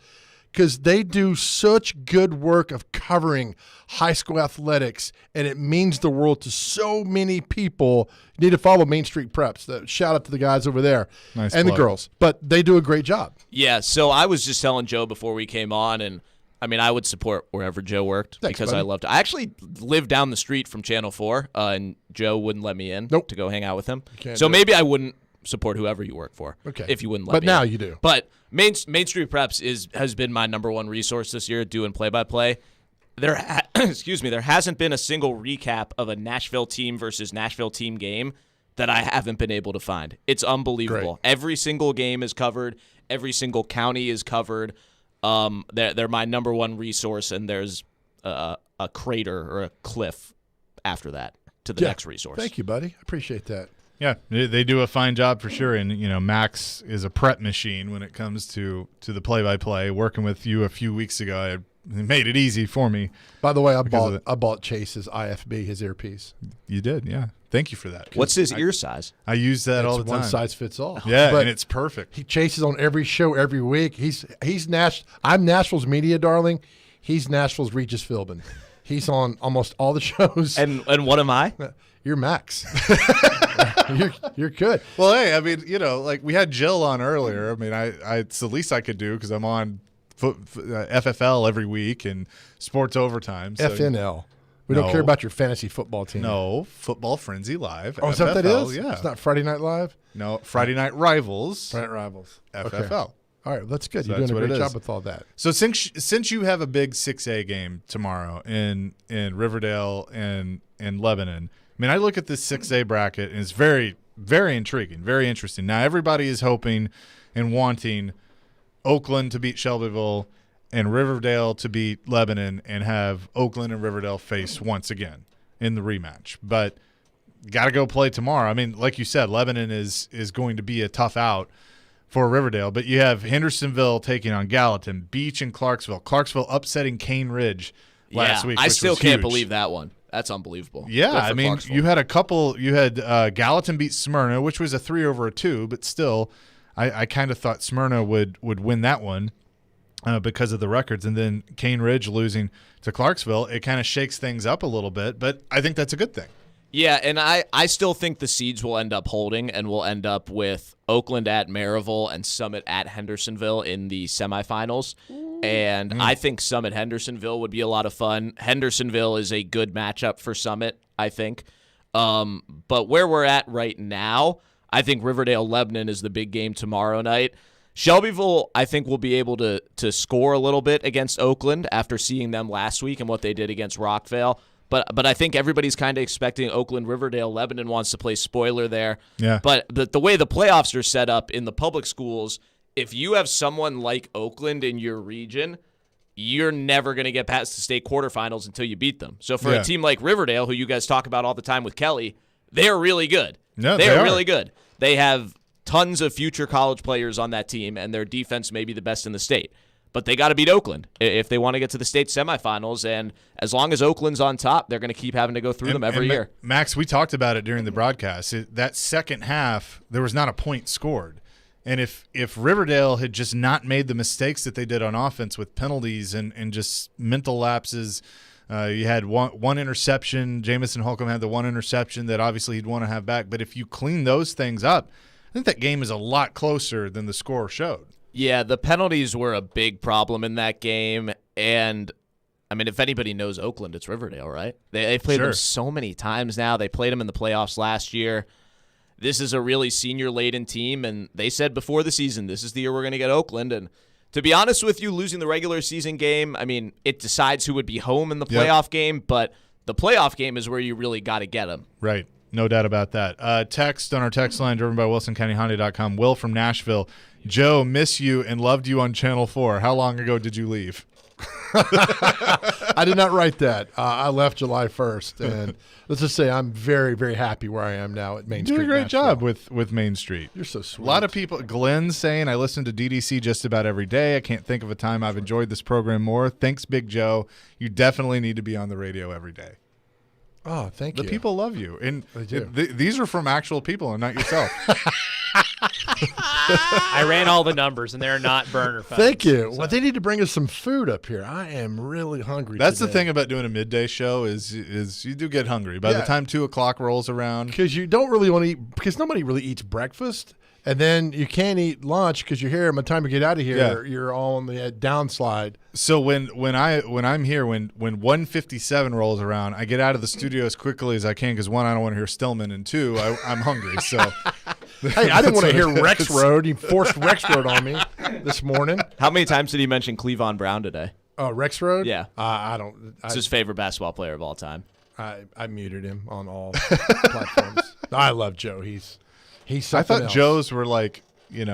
because they do such good work of covering high school athletics, and it means the world to so many people. You need to follow Main Street Preps. Shout out to the guys over there and plug. the girls. But they do a great job. Yeah, so I was just telling Joe before we came on, and I would support wherever Joe worked. Thanks, because buddy. I loved it. I actually lived down the street from Channel 4, and Joe wouldn't let me in to go hang out with him. So maybe I wouldn't support whoever you work for if you wouldn't let me in. But now you do. But Main Street Preps has been my number one resource this year doing play-by-play. There hasn't been a single recap of a Nashville team versus Nashville team game that I haven't been able to find. It's unbelievable. Great. Every single game is covered. Every single county is covered. They're my number one resource, and there's a crater or a cliff after that to the next resource. Thank you, buddy. I appreciate that. Yeah, they do a fine job for sure. And, Max is a prep machine when it comes to the play-by-play. Working with you a few weeks ago, it made it easy for me. By the way, I bought Chase's IFB, his earpiece. You did, yeah. Thank you for that. What's his ear size? I use that all the time. One size fits all. Yeah, but and it's perfect. He chases on every show every week. I'm Nashville's media darling. He's Nashville's Regis Philbin. He's on almost all the shows. And what am I? You're Max. You're good. Well, hey, we had Jill on earlier. It's the least I could do because I'm on FFL every week and Sports Overtime. So FNL. We don't care about your fantasy football team. No, Football Frenzy Live. Oh, is that what that is? Yeah. It's not Friday Night Live? No, Friday Night Rivals. Friday Night Rivals. FFL. Okay. All right, that's good. So You're doing a great is. job with all that. So since you have a big 6A game tomorrow in Riverdale and Lebanon, I look at this 6A bracket, and it's very, very intriguing, very interesting. Now, everybody is hoping and wanting Oakland to beat Shelbyville and Riverdale to beat Lebanon and have Oakland and Riverdale face once again in the rematch. But got to go play tomorrow. Like you said, Lebanon is going to be a tough out for Riverdale. But you have Hendersonville taking on Gallatin, Beach and Clarksville. Clarksville upsetting Cane Ridge last week, I which still was can't huge. believe that one. That's unbelievable. Yeah, you had a couple. You had Gallatin beat Smyrna, which was a 3-2, but still, I kind of thought Smyrna would win that one because of the records. And then Cane Ridge losing to Clarksville, it kind of shakes things up a little bit, but I think that's a good thing. Yeah, and I still think the seeds will end up holding, and we'll end up with Oakland at Maryville and Summit at Hendersonville in the semifinals. And I think Summit Hendersonville would be a lot of fun. Hendersonville is a good matchup for Summit, I think. But where we're at right now, I think Riverdale Lebanon is the big game tomorrow night. Shelbyville, I think, will be able to score a little bit against Oakland after seeing them last week and what they did against Rockvale. But I think everybody's kind of expecting Oakland, Riverdale, Lebanon wants to play spoiler there. Yeah. But the way the playoffs are set up in the public schools, if you have someone like Oakland in your region, you're never going to get past the state quarterfinals until you beat them. So for a team like Riverdale, who you guys talk about all the time with Kelly, they're really good. No, they're really good. They have tons of future college players on that team, and their defense may be the best in the state. But they got to beat Oakland if they want to get to the state semifinals. And as long as Oakland's on top, they're going to keep having to go through them every year. Max, we talked about it during the broadcast. That second half, there was not a point scored. And if Riverdale had just not made the mistakes that they did on offense with penalties and just mental lapses, you had one interception. Jamison Holcomb had the one interception that obviously he'd want to have back. But if you clean those things up, I think that game is a lot closer than the score showed. Yeah, the penalties were a big problem in that game. And, if anybody knows Oakland, it's Riverdale, right? They've played them so many times now. They played them in the playoffs last year. This is a really senior-laden team, and they said before the season, this is the year we're going to get Oakland. And to be honest with you, losing the regular season game, it decides who would be home in the playoff game, but the playoff game is where you really got to get them. Right. No doubt about that. Text on our text line driven by WilsonCountyHonda.com. Will from Nashville. Joe, miss you and loved you on Channel 4. How long ago did you leave? I did not write that. I left July 1st, and let's just say I'm very, very happy where I am now at Main Street. You did a great Nashville. job with Main Street. You're so sweet. A lot of people. Glenn's saying, I listen to DDC just about every day. I can't think of a time I've enjoyed this program more. Thanks, Big Joe. You definitely need to be on the radio every day. Oh, thank you. The people love you. And They do. These are from actual people and not yourself. I ran all the numbers, and they're not burner phones. Thank you. Well, they need to bring us some food up here. I am really hungry. That's the today. thing about doing a midday show is you do get hungry. By the time 2 o'clock rolls around. Because you don't really want to eat, because nobody really eats breakfast. And then you can't eat lunch because you're here. By the time you get out of here, you're all on the downslide. So when I'm here, when 1:57 rolls around, I get out of the studio as quickly as I can because 1, I don't want to hear Stillman, and 2, I'm hungry. So hey, I didn't want to hear Rex Road. You forced Rex Road on me this morning. How many times did he mention Cleavon Brown today? Oh, Rex Road? Yeah. I don't. It's his favorite basketball player of all time. I muted him on all platforms. I love Joe. He's I something thought else. Joes were like,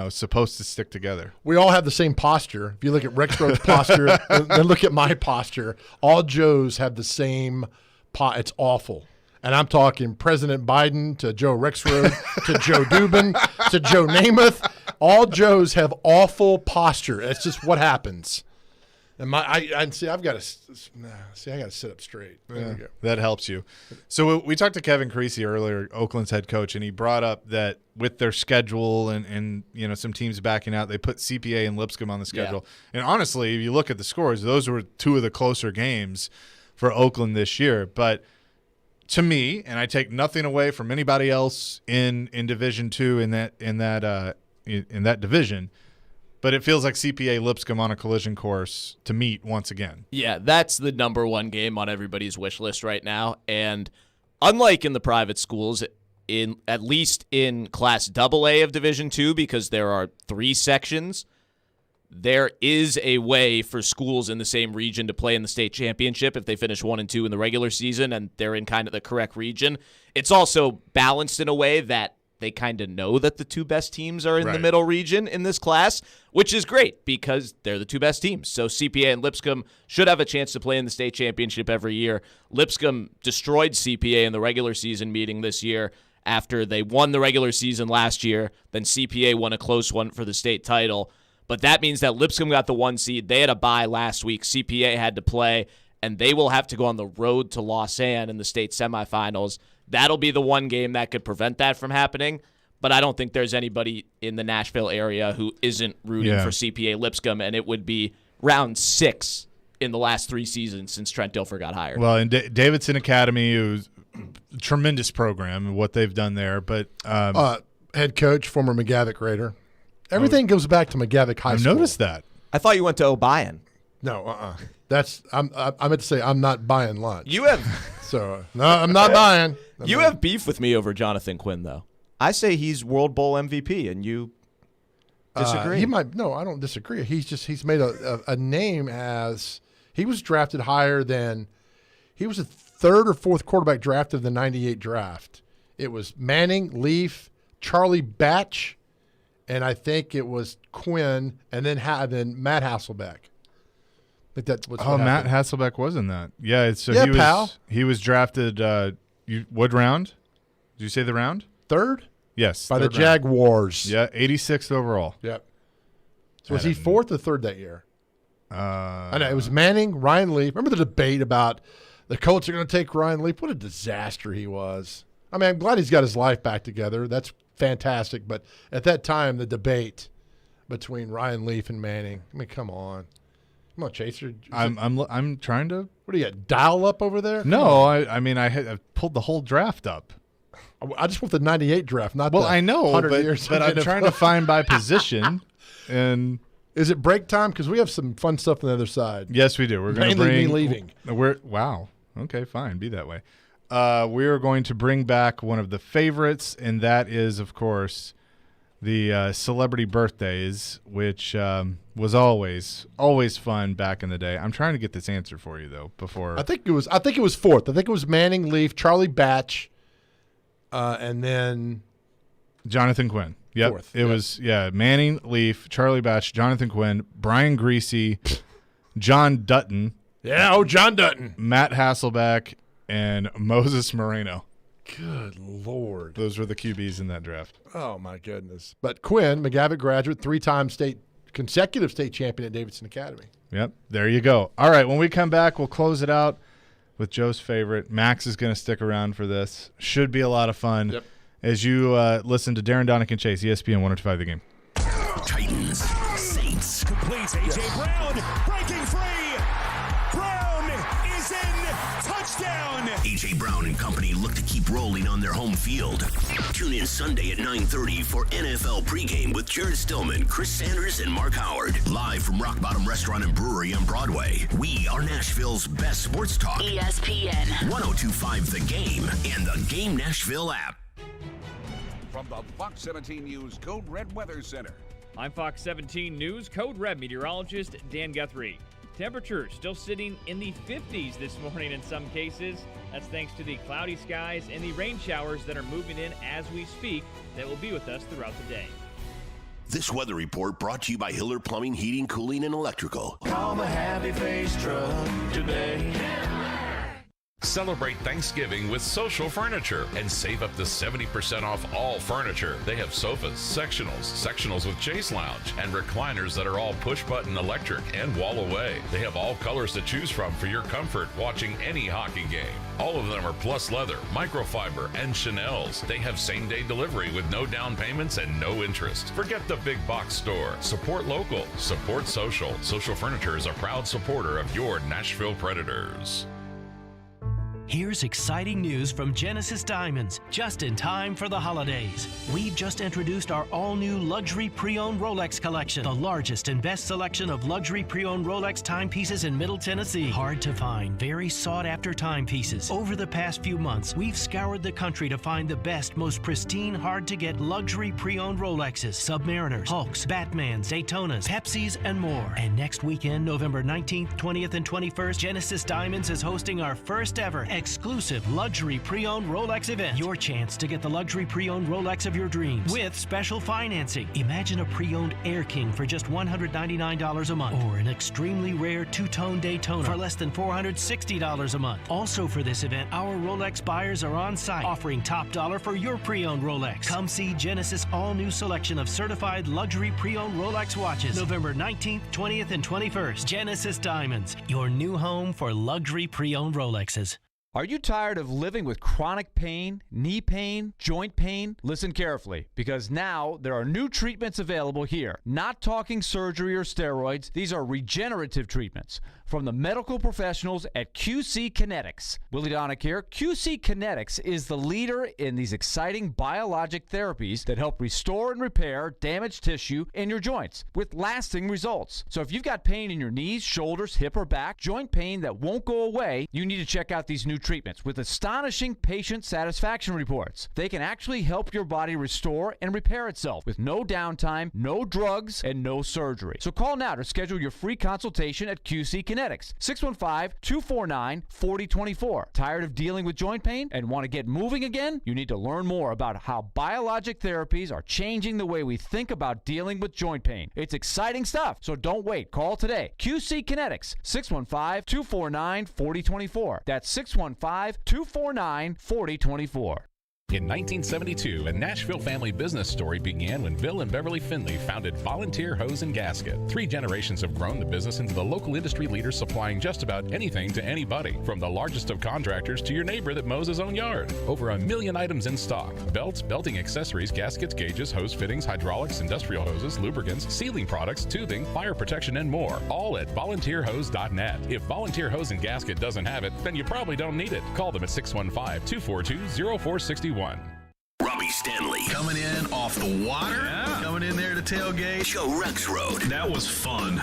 supposed to stick together. We all have the same posture. If you look at Rex Road's posture, then look at my posture. All Joes have the same It's awful. And I'm talking President Biden to Joe Rexroad to Joe Dubin to Joe Namath. All Joes have awful posture. It's just what happens. And I got to sit up straight. There we go. That helps you. So we talked to Kevin Creasy earlier, Oakland's head coach, and he brought up that with their schedule and some teams backing out, they put CPA and Lipscomb on the schedule. Yeah. And honestly, if you look at the scores, those were 2 of the closer games for Oakland this year. But to me, and I take nothing away from anybody else in Division II in that division, but it feels like CPA Lipscomb on a collision course to meet once again. Yeah, that's the number 1 game on everybody's wish list right now. And unlike in the private schools, at least in Class AA of Division II, because there are 3 sections, there is a way for schools in the same region to play in the state championship if they finish 1 and 2 in the regular season and they're in kind of the correct region. It's also balanced in a way that they kind of know that the 2 best teams are in the middle region in this class, which is great because they're the 2 best teams. So CPA and Lipscomb should have a chance to play in the state championship every year. Lipscomb destroyed CPA in the regular season meeting this year after they won the regular season last year. Then CPA won a close one for the state title. But that means that Lipscomb got the 1 seed. They had a bye last week. CPA had to play, and they will have to go on the road to Lausanne in the state semifinals. That'll be the 1 game that could prevent that from happening, but I don't think there's anybody in the Nashville area who isn't rooting for CPA Lipscomb, and it would be round 6 in the last 3 seasons since Trent Dilfer got hired. Well, and Davidson Academy, who's a tremendous program and what they've done there, but head coach, former McGavick Raider. Everything goes back to McGavick High School. I noticed that. I thought you went to O'Brien. No, I meant to say I'm not buying lunch. You have no, I'm not buying. You have beef with me over Jonathan Quinn, though. I say he's World Bowl MVP, and you disagree. He might. No, I don't disagree. He's made a name as he was drafted higher than he was a 3rd or 4th quarterback drafted in the '98 draft. It was Manning, Leaf, Charlie Batch, and I think it was Quinn, and then Matt Hasselbeck. Like that was Matt Hasselbeck was in that. Yeah, so he was drafted what round? Did you say the round? 3rd? Yes. By the Jaguars. Yeah, 86th overall. Yep. So was he 4th or 3rd that year? I know it was Manning, Ryan Leaf. Remember the debate about the Colts are going to take Ryan Leaf? What a disaster he was. I mean, I'm glad he's got his life back together. That's fantastic. But at that time, the debate between Ryan Leaf and Manning. I mean, come on. Come on, Chaser. I'm trying to. What do you got? Dial up over there? No, I pulled the whole draft up. I just want the '98 draft, not well. The I know, 100 years but I'm trying to find by position. And is it break time? Because we have some fun stuff on the other side. Yes, we do. We're going to bring me leaving. Wow. Okay, fine. Be that way. We are going to bring back one of the favorites, and that is, of course, the celebrity birthdays, which was always fun back in the day. I'm trying to get this answer for you though. Before I think it was 4th. I think it was Manning, Leaf, Charlie Batch, and then Jonathan Quinn. Yep. 4th. It was Manning, Leaf, Charlie Batch, Jonathan Quinn, Brian Greasy, John Dutton, Yeah, John Dutton. Matt Hasselbeck, and Moses Moreno. Good Lord. Those were the QBs in that draft. Oh, my goodness. But Quinn, McGavitt graduate, 3-time consecutive state champion at Davidson Academy. Yep, there you go. All right, when we come back, we'll close it out with Joe's favorite. Max is going to stick around for this. Should be a lot of fun. Yep. As you listen to Darren, Donick, and Chase, ESPN 102.5 The Game. Titans, Saints. Completes A.J. Brown, breaking free. Brown is in. Touchdown. A.J. Brown and company look to keep rolling on their home field. Tune in Sunday at 9:30 for NFL pregame with Jared Stillman, Chris Sanders, and Mark Howard. Live from Rock Bottom Restaurant and Brewery on Broadway. We are Nashville's best sports talk. ESPN 102.5 The Game and the Game Nashville app. From the Fox 17 News Code Red Weather Center. I'm Fox 17 News Code Red meteorologist Dan Guthrie. Temperatures still sitting in the 50s this morning in some cases. That's thanks to the cloudy skies and the rain showers that are moving in as we speak that will be with us throughout the day. This weather report brought to you by Hiller Plumbing, Heating, Cooling, and Electrical. Call the Happy Face Truck today. Celebrate Thanksgiving with Social Furniture and save up to 70% off all furniture. They have sofas, sectionals with chase lounge, and recliners that are all push-button electric and wall away. They have all colors to choose from for your comfort watching any hockey game. All of them are plus leather, microfiber, and Chanel's. They have same-day delivery with no down payments and no interest. Forget the big box store. Support local. Support social. Social Furniture is a proud supporter of your Nashville Predators. Here's exciting news from Genesis Diamonds, just in time for the holidays. We've just introduced our all-new luxury pre-owned Rolex collection, the largest and best selection of luxury pre-owned Rolex timepieces in Middle Tennessee. Hard to find, very sought-after timepieces. Over the past few months, we've scoured the country to find the best, most pristine, hard-to-get luxury pre-owned Rolexes, Submariners, Hulks, Batmans, Daytonas, Pepsis, and more. And next weekend, November 19th, 20th, and 21st, Genesis Diamonds is hosting our first ever exclusive luxury pre-owned Rolex event. Your chance to get the luxury pre-owned Rolex of your dreams with special financing. Imagine a pre-owned Air King for just $199 a month, or an extremely rare two-tone Daytona for less than $460 a month. Also for this event, our Rolex buyers are on site, offering top dollar for your pre-owned Rolex. Come see Genesis all-new selection of certified luxury pre-owned Rolex watches, November 19th, 20th, and 21st. Genesis Diamonds, your new home for luxury pre-owned Rolexes. Are you tired of living with chronic pain, knee pain, joint pain? Listen carefully, because now there are new treatments available here. Not talking surgery or steroids. These are regenerative treatments from the medical professionals at QC Kinetics. Willie Donick here. QC Kinetics is the leader in these exciting biologic therapies that help restore and repair damaged tissue in your joints with lasting results. So if you've got pain in your knees, shoulders, hip, or back, joint pain that won't go away, you need to check out these new treatments with astonishing patient satisfaction reports. They can actually help your body restore and repair itself with no downtime, no drugs, and no surgery. So call now to schedule your free consultation at QC Kinetics. 615-249-4024. Tired of dealing with joint pain and want to get moving again? You need to learn more about how biologic therapies are changing the way we think about dealing with joint pain. It's exciting stuff, so don't wait. Call today. QC Kinetics, 615-249-4024. That's 615-249-4024. In 1972, a Nashville family business story began when Bill and Beverly Finley founded Volunteer Hose and Gasket. 3 generations have grown the business into the local industry leader supplying just about anything to anybody, from the largest of contractors to your neighbor that mows his own yard. Over 1 million items in stock: belts, belting accessories, gaskets, gauges, hose fittings, hydraulics, industrial hoses, lubricants, sealing products, tubing, fire protection, and more. All at volunteerhose.net. If Volunteer Hose and Gasket doesn't have it, then you probably don't need it. Call them at 615-242-0461. Robbie Stanley. Coming in off the water. Yeah. Coming in there to tailgate. Joe Rexrode. That was fun.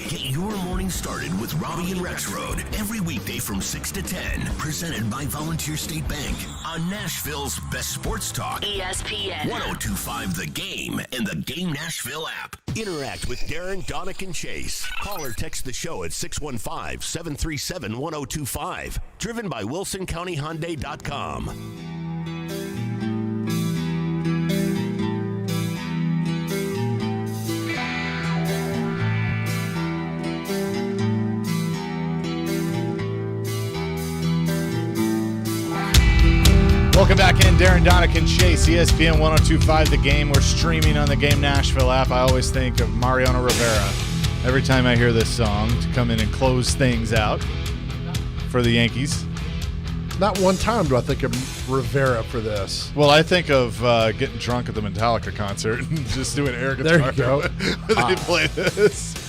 Get your morning started with Robbie and Rexrode every weekday from 6 to 10. Presented by Volunteer State Bank on Nashville's best sports talk. ESPN 102.5 The Game and the Game Nashville app. Interact with Darren, Donick, and Chase. Call or text the show at 615-737-1025. Driven by WilsonCountyHyundai.com. Welcome back in, Darren, Donick, and Chase, ESPN 102.5 The Game. We're streaming on the Game Nashville app. I always think of Mariano Rivera every time I hear this song to come in and close things out for the Yankees. Not one time do I think of Rivera for this. Well, I think of getting drunk at the Metallica concert and just doing air guitar. There you go. They play this.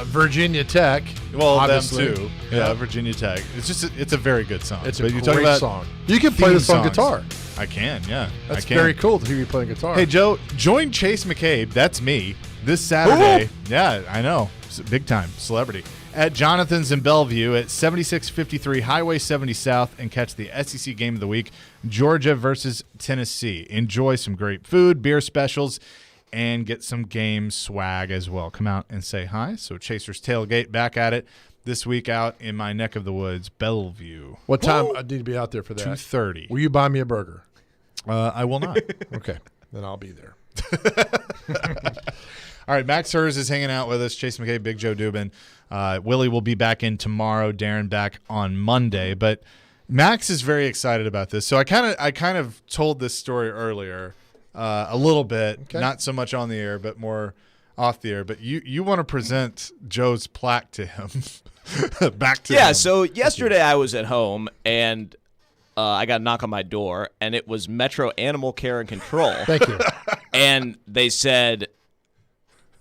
Virginia Tech. Well, obviously. them too. Yeah, Virginia Tech. It's a very good song. It's a you great talk about song. You can play this on songs. guitar. I can, yeah. That's I can. very cool to hear you playing guitar. Hey, Joe, join Chase McCabe. That's me. This Saturday. Yeah, I know. It's a big time celebrity. At Jonathan's in Bellevue at 7653 Highway 70 South and catch the SEC game of the week, Georgia versus Tennessee. Enjoy some great food, beer specials, and get some game swag as well. Come out and say hi. So Chasers Tailgate back at it this week out in my neck of the woods, Bellevue. What time I need to be out there for that? 2:30. Will you buy me a burger? I will not. Okay, then I'll be there. All right, Max Hers is hanging out with us. Chase McKay, Big Joe Dubin. Willie will be back in tomorrow. Darren back on Monday. But Max is very excited about this. So I kind of told this story earlier a little bit, not so much on the air, but more off the air. But you want to present Joe's plaque to him, back to him. Yeah. So yesterday I was at home and I got a knock on my door, and it was Metro Animal Care and Control. Thank you. And they said,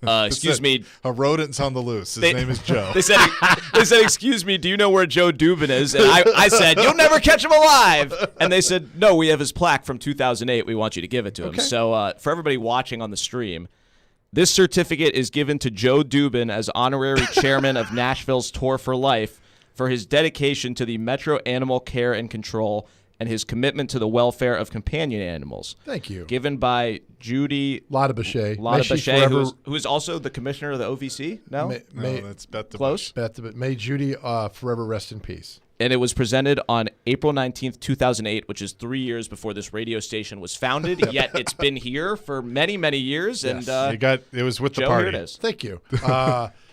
excuse me. A rodent's on the loose. His name is Joe. They said, excuse me, do you know where Joe Dubin is? And I said, you'll never catch him alive. And they said, no, we have his plaque from 2008. We want you to give it to him. Okay. So for everybody watching on the stream, this certificate is given to Joe Dubin as honorary chairman of Nashville's Tour for Life for his dedication to the Metro Animal Care and Control and his commitment to the welfare of companion animals. Thank you. Given by Judy Lotta Bechet. who is also the commissioner of the OVC now? No, that's Beth the Close. May Judy forever rest in peace. And it was presented on April 19th, 2008, which is 3 years before this radio station was founded, yet it's been here for many, many years. Yes. And it was with the Joe, party. here it is. Thank you.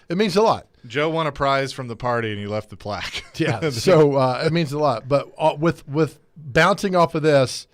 It means a lot. Joe won a prize from the party, and he left the plaque. Yeah, so it means a lot. But with bouncing off of this,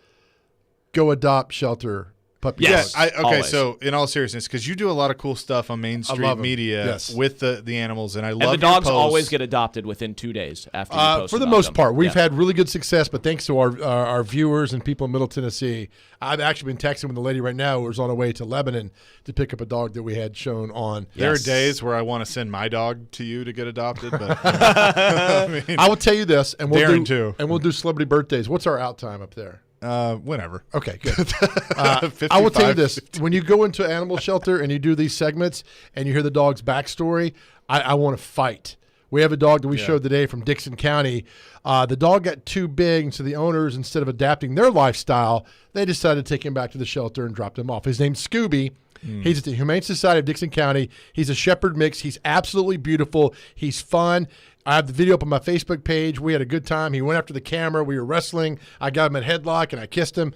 go adopt shelter puppies. Yes. Okay, always. so in all seriousness, because you do a lot of cool stuff on Main Street Media with the animals, and I love And the your dogs posts. always get adopted within 2 days after you post for the about most them. part, we've Yeah. had really good success, but thanks to our viewers and people in Middle Tennessee, I've actually been texting with a lady right now who's on her way to Lebanon to pick up a dog that we had shown on. There are days where I want to send my dog to you to get adopted, but I will tell you this, and we'll Darren do too. and we'll do celebrity birthdays. What's our out time up there? Whenever. Okay, good. I will tell you this: when you go into animal shelter and you do these segments and you hear the dog's backstory, I want to fight. We have a dog that we showed today from Dixon County. The dog got too big, so the owners, instead of adapting their lifestyle, they decided to take him back to the shelter and dropped him off. His name's Scooby. He's at the Humane Society of Dixon County. He's a shepherd mix. He's absolutely beautiful. He's fun. I have the video up on my Facebook page. We had a good time. He went after the camera. We were wrestling. I got him in headlock, and I kissed him.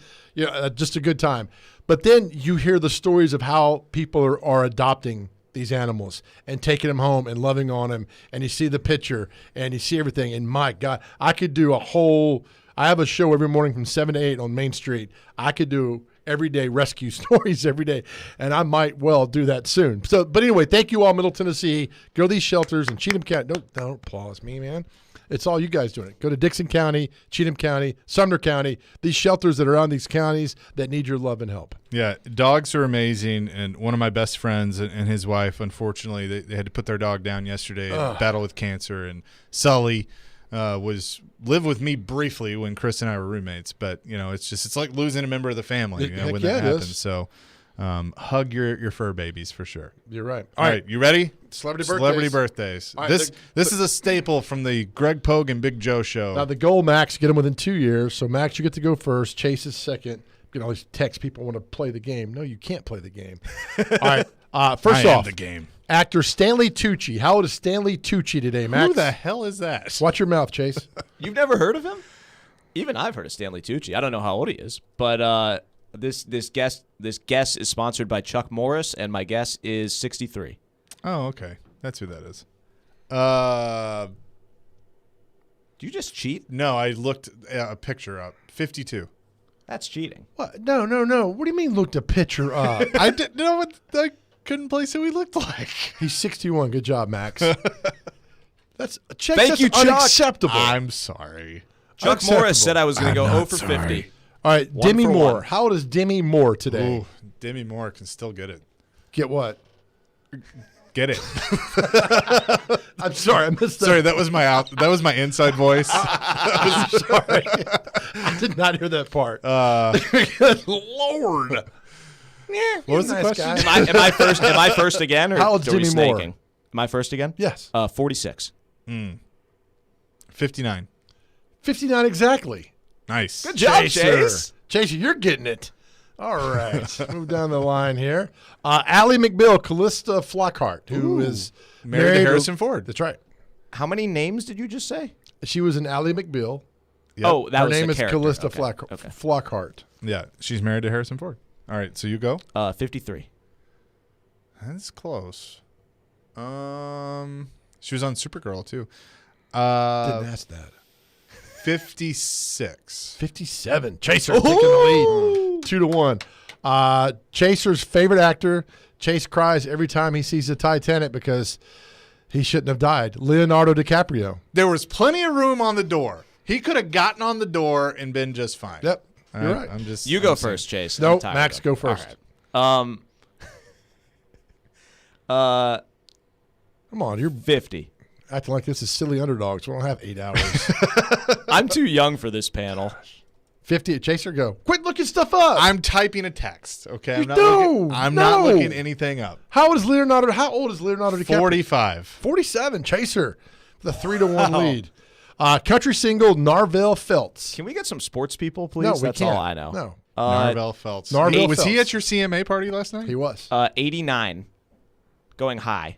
Just a good time. But then you hear the stories of how people are adopting these animals and taking them home and loving on them, and you see the picture, and you see everything. And, my God, I could do I have a show every morning from 7 to 8 on Main Street. I could do everyday rescue stories every day, and I might well do that soon. So, but anyway, thank you all, Middle Tennessee. Go to these shelters and Cheatham County. Don't applause me, man. It's all you guys doing it. Go to Dixon County, Cheatham County, Sumner County, these shelters that are on these counties that need your love and help. Yeah, dogs are amazing, and one of my best friends and his wife, unfortunately, they had to put their dog down yesterday and battle with cancer, and Sully lived with me briefly when Chris and I were roommates, but it's like losing a member of the family when that happens. So hug your fur babies for sure. You're right. All right, you ready? Celebrity birthdays. All right, this is a staple from the Greg Pogue and Big Joe show. Now the goal, Max, get them within 2 years. So Max, you get to go first. Chase is second. You can always text people want to play the game. No, you can't play the game. All right. First off, the game. Actor Stanley Tucci. How old is Stanley Tucci today, Max? Who the hell is that? Watch your mouth, Chase. You've never heard of him? Even I've heard of Stanley Tucci. I don't know how old he is, but this guest is sponsored by Chuck Morris, and my guess is 63. Oh, okay. That's who that is. Do you just cheat? No, I looked a picture up. 52. That's cheating. What? No. What do you mean looked a picture up? I didn't know what I couldn't place who he looked like. He's 61. Good job, Max. That's Thank you, Chuck. Unacceptable. I'm sorry. Chuck Morris said I was going to go 0 for 50. All right, One Demi for Moore. one. How old is Demi Moore today? Ooh, Demi Moore can still get it. Get what? Get it. I'm sorry, I missed that. Sorry, that was my inside voice. I'm sorry. I did not hear that part. Good Lord. What was the question? Am I first again? Or How old's are we Demi Moore? snaking? Am I first again? Yes. 46. 59. 59 exactly. Nice. Good job, Chase. Chaser, you're getting it. All right. Move down the line here. Ally McBeal, Callista Flockhart, who is married to Harrison Ford. That's right. How many names did you just say? She was an Ally McBeal. Yep. Oh, that Her was name the is character. Callista Okay. Flockhart. Yeah, she's married to Harrison Ford. All right, so you go. 53. That's close. She was on Supergirl too. Didn't ask that. 56. 57. Chaser taking the lead. 2-1. Chaser's favorite actor. Chase cries every time he sees the Titanic because he shouldn't have died. Leonardo DiCaprio. There was plenty of room on the door. He could have gotten on the door and been just fine. Yep. You're right. You go first, Chase. No, I'm tired Max, of it. go first. All right. Come on, you're 50. acting like this is silly underdogs. We don't have 8 hours. I'm too young for this panel. 50 at Chaser, go. Quit looking stuff up. I'm typing a text. Okay, I'm No. not looking anything up. How old is Leonardo DiCaprio? 45. 47. Chaser, the 3-1 lead. Country single Narvel Feltz. Can we get some sports people, please? No, we That's can't. all I know. No. Narvel Feltz. Narvel Was he Feltz. at your CMA party last night? He was. 89. Going high.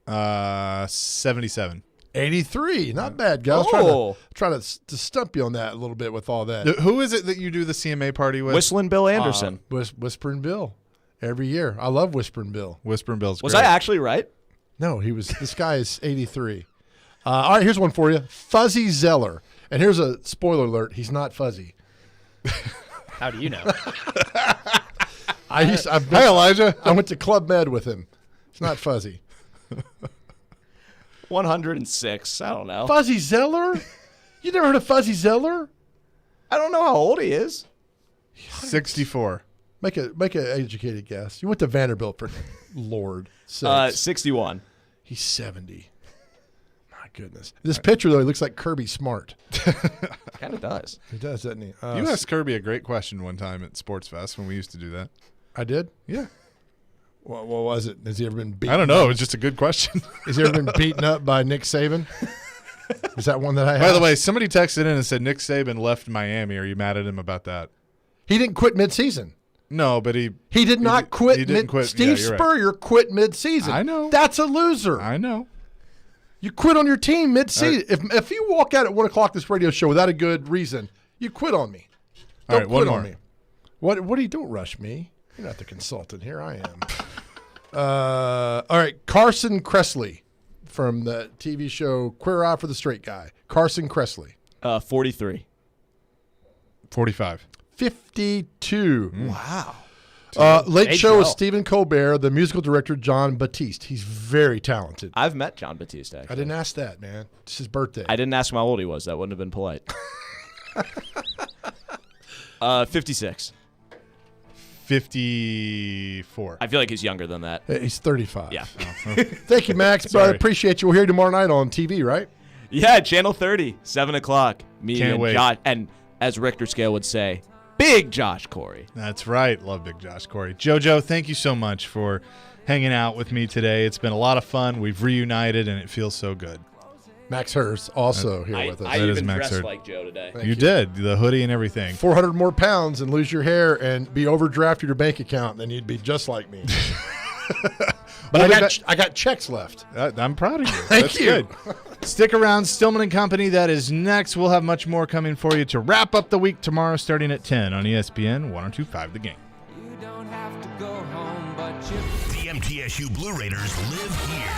77. 83. Not bad, guys. Trying to stump you on that a little bit with all that. Who is it that you do the CMA party with? Whistling Bill Anderson. Whispering Bill. Every year. I love Whispering Bill. Whispering Bill's Was great. I actually right? No, he was. This guy is 83. All right, here's one for you. Fuzzy Zeller. And here's a spoiler alert. He's not fuzzy. How do you know? Hey, Elijah. I went to Club Med with him. It's not fuzzy. 106. I don't know. Fuzzy Zeller? You never heard of Fuzzy Zeller? I don't know how old he is. 64. Make an educated guess. You went to Vanderbilt for Lord sakes. 61. He's 70. My goodness. This picture, though, he looks like Kirby Smart. Kind of does. He does, doesn't he? You asked Kirby a great question one time at Sports Fest when we used to do that. I did? Yeah. What was it? Has he ever been beaten? I don't know. It was just a good question. Has he ever been beaten up by Nick Saban? Is that one that I have? By the way, somebody texted in and said Nick Saban left Miami. Are you mad at him about that? He didn't quit midseason. No, but he did not quit. He didn't quit. Steve Yeah, you're right. Spurrier quit midseason. I know. That's a loser. I know. You quit on your team midseason. If you walk out at 1 o'clock this radio show without a good reason, you quit on me. All Don't right, quit one more. on me. What are you doing? Rush me. You're not the consultant here. I am. All right, Carson Kressley from the TV show Queer Eye for the Straight Guy. Carson Kressley. 43. 45. 52. Wow. Late Age Show well. with Stephen Colbert, the musical director John Batiste. He's very talented. I've met John Batiste, actually. I didn't ask that, man. It's his birthday. I didn't ask him how old he was. That wouldn't have been polite. 56. 54. I feel like he's younger than that. He's 35. Yeah. Thank you, Max. Brother, appreciate you. We'll hear you tomorrow night on TV, right? Yeah, Channel 30, 7 o'clock. Me Can't and wait. Josh, and as Richter Scale would say, Big Josh Corey. That's right. Love Big Josh Corey. JoJo, thank you so much for hanging out with me today. It's been a lot of fun. We've reunited, and it feels so good. Max Hurst also here with us. I That is even Max dressed Hurd. like Joe today. Thank You did. The hoodie and everything. 400 more pounds and lose your hair and be overdrafted your bank account, then you'd be just like me. But I got checks left. I'm proud of you. Thank That's you. good. Stick around. Stillman and Company, that is next. We'll have much more coming for you to wrap up the week tomorrow starting at 10 on ESPN 102.5 The Game. The MTSU Blue Raiders live here.